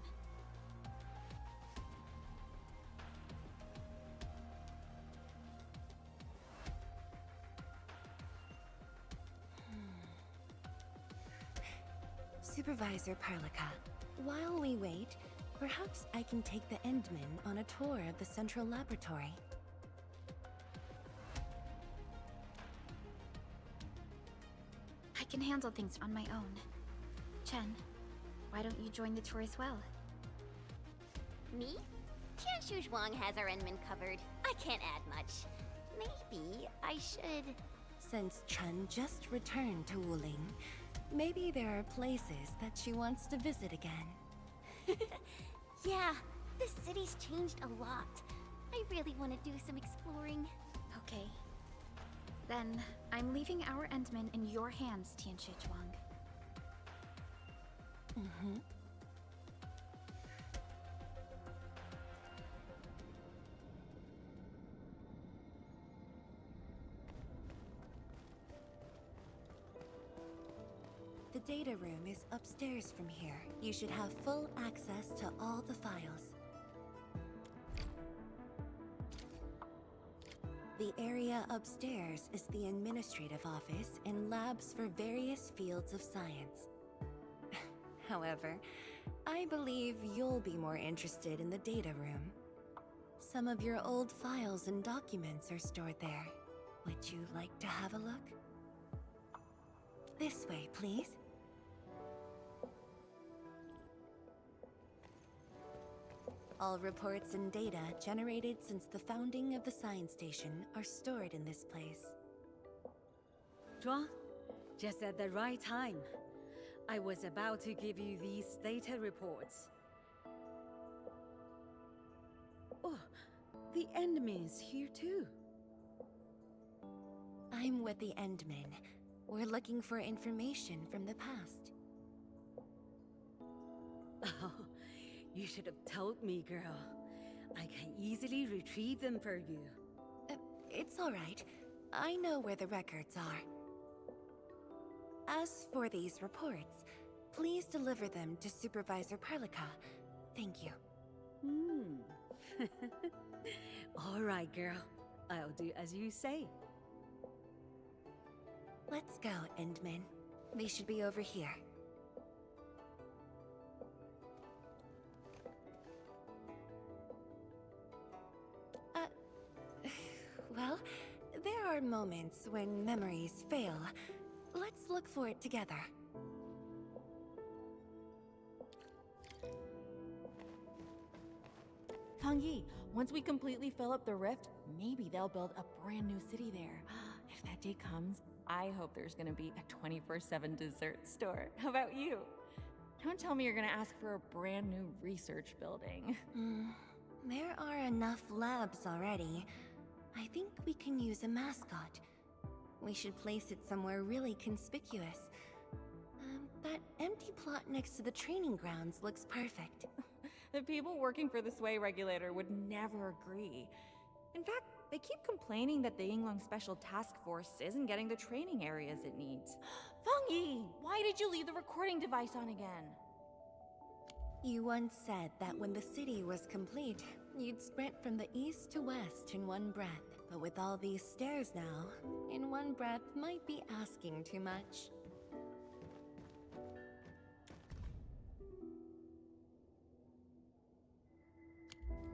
Supervisor Perlica, while we wait, perhaps I can take the Endman on a tour of the central laboratory. I can handle things on my own. Chen, why don't you join the tour as well? Me? Tianshu Zhuang has our Endman covered. I can't add much. Maybe I should... Since Chen just returned to Wuling, maybe there are places that she wants to visit again. Yeah, this city's changed a lot. I really want to do some exploring. Okay. Then, I'm leaving our Endman in your hands, Tianxia Zhuang. Mm-hmm. The data room is upstairs from here. You should have full access to all the files. The area upstairs is the administrative office and labs for various fields of science. However, I believe you'll be more interested in the data room. Some of your old files and documents are stored there. Would you like to have a look? This way, please. All reports and data generated since the founding of the science station are stored in this place. Zhuang, just at the right time. I was about to give you these data reports. Oh, the Endman's here too. I'm with the Endman. We're looking for information from the past. Oh, you should have told me, girl. I can easily retrieve them for you. It's all right. I know where the records are. As for these reports, please deliver them to Supervisor Perlica. Thank you. All right, girl. I'll do as you say. Let's go, Endman. They should be over here. Well, there are moments when memories fail. Let's look for it together. Fangyi, once we completely fill up the rift, maybe they'll build a brand new city there. If that day comes, I hope there's gonna be a 24/7 dessert store. How about you? Don't tell me you're gonna ask for a brand new research building. There are enough labs already. I think we can use a mascot. We should place it somewhere really conspicuous. That empty plot next to the training grounds looks perfect. The people working for the Sway Regulator would never agree. In fact, they keep complaining that the Yinglong Special Task Force isn't getting the training areas it needs. Fangyi, why did you leave the recording device on again? You once said that when the city was complete, you'd sprint from the east to west in one breath. But with all these stairs now, in one breath might be asking too much.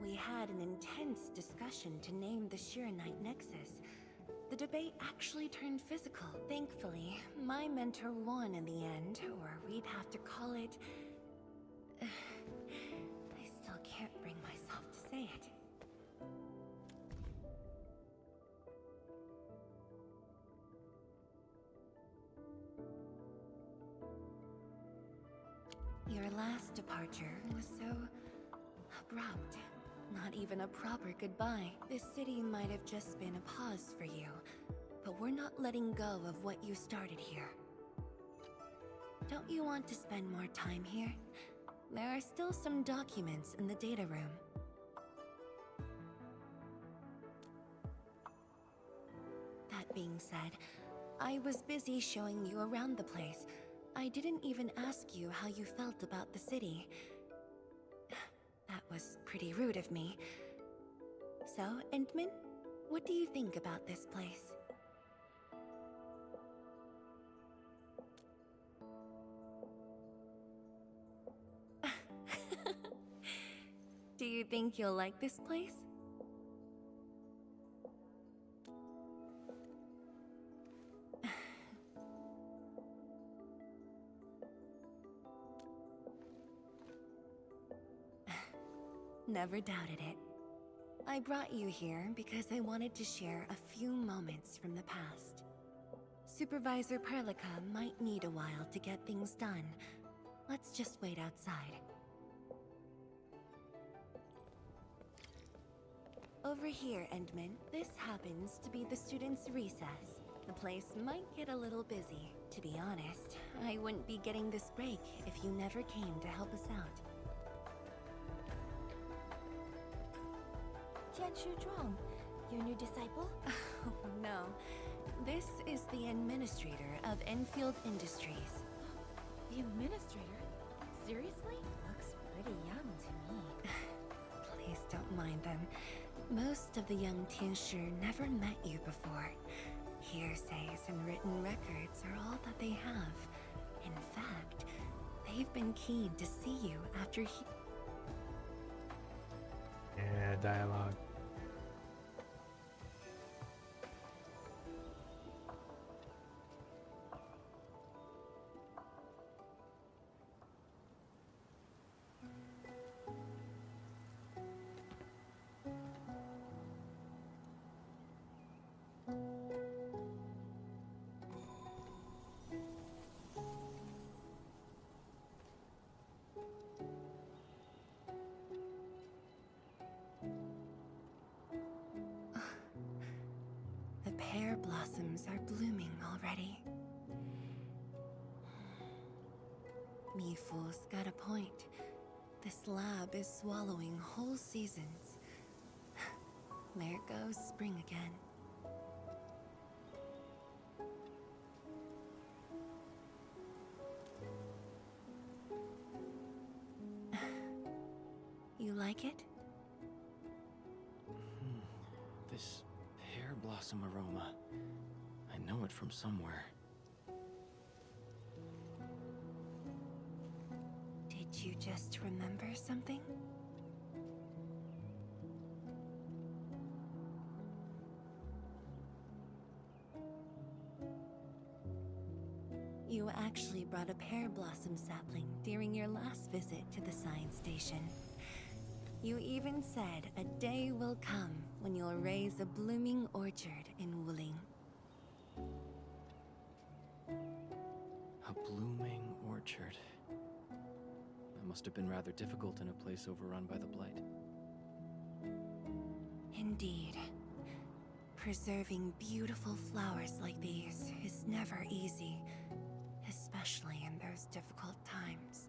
We had an intense discussion to name the Shiranite Nexus. The debate actually turned physical. Thankfully, my mentor won in the end, or we'd have to call it... I still can't bring myself to say it. Your last departure was so abrupt. Not even a proper goodbye. This city might have just been a pause for you, but we're not letting go of what you started here. Don't you want to spend more time here? There are still some documents in the data room. That being said, I was busy showing you around the place. I didn't even ask you how you felt about the city. That was pretty rude of me. So, Endman, what do you think about this place? Do you think you'll like this place? Never doubted it. I brought you here because I wanted to share a few moments from the past. Supervisor Perlica might need a while to get things done. Let's just wait outside. Over here, Endman. This happens to be the students' recess. The place might get a little busy. To be honest, I wouldn't be getting this break if you never came to help us out. Tianshu Zhuang, your new disciple? Oh, no. This is the administrator of Endfield Industries. The administrator? Seriously? Looks pretty young to me. Please don't mind them. Most of the young Tianshi never met you before. Hearsays and written records are all that they have. In fact, they've been keen to see you after Yeah, dialogue. The pear blossoms are blooming already. Mifu's got a point. This lab is swallowing whole seasons. There goes spring again. like it? This pear blossom aroma. I know it from somewhere. Did you just remember something? You actually brought a pear blossom sapling during your last visit to the science station. You even said a day will come when you'll raise a blooming orchard in Wuling. A blooming orchard. That must have been rather difficult in a place overrun by the Blight. Indeed. Preserving beautiful flowers like these is never easy, especially in those difficult times.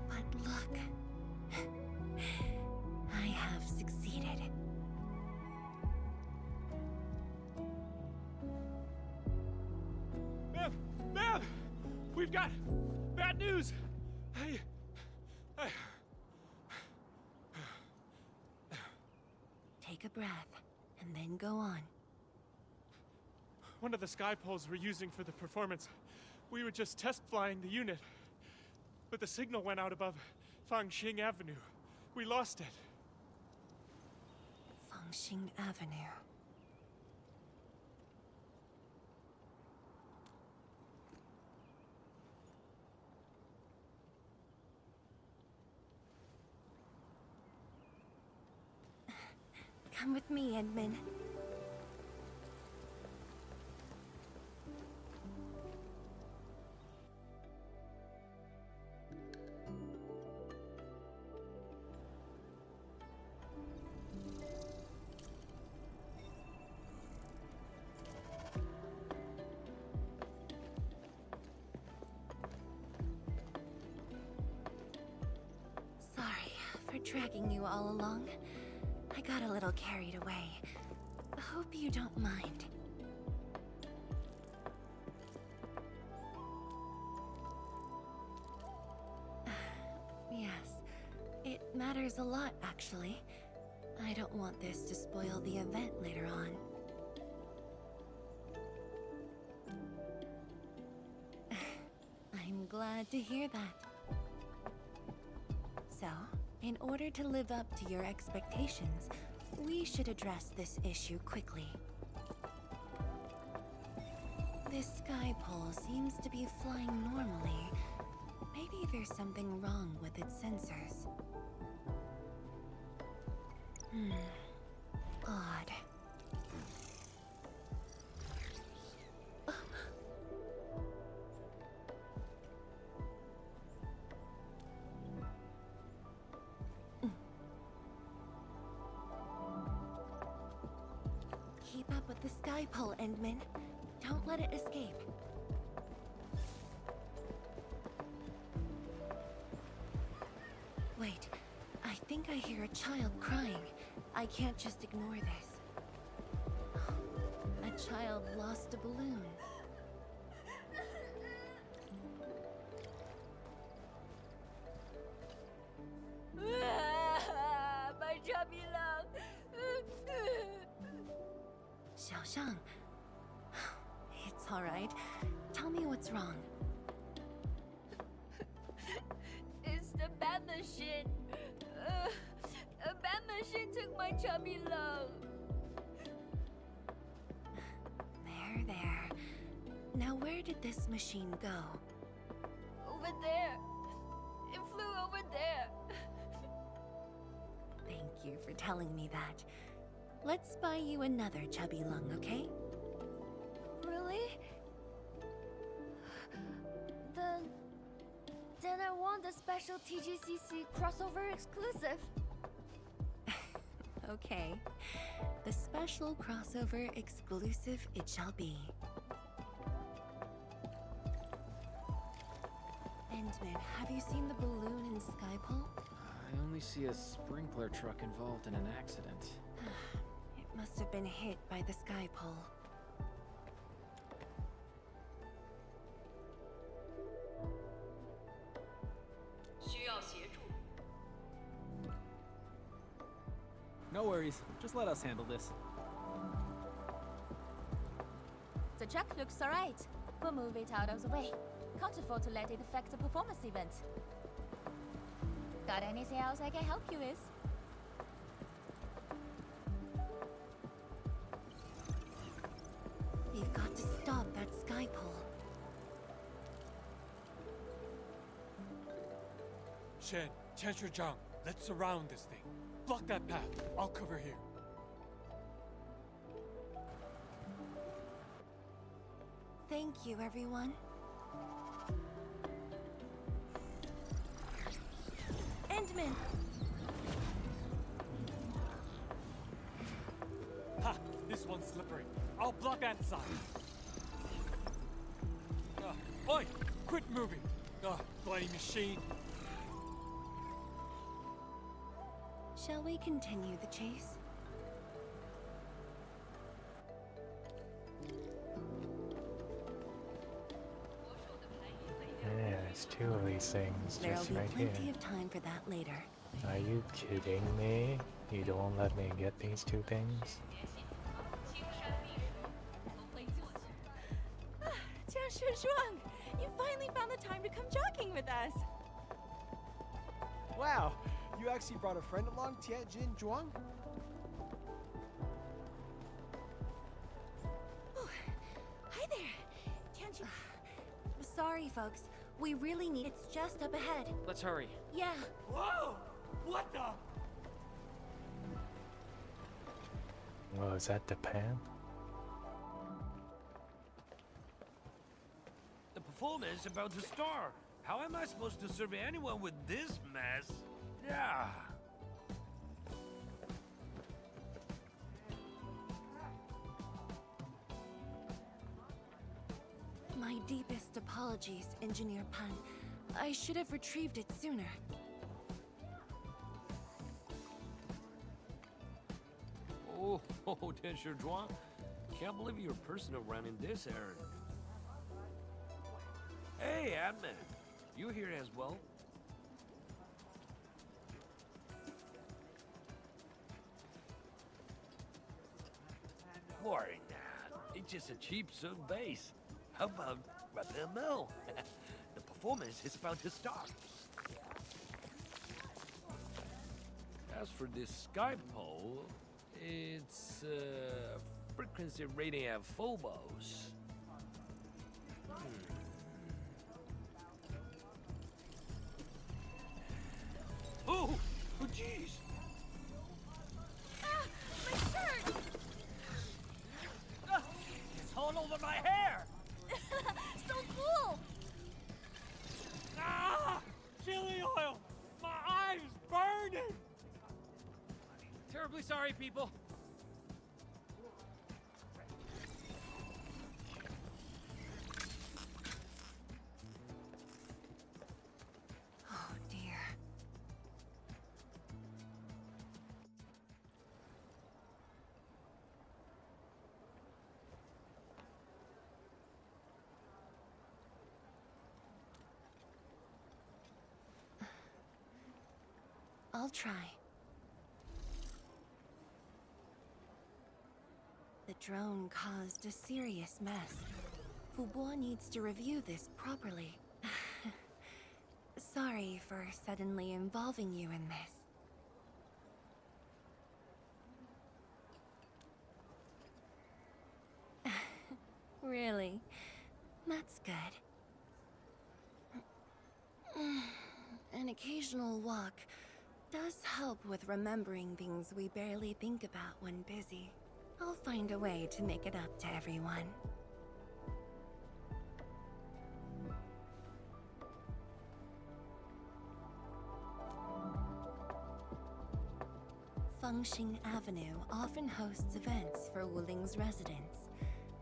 But look, I have succeeded. Ma'am! We've got bad news! Take a breath, and then go on. One of the sky poles we're using for the performance, we were just test flying the unit. But the signal went out above Fangxing Avenue. We lost it. Fangxing Avenue. Come with me, Edmund. Sorry for dragging you all along. I got a little carried away. Hope you don't mind. Yes, it matters a lot, actually. I don't want this to spoil the event later on. I'm glad to hear that. So, in order to live up to your expectations, we should address this issue quickly. This sky pole seems to be flying normally. Maybe there's something wrong with its sensors. Odd. Keep up with the sky pole, Endman. Don't let it escape. Wait, I think I hear a child crying. I can't just ignore this. A child lost a balloon. My chubby love. Xiaoxiang. It's all right. Tell me what's wrong. It's the bat machine. A bat machine took my chubby love. There. Now where did this machine go? Over there. It flew over there. Thank you for telling me that. Let's buy you another chubby lung, okay? Really? Then I want the special TGCC crossover exclusive. Okay. The special crossover exclusive it shall be. Endman, have you seen the balloon in Skypole? I only see a sprinkler truck involved in an accident. It Must have been hit by the sky pole. No worries. Just let us handle this. The truck looks alright. We'll move it out of the way. Can't afford to let it affect the performance event. Got anything else I can help you with? We've got to stop that sky pole. Shen, Zhang, let's surround this thing. Block that path. I'll cover here. Thank you, everyone. Endman! Ha! This one's slippery. I'll block that side. Oi! Quit moving! Bloody machine! Shall we continue the chase? Yeah, there's two of these things There'll just be right here. plenty of time for that later. Are you kidding me? You don't let me get these two things? Zhuang, you finally found the time to come jogging with us. Wow, you actually brought a friend along, Tianjin Zhuang? Hi there, Tianjin. Sorry, folks. We really need. It's just up ahead. Let's hurry. Yeah. Whoa! What the? Whoa, is that the pan? The performance is about to start. How am I supposed to survey anyone with this mess? Yeah. My deepest apologies, Engineer Pan. I should have retrieved it sooner. Oh, Densher Zhuang. Can't believe you're personal running this errand. Hey, admin. You here as well? More than that. It's just a cheap soap base. How about rather mill? The performance is about to start. As for this sky pole, it's frequency rating at phobos. Oh, jeez! Ah, my shirt! It's all over my hair! So cool! Ah! Chili oil! My eyes burning! Terribly sorry, people. Oh dear. I'll try. The drone caused a serious mess. Fubo needs to review this properly. Sorry for suddenly involving you in this. Really? That's good. An occasional walk does help with remembering things we barely think about when busy. I'll find a way to make it up to everyone. Fengxing Avenue often hosts events for Wuling's residents.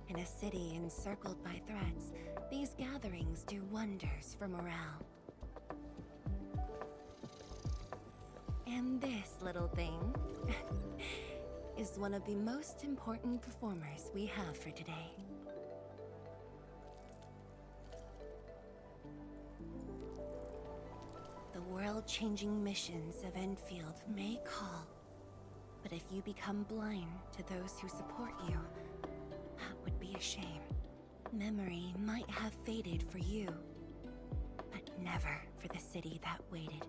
In a city encircled by threats, these gatherings do wonders for morale. And this little thing, is one of the most important performers we have for today. The world-changing missions of Endfield may call, but if you become blind to those who support you, that would be a shame. Memory might have faded for you, but never for the city that waited.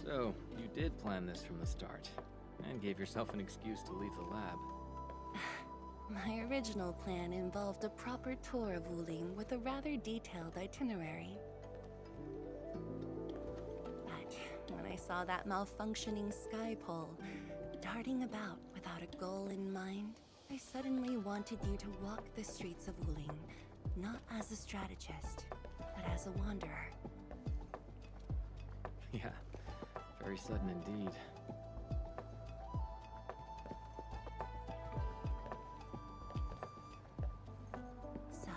So, you did plan this from the start, and gave yourself an excuse to leave the lab. My original plan involved a proper tour of Wuling with a rather detailed itinerary. But when I saw that malfunctioning sky pole, darting about without a goal in mind, I suddenly wanted you to walk the streets of Wuling, not as a strategist, but as a wanderer. Yeah, very sudden indeed. So,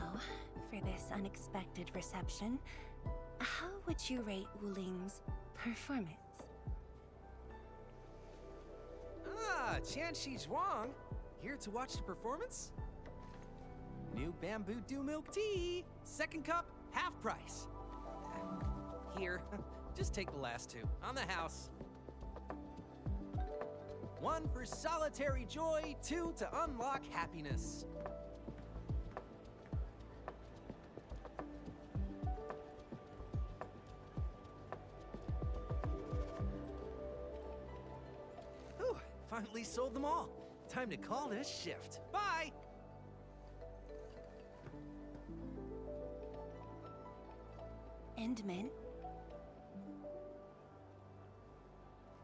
for this unexpected reception, how would you rate Wuling's performance? Ah, Qianxi Zhuang! Here to watch the performance? New bamboo dew milk tea! Second cup, half price. Here, just take the last two. On the house. One for solitary joy, two to unlock happiness. Whew, finally sold them all. Time to call this shift. Bye! Endman?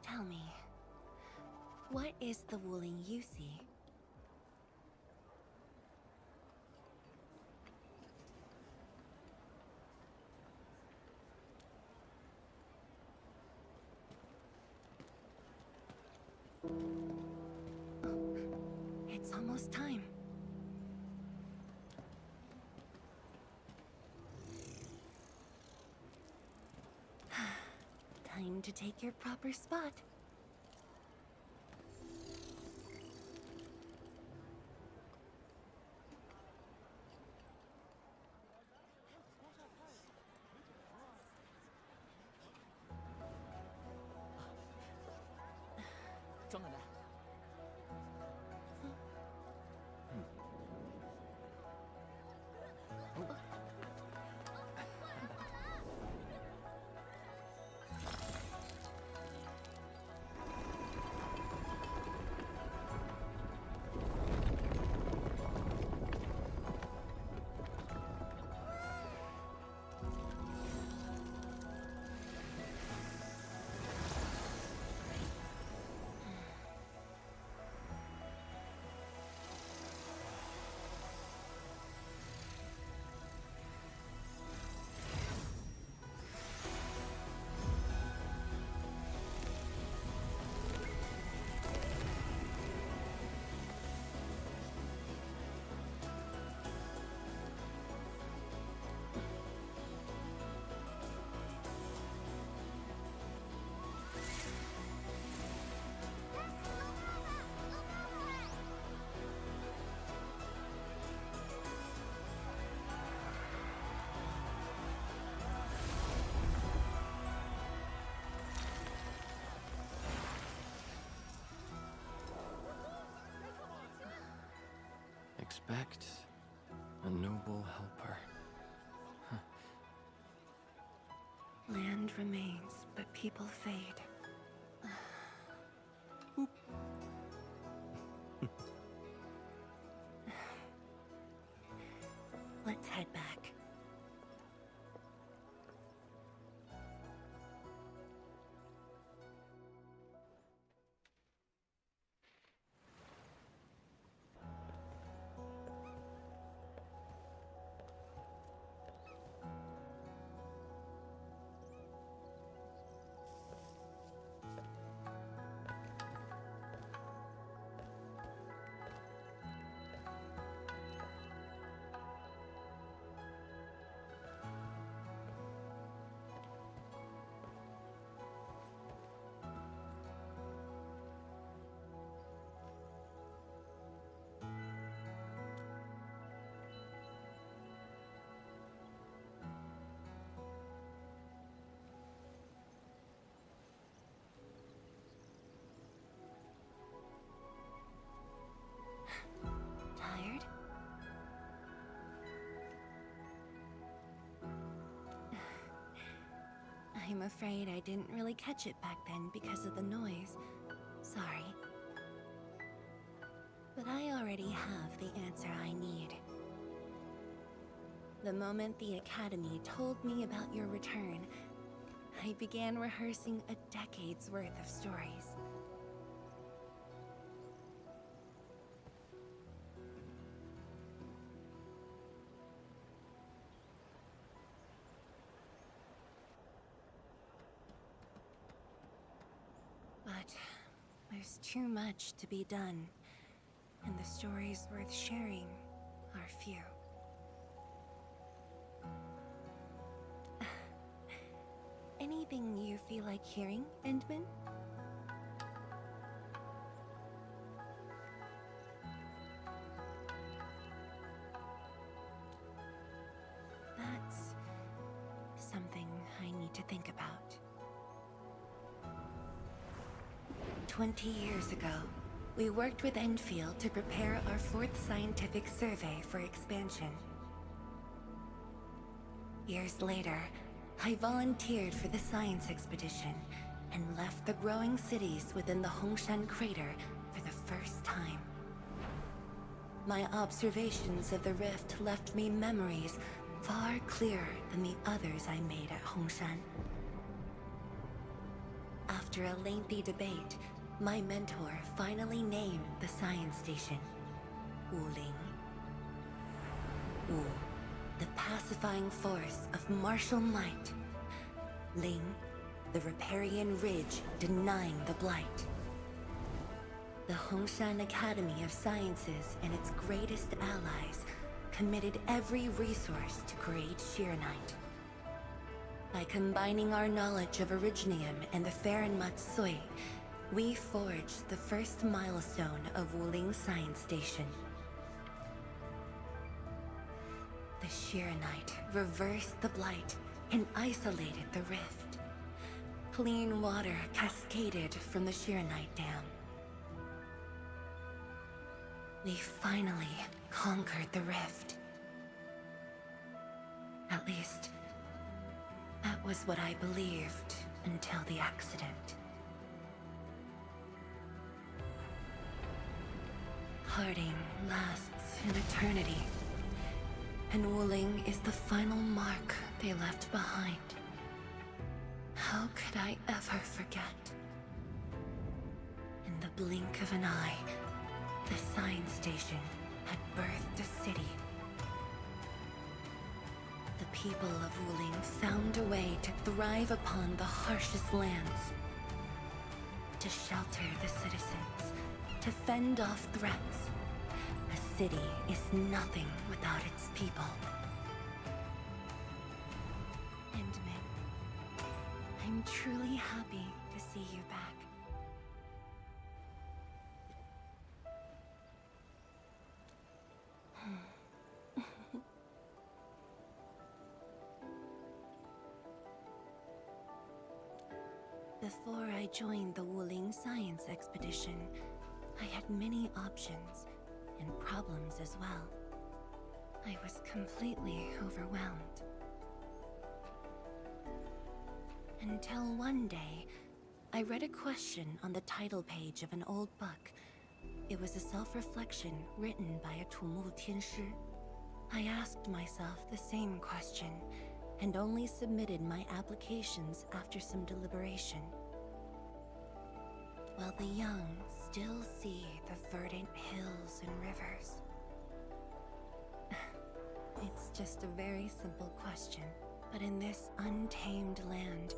Tell me, what is the Wuling you see? It's almost time. Time to take your proper spot. Expect a noble helper. Land remains, but people fade. Let's head back. I'm afraid I didn't really catch it back then because of the noise. Sorry. But I already have the answer I need. The moment the Academy told me about your return, I began rehearsing a decade's worth of stories. But there's too much to be done, and the stories worth sharing are few. Anything you feel like hearing, Endman? That's something I need to think about. 20 years ago, we worked with Endfield to prepare our 4th scientific survey for expansion. Years later, I volunteered for the science expedition and left the growing cities within the Hongshan crater for the first time. My observations of the rift left me memories far clearer than the others I made at Hongshan. After a lengthy debate, my mentor finally named the science station Wuling. Wu, the pacifying force of martial might. Ling, the riparian ridge denying the blight. The Hongshan Academy of Sciences and its greatest allies committed every resource to create Shiranite. By combining our knowledge of Originium and the Farron Matsui, we forged the first milestone of Wuling Science Station. The Shiranite reversed the blight and isolated the rift. Clean water cascaded from the Shiranite Dam. We finally conquered the rift. At least, that was what I believed until the accident. Parting lasts an eternity, and Wuling is the final mark they left behind. How could I ever forget? In the blink of an eye, the science station had birthed a city. The people of Wuling found a way to thrive upon the harshest lands, to shelter the citizens, to fend off threats. A city is nothing without its people. Endman, I'm truly happy to see you back. Before I joined the Wuling Science Expedition, I had many options and problems as well. I was completely overwhelmed. Until one day, I read a question on the title page of an old book. It was a self-reflection written by a Tumu Tianshi. I asked myself the same question, and only submitted my applications after some deliberation. While the young still see the verdant hills and rivers. It's just a very simple question, but in this untamed land,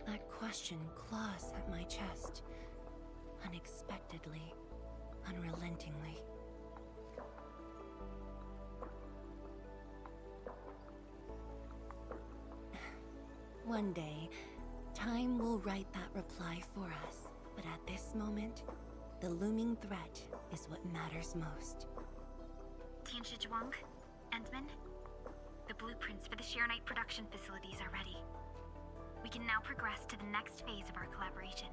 that question claws at my chest, unexpectedly, unrelentingly. One day, time will write that reply for us. But at this moment, the looming threat is what matters most. Tianshi Zhuang, Endman, the blueprints for the Shiranite production facilities are ready. We can now progress to the next phase of our collaboration.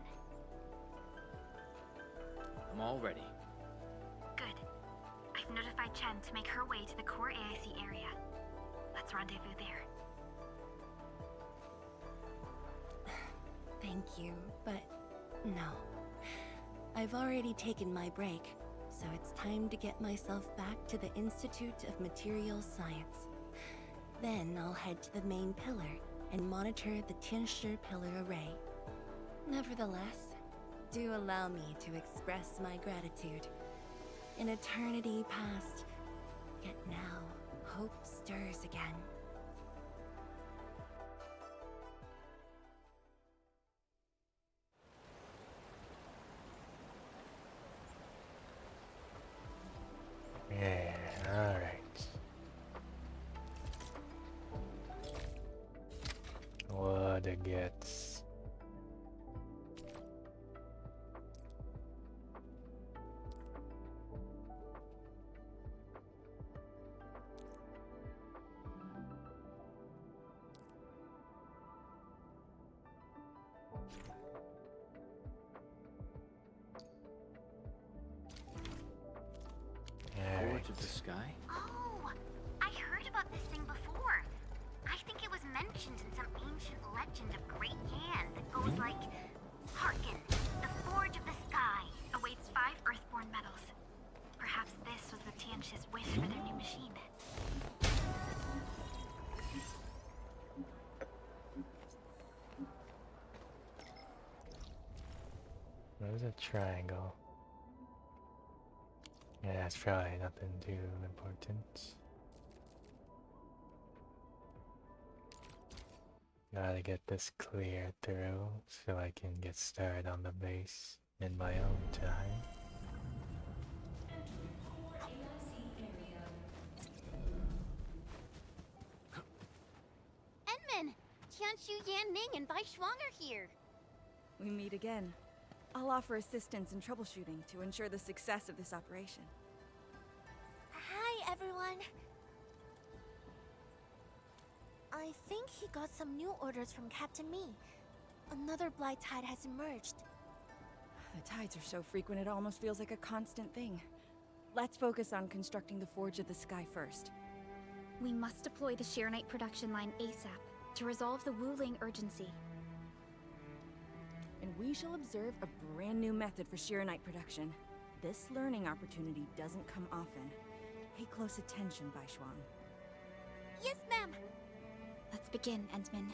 I'm all ready. Good. I've notified Chen to make her way to the core AIC area. Let's rendezvous there. thank you, but no. I've already taken my break, so it's time to get myself back to the Institute of Materials Science. Then I'll head to the main pillar and monitor the Tianshi Pillar Array. Nevertheless, do allow me to express my gratitude. An eternity past, yet now hope stirs again. Yeah, alright. What it gets. Forge of the Sky? Oh, I heard about this thing before. I think it was mentioned in some ancient legend of Great Yan that goes like, Hearken, the Forge of the Sky awaits 5 Earthborn metals. Perhaps this was the Tianshi's wish for their new machine. What is a triangle? Yeah, it's probably nothing too important. Gotta get this cleared through so I can get started on the base in my own time. Enman! Tianshu Yanning and Bai Shuang are here. We meet again. I'll offer assistance in troubleshooting to ensure the success of this operation. Hi, everyone. I think he got some new orders from Captain Me. Another blight tide has emerged. The tides are so frequent it almost feels like a constant thing. Let's focus on constructing the Forge of the Sky first. We must deploy the Sheernite production line ASAP to resolve the Wuling urgency. And we shall observe a brand new method for Sheernite production. This learning opportunity doesn't come often. Pay close attention, Bai Shuang. Yes, ma'am. Let's begin, Endman.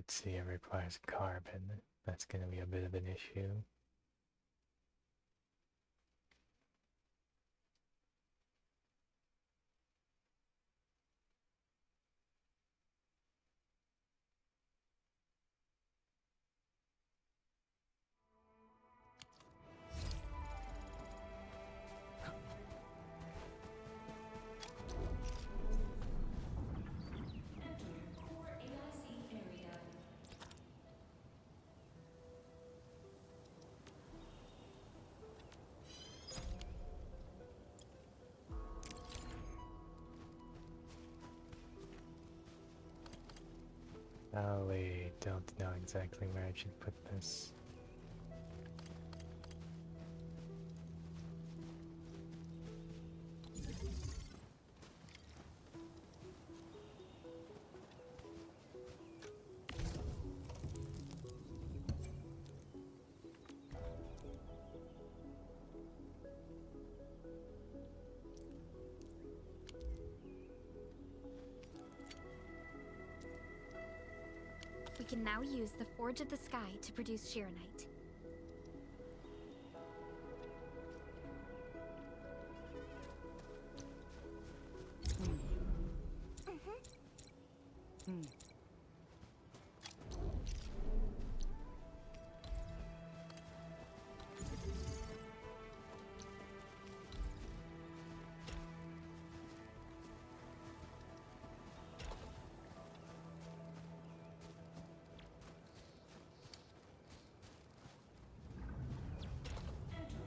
did see it requires carbon. That's gonna be a bit of an issue. Core AIC area. I don't know exactly where I should put this. We can now use the Forge of the Sky to produce Shironite.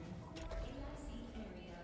Core AIC area.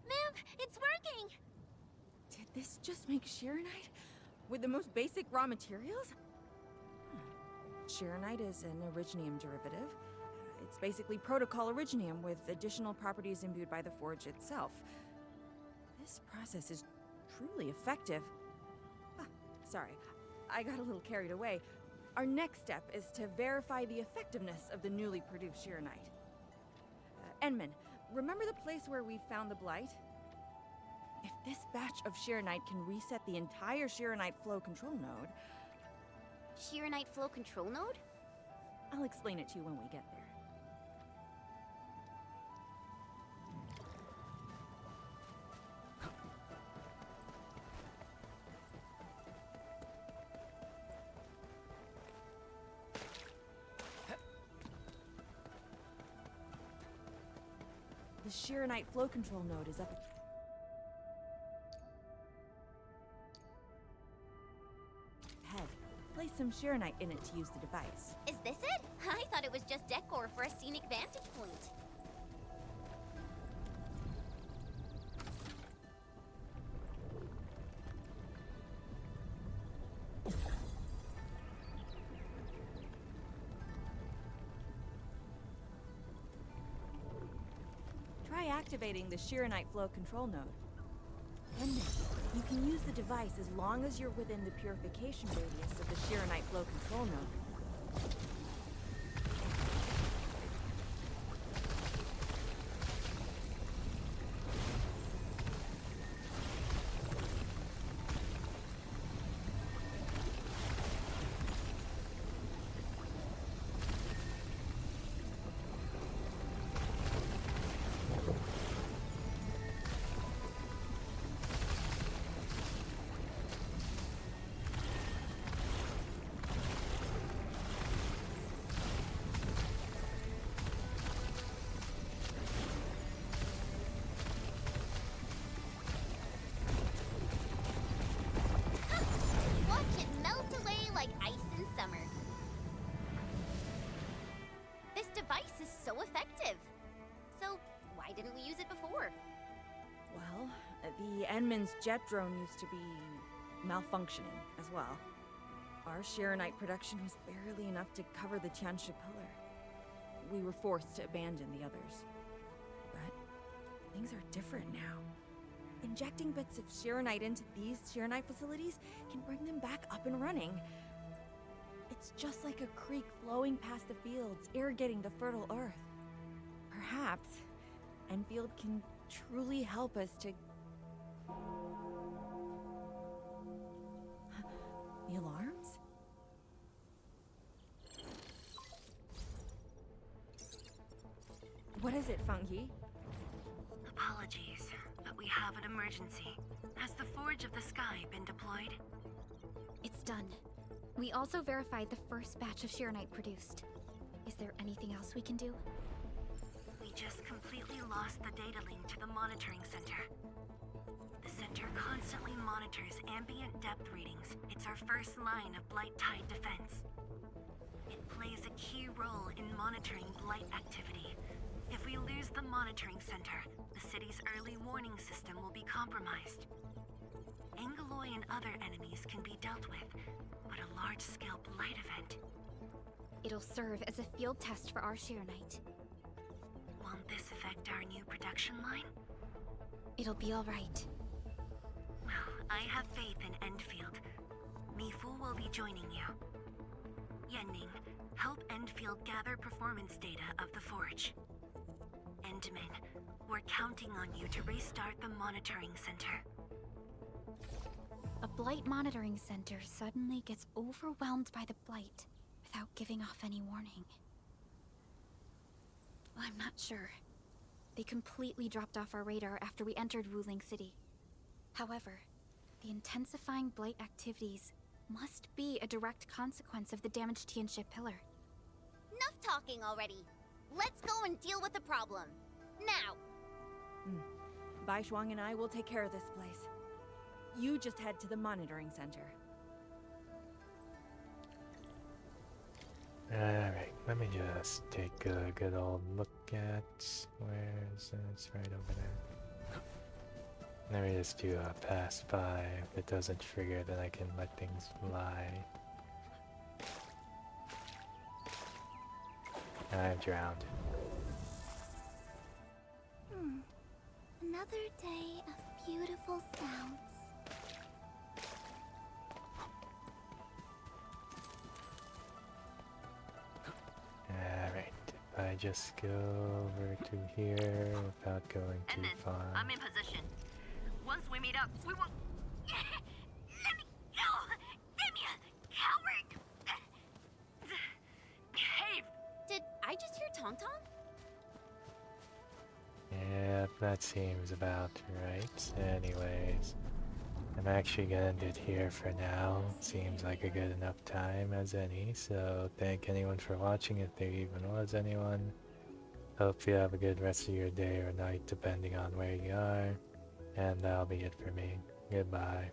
Ma'am, it's working! Did this just make Shironite? With the most basic raw materials? Shironite is an originium derivative. It's basically protocol originium with additional properties imbued by the forge itself. This process is truly effective. Ah, sorry, I got a little carried away. Our next step is to verify the effectiveness of the newly produced Shironite. Enman, remember the place where we found the Blight? If this batch of Shironite can reset the entire Shironite flow control node... Shironite flow control node? I'll explain it to you when we get there. The Shironite flow control node is up ahead. Place some Shironite in it to use the device. Is this it? I thought it was just decor for a scenic vantage point. Try deactivating the Shiranite flow control node. Ending. You can use the device as long as you're within the purification radius of the Shiranite flow control node. Watch it melt away like ice in summer. This device is so effective. So, why didn't we use it before? Well, the Enman's jet drone used to be malfunctioning as well. Our Shiranite production was barely enough to cover the Tiansha pillar. We were forced to abandon the others. But things are different now. Injecting bits of Shiranite into these Shiranite facilities can bring them back up and running. It's just like a creek flowing past the fields, irrigating the fertile earth. Perhaps Enfield can truly help us to... The alarms? What is it, Fungi? Apologies, but we have an emergency. Has the Forge of the Sky been deployed? It's done. We also verified the first batch of Shiranite produced. Is there anything else we can do? We just completely lost the data link to the monitoring center. The center constantly monitors ambient depth readings. It's our first line of blight tide defense. It plays a key role in monitoring blight activity. If we lose the monitoring center, the city's early warning system will be compromised. Angeloy and other enemies can be dealt with, but a large-scale blight event... It'll serve as a field test for our Shiranite. Won't this affect our new production line? It'll be all right. Well, I have faith in Endfield. Mifu will be joining you. Yenning, help Endfield gather performance data of the Forge. Endman, we're counting on you to restart the monitoring center. A Blight monitoring center suddenly gets overwhelmed by the Blight without giving off any warning. I'm not sure. They completely dropped off our radar after we entered Wuling City. However, the intensifying Blight activities must be a direct consequence of the damaged Tianxia pillar. Enough talking already. Let's go and deal with the problem. Now! Bai Shuang and I will take care of this place. You just head to the monitoring center. Alright, let me just take a good old look at where is this? Right over there. Let me just do a pass by. If it doesn't trigger, then I can let things fly. I've drowned. Another day of beautiful sounds. Alright, if I just go over to here without going too far. I'm in position. Once we meet up, we will... Let me go! Damn you, coward! Behave! Did I just hear Tauntaun? Yeah, that seems about right. Anyways, I'm actually gonna end it here for now. Seems like a good enough time as any, so thank anyone for watching if there even was anyone. Hope you have a good rest of your day or night depending on where you are. And that'll be it for me. Goodbye.